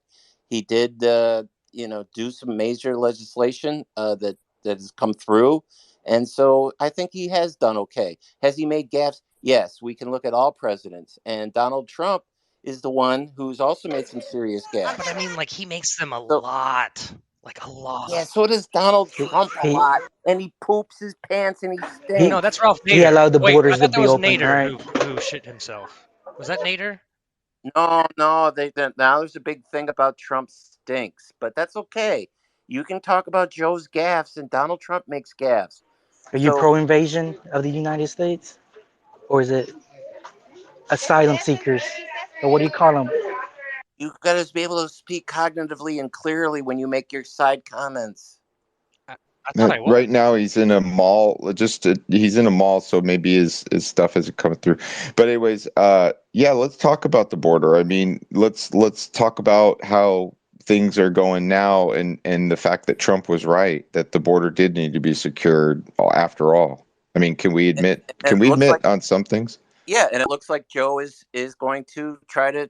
He did, do some major legislation that has come through. And so I think he has done okay. Has he made gaffes? Yes, we can look at all presidents, and Donald Trump is the one who's also made some serious gaffes. But I mean, like, he makes them a So, lot. Like, a lot. yeah, so does Donald Trump a He lot, and he poops his pants and he he No, stinks. that's Ralph he Nader. allowed the Wait, I borders to thought that be was open, Nader right? who shit himself. Was that Nader? No, now there's a big thing about Trump stinks, but that's okay. You can talk about Joe's gaffes, and Donald Trump makes gaffes. Are you So pro-invasion of the United States, or is it asylum seekers, or what do you call them? you got to be able to speak cognitively and clearly when you make your side comments. I thought I was. Right now he's in a mall. He's in a mall, so maybe his stuff isn't coming through. But anyways, yeah, let's talk about the border. I mean, let's talk about how things are going now, and the fact that Trump was right, that the border did need to be secured after all. I mean, can we admit on some things? Yeah, and it looks like Joe is going to try to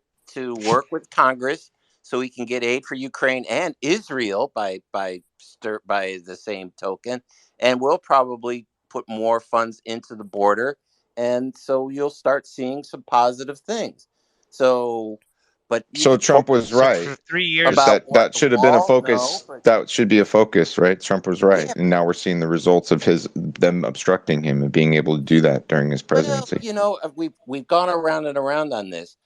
work with Congress so he can get aid for Ukraine and Israel by the same token, and we'll probably put more funds into the border, and so you'll start seeing some positive things. So, but So Trump was So right. for 3 years, That should have been a wall? focus. No, but- That should be a focus, right? Trump was right, Yeah. and now we're seeing the results of them obstructing him and being able to do that during his presidency. Well, you know, we've gone around and around on this.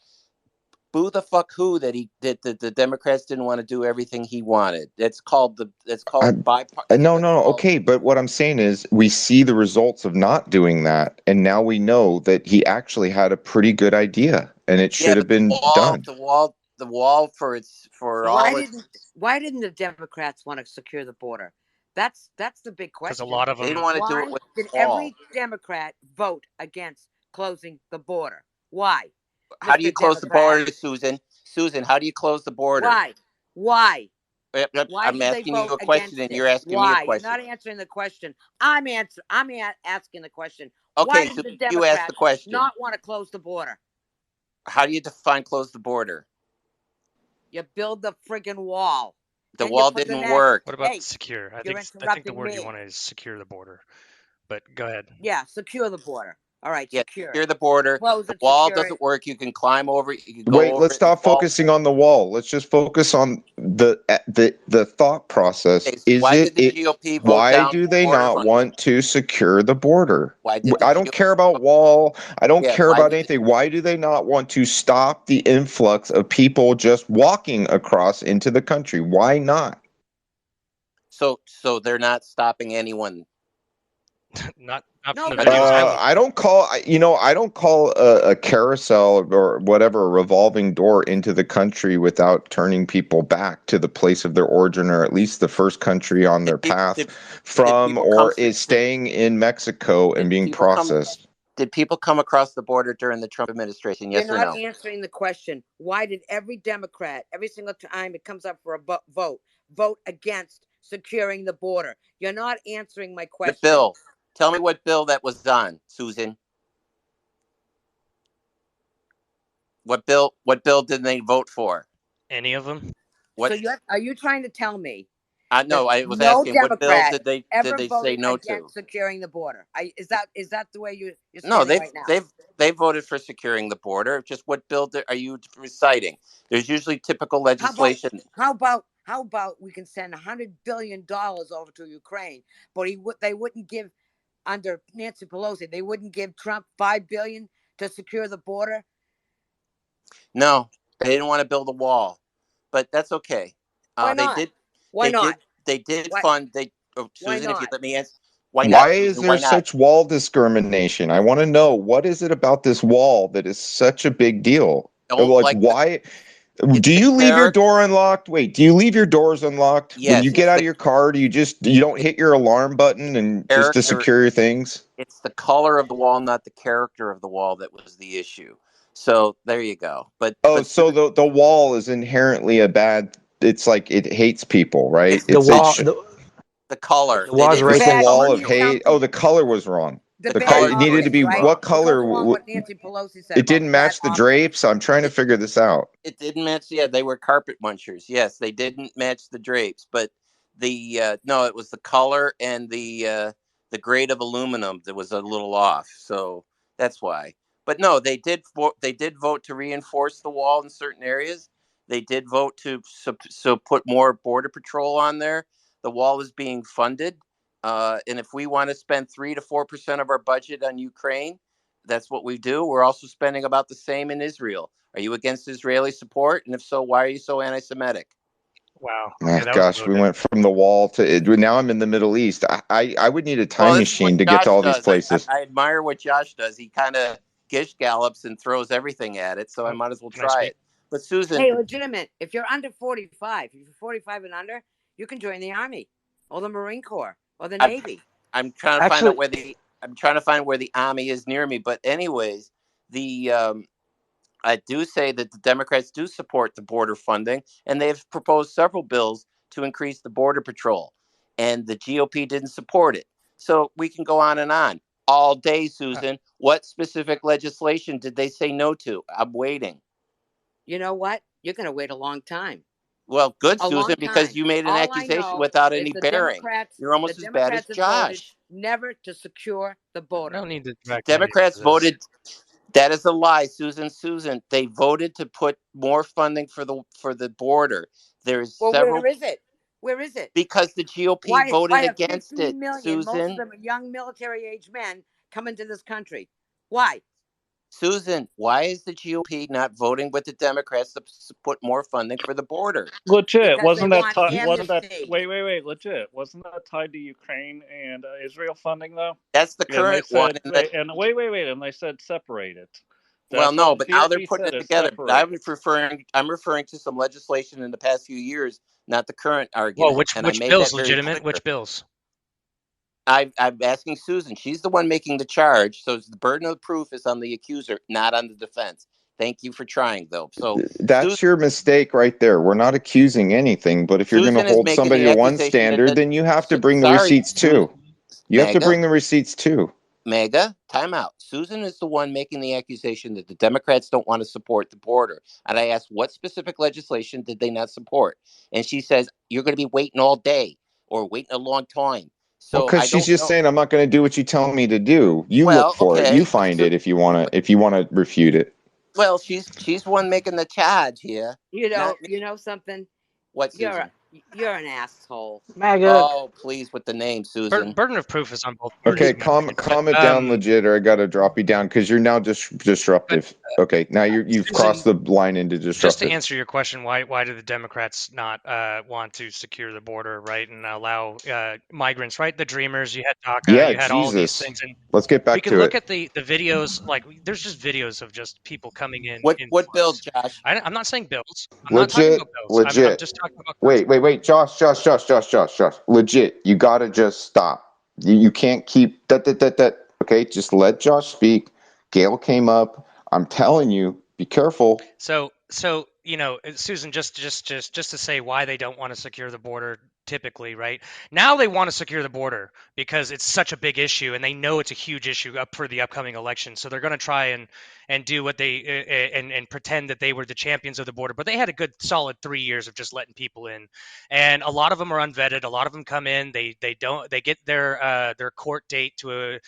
Boo the fuck who that the Democrats didn't want to do everything he wanted. That's called bipartisan. No. Okay, but what I'm saying is we see the results of not doing that, and now we know that he actually had a pretty good idea, and it should have been done. The wall for Why didn't the Democrats want to secure the border? That's the big question. Because a lot of them They didn't want to do it with did the wall. every Democrat vote against closing the border? Why? How do you Mr. close the Democrat? border, Susan? Susan, how do you close the border? Why? Why I'm did they asking you vote a question, against and it? you're asking Why? me a question. You're not answering the question. I'm asking the question. Okay, Why did so the you Democrats asked the question. not want to close the border? How do you define close the border? You build the friggin' wall. The Then you wall put the didn't net- work. What about Hey, secure? I you're think the interrupting word you me. want is secure the border. But go ahead. Yeah, secure the border. All right, Yeah, secure. secure the border. Close The it, wall secure doesn't it. work. You can climb over it. You can go Wait, over let's it. stop The wall- focusing on the wall. Let's just focus on the thought process. Okay, so why did the GOP vote why down do they border not funds? want to secure the border? Why did the I don't GOP care about wall. I don't Yeah, care why about did anything. Why do they not want to stop the influx of people just walking across into the country? Why not? So they're not stopping anyone. Not No, from the they're videos I not. looked. I don't call a carousel or whatever a revolving door into the country without turning people back to the place of their origin, or at least the first country on their path from, or is staying in Mexico and being processed. Did people come across the border during the Trump administration? Yes You're or not no? answering the question. Why did every Democrat, every single time it comes up for a vote against securing the border? You're not answering my question. The bill. Tell me what bill that was on, Susan. What bill did they vote for? Any of them? What? So are you trying to tell me? No, that I was no asking what bill Democrat did they ever say voted no to? against securing the border? Is that the way you're No, standing right now? they voted for securing the border. Just what bill are you reciting? There's usually typical legislation. How about we can send $100 billion over to Ukraine, but they wouldn't give, under Nancy Pelosi, they wouldn't give Trump $5 billion to secure the border? No, they didn't want to build a wall, but that's okay. Why not? They did fund. Susan, if you let me answer. Why is there such wall discrimination? I want to know, what is it about this wall that is such a big deal? Why? Do you leave your door unlocked? Wait, do you leave your doors unlocked? Yes, when you get out of your car, do you don't hit your alarm button and just to secure your things? It's the color of the wall, not the character of the wall, that was the issue. So there you go. So the wall is inherently a bad. It's like it hates people, right? The color. The wall's right. It's a wall of hate. Oh, the color was wrong. The color needed to be what color? What Nancy Pelosi said. It didn't match the drapes. I'm trying to figure this out. It didn't match. Yeah, they were carpet munchers. Yes, they didn't match the drapes, but no, it was the color and the grade of aluminum that was a little off. So that's why. But no, they did vote to reinforce the wall in certain areas. They did vote to so put more border patrol on there. The wall is being funded, and if we want to spend 3 to 4% of our budget on Ukraine, that's what we do. We're also spending about the same in Israel. Are you against Israeli support? And if so, why are you so anti-Semitic? Wow. Okay, gosh, we went from the wall to now I'm in the Middle East. I would need a time machine to get to all these places. I admire what Josh does. He kind of gish gallops and throws everything at it, so I might as well try it. But Susan, hey, legitimate. If you're under 45, if you're 45 and under, you can join the Army or the Marine Corps or the Navy. I'm trying to find out where I'm trying to find where the Army is near me. But anyways, I do say that the Democrats do support the border funding, and they've proposed several bills to increase the border patrol, and the GOP didn't support it. So we can go on all day, Susan. What specific legislation did they say no to? I'm waiting. You know what? You're going to wait a long time. Well, good, Susan, because you made an accusation without any bearing. You're almost as bad as Josh. Never to secure the border. No need to. Democrats voted. That is a lie, Susan. Susan, they voted to put more funding for the border. There's several. Where is it? Where is it? Because the GOP voted against it, million, Susan. Most of them are young military-age men coming to this country. Why? Susan, why is the GOP not voting with the Democrats to put more funding for the border? Legit, Because wasn't they that want wait, legit, wasn't that tied to Ukraine and Israel funding though? That's the current one. And wait, and they said separate it. Well, no, but now they're putting it together. Separate. I'm referring to some legislation in the past few years, not the current argument. Well, which bills, legitimate? Which bills? I'm asking Susan. She's the one making the charge, so the burden of proof is on the accuser, not on the defense. Thank you for trying, though. So that's your mistake right there. We're not accusing anything, but if you're going to hold somebody to one standard, then you have to bring the receipts too. You have to bring the receipts too. Mega, time out. Susan is the one making the accusation that the Democrats don't want to support the border. And I asked, what specific legislation did they not support? And she says, you're going to be waiting all day or waiting a long time. So because she's just saying, I'm not going to do what you tell me to do. You look for it. You find it if you want to refute it. Well, she's one making the charge here. You know something? What, Susan? You're an asshole. MAGA. Oh, please, with the name, Susan. Burden of proof is on both. Okay, calm it down, legit, or I got to drop you down because you're now disruptive. Okay, now you've crossed the line into disruptive. Just to answer your question, why do the Democrats not want to secure the border, right, and allow migrants, right? The Dreamers, you had DACA, you had all these things. And let's get back to it. We can look at the videos, like there's just videos of just people coming in. What bill, Josh? I'm not saying bills. I'm legit, not talking about bills. legit. I'm just talking about. Wait, Josh. Legit, you gotta just stop. You can't keep that. Okay, just let Josh speak. Gail came up. I'm telling you, be careful. So Susan, just to say why they don't want to secure the border. Typically, right now they want to secure the border because it's such a big issue, and they know it's a huge issue up for the upcoming election. So they're going to try and do what they and pretend that they were the champions of the border. But they had a good solid 3 years of just letting people in, and a lot of them are unvetted. A lot of them come in, they get their court date to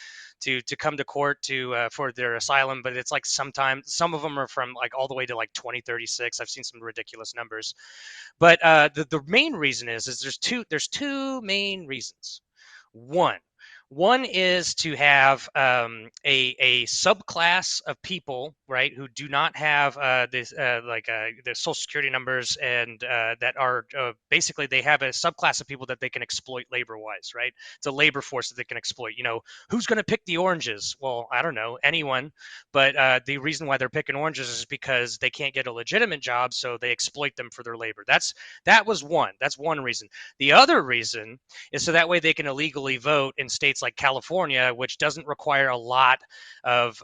come to court for their asylum, but it's like sometimes some of them are from like all the way to like 2036. I've seen some ridiculous numbers. But the main reason is there's two main reasons. One is to have a subclass of people, right, who do not have the social security numbers and that are basically they have a subclass of people that they can exploit labor-wise, right? It's a labor force that they can exploit. Who's going to pick the oranges? Well, I don't know, anyone. But the reason why they're picking oranges is because they can't get a legitimate job, so they exploit them for their labor. That's one reason. The other reason is so that way they can illegally vote in states like California, which doesn't require a lot of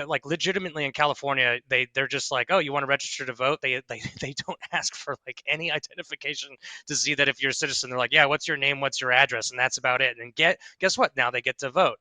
like legitimately in California, they're just like, oh, you want to register to vote? They don't ask for like any identification to see that if you're a citizen. They're like, yeah, what's your name, what's your address, and that's about it. And guess what? Now they get to vote.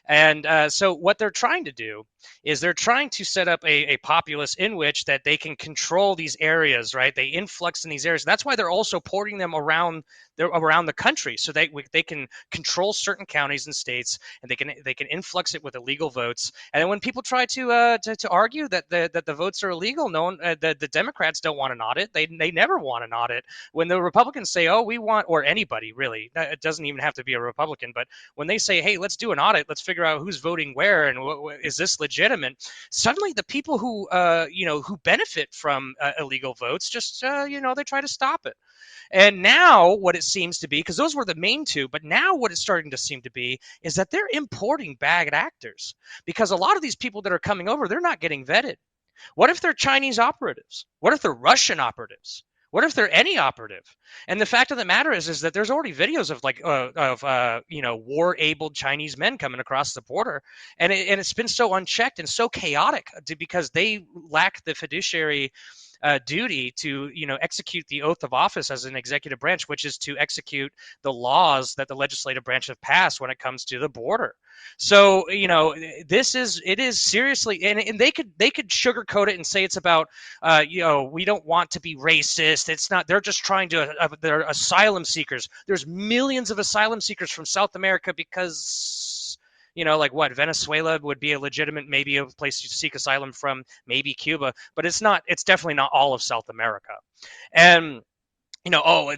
And so what they're trying to do is they're trying to set up a populace in which that they can control these areas, right? They influx in these areas. That's why they're also porting them around they're around the country, so they can control certain counties and states, and they can influx it with illegal votes. And then when people try to argue that the votes are illegal, no one, the Democrats don't want an audit. They never want an audit. When the Republicans say, oh, we want, or anybody really, it doesn't even have to be a Republican, but when they say, hey, let's do an audit, let's figure out who's voting where and is this legitimate, suddenly the people who who benefit from illegal votes just they try to stop it. And now what it seems to be, because those were the main two, but now what it's starting to seem to be is that they're importing bad actors, because a lot of these people that are coming over, they're not getting vetted. What if they're Chinese operatives? What if they're Russian operatives? What if they're any operative? And the fact of the matter is that there's already videos of war-able Chinese men coming across the border, and it's been so unchecked and so chaotic because they lack the fiduciary duty to execute the oath of office as an executive branch, which is to execute the laws that the legislative branch have passed when it comes to the border. So it is seriously, and they could sugarcoat it and say it's about we don't want to be racist. It's not. They're just trying to. They're asylum seekers. There's millions of asylum seekers from South America because like what, Venezuela would be a legitimate, maybe a place to seek asylum from, maybe Cuba, but it's not. It's definitely not all of South America, and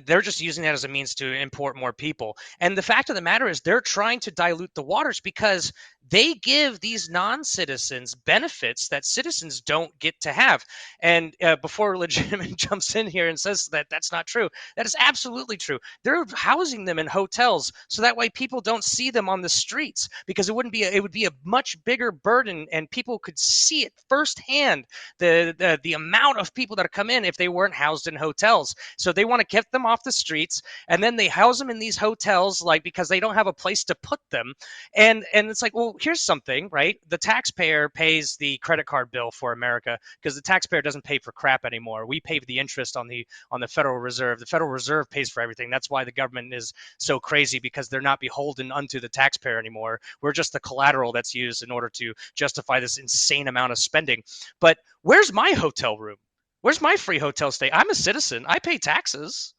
they're just using that as a means to import more people. And the fact of the matter is they're trying to dilute the waters because they give these non-citizens benefits that citizens don't get to have. And before Legitimate jumps in here and says that that's not true, that is absolutely true. They're housing them in hotels so that way people don't see them on the streets, because it would be a much bigger burden, and people could see it firsthand, the amount of people that come in if they weren't housed in hotels. So they want to get them off the streets, and then they house them in these hotels, like, because they don't have a place to put them. And it's like, well, here's something, right? The taxpayer pays the credit card bill for America, because the taxpayer doesn't pay for crap anymore. We pay the interest on the Federal Reserve. The Federal Reserve pays for everything. That's why the government is so crazy, because they're not beholden unto the taxpayer anymore. We're just the collateral that's used in order to justify this insane amount of spending. But where's my hotel room? Where's my free hotel stay? I'm a citizen. I pay taxes.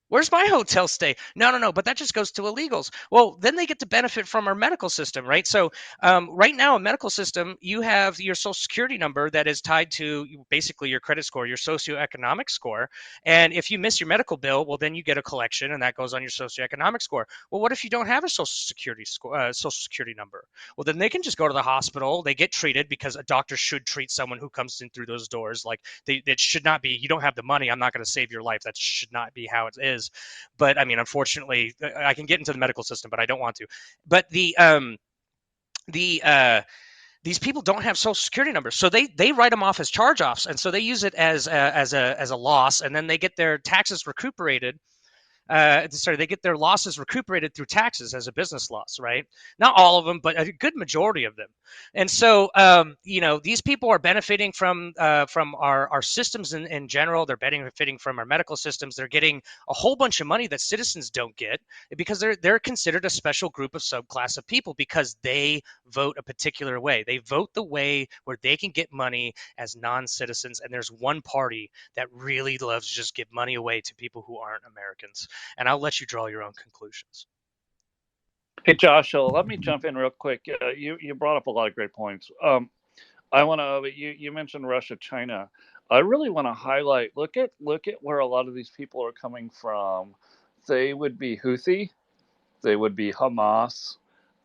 Where's my hotel stay? No, but that just goes to illegals. Well, then they get to benefit from our medical system, right? So right now, a medical system, you have your social security number that is tied to basically your credit score, your socioeconomic score. And if you miss your medical bill, well, then you get a collection, and that goes on your socioeconomic score. Well, what if you don't have a social security number? Well, then they can just go to the hospital. They get treated, because a doctor should treat someone who comes in through those doors. Like, it should not be, you don't have the money, I'm not going to save your life. That should not be how it is. But I mean, unfortunately, I can get into the medical system, but I don't want to. But these people don't have social security numbers, so they write them off as charge-offs, and so they use it as a loss, and then they get their taxes recuperated. They get their losses recuperated through taxes as a business loss, right? Not all of them, but a good majority of them. And so, these people are benefiting from our systems in general. They're benefiting from our medical systems. They're getting a whole bunch of money that citizens don't get, because they're considered a special group of subclass of people, because they vote a particular way. They vote the way where they can get money as non-citizens. And there's one party that really loves to just give money away to people who aren't Americans. And I'll let you draw your own conclusions. Hey, Joshua, let me jump in real quick. You brought up a lot of great points. I want to. You mentioned Russia, China. I really want to highlight. Look at where a lot of these people are coming from. They would be Houthi, they would be Hamas,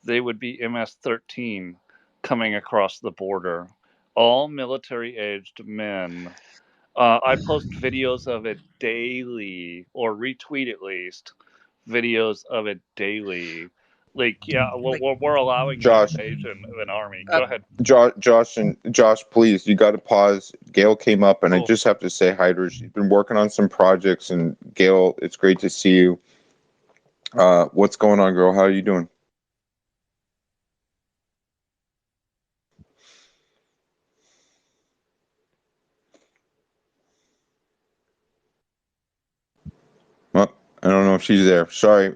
they would be MS-13 coming across the border. All military-aged men. I post videos of it daily, or retweet at least videos of it daily. Like, yeah, we're allowing Josh. the invasion of an army. Go ahead. Josh, please, you got to pause. Gail came up, and I Cool. just have to say hi to her. She's been working on some projects, and Gail, it's great to see you. What's going on, girl? How are you doing? Well, I don't know if she's there. Sorry.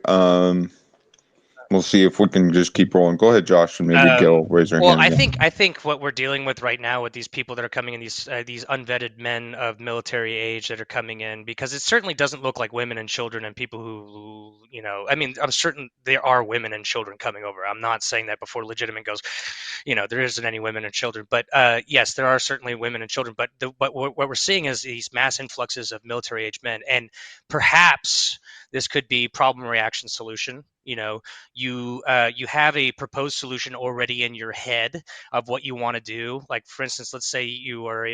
we'll see if we can just keep rolling. Go ahead, Josh, and maybe Gil raise her Well, hand again. I think what we're dealing with right now with these people that are coming in, these unvetted men of military age that are coming in, because it certainly doesn't look like women and children and people who I mean, I'm certain there are women and children coming over. I'm not saying that before legitimate goes, there isn't any women and children, but yes, there are certainly women and children. But what we're seeing is these mass influxes of military age men, and perhaps this could be problem reaction solution. You have a proposed solution already in your head of what you want to do. Like, for instance, let's say you are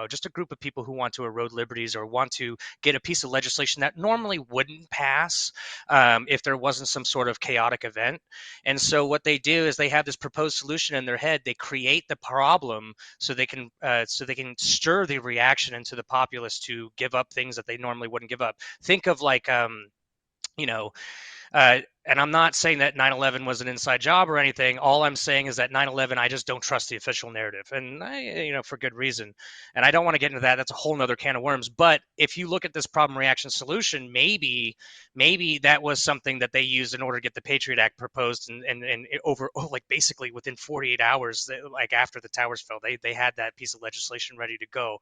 just a group of people who want to erode liberties or want to get a piece of legislation that normally wouldn't pass if there wasn't some sort of chaotic event. And so what they do is they have this proposed solution in their head. They create the problem so they can stir the reaction into the populace to give up things that they normally wouldn't give up. Think of like and I'm not saying that 9/11 was an inside job or anything. All I'm saying is that 9/11, I just don't trust the official narrative, and for good reason. And I don't want to get into that. That's a whole nother can of worms. But if you look at this problem reaction solution, maybe that was something that they used in order to get the Patriot Act proposed, and over like basically within 48 hours, like after the towers fell, they had that piece of legislation ready to go.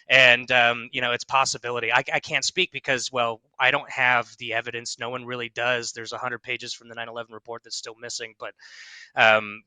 And it's possibility. I can't speak because, well, I don't have the evidence. No one really does. There's 100 pages from the 9/11 report that's still missing, but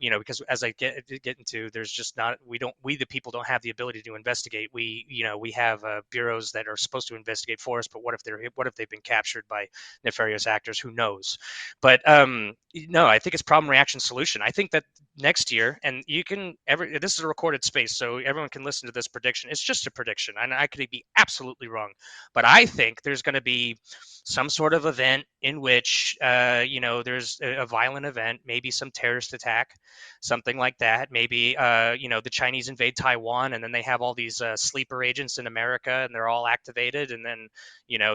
because as I get into, there's just not, we the people don't have the ability to investigate. We have bureaus that are supposed to investigate for us, but what if they've been captured by nefarious actors? Who knows? But no, I think it's problem reaction solution. I think that next year, and this is a recorded space, so everyone can listen to this prediction. It's just a prediction, and I could be absolutely wrong, but I think there's going to be some sort of event in which there's a violent event, maybe some terrorist attack, something like that. Maybe the Chinese invade Taiwan, and then they have all these sleeper agents in America, and they're all activated, and then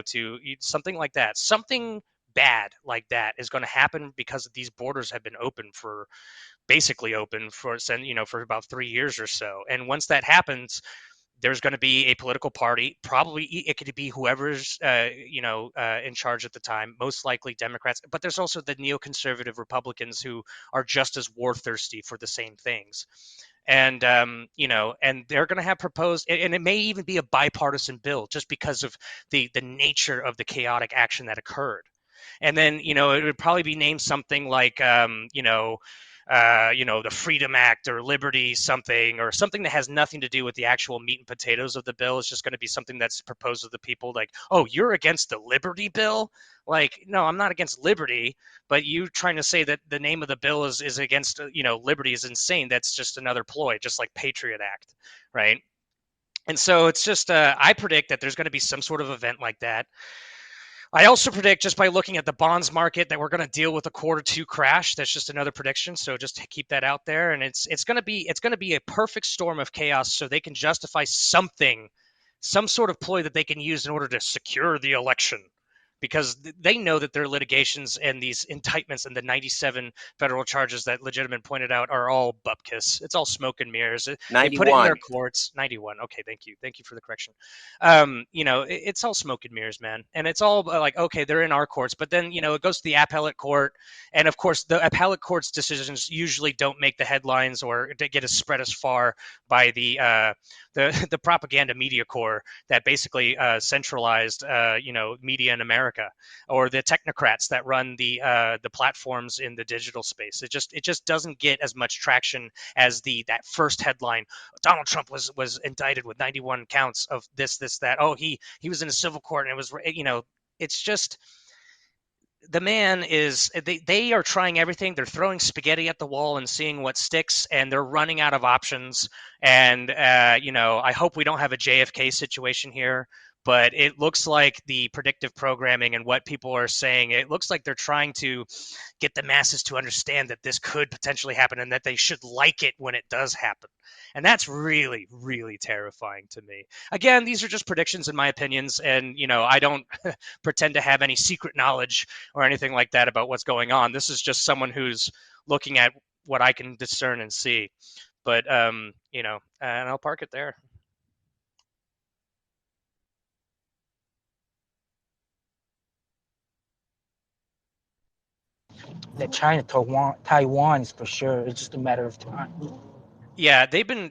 to something like that. Something bad like that is going to happen because these borders have been basically open for about 3 years or so. And once that happens, there's going to be a political party. Probably it could be whoever's in charge at the time, most likely Democrats, but there's also the neoconservative Republicans who are just as war thirsty for the same things. And and they're going to have proposed, and it may even be a bipartisan bill just because of the nature of the chaotic action that occurred. And then it would probably be named something like the Freedom Act or Liberty something, or something that has nothing to do with the actual meat and potatoes of the bill. It's just going to be something that's proposed to the people, like, oh, you're against the Liberty bill? Like, no, I'm not against liberty, but you trying to say that the name of the bill is against liberty is insane. That's just another ploy, just like Patriot Act, right? And so it's just I predict that there's going to be some sort of event like that. I also predict, just by looking at the bonds market, that we're going to deal with a Q2 crash. That's just another prediction, so just keep that out there. And it's going to be a perfect storm of chaos, so they can justify some sort of ploy that they can use in order to secure the election, because they know that their litigations and these indictments and the 97 federal charges that Legitimate pointed out are all bupkis. It's all smoke and mirrors. They put it in their 91. courts. 91. Okay, thank you for the correction. It's all smoke and mirrors, man. And it's all like, okay, they're in our courts, but then it goes to the appellate court, and of course the appellate court's decisions usually don't make the headlines or get as spread as far by the propaganda media corps that basically centralized media in America, or the technocrats that run the platforms in the digital space. It just doesn't get as much traction as that first headline. Donald Trump was indicted with 91 counts of this, that. Oh, he was in a civil court, and it was it's just, the man is, they are trying everything. They're throwing spaghetti at the wall and seeing what sticks, and they're running out of options. And I hope we don't have a JFK situation here, but it looks like the predictive programming and what people are saying, it looks like they're trying to get the masses to understand that this could potentially happen and that they should like it when it does happen. And that's really, really terrifying to me. Again, these are just predictions and my opinions, and I don't pretend to have any secret knowledge or anything like that about what's going on. This is just someone who's looking at what I can discern and see. But and I'll park it there. that China, Taiwan is for sure. It's just a matter of time. Yeah, they've been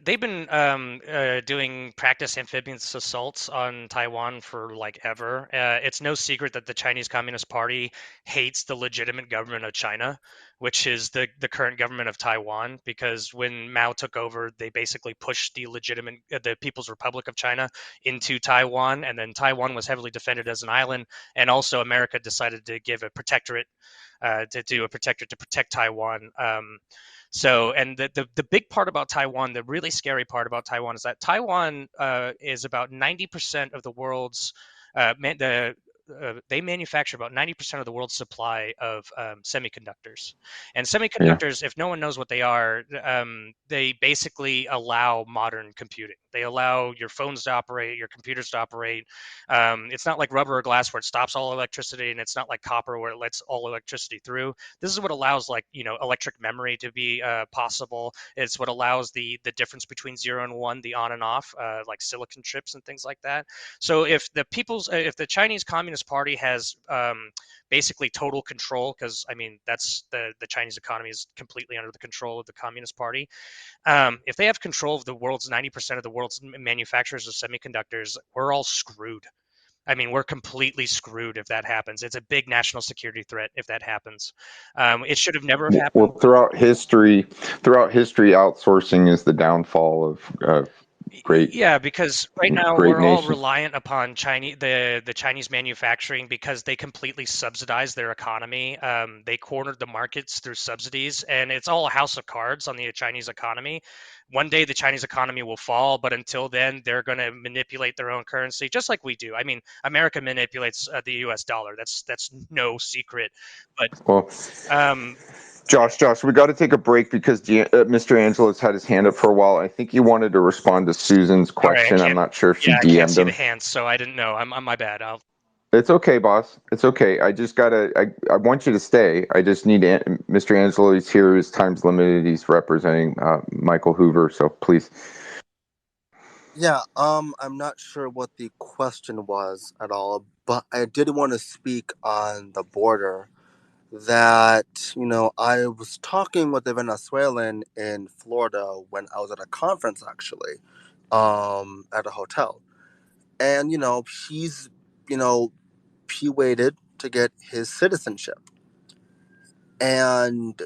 doing practice amphibious assaults on Taiwan for like ever. It's no secret that the Chinese Communist Party hates the legitimate government of China, which is the current government of Taiwan. Because when Mao took over, they basically pushed the People's Republic of China into Taiwan, and then Taiwan was heavily defended as an island. And also, America decided to give a protectorate to protect Taiwan. And the big part about Taiwan, the really scary part about Taiwan, is that Taiwan is about 90% of the world's they manufacture about 90% of the world's supply of semiconductors. And semiconductors, if no one knows what they are, they basically allow modern computing. They allow your phones to operate, your computers to operate. It's not like rubber or glass where it stops all electricity, and it's not like copper where it lets all electricity through. This is what allows, like, electric memory to be possible. It's what allows the difference between 0 and 1, the on and off, like silicon chips and things like that. So if the Chinese Communist Party has basically total control, because I mean that's the Chinese economy is completely under the control of the Communist Party. If they have control of the world's 90% of the world's manufacturers of semiconductors, we're all screwed. I mean, we're completely screwed if that happens. It's a big national security threat if that happens. It should have never happened. Well, throughout history, outsourcing is the downfall of great. Yeah, because right now great we're all nations. reliant upon the Chinese manufacturing because they completely subsidize their economy. They cornered the markets through subsidies, and it's all a house of cards on the Chinese economy. One day the Chinese economy will fall, but until then, they're going to manipulate their own currency, just like we do. I mean, America manipulates the U.S. dollar. That's no secret. But Well, Josh, we got to take a break because Mr. Angelo's had his hand up for a while. I think he wanted to respond to Susan's all right, question. I'm not sure if she I can't DM'd see him. the hands, so I didn't know. I'm my bad. It's okay, boss. It's okay. I just gotta. I want you to stay. I just need Mr. Angelo. He's here. His time's limited. He's representing Michael Hoover. So please. Yeah. I'm not sure what the question was at all, but I did want to speak on the border. That I was talking with a Venezuelan in Florida when I was at a conference, actually, at a hotel, and he waited to get his citizenship. And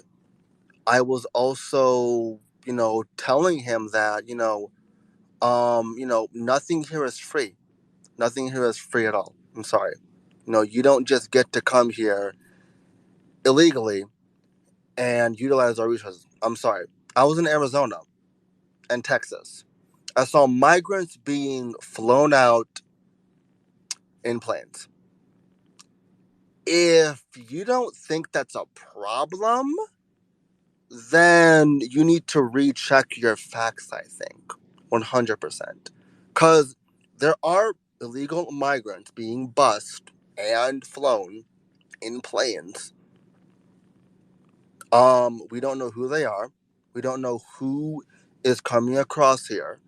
I was also, telling him that, nothing here is free. Nothing here is free at all. I'm sorry. You don't just get to come here illegally and utilize our resources. I'm sorry. I was in Arizona and Texas. I saw migrants being flown out in planes. If you don't think that's a problem, then you need to recheck your facts, I think, 100%. Because there are illegal migrants being bused and flown in planes. We don't know who they are. We don't know who is coming across here.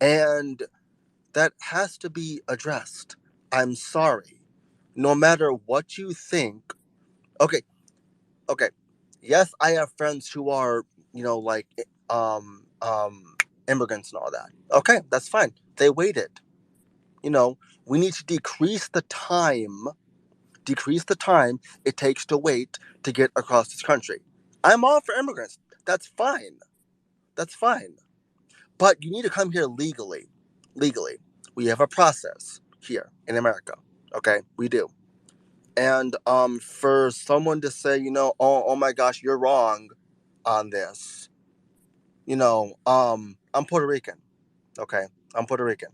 And that has to be addressed. I'm sorry. No matter what you think. Okay. Yes, I have friends who are, immigrants and all that. Okay, that's fine. They waited. We need to decrease the time it takes to wait to get across this country. I'm all for immigrants. That's fine. But you need to come here legally. We have a process here in America. Okay, we do. And for someone to say, oh my gosh, you're wrong on this. I'm Puerto Rican. Okay, I'm Puerto Rican.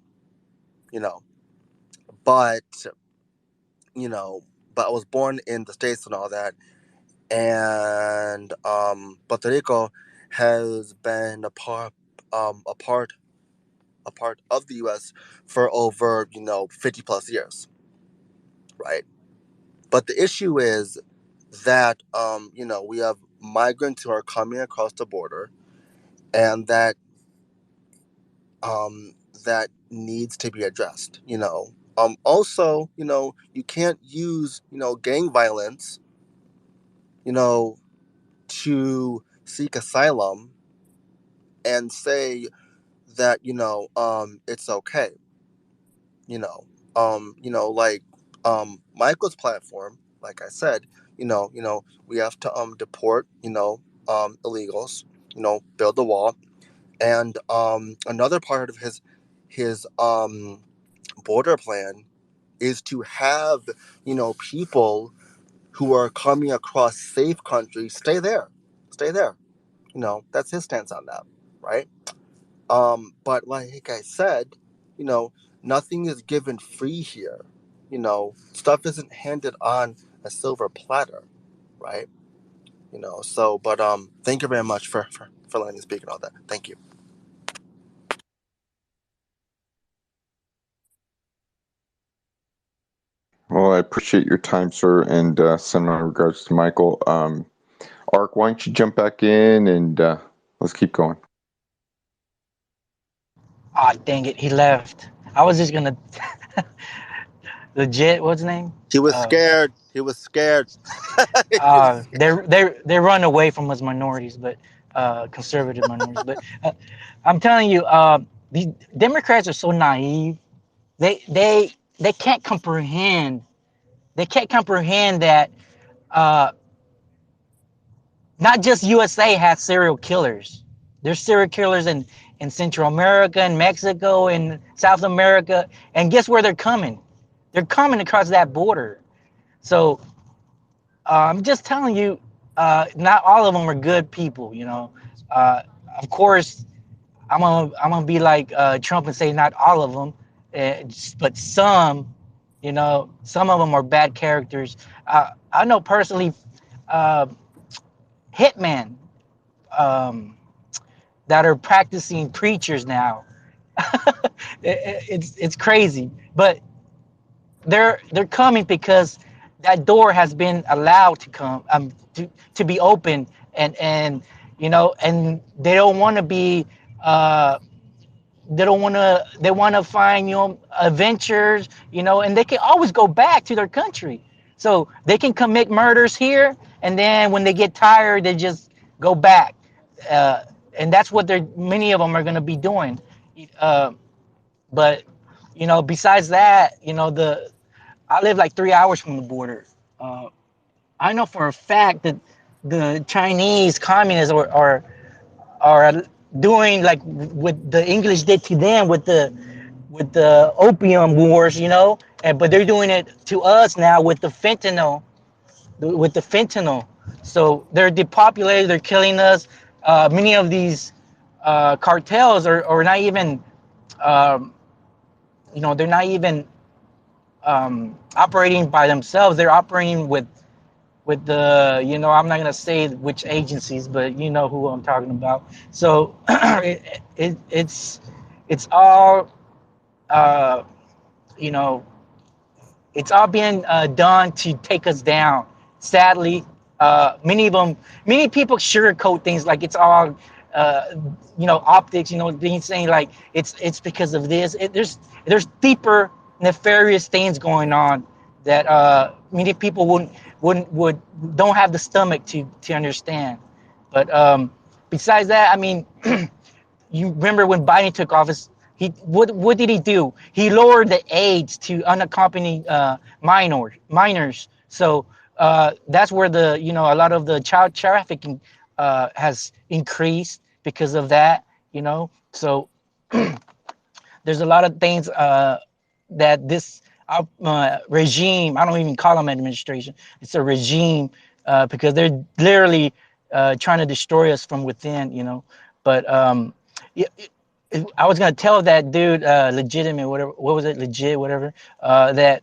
But but I was born in the States and all that. And Puerto Rico has been a part of the U.S. for over 50 plus years, right? But the issue is that we have migrants who are coming across the border, and that needs to be addressed. Also, you can't use gang violence, to seek asylum and say that it's okay. Like Michael's platform, like I said, we have to deport illegals, build the wall, and another part of his border plan is to have people who are coming across safe countries stay there. That's his stance on that, right? But like I said, nothing is given free here. Stuff isn't handed on a silver platter, right? But thank you very much for letting me speak and all that. Thank you. Well, I appreciate your time, sir, and send my regards to Michael. Ark, why don't you jump back in and let's keep going. Ah, dang it, he left. I was just gonna legit. What's his name? He was scared. He was scared. They run away from us minorities, but conservative minorities. But I'm telling you, these Democrats are so naive. They can't comprehend. They can't comprehend that not just USA has serial killers. There's serial killers in Central America and Mexico and South America. And guess where they're coming? They're coming across that border. So I'm just telling you, not all of them are good people. Of course, I'm gonna be like Trump and say not all of them, but some. Some of them are bad characters. I know personally, hitmen that are practicing preachers now. It's crazy, but they're coming because that door has been allowed to come to be open, and and they don't want to be they want to find adventures, and they can always go back to their country, so they can commit murders here, and then when they get tired they just go back, and that's what many of them are going to be doing. But besides that, I live like 3 hours from the border. I know for a fact that the Chinese communists are doing like what the English did to them with the opium wars, but they're doing it to us now with the fentanyl. So they're depopulated. They're killing us. Many of these cartels are not even, they're not even operating by themselves. They're operating with the, I'm not gonna say which agencies, but you know who I'm talking about. So it's all you know it's all being done to take us down. Sadly, many people sugarcoat things like it's all optics. Being saying like it's because of this. There's deeper nefarious things going on that many people don't have the stomach to understand. But besides that, I mean, you remember when Biden took office, what did he do? He lowered the age to unaccompanied minors. So that's where a lot of the child trafficking has increased because of that. So there's a lot of things that this regime, I don't even call them administration, it's a regime, because they're literally trying to destroy us from within. But I was gonna tell that dude, legitimate, whatever, what was it, legit, whatever, that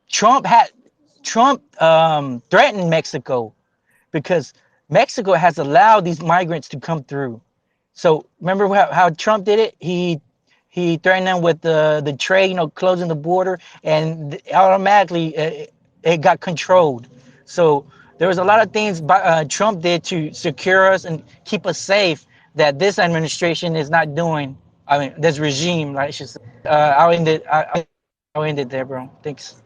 Trump threatened Mexico because Mexico has allowed these migrants to come through. So remember how Trump did it? He threatened them with the trade, closing the border, and automatically it got controlled. So there was a lot of things Trump did to secure us and keep us safe that this administration is not doing. I mean, this regime, right? I'll end it there, bro. Thanks.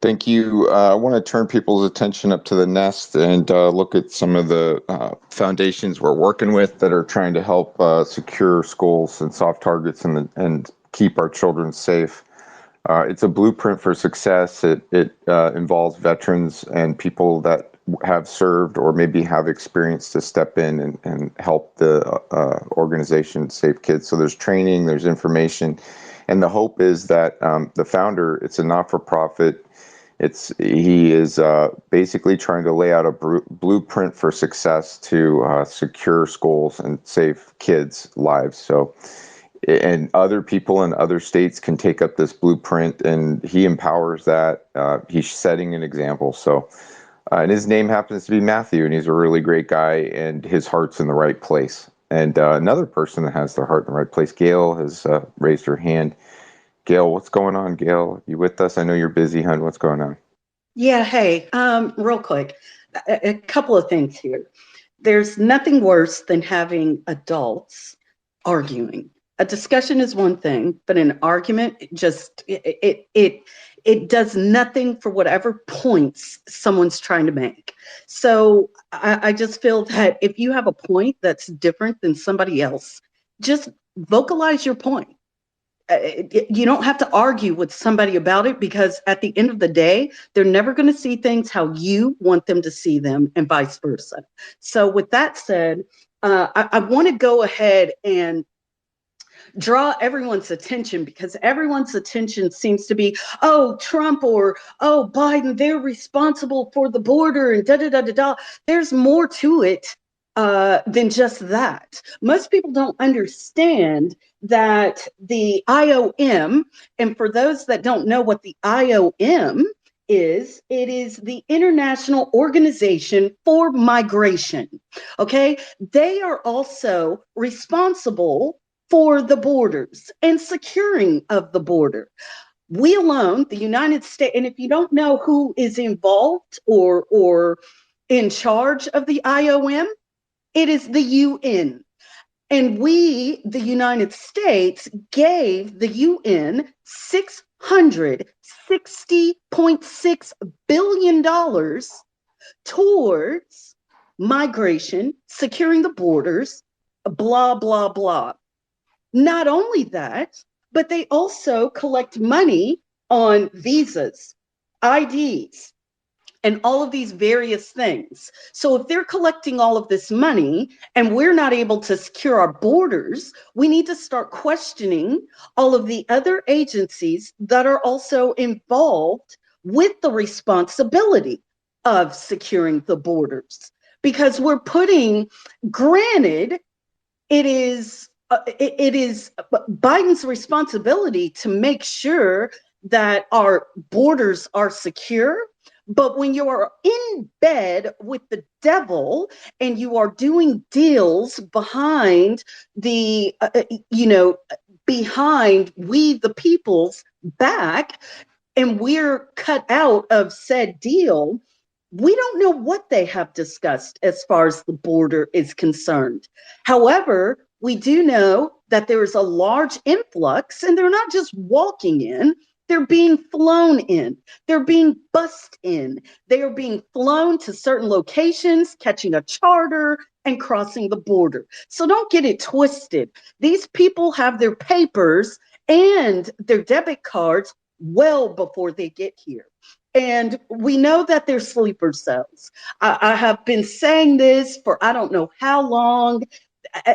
Thank you. I want to turn people's attention up to the Nest and look at some of the foundations we're working with that are trying to help secure schools and soft targets and keep our children safe. It's a blueprint for success. It involves veterans and people that have served or maybe have experience to step in and help the organization save kids. So there's training, there's information, and the hope is that the founder, it's a not-for-profit. He is basically trying to lay out a blueprint for success to secure schools and save kids' lives. So, and other people in other states can take up this blueprint, and he empowers that. He's setting an example. So, and his name happens to be Matthew, and he's a really great guy, and his heart's in the right place. And another person that has their heart in the right place, Gail, has raised her hand. Gail, what's going on, Gail? You with us? I know you're busy, hon. What's going on? Yeah, hey, real quick, a couple of things here. There's nothing worse than having adults arguing. A discussion is one thing, but an argument just it does nothing for whatever points someone's trying to make. So I just feel that if you have a point that's different than somebody else, just vocalize your point. You don't have to argue with somebody about it, because at the end of the day, they're never going to see things how you want them to see them, and vice versa. So with that said, I want to go ahead and draw everyone's attention, because everyone's attention seems to be, oh, Trump or, oh, Biden, they're responsible for the border and da-da-da-da-da. There's more to it than just that. Most people don't understand that the IOM, and for those that don't know what the IOM is, it is the International Organization for Migration. Okay, they are also responsible for the borders and securing of the border. We alone, the United States, and if you don't know who is involved or in charge of the IOM, it is the UN. And we, the United States, gave the UN $660.6 billion towards migration, securing the borders, blah, blah, blah. Not only that, but they also collect money on visas, IDs, and all of these various things. So if they're collecting all of this money and we're not able to secure our borders, we need to start questioning all of the other agencies that are also involved with the responsibility of securing the borders. Because we're putting, granted, it is Biden's responsibility to make sure that our borders are secure. But when you are in bed with the devil and you are doing deals behind the, behind we the people's back, and we're cut out of said deal, we don't know what they have discussed as far as the border is concerned. However, we do know that there is a large influx, and they're not just walking in. They're being flown in. They're being bussed in. They are being flown to certain locations, catching a charter and crossing the border. So don't get it twisted. These people have their papers and their debit cards well before they get here. And we know that they're sleeper cells. I have been saying this for I don't know how long.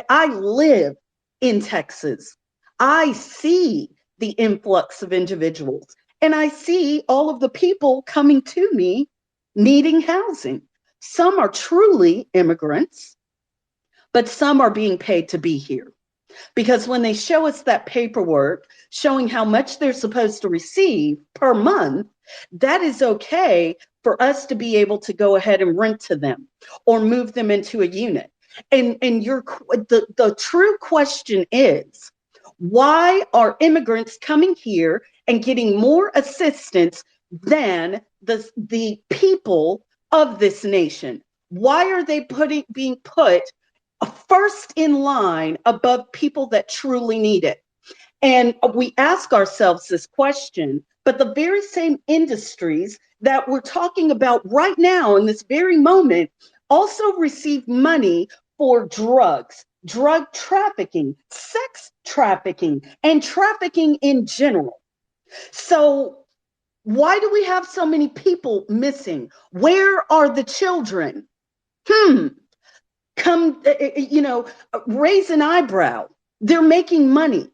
I live in Texas. I see the influx of individuals, and I see all of the people coming to me needing housing. Some are truly immigrants, but some are being paid to be here. Because when they show us that paperwork showing how much they're supposed to receive per month, that is okay for us to be able to go ahead and rent to them or move them into a unit. And the true question is, why are immigrants coming here and getting more assistance than the people of this nation? Why are they being put first in line above people that truly need it? And we ask ourselves this question, but the very same industries that we're talking about right now in this very moment also receive money for drugs, drug trafficking, sex trafficking, and trafficking in general. So why do we have so many people missing? Where are the children? Come, raise an eyebrow. They're making money.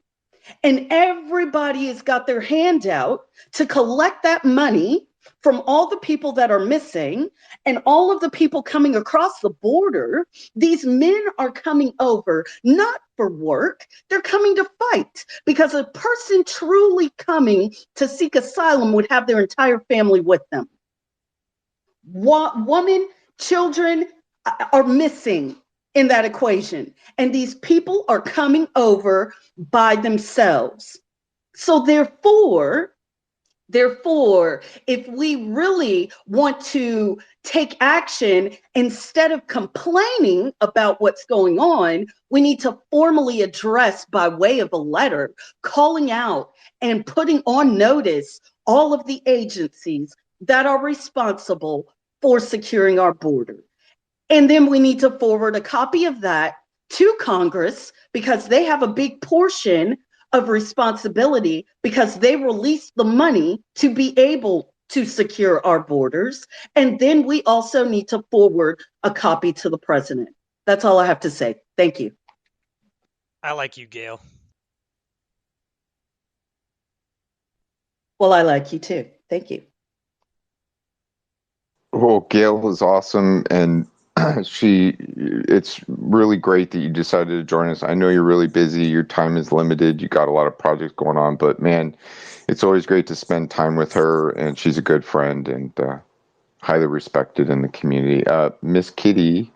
And everybody has got their hand out to collect that money from all the people that are missing and all of the people coming across the border. These men are coming over not for work, they're coming to fight, because a person truly coming to seek asylum would have their entire family with them. Women, children are missing in that equation, and these people are coming over by themselves. So therefore, if we really want to take action, instead of complaining about what's going on, we need to formally address by way of a letter, calling out and putting on notice all of the agencies that are responsible for securing our border. And then we need to forward a copy of that to Congress, because they have a big portion of responsibility, because they release the money to be able to secure our borders. And then we also need to forward a copy to the president. That's all I have to say. Thank you. I like you, Gail. Well, I like you too. Thank you. Well, Gail is awesome, and it's really great that you decided to join us. I know you're really busy, your time is limited, you got a lot of projects going on, but man, it's always great to spend time with her, and she's a good friend and highly respected in the community. Miss Kitty,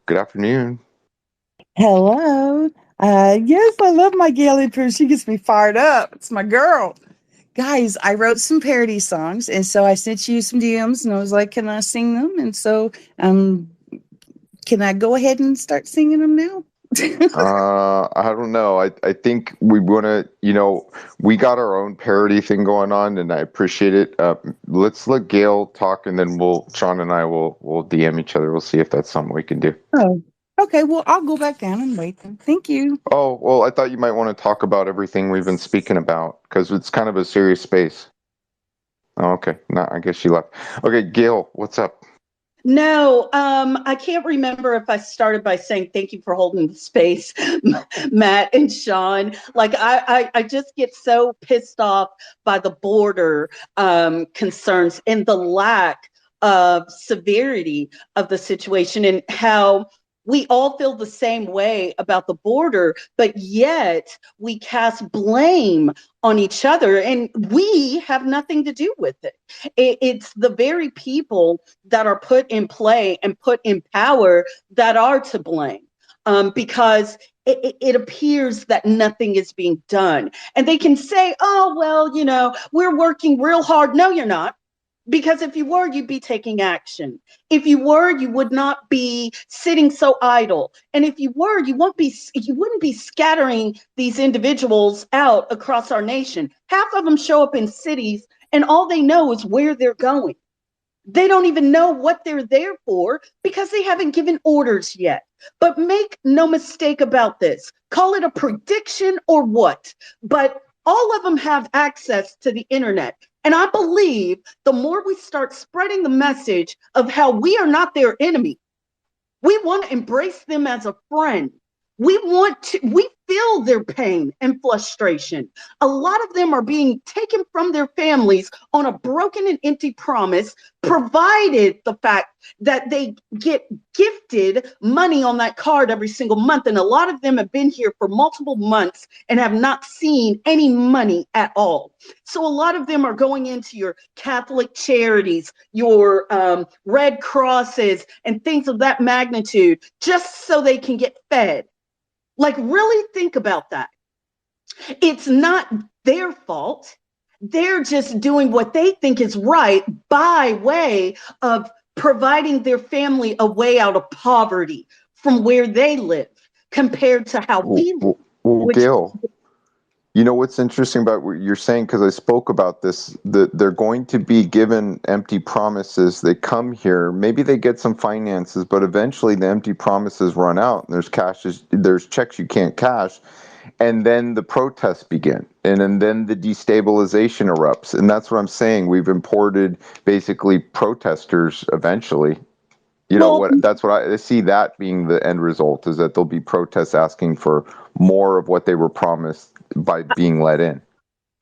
good afternoon. Hello. Yes, I love my Gail intro. She gets me fired up. It's my girl. Guys, I wrote some parody songs, and so I sent you some DMs, and I was like, can I sing them? And so can I go ahead and start singing them now? I don't know. I think we want to, we got our own parody thing going on, and I appreciate it. Let's let Gail talk, and then Sean and I will DM each other. We'll see if that's something we can do. Oh, okay. Well, I'll go back down and wait then. Thank you. Oh, well, I thought you might want to talk about everything we've been speaking about, because it's kind of a serious space. Oh, okay. No, I guess she left. Okay, Gail, what's up? No, I can't remember if I started by saying thank you for holding the space, Matt and Sean. Like I just get so pissed off by the border concerns and the lack of severity of the situation, and how we all feel the same way about the border, but yet we cast blame on each other, and we have nothing to do with it. It's the very people that are put in play and put in power that are to blame, because it appears that nothing is being done. And they can say, oh, well, we're working real hard. No, you're not. Because if you were, you'd be taking action. If you were, you would not be sitting so idle. And if you were, you wouldn't be scattering these individuals out across our nation. Half of them show up in cities, and all they know is where they're going. They don't even know what they're there for, because they haven't given orders yet. But make no mistake about this. Call it a prediction or what, but all of them have access to the internet. And I believe the more we start spreading the message of how we are not their enemy, we want to embrace them as a friend. We feel their pain and frustration. A lot of them are being taken from their families on a broken and empty promise, provided the fact that they get gifted money on that card every single month. And a lot of them have been here for multiple months and have not seen any money at all. So a lot of them are going into your Catholic charities, your Red Crosses, and things of that magnitude, just so they can get fed. Like, really think about that. It's not their fault. They're just doing what they think is right by way of providing their family a way out of poverty from where they live compared to how we live. Well, Gail, You know what's interesting about what you're saying, because I spoke about this, that they're going to be given empty promises. They come here, maybe they get some finances, but eventually the empty promises run out and there's checks you can't cash. And then the protests begin, and then the destabilization erupts. And that's what I'm saying. We've imported basically protesters eventually. That's what I see that being the end result, is that there'll be protests asking for more of what they were promised by being let in.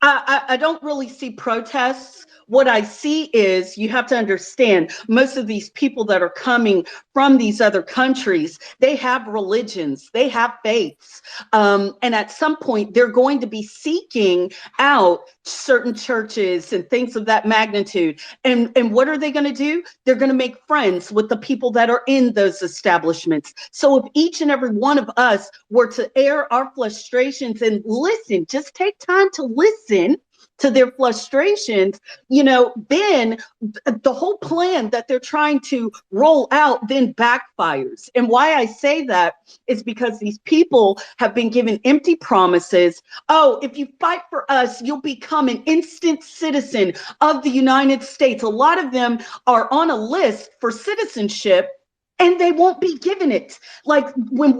I don't really see protests. What I see is, you have to understand, most of these people that are coming from these other countries, they have religions, they have faiths. And at some point, they're going to be seeking out certain churches and things of that magnitude. And what are they going to do? They're going to make friends with the people that are in those establishments. So if each and every one of us were to air our frustrations and listen, just take time to listen to their frustrations, then the whole plan that they're trying to roll out then backfires. And why I say that is because these people have been given empty promises. Oh, if you fight for us, you'll become an instant citizen of the United States. A lot of them are on a list for citizenship, and they won't be given it. Like when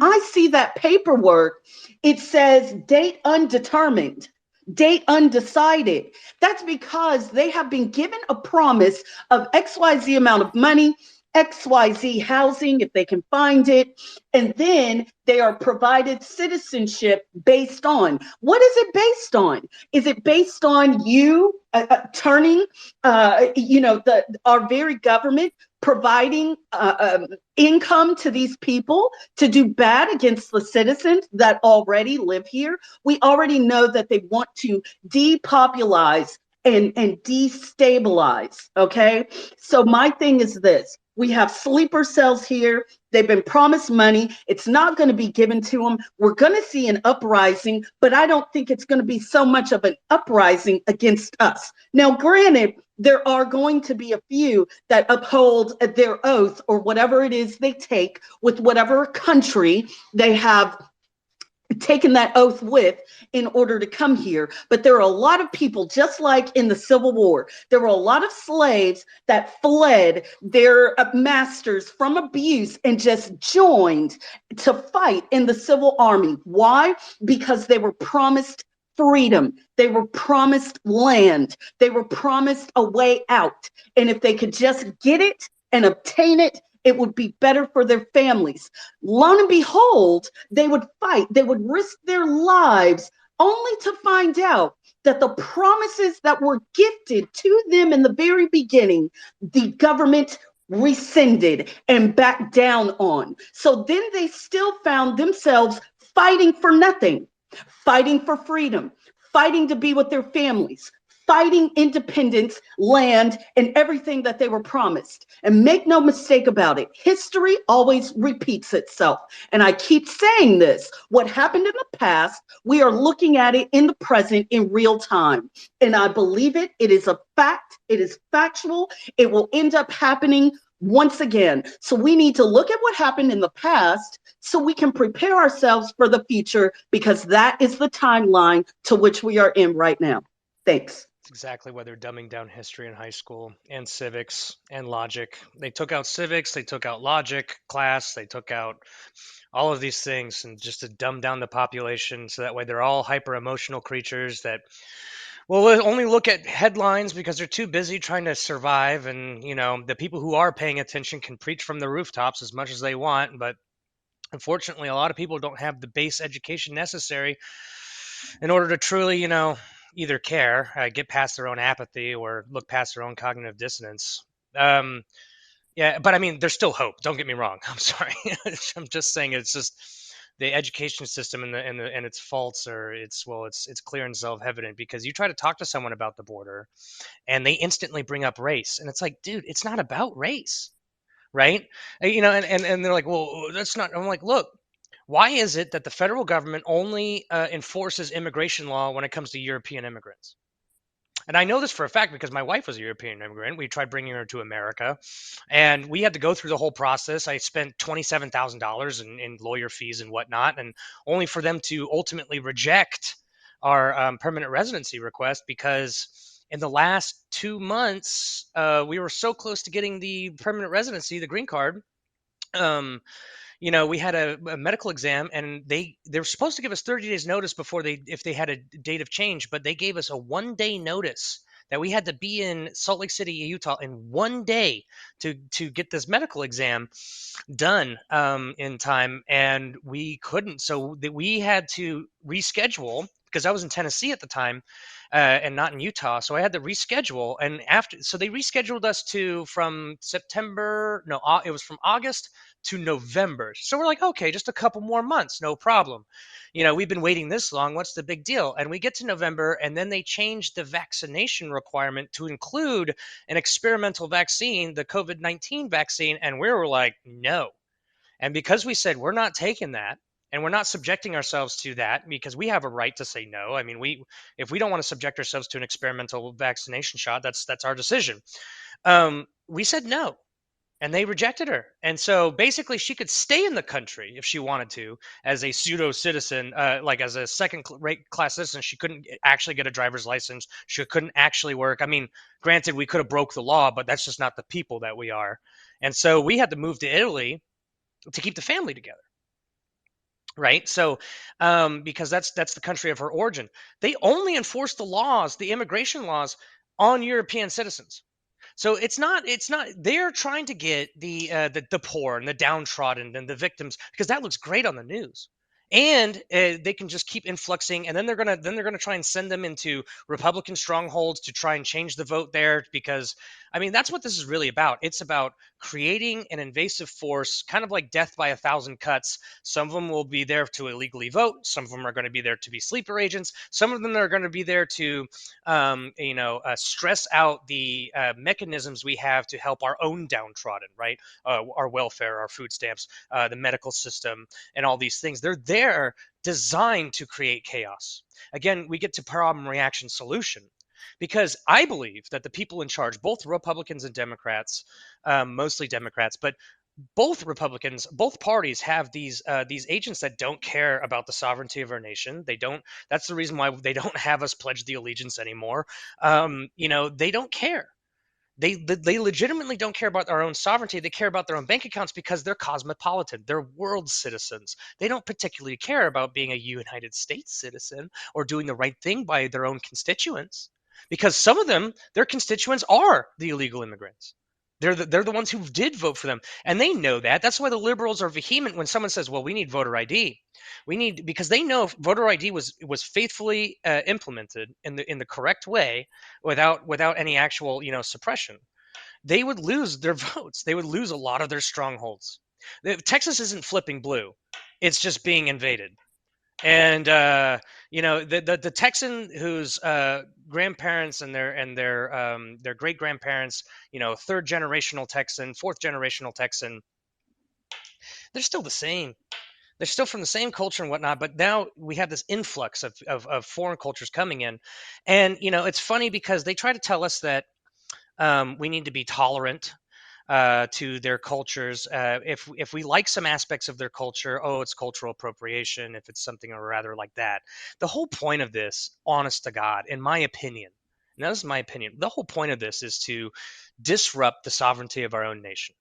I see that paperwork, it says date undetermined, date undecided. That's because they have been given a promise of XYZ amount of money, XYZ housing, if they can find it, and then they are provided citizenship based on. What is it based on? Is it based on you turning, our very government providing income to these people to do bad against the citizens that already live here? We already know that they want to depopulize and destabilize, okay? So my thing is this. We have sleeper cells here. They've been promised money. It's not going to be given to them. We're going to see an uprising, but I don't think it's going to be so much of an uprising against us. Now, granted, there are going to be a few that uphold their oath or whatever it is they take with whatever country they have taken that oath with in order to come here. But there are a lot of people, just like in the Civil War, there were a lot of slaves that fled their masters from abuse and just joined to fight in the Civil Army. Why? Because they were promised freedom. They were promised land. They were promised a way out. And if they could just get it and obtain it, it would be better for their families. Lo and behold, they would fight. They would risk their lives only to find out that the promises that were gifted to them in the very beginning, the government rescinded and backed down on. So then they still found themselves fighting for nothing, fighting for freedom, fighting to be with their families, fighting independence, land, and everything that they were promised. And make no mistake about it, history always repeats itself. And I keep saying this, what happened in the past, we are looking at it in the present in real time. And I believe it. It is a fact. It is factual. It will end up happening once again. So we need to look at what happened in the past so we can prepare ourselves for the future, because that is the timeline to which we are in right now. Thanks. Exactly why they're dumbing down history in high school and civics and logic. They took out civics, they took out logic class, they took out all of these things, and just to dumb down the population so that way they're all hyper emotional creatures that will only look at headlines because they're too busy trying to survive. And the people who are paying attention can preach from the rooftops as much as they want, but unfortunately a lot of people don't have the base education necessary in order to truly either care, get past their own apathy, or look past their own cognitive dissonance. Yeah, but I mean, there's still hope. Don't get me wrong. I'm sorry. I'm just saying it's just the education system and its faults are it's clear and self-evident, because you try to talk to someone about the border and they instantly bring up race, and it's like, dude, it's not about race, right? And they're like, well, that's not. I'm like, look. Why is it that the federal government only enforces immigration law when it comes to European immigrants? and I know this for a fact because my wife was a European immigrant. We tried bringing her to America, and we had to go through the whole process. I spent $27,000 in lawyer fees and whatnot, and only for them to ultimately reject our permanent residency request because in the last 2 months, we were so close to getting the permanent residency, the green card. We had a medical exam, and they were supposed to give us 30 days notice before if they had a date of change, but they gave us a 1 day notice that we had to be in Salt Lake City, Utah, in 1 day to get this medical exam done in time, and we couldn't. So we had to reschedule because I was in Tennessee at the time and not in Utah. So I had to reschedule, and so they rescheduled us from September. No, it was from August to November. So we're like, okay, just a couple more months, no problem. We've been waiting this long. What's the big deal? And we get to November, and then they changed the vaccination requirement to include an experimental vaccine, the COVID-19 vaccine. And we were like, no. And because we said we're not taking that, and we're not subjecting ourselves to that because we have a right to say no. I mean, if we don't want to subject ourselves to an experimental vaccination shot, that's our decision. We said no, and they rejected her. And so basically she could stay in the country if she wanted to as a pseudo citizen, like as a second rate class citizen. She couldn't actually get a driver's license. She couldn't actually work. I mean, granted, we could have broke the law, but that's just not the people that we are. And so we had to move to Italy to keep the family together. Right. So because that's the country of her origin. They only enforce the immigration laws on European citizens. So it's not they're trying to get the poor and the downtrodden and the victims because that looks great on the news. And they can just keep influxing, and then they're gonna try and send them into Republican strongholds to try and change the vote there. Because I mean, that's what this is really about. It's about creating an invasive force, kind of like death by a thousand cuts. Some of them will be there to illegally vote. Some of them are going to be there to be sleeper agents. Some of them are going to be there to, stress out the mechanisms we have to help our own downtrodden, right? Our welfare, our food stamps, the medical system, and all these things. They're there designed to create chaos. Again, we get to problem, reaction, solution. Because I believe that the people in charge, both Republicans and Democrats, mostly Democrats, but both parties have these agents that don't care about the sovereignty of our nation. They don't. That's the reason why they don't have us pledge the allegiance anymore. They don't care. They legitimately don't care about our own sovereignty. They care about their own bank accounts because they're cosmopolitan. They're world citizens. They don't particularly care about being a United States citizen or doing the right thing by their own constituents, because some of them, their constituents are the illegal immigrants. They're the ones who did vote for them, and they know that. That's why the liberals are vehement when someone says, "Well, we need voter ID." Because they know if voter ID was faithfully implemented in the correct way, without any actual suppression, they would lose their votes. They would lose a lot of their strongholds. Texas isn't flipping blue; it's just being invaded. And the Texan whose grandparents and their great grandparents, third generational Texan, fourth generational Texan, they're still the same. They're still from the same culture and whatnot, but now we have this influx of foreign cultures coming in. And it's funny because they try to tell us that we need to be tolerant to their cultures. If we like some aspects of their culture, it's cultural appropriation. If it's something or rather like that. The whole point of this, honest to God, in my opinion, and this is my opinion, the whole point of this is to disrupt the sovereignty of our own nation.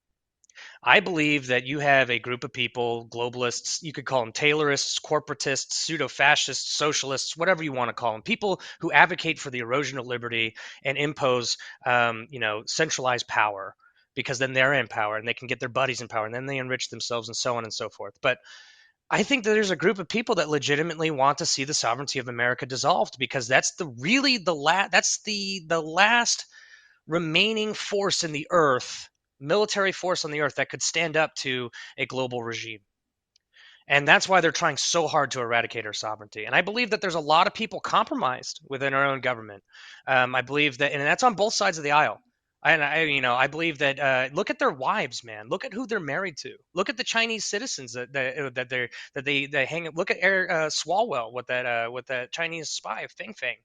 I believe that you have a group of people, globalists, you could call them Taylorists, corporatists, pseudo-fascists, socialists, whatever you want to call them, people who advocate for the erosion of liberty and impose, centralized power, because then they're in power and they can get their buddies in power and then they enrich themselves and so on and so forth. But I think that there's a group of people that legitimately want to see the sovereignty of America dissolved, because that's the last remaining force in the earth, military force on the earth, that could stand up to a global regime. And that's why they're trying so hard to eradicate our sovereignty. And I believe that there's a lot of people compromised within our own government. I believe that, and that's on both sides of the aisle. And I believe that look at their wives, man. Look at who they're married to. Look at the Chinese citizens that they hang. Look at Swalwell with that Chinese spy Feng Feng.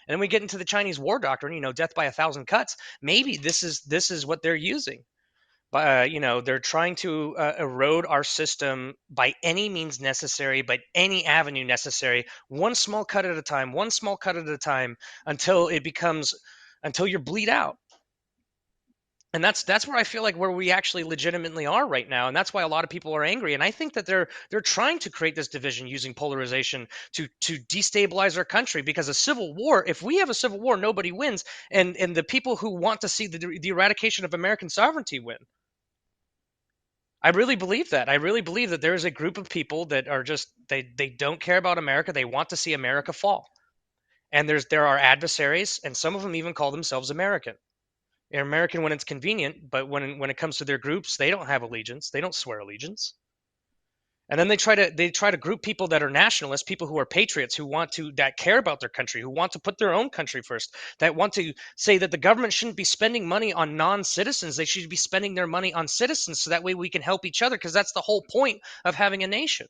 And then we get into the Chinese war doctrine, you know, death by 1,000 cuts. Maybe this is what they're using. You know, they're trying to erode our system by any means necessary, by any avenue necessary, one small cut at a time, one small cut at a time, until you bleed out. And that's where I feel like where we actually legitimately are right now, and that's why a lot of people are angry. And I think that they're trying to create this division using polarization to destabilize our country, because a civil war, if we have a civil war, nobody wins, and the people who want to see the eradication of American sovereignty win. I really believe that. I really believe that there is a group of people that are just they don't care about America. They want to see America fall. And there are adversaries, and some of them even call themselves American. They're American when it's convenient, but when it comes to their groups, they don't have allegiance. They don't swear allegiance. And then they try to group people that are nationalists, people who are patriots, that care about their country, who want to put their own country first, that want to say that the government shouldn't be spending money on non-citizens. They should be spending their money on citizens, so that way we can help each other, because that's the whole point of having a nation.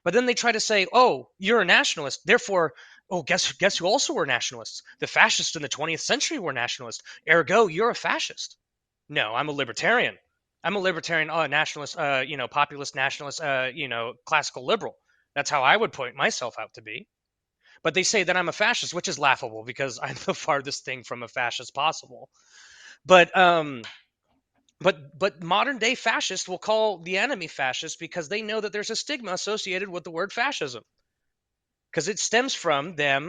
But then they try to say, "Oh, you're a nationalist, therefore, oh, guess who also were nationalists? The fascists in the 20th century were nationalists. Ergo, you're a fascist." No, I'm a libertarian. I'm a libertarian, nationalist, populist nationalist, classical liberal. That's how I would point myself out to be. But they say that I'm a fascist, which is laughable, because I'm the farthest thing from a fascist possible. But modern day fascists will call the enemy fascist, because they know that there's a stigma associated with the word fascism, because it stems from them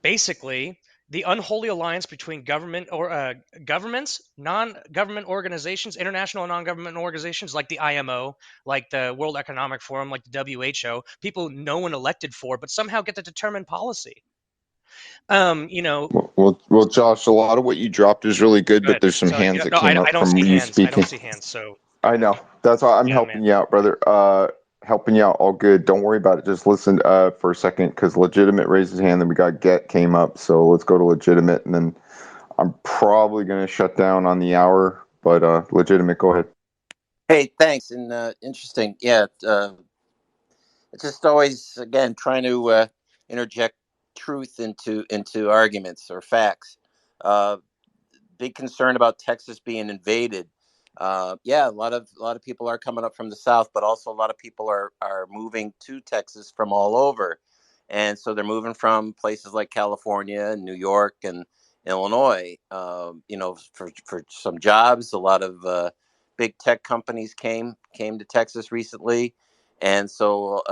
basically the unholy alliance between governments, non-government organizations, international and non-government organizations like the IMO, like the World Economic Forum, like the WHO, people no one elected for, but somehow get to determine policy. Well, Josh, a lot of what you dropped is really good, but there's some hands that came up from you speaking. I don't see hands, so I know. That's why I'm helping you out, brother. Helping you out, all good. Don't worry about it. Just listen for a second, because Legitimate raised his hand, then we got Get came up. So let's go to Legitimate, and then I'm probably going to shut down on the hour. But Legitimate, go ahead. Hey, thanks. And interesting. Yeah, it's just always, again, trying to interject truth into arguments or facts. Big concern about Texas being invaded. Yeah, a lot of people are coming up from the south, but also a lot of people are moving to Texas from all over, and so they're moving from places like California and New York and Illinois. For some jobs, a lot of big tech companies came to Texas recently, and so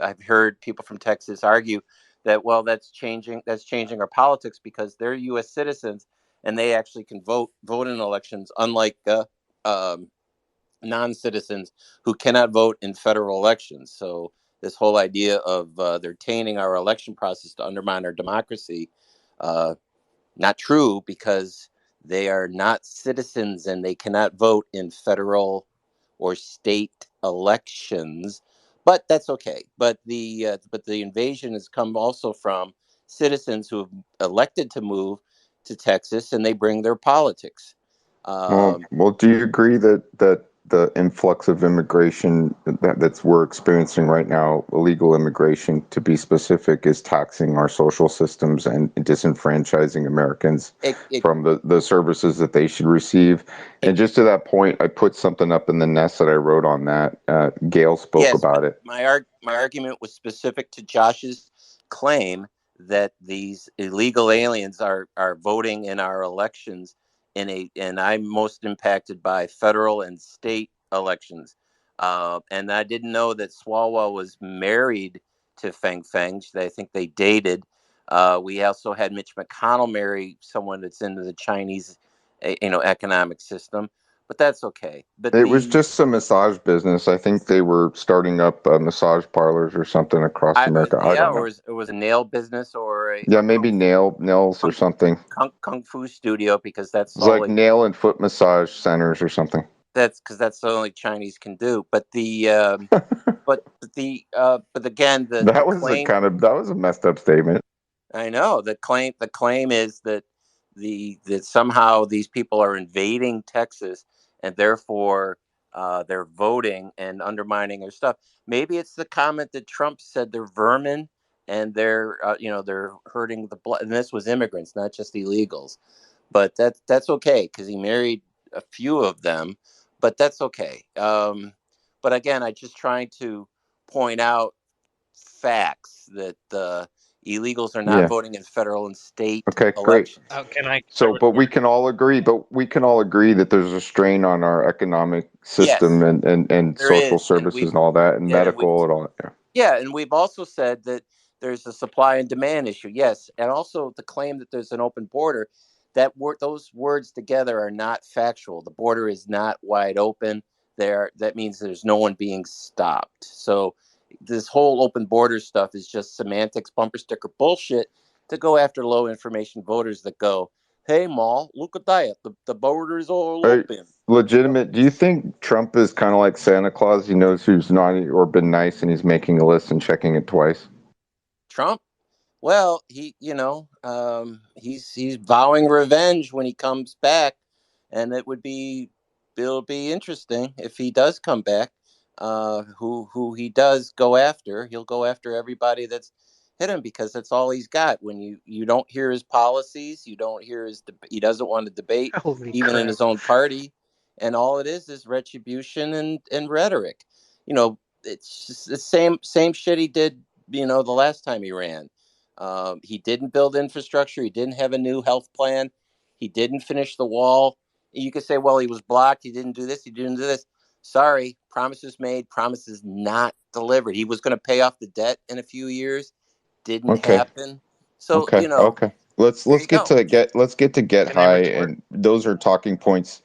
I've heard people from Texas argue that, well, that's changing our politics, because they're U.S. citizens and they actually can vote in elections, unlike non-citizens who cannot vote in federal elections. So this whole idea of they're tainting our election process to undermine our democracy, not true, because they are not citizens and they cannot vote in federal or state elections. But that's okay. But the invasion has come also from citizens who have elected to move to Texas, and they bring their politics. Well, do you agree that the influx of immigration that's we're experiencing right now, illegal immigration to be specific, is taxing our social systems and disenfranchising Americans from the services that they should receive? And just to that point, I put something up in the nest that I wrote on that. Gail spoke about it. My argument was specific to Josh's claim that these illegal aliens are voting in our elections and I'm most impacted by federal and state elections. And I didn't know that Swalwell was married to Feng Feng. I think they dated. We also had Mitch McConnell marry someone that's into the Chinese, economic system. But that's okay. But it was just a massage business. I think they were starting up massage parlors or something across America. I don't know. It was a nail business or maybe nails or something. Kung Fu studio, because that's it's like nail and foot massage centers or something. That's because that's the only Chinese can do. But the but again, that was a messed up statement. I know the claim is that that somehow these people are invading Texas and therefore they're voting and undermining their stuff. Maybe it's the comment that Trump said they're vermin, and they're they're hurting the blood. And this was immigrants, not just illegals. But that's okay because he married a few of them. But that's okay. But again, I just trying to point out facts that illegals are not Yeah. voting in federal and state Okay, great. elections. Oh, can I? So, but we can all agree that there's a strain on our economic system Yes, and there social is, and services and all that, and medical and all that. yeah, and we've also said that there's a supply and demand issue. Yes, and also the claim that there's an open border. Those words together are not factual. The border is not wide open. That means there's no one being stopped. So this whole open border stuff is just semantics, bumper sticker bullshit to go after low information voters that go, "Hey, Maul, look at that. The border is all open." Legitimate. Do you think Trump is kind of like Santa Claus? He knows who's naughty or been nice, and he's making a list and checking it twice. Trump? Well, he's vowing revenge when he comes back, and it'll be interesting if he does come back. Who he does go after? He'll go after everybody that's hit him because that's all he's got. When you don't hear his policies, you don't hear he doesn't want to debate Holy even in crap. his own party, and all it is retribution and rhetoric. It's just the same shit he did. The last time he ran. He didn't build infrastructure. He didn't have a new health plan. He didn't finish the wall. You could say, well, he was blocked. He didn't do this. He didn't do this. Sorry, promises made, promises not delivered. He was going to pay off the debt in a few years. Didn't happen. So, Okay. Let's get to get Can I high, retort? and those are talking points.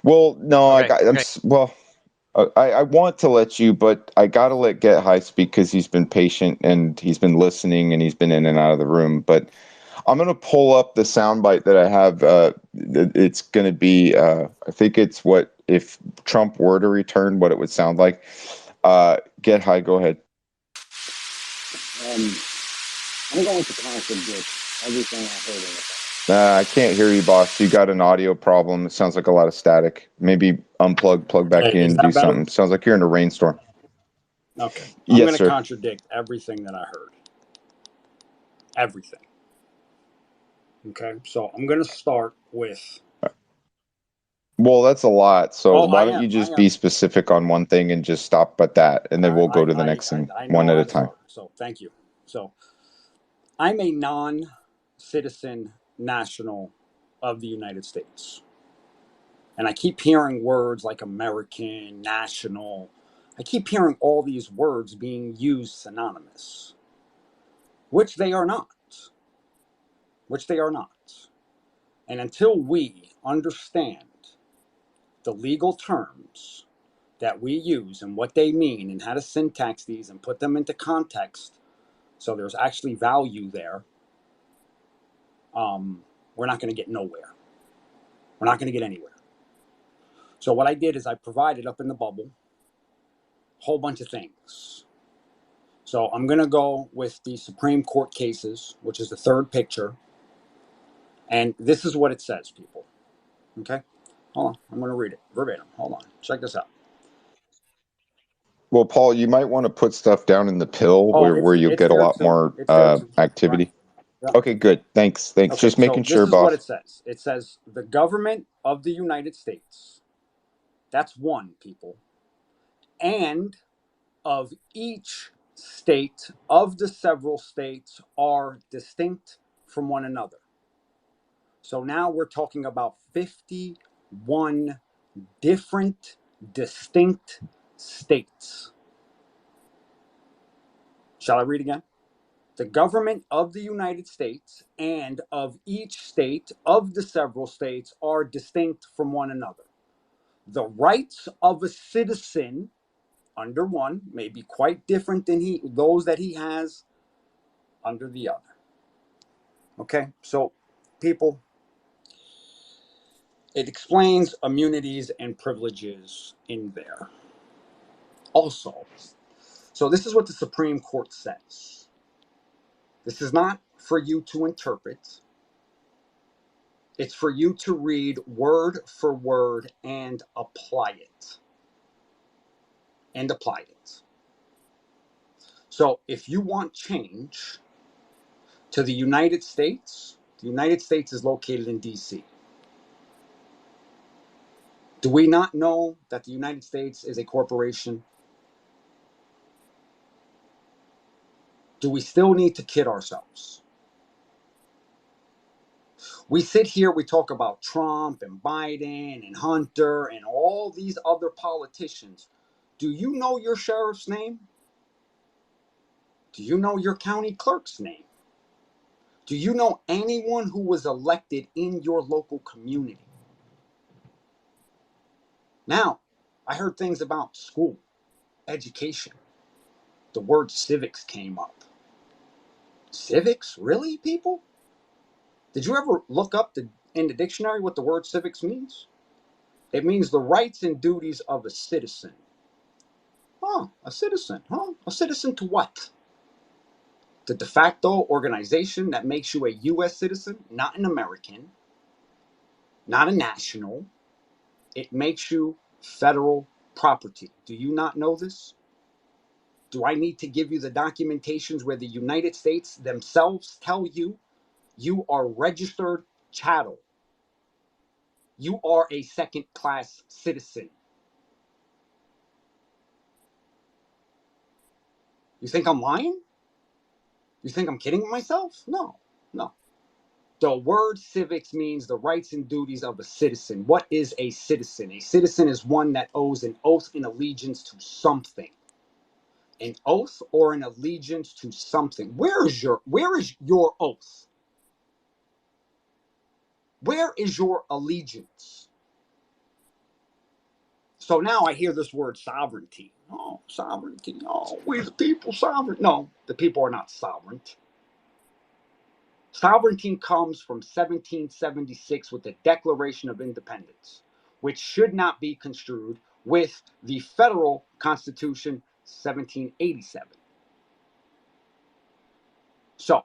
Well, no, Okay, great. I want to let you, but I got to let Get High speak because he's been patient and he's been listening and he's been in and out of the room. But I'm going to pull up the soundbite that I have. It's going to be, I think it's what if Trump were to return, what it would sound like. Get High, go ahead. I'm going to contradict everything I heard in the I can't hear you, boss. You got an audio problem. It sounds like a lot of static. Maybe unplug, plug back Okay, is in, that do better? something. Sounds like you're in a rainstorm. Okay. I'm Yes, going to sir. contradict everything that I heard. Everything. Okay. So I'm going to start with. Well, that's a lot. So Oh, why I don't am. you just be specific on one thing and just stop at that, and then we'll go to the next thing I one know at how a to time. start. So thank you. So I'm a non-citizen national of the United States. And I keep hearing words like American, national. I keep hearing all these words being used synonymous, which they are not. Which they are not. And until we understand the legal terms that we use and what they mean and how to syntax these and put them into context so there's actually value there, we're not going to get nowhere. We're not going to get anywhere. So what I did is I provided up in the bubble a whole bunch of things. So I'm going to go with the Supreme Court cases, which is the third picture. And this is what it says, people. Okay? Hold on. I'm going to read it verbatim. Hold on. Check this out. Well, Paul, you might want to put stuff down in the pill Oh, where you'll it's get a there lot too. more It's there too. activity. Right. Okay, good. Thanks. Okay, Just making so sure, this is what boss. it says. It says the government of the United States. That's one, people. And of each state of the several states are distinct from one another. So now we're talking about 51 different distinct states. Shall I read again? The government of the United States and of each state of the several states are distinct from one another. The rights of a citizen under one may be quite different than those that he has under the other. Okay, so people, it explains immunities and privileges in there. Also, so this is what the Supreme Court says. This is not for you to interpret. It's for you to read word for word and apply it. So if you want change to the United States is located in DC. Do we not know that the United States is a corporation? Do we still need to kid ourselves? We sit here, we talk about Trump and Biden and Hunter and all these other politicians. Do you know your sheriff's name? Do you know your county clerk's name? Do you know anyone who was elected in your local community? Now, I heard things about school, education. The word civics came up. Civics? Really, people? Did you ever look up in the dictionary what the word civics means? It means the rights and duties of a citizen. Oh, a citizen, huh? A citizen to what? The de facto organization that makes you a U.S. citizen, not an American, not a national. It makes you federal property. Do you not know this? Do I need to give you the documentations where the United States themselves tell you you are registered chattel? You are a second-class citizen. You think I'm lying? You think I'm kidding myself? No, no. The word civics means the rights and duties of a citizen. What is a citizen? A citizen is one that owes an oath and allegiance to something. An oath or an allegiance to something. Where is your oath? Where is your allegiance? So now I hear this word sovereignty. Oh, sovereignty. Oh, we the people sovereign. No, the people are not sovereign. Sovereignty comes from 1776 with the Declaration of Independence, which should not be construed with the federal Constitution 1787. So,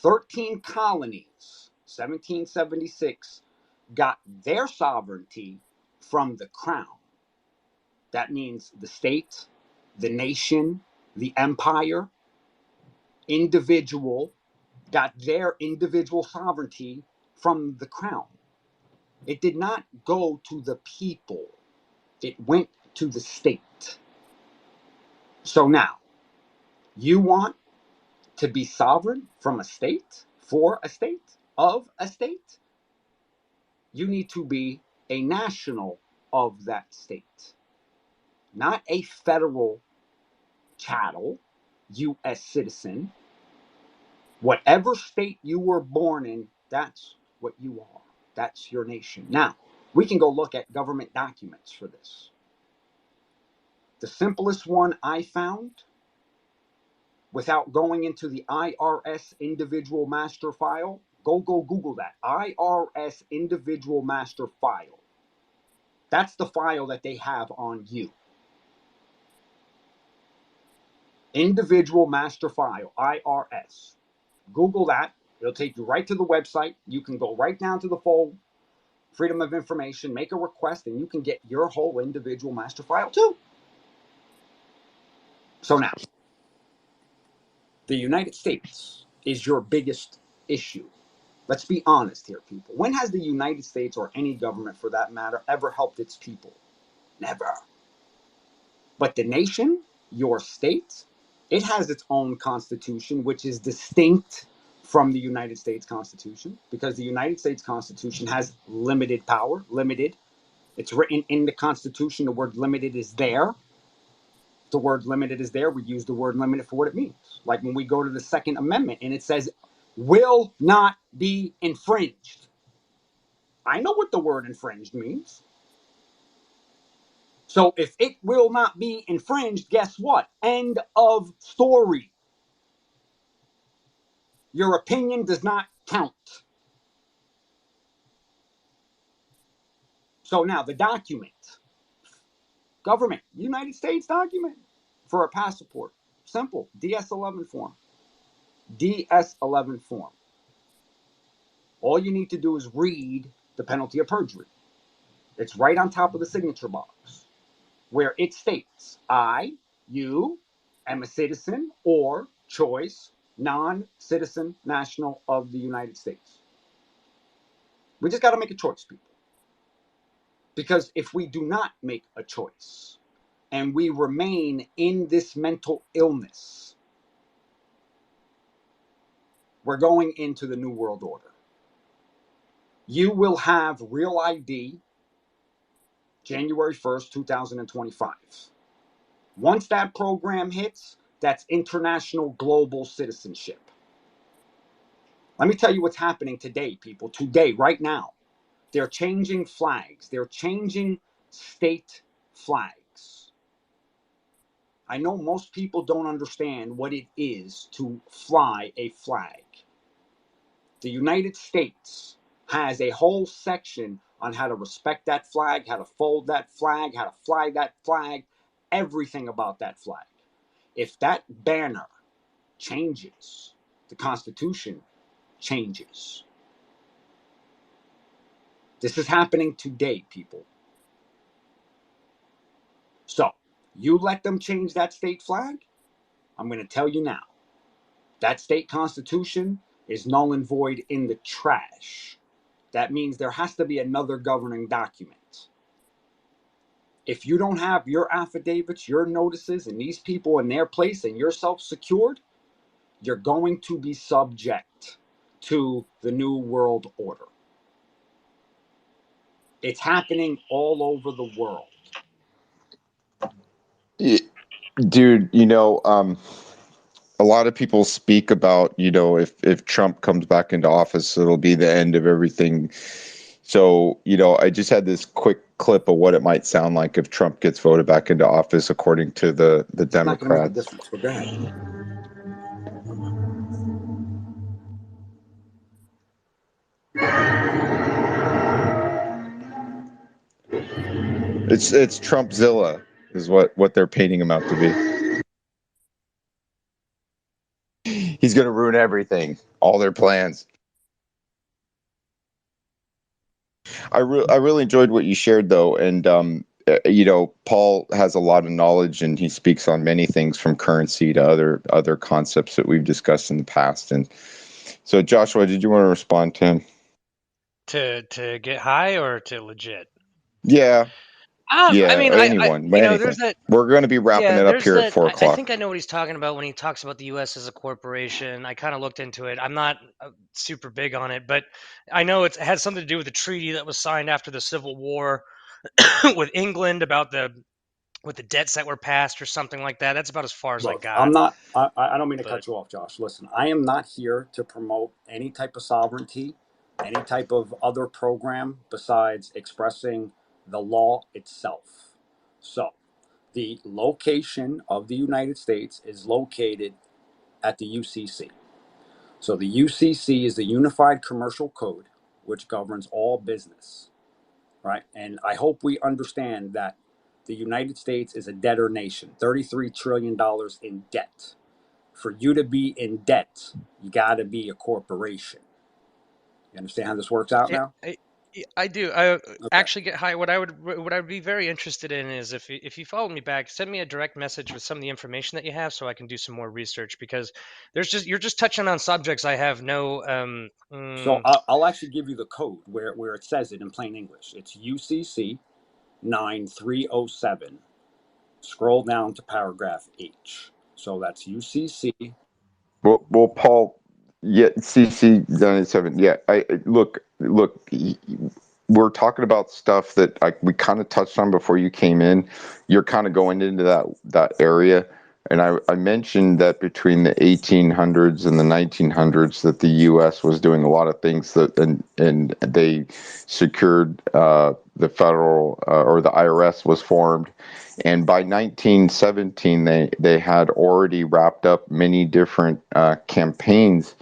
13 colonies, 1776, got their sovereignty from the crown. That means the state, the nation, the empire, individual, got their individual sovereignty from the crown. It did not go to the people. It went to the state. So now, you want to be sovereign from a state, for a state, of a state? You need to be a national of that state, not a federal chattel, U.S. citizen. Whatever state you were born in, that's what you are. That's your nation. Now, we can go look at government documents for this. The simplest one I found, without going into the IRS individual master file, go Google that. IRS individual master file. That's the file that they have on you. Individual master file, IRS. Google that. It'll take you right to the website. You can go right down to the full Freedom of Information, make a request, and you can get your whole individual master file too. So now, the United States is your biggest issue. Let's be honest here, people. When has the United States, or any government for that matter, ever helped its people? Never. But the nation, your state, it has its own constitution, which is distinct from the United States Constitution, because the United States Constitution has limited power, limited. It's written in the Constitution. The word limited is there. The word limited is there. We use the word limited for what it means. Like when we go to the Second Amendment and it says, will not be infringed. I know what the word infringed means. So if it will not be infringed, guess what? End of story. Your opinion does not count. So now the document, government, United States document for a passport, simple, DS-11 form. DS-11 form. All you need to do is read the penalty of perjury. It's right on top of the signature box, where it states, I, you, am a citizen, or choice, non-citizen national of the United States. We just got to make a choice, people. Because if we do not make a choice and we remain in this mental illness, we're going into the New World Order. You will have real ID January 1st, 2025. Once that program hits, that's international global citizenship. Let me tell you what's happening today, people. Today, right now, they're changing flags. They're changing state flags. I know most people don't understand what it is to fly a flag. The United States has a whole section on how to respect that flag, how to fold that flag, how to fly that flag, everything about that flag. If that banner changes, the Constitution changes. This is happening today, people. So, you let them change that state flag? I'm going to tell you now. That state constitution is null and void in the trash. That means there has to be another governing document. If you don't have your affidavits, your notices, and these people in their place and yourself secured, you're going to be subject to the New World Order. It's happening all over the world. Dude, a lot of people speak about, if Trump comes back into office, it'll be the end of everything. So, I just had this quick clip of what it might sound like if Trump gets voted back into office, according to the It's not going to make a Democrats. difference, but go ahead. It's Trumpzilla is what they're painting him out to be. He's going to ruin everything, all their plans. I really enjoyed what you shared, though, and Paul has a lot of knowledge, and he speaks on many things from currency to other concepts that we've discussed in the past. And so, Joshua, did you want to respond to him? To get high or to legit? Yeah. I mean, anyone. there's that. We're going to be wrapping it up here at 4 I o'clock. think I know what he's talking about when he talks about the U.S. as a corporation. I kind of looked into it. I'm not super big on it, but I know it had something to do with the treaty that was signed after the Civil War with England about the debts that were passed or something like that. That's about as far as I got. I don't mean to cut you off, Josh. Listen, I am not here to promote any type of sovereignty, any type of other program besides expressing the law itself. So, the location of the United States is located at the UCC. So the UCC is the Unified Commercial Code, which governs all business, right? And I hope we understand that the United States is a debtor nation, $33 trillion in debt. For you to be in debt, you got to be a corporation. You understand how this works out now? I do. I actually get high. What I would be very interested in is if you follow me back, send me a direct message with some of the information that you have, so I can do some more research, because you're just touching on subjects I have no. So I'll actually give you the code where it says it in plain English. It's UCC 9307. Scroll down to paragraph H. So that's UCC. Well, Paul, yeah, CC 97. Yeah, look. We're talking about stuff that we kind of touched on before you came in. You're kind of going into that area, and I mentioned that between the 1800s and the 1900s, that the U.S. was doing a lot of things and they secured the federal or the IRS was formed. And by 1917, they had already wrapped up many different campaigns,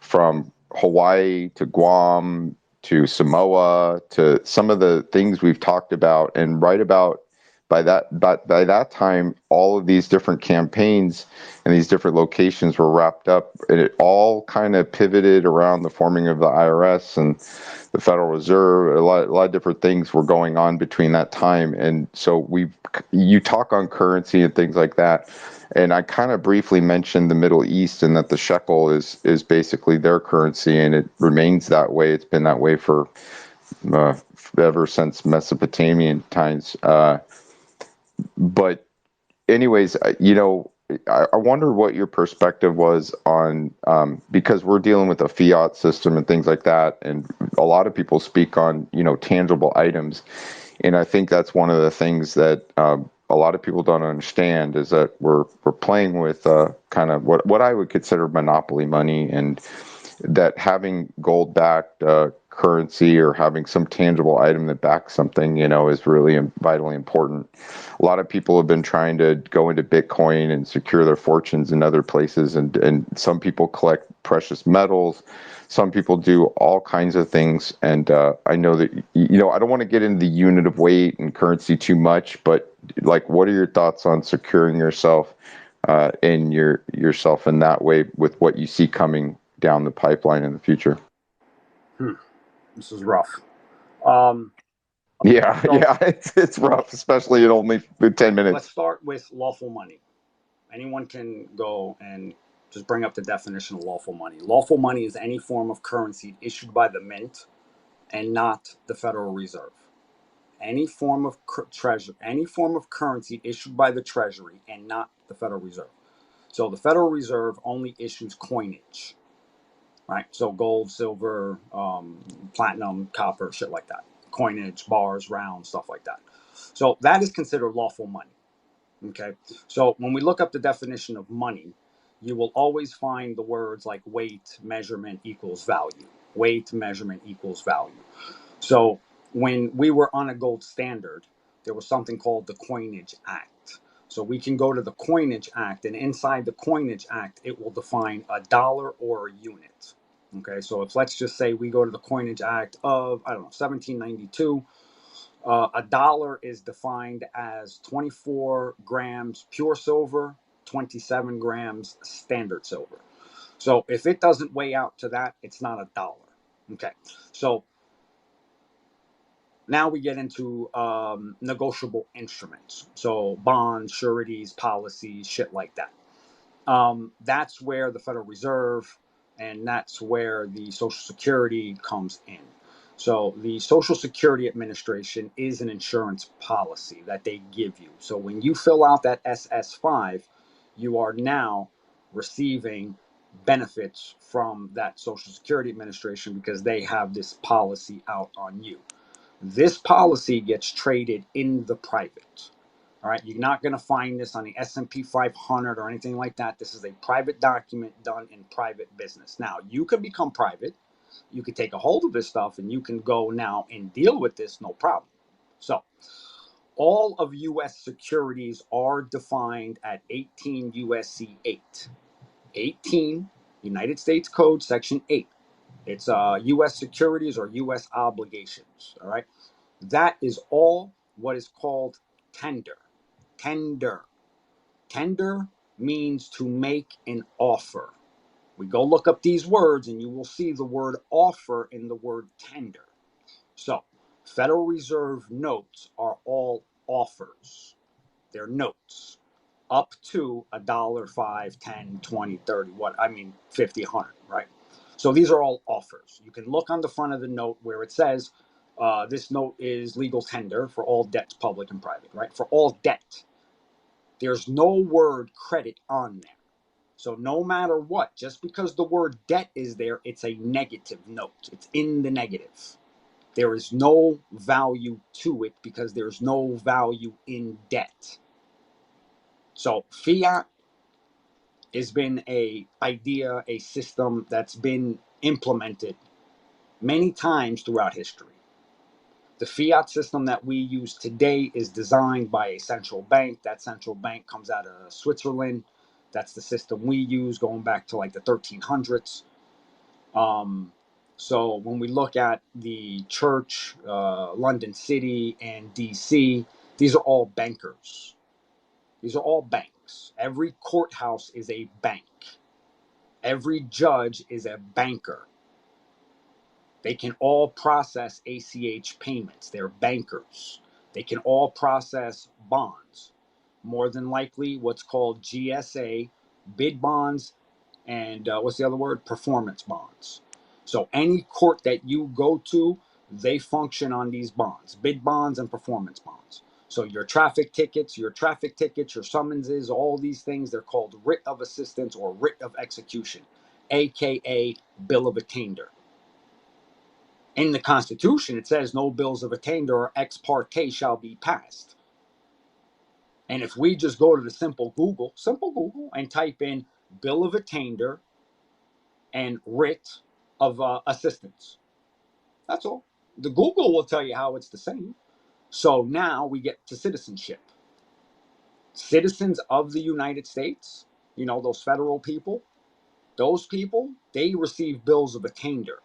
from Hawaii to Guam to Samoa to some of the things we've talked about. And by that time, all of these different campaigns and these different locations were wrapped up, and it all kind of pivoted around the forming of the IRS and the Federal Reserve. A lot of different things were going on between that time. And so you talk on currency and things like that. And I kind of briefly mentioned the Middle East and that the shekel is basically their currency, and it remains that way. It's been that way for ever since Mesopotamian times. But anyways, I wonder what your perspective was on, because we're dealing with a fiat system and things like that, and a lot of people speak on, tangible items. And I think that's one of the things that a lot of people don't understand is that we're playing with kind of what I would consider monopoly money, and that having gold-backed currency or having some tangible item that backs something, is really vitally important. A lot of people have been trying to go into Bitcoin and secure their fortunes in other places, and some people collect precious metals. Some people do all kinds of things, and I know that, I don't want to get into the unit of weight and currency too much, but what are your thoughts on securing yourself and yourself in that way with what you see coming down the pipeline in the future? This is rough. Yeah, it's rough, especially in only 10 minutes. Let's start with lawful money. Anyone can go and just bring up the definition of lawful money. Lawful money is any form of currency issued by the mint and not the Federal Reserve. Any form of currency issued by the Treasury and not the Federal Reserve. So the Federal Reserve only issues coinage, right? So gold, silver, platinum, copper, shit like that. Coinage, bars, rounds, stuff like that. So that is considered lawful money. Okay. So when we look up the definition of money, you will always find the words like weight, measurement equals value. Weight, measurement equals value. So when we were on a gold standard, there was something called the Coinage Act. So we can go to the Coinage Act, and inside the Coinage Act, it will define a dollar or a unit. Okay, so if let's just say we go to the Coinage Act of, 1792, a dollar is defined as 24 grams pure silver, 27 grams standard silver. So if it doesn't weigh out to that, it's not a dollar. Okay, so now we get into negotiable instruments. So bonds, sureties, policies, shit like that. That's where the Federal Reserve and that's where the Social Security comes in. So the Social Security Administration is an insurance policy that they give you. So when you fill out that SS5, you are now receiving benefits from that Social Security Administration because they have this policy out on you. This policy gets traded in the private. All right, you're not going to find this on the S&P 500 or anything like that. This is a private document done in private business. Now, you can become private. You can take a hold of this stuff and you can go now and deal with this, no problem. So, all of U.S. securities are defined at 18 U.S.C. 8. 18, United States Code, Section 8. It's U.S. securities or U.S. obligations, all right? That is all what is called tender. Tender. Tender means to make an offer. We go look up these words and you will see the word offer in the word tender. So, Federal Reserve notes are all offers. They're notes up to $1, $5, $10, $20, $30, 50, 100, right? So these are all offers. You can look on the front of the note where it says, this note is legal tender for all debts, public and private, right? For all debt. There's no word credit on there. So no matter what, just because the word debt is there, it's a negative note. It's in the negative. There is no value to it because there's no value in debt. So fiat has been a idea, a system that's been implemented many times throughout history. The fiat system that we use today is designed by a central bank. That central bank comes out of Switzerland. That's the system we use going back to like the 1300s. So when we look at the church, London City and DC, these are all bankers. These are all banks. Every courthouse is a bank. Every judge is a banker. They can all process ACH payments. They're bankers. They can all process bonds. more than likely what's called GSA, bid bonds, and what's the other word? Performance bonds. So any court that you go to, they function on these bonds, bid bonds and performance bonds. So your traffic tickets, your summonses, all these things, they're called writ of assistance or writ of execution, aka bill of attainder. In the Constitution, it says no bills of attainder or ex parte shall be passed. And if we just go to the simple Google, and type in bill of attainder and writ of assistance, that's all. The Google will tell you how it's the same. So now we get to citizenship. Citizens of the United States, you know, those federal people, those people, they receive bills of attainder.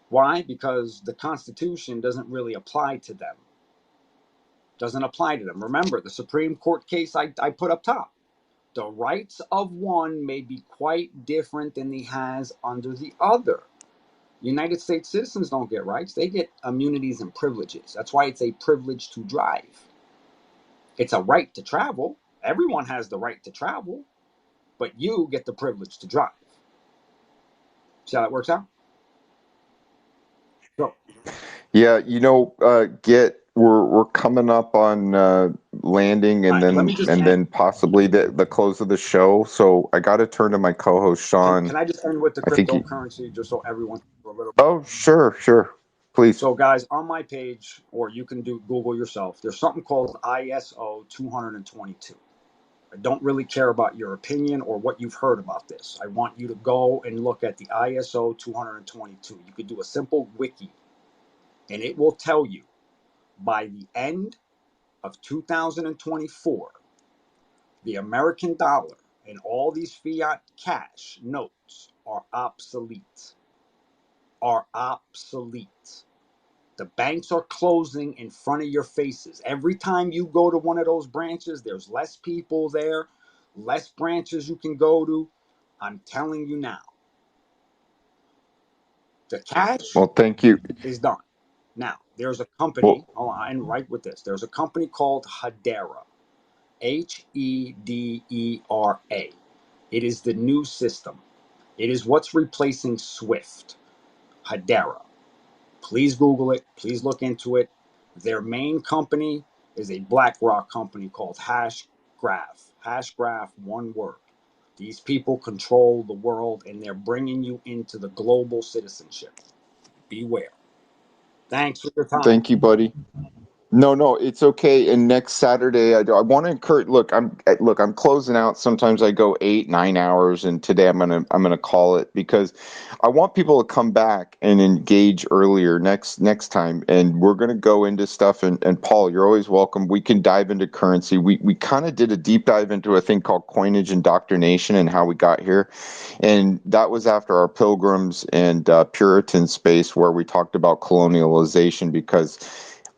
Why? Because the Constitution doesn't really apply to them. Doesn't apply to them. Remember, the Supreme Court case I put up top. The rights of one may be quite different than he has under the other. United States citizens don't get rights. They get immunities and privileges. That's why it's a privilege to drive. It's a right to travel. Everyone has the right to travel, but you get the privilege to drive. See how that works out? So, Yeah, you know, we're coming up on landing and then possibly the close of the show. So I got to turn to my co-host Sean. can I just end with the cryptocurrency just so everyone a little? Oh, sure, please. So guys, on my page, or you can do Google yourself, there's something called ISO 222. I don't really care about your opinion or what you've heard about this. I want you to go and look at the ISO 222. You could do a simple wiki, and it will tell you by the end of 2024, the American dollar and all these fiat cash notes are obsolete. The banks are closing in front of your faces. Every time you go to one of those branches, there's less people there, less branches you can go to. I'm telling you now. The cash thank you. is done. Now, there's a company, and right with this, there's a company called Hedera, Hedera. It is the new system. It is what's replacing SWIFT. Hedera. Please Google it. Please look into it. Their main company is a BlackRock company called Hashgraph. Hashgraph, one word. These people control the world, and they're bringing you into the global citizenship. Beware. Thanks for your time. Thank you, buddy. No, it's okay. And next Saturday, I want to encourage. Look, I'm closing out. Sometimes I go 8-9 hours, and today I'm gonna call it because I want people to come back and engage earlier next time. And we're gonna go into stuff. And Paul, you're always welcome. We can dive into currency. We kind of did a deep dive into a thing called coinage indoctrination and how we got here, and that was after our Pilgrims and Puritan space where we talked about colonialization because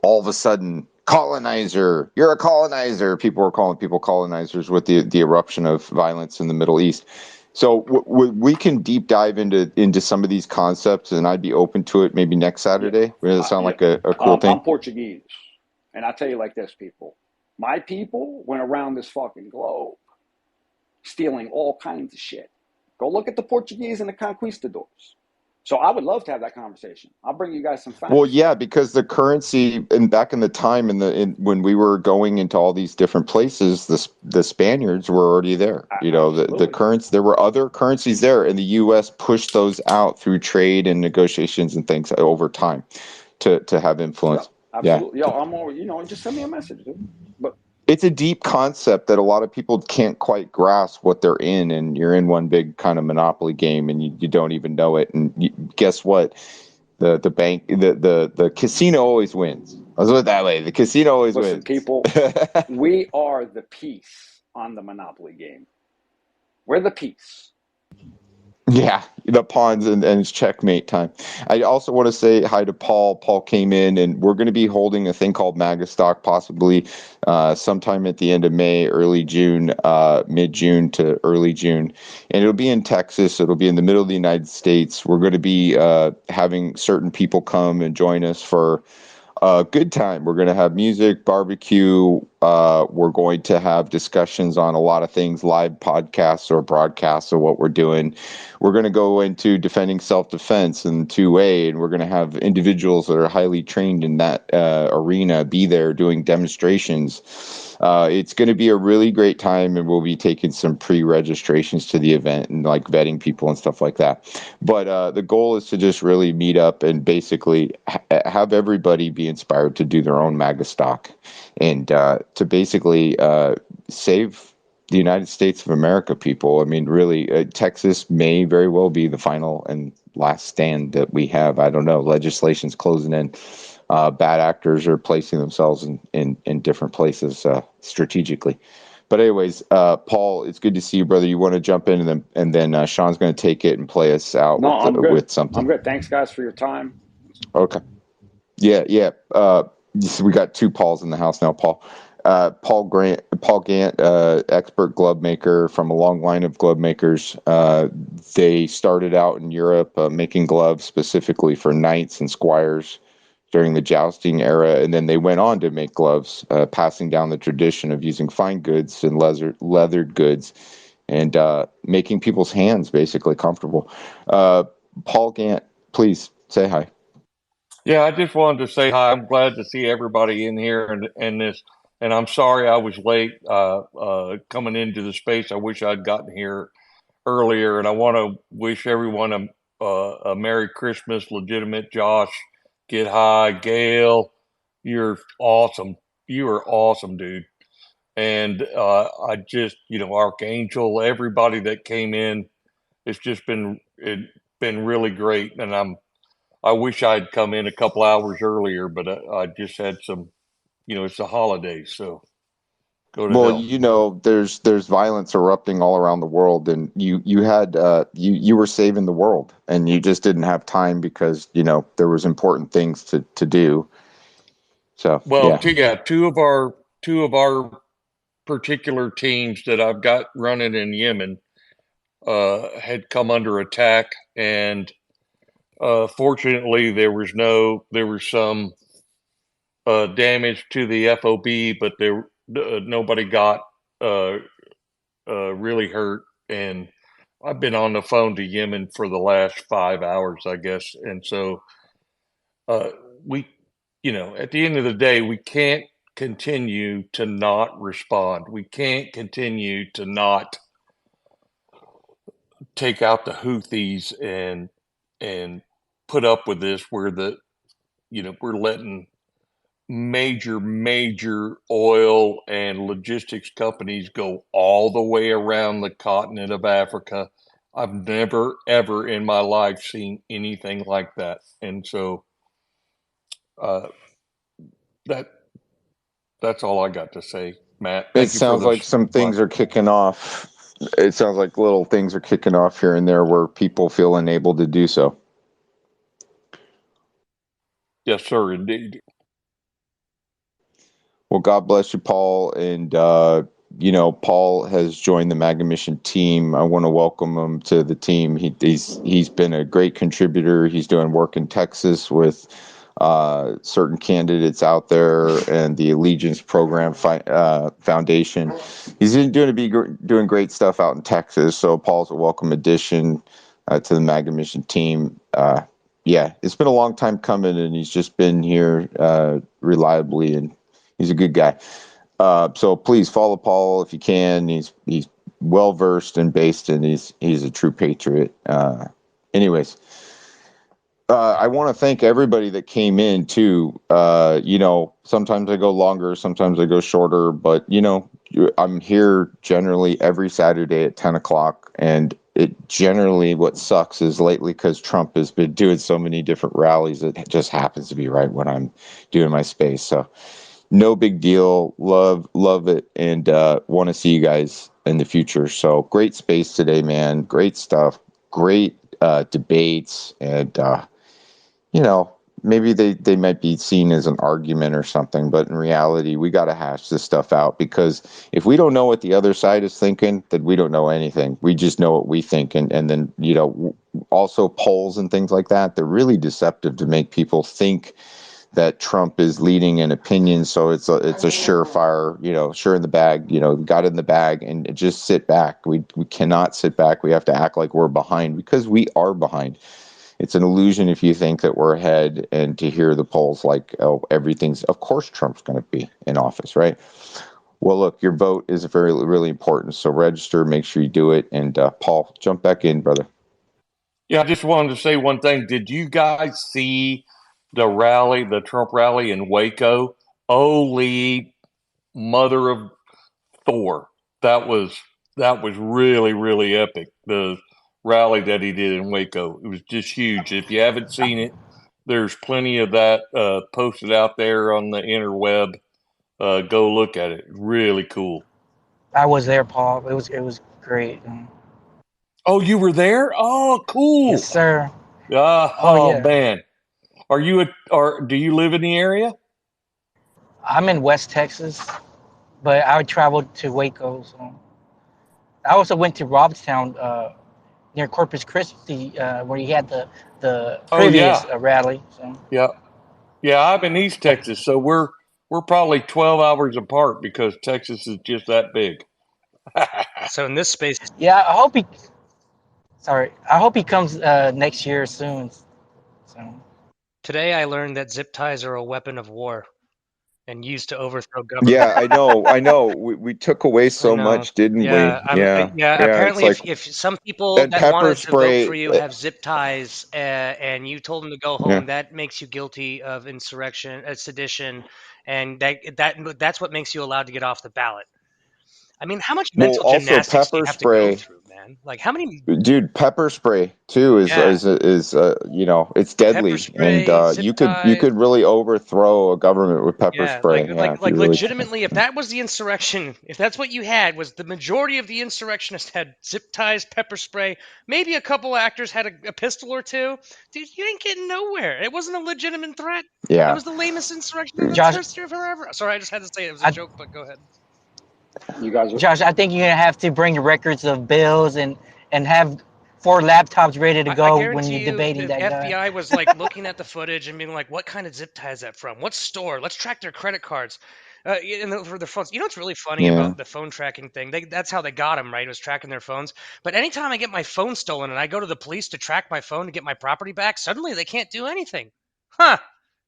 all of a sudden, colonizer, you're a colonizer. People were calling people colonizers with the eruption of violence in the Middle East. So we can deep dive into some of these concepts, and I'd be open to it maybe next Saturday. Does that sound like a cool thing? I'm Portuguese, and I tell you like this, people. My people went around this fucking globe stealing all kinds of shit. Go look at the Portuguese and the conquistadors. So I would love to have that conversation. I'll bring you guys some facts. Well, yeah, because the currency, and back in the time, when we were going into all these different places, the Spaniards were already there. You know, the currency. There were other currencies there, and the U.S. pushed those out through trade and negotiations and things over time to have influence. Yeah, absolutely. Yeah. I'm all, just send me a message, dude. But it's a deep concept that a lot of people can't quite grasp what they're in, and you're in one big kind of monopoly game, and you don't even know it. And guess what? The bank, the casino always wins. Let's put it that way. The casino always wins. People, we are the piece on the monopoly game. We're the piece. Yeah, the pawns and it's checkmate time. I also want to say hi to Paul. Paul came in, and we're going to be holding a thing called Magastock possibly sometime at the end of May, early June, mid-June to early June. And it'll be in Texas. It'll be in the middle of the United States. We're going to be having certain people come and join us for good time. We're going to have music, barbecue. We're going to have discussions on a lot of things, live podcasts or broadcasts of what we're doing. We're going to go into defending self-defense and 2A, and we're going to have individuals that are highly trained in that arena be there doing demonstrations. It's going to be a really great time, and we'll be taking some pre-registrations to the event and like vetting people and stuff like that. But the goal is to just really meet up and basically have everybody be inspired to do their own MAGA stock and to basically save the United States of America, people. I mean, really, Texas may very well be the final and last stand that we have. I don't know. Legislation's closing in. Bad actors are placing themselves in different places strategically. But anyways, Paul, it's good to see you, brother. You want to jump in, and then Sean's going to take it and play us out No, I'm good. with something. I'm good. Thanks, guys, for your time. Okay. Yeah. We got two Pauls in the house now, Paul. Paul Gant, expert glove maker from a long line of glove makers. They started out in Europe making gloves specifically for knights and squires during the jousting era, and then they went on to make gloves, passing down the tradition of using fine goods and leathered goods and making people's hands basically comfortable. Paul Gant, please say hi. Yeah, I just wanted to say hi. I'm glad to see everybody in here and this. And I'm sorry I was late coming into the space. I wish I'd gotten here earlier. And I want to wish everyone a Merry Christmas. Legitimate, Josh, Get High, Gail, you're awesome. You are awesome, dude. And I just, Archangel, everybody that came in, it's just been really great. And I wish I'd come in a couple hours earlier, but I just had some, it's the holidays, so go to hell. There's violence erupting all around the world, and you had you were saving the world, and you just didn't have time because there was important things to do. So two of our particular teams that I've got running in Yemen had come under attack, and fortunately there was some damage to the FOB, but nobody got really hurt. And I've been on the phone to Yemen for the last 5 hours, I guess. And so we, at the end of the day, we can't continue to not respond. We can't continue to not take out the Houthis and put up with this where we're letting major oil and logistics companies go all the way around the continent of Africa. I've never, ever in my life seen anything like that. And so that's all I got to say, Matt. It sounds like some things are kicking off. It sounds like little things are kicking off here and there where people feel unable to do so. Yes, sir, indeed. Well, God bless you, Paul. And, Paul has joined the MAGA Mission team. I want to welcome him to the team. He's been a great contributor. He's doing work in Texas with certain candidates out there and the Allegiance Program Foundation. He's doing great stuff out in Texas. So Paul's a welcome addition to the MAGA Mission team. It's been a long time coming, and he's just been here reliably, and he's a good guy. So please follow Paul if you can. He's well versed and based, and he's a true patriot. Anyways, I want to thank everybody that came in too. Sometimes I go longer, sometimes I go shorter, but I'm here generally every Saturday at 10 o'clock, and it generally, what sucks is lately, because Trump has been doing so many different rallies, it just happens to be right when I'm doing my space. So no big deal. Love it, and want to see you guys in the future. So great space today, man. Great stuff. Great debates, and maybe they might be seen as an argument or something, but in reality, we got to hash this stuff out, because if we don't know what the other side is thinking, then we don't know anything. We just know what we think. And then, also polls and things like that, they're really deceptive to make people think that Trump is leading in opinion. So it's a surefire, sure in the bag, got in the bag, and just sit back. We cannot sit back. We have to act like we're behind, because we are behind. It's an illusion if you think that we're ahead, and to hear the polls like, oh, of course Trump's going to be in office, right? Well, look, your vote is really important. So register, make sure you do it. And Paul, jump back in, brother. Yeah, I just wanted to say one thing. Did you guys see the Trump rally in Waco? Holy mother of Thor. That was really, really epic. The rally that he did in Waco. It was just huge. If you haven't seen it, there's plenty of that posted out there on the interweb. Go look at it. Really cool. I was there, Paul. It was great. Oh, you were there? Oh, cool. Yes, sir. Oh, yeah. Man. Do you live in the area? I'm in West Texas, but I traveled to Waco. So I also went to Robstown, near Corpus Christi, where he had the previous rally. So. Yeah, I'm in East Texas, so we're probably 12 hours apart, because Texas is just that big. So in this space, yeah, I hope he comes next year soon. So. Today I learned that zip ties are a weapon of war and used to overthrow government. Yeah, I know. We took away so much, didn't we? Yeah. Apparently, if some people that wanted to vote for you have zip ties, and you told them to go home, that makes you guilty of insurrection, sedition, and that's what makes you allowed to get off the ballot. I mean, how much mental gymnastics do you have to go through, man? Like, how many? Dude, pepper spray too is it's deadly, and you could really overthrow a government with pepper spray. Like legitimately, if that was the insurrection, if that's what you had, was the majority of the insurrectionists had zip ties, pepper spray, maybe a couple actors had a pistol or two. Dude, you ain't getting nowhere. It wasn't a legitimate threat. Yeah, it was the lamest insurrection in the history of forever. Sorry, I just had to say it was a joke, but go ahead. You guys are... Josh, I think you're gonna have to bring records of bills and have 4 laptops ready to go when you're debating that guy. The FBI was like looking at the footage and being like, "What kind of zip tie is that from? What store? Let's track their credit cards." For their phones. You know what's really funny about the phone tracking thing? That's how they got them, right? It was tracking their phones. But anytime I get my phone stolen and I go to the police to track my phone to get my property back, suddenly they can't do anything. Huh?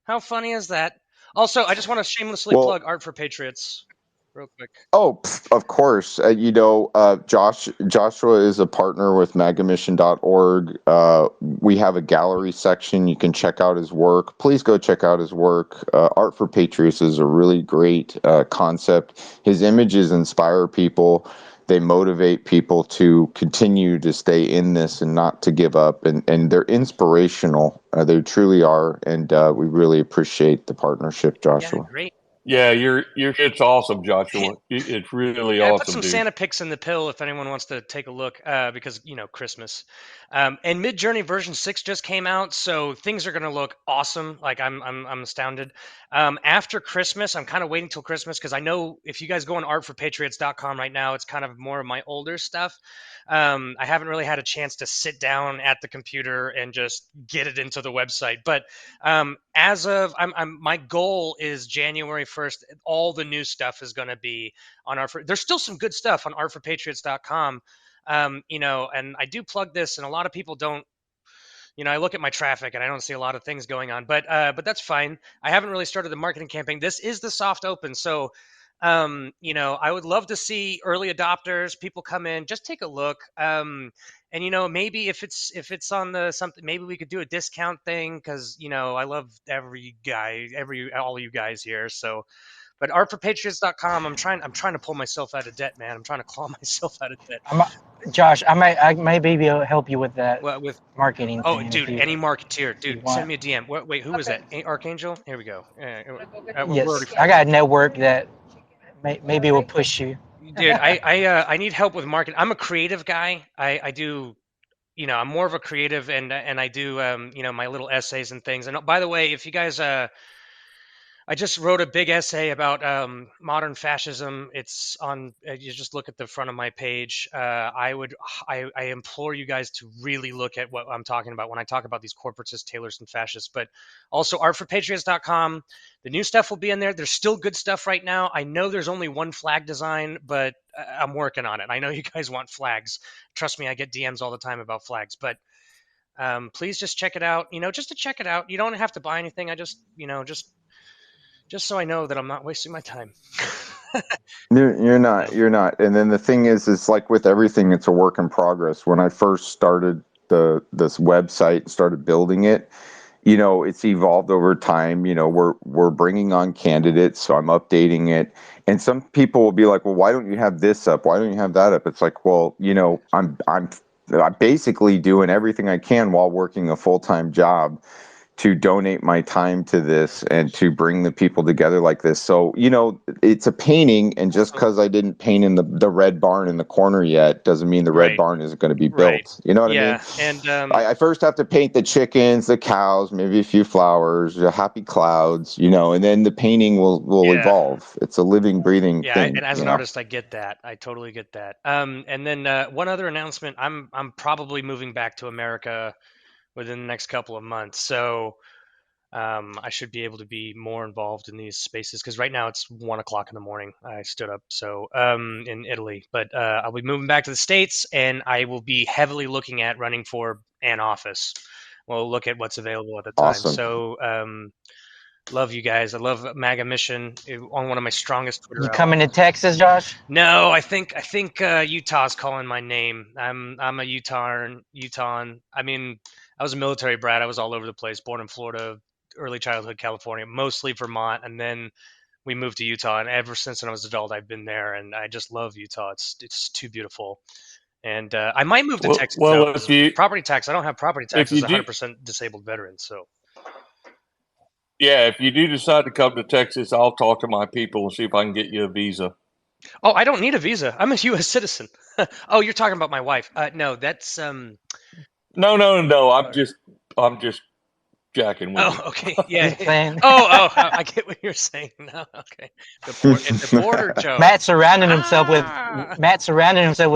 How funny is that? Also, I just want to shamelessly plug Art for Patriots. Real quick. Oh, of course. Joshua is a partner with magamission.org. We have a gallery section. You can check out his work. Please go check out his work. Art for Patriots is a really great concept. His images inspire people. They motivate people to continue to stay in this and not to give up. And they're inspirational. They truly are. And we really appreciate the partnership, Joshua. Yeah, great. Yeah, it's awesome, Joshua. It's really awesome. I put some Santa pics in the pill if anyone wants to take a look, because Christmas. And Midjourney version 6 just came out, so things are gonna look awesome. Like I'm astounded. After Christmas, I'm kind of waiting till Christmas, because I know if you guys go on artforpatriots.com right now, it's kind of more of my older stuff. I haven't really had a chance to sit down at the computer and just get it into the website. But as of my goal is January 1st, all the new stuff is going to be on there's still some good stuff on artforpatriots.com. And I do plug this, and a lot of people don't. I look at my traffic and I don't see a lot of things going on, but that's fine. I haven't really started the marketing campaign. This is the soft open, so I would love to see early adopters, people come in, just take a look. And maybe if it's on the something, maybe we could do a discount thing, because I love all you guys here. So, but artforpatriots.com, I'm trying to pull myself out of debt, man. I'm trying to claw myself out of debt. Josh, I might be able to help you with that. With marketing. Oh, dude, any marketeer, dude, send me a DM. Wait, who is that? Archangel? Here we go. Yes, I got a network that maybe will push you. Dude, I need help with marketing. I'm a creative guy. I do, I'm more of a creative, and I do, my little essays and things. And by the way, if you guys, I just wrote a big essay about modern fascism. It's on. You just look at the front of my page. I implore you guys to really look at what I'm talking about when I talk about these corporatist, tailors, and fascists. But also artforpatriots.com. The new stuff will be in there. There's still good stuff right now. I know there's only one flag design, but I'm working on it. I know you guys want flags. Trust me, I get DMs all the time about flags. But please just check it out. Just to check it out. You don't have to buy anything. I just so I know that I'm not wasting my time. You're not. And then the thing is like with everything, it's a work in progress. When I first started this website and started building it, it's evolved over time. We're bringing on candidates, so I'm updating it. And some people will be like, well, why don't you have this up? Why don't you have that up? It's like, well, I'm basically doing everything I can while working a full-time job to donate my time to this and to bring the people together like this. So, it's a painting, and just because I didn't paint in the red barn in the corner yet doesn't mean the red barn isn't going to be built. You know what I mean? And I first have to paint the chickens, the cows, maybe a few flowers, the happy clouds, and then the painting will evolve. It's a living, breathing thing. And as an artist, I get that. I totally get that. And then one other announcement: I'm probably moving back to America within the next couple of months. So I should be able to be more involved in these spaces, because right now it's 1:00 in the morning. I stood up, so in Italy, but I'll be moving back to the States, and I will be heavily looking at running for an office. We'll look at what's available at the time. Awesome. So love you guys. I love MAGA Mission on one of my strongest Twitter. You coming to Texas, Josh? No, I think Utah's calling my name. I'm a Utahn. I mean, I was a military brat. I was all over the place. Born in Florida, early childhood California, mostly Vermont, and then we moved to Utah. And ever since I was an adult, I've been there, and I just love Utah. It's too beautiful. And I might move to Texas. Well, though, property tax. I don't have property tax as a 100% disabled veteran. So. Yeah, if you do decide to come to Texas, I'll talk to my people and see if I can get you a visa. Oh, I don't need a visa. I'm a U.S. citizen. Oh, you're talking about my wife. No, that's No. I'm just jacking with you. Oh, okay. Yeah. Oh, I get what you're saying now. Okay. The border joke. Matt surrounded himself with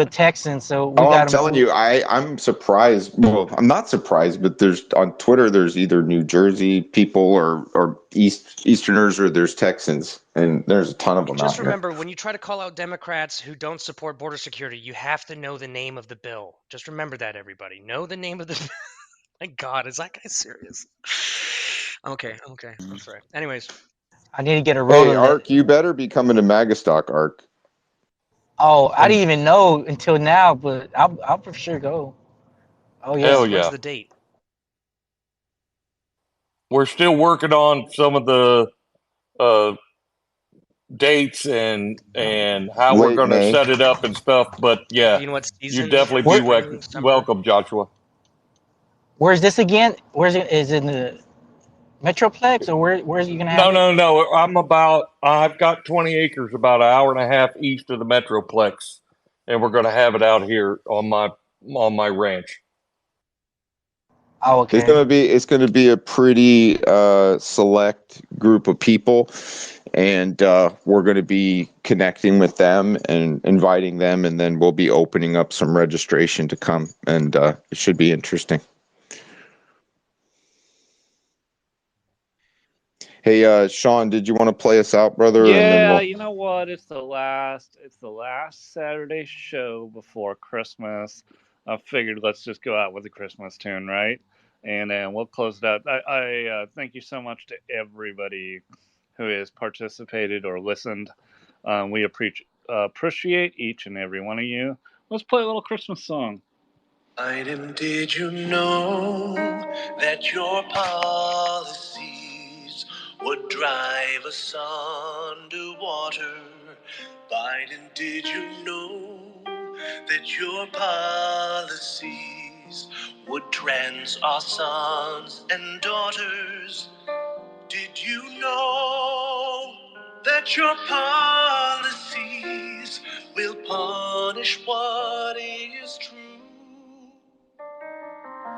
Texans, so we got I'm him. telling you, I'm surprised. Well, I'm not surprised, but there's on Twitter, there's either New Jersey people or Easterners, or there's Texans, and there's a ton of them Just out remember, when you try to call out Democrats who don't support border security, you have to know the name of the bill. Just remember that, everybody. Know the name of the bill. My God, is that guy serious? Okay. That's right. Anyways. I need to get a roll. Hey, Ark, you better be coming to Magastock, Ark. Oh, I didn't even know until now, but I'll for sure go. Oh yeah. Hell yeah. When's the date? We're still working on some of the dates and how we're going to set it up and stuff, but yeah, you know what season? You definitely be welcome, Joshua. Where's this again? Where's it? Is it in the Metroplex, or where's you gonna have it? No. I've got 20 acres about an hour and a half east of the Metroplex, and we're going to have it out here on my ranch. Oh, okay. It's going to be a pretty select group of people, and we're going to be connecting with them and inviting them, and then we'll be opening up some registration to come, and it should be interesting. Hey, Sean, did you want to play us out, brother? Yeah, and then you know what? It's the last Saturday show before Christmas. I figured let's just go out with a Christmas tune, right? And then we'll close it out. I thank you so much to everybody who has participated or listened. We appreciate each and every one of you. Let's play a little Christmas song. Did you know that your policies would drive us underwater? Biden, did you know that your policies would trans our sons and daughters? Did you know that your policies will punish what is true?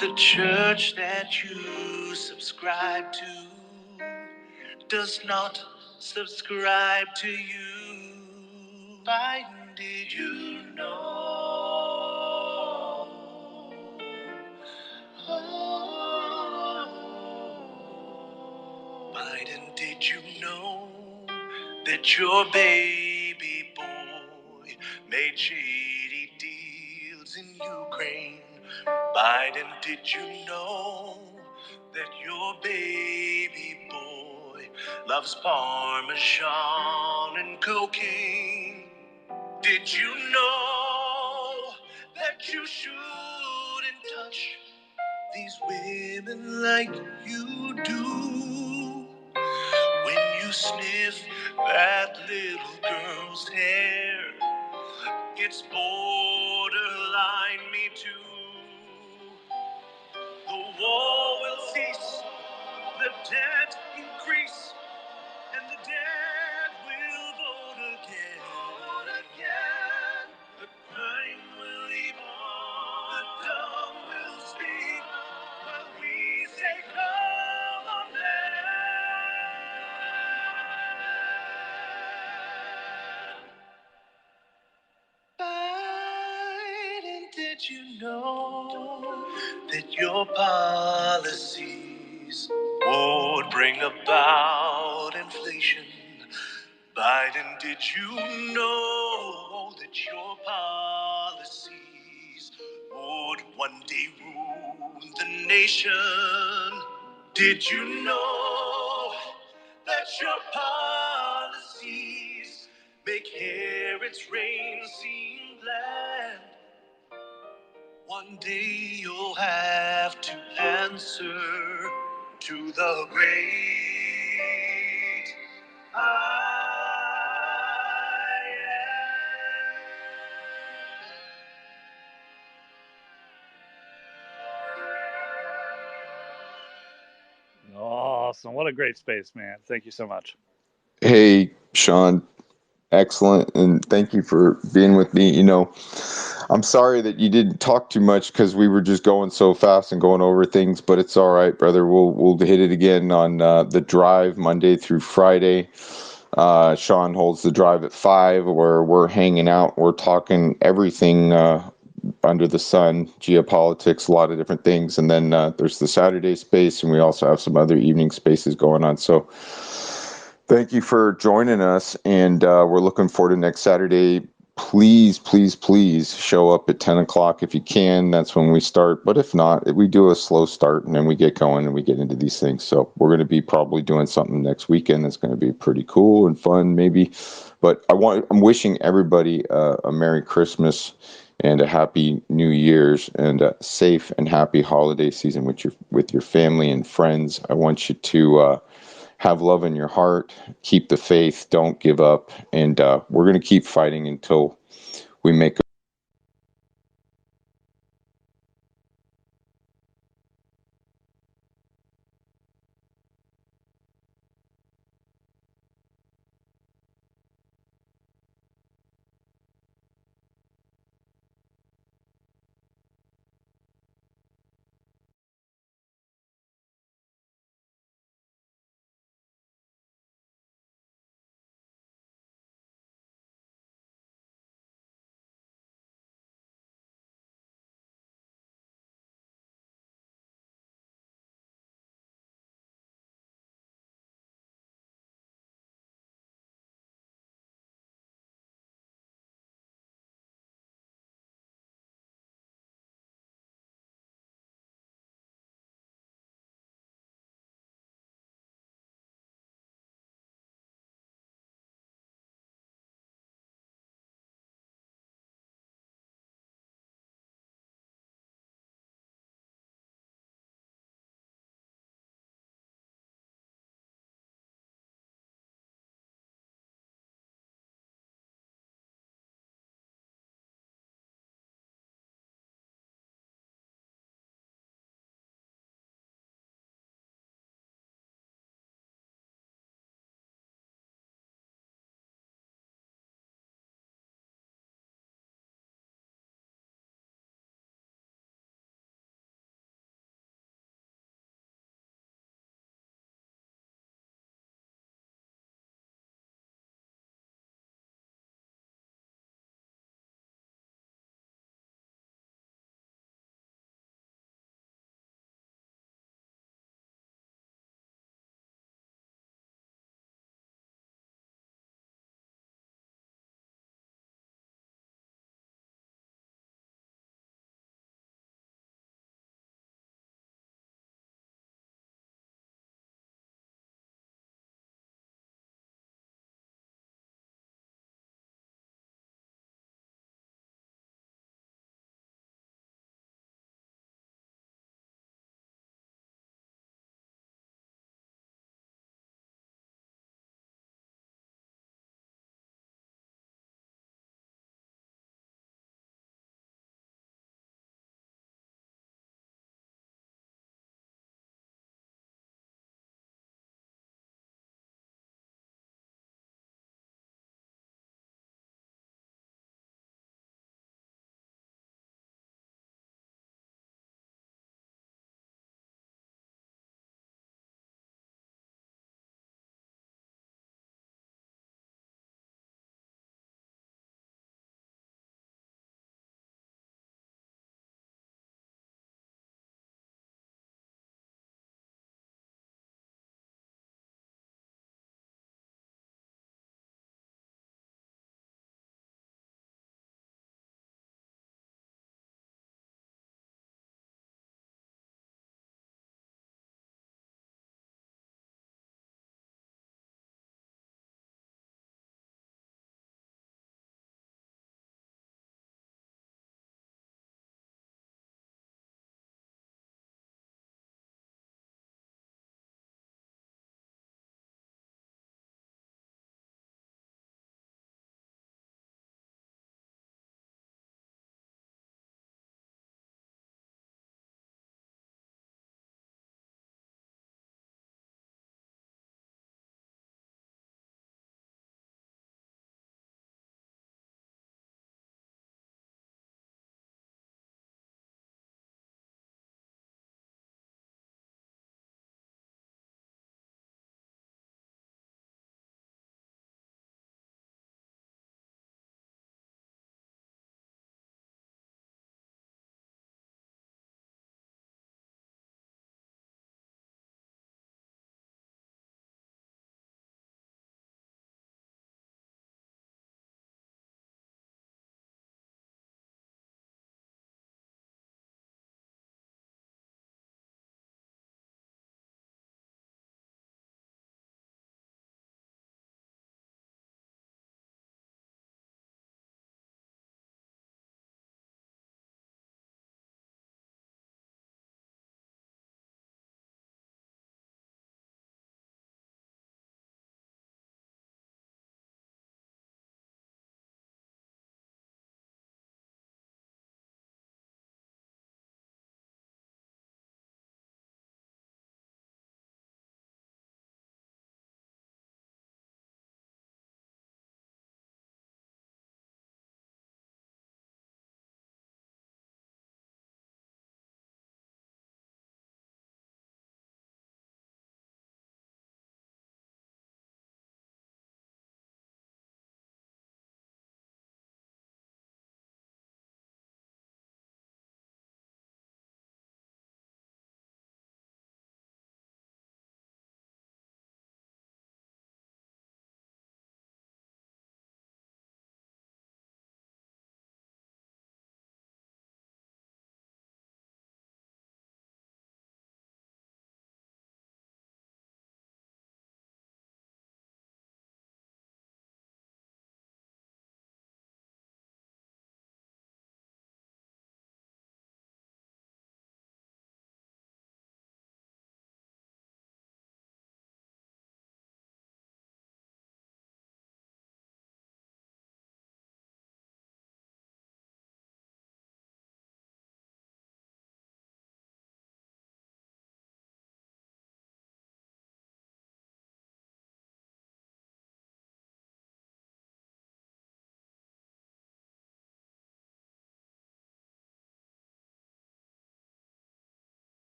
The church that you subscribe to does not subscribe to you. Biden, did you know? Biden, did you know that your baby boy made shady deals in Ukraine? Biden, did you know that your baby boy loves Parmesan and cocaine? Did you know that you shouldn't touch these women like you do? When you sniff that little girl's hair, it's borderline Me Too. The war will cease, the debt increase, and the dead will vote again. The crime will leap, the dumb will speak, while we say come on Biden, did you know that your policies would bring about inflation? Biden, did you know that your policies would one day ruin the nation? Did you know that your policies make Harriet's reign seem bland? One day you'll have to answer to the great Awesome. What a great space, man. Thank you so much. Hey, Sean, excellent. And thank you for being with me. You know, I'm sorry that you didn't talk too much because we were just going so fast and going over things, but it's all right, brother. We'll hit it again on the drive Monday through Friday. Sean holds the drive at 5 where we're hanging out. We're talking everything under the sun, geopolitics, a lot of different things. And then there's the Saturday space, and we also have some other evening spaces going on. So thank you for joining us, and we're looking forward to next Saturday. Please, please, please show up at 10 o'clock if you can. That's when we start. But if not, we do a slow start, and then we get going and we get into these things. So we're going to be probably doing something next weekend that's going to be pretty cool and fun, maybe. But I'm wishing everybody a Merry Christmas and a Happy New Year's and a safe and happy holiday season with your family and friends. I want you to have love in your heart, keep the faith, don't give up, and we're going to keep fighting until we make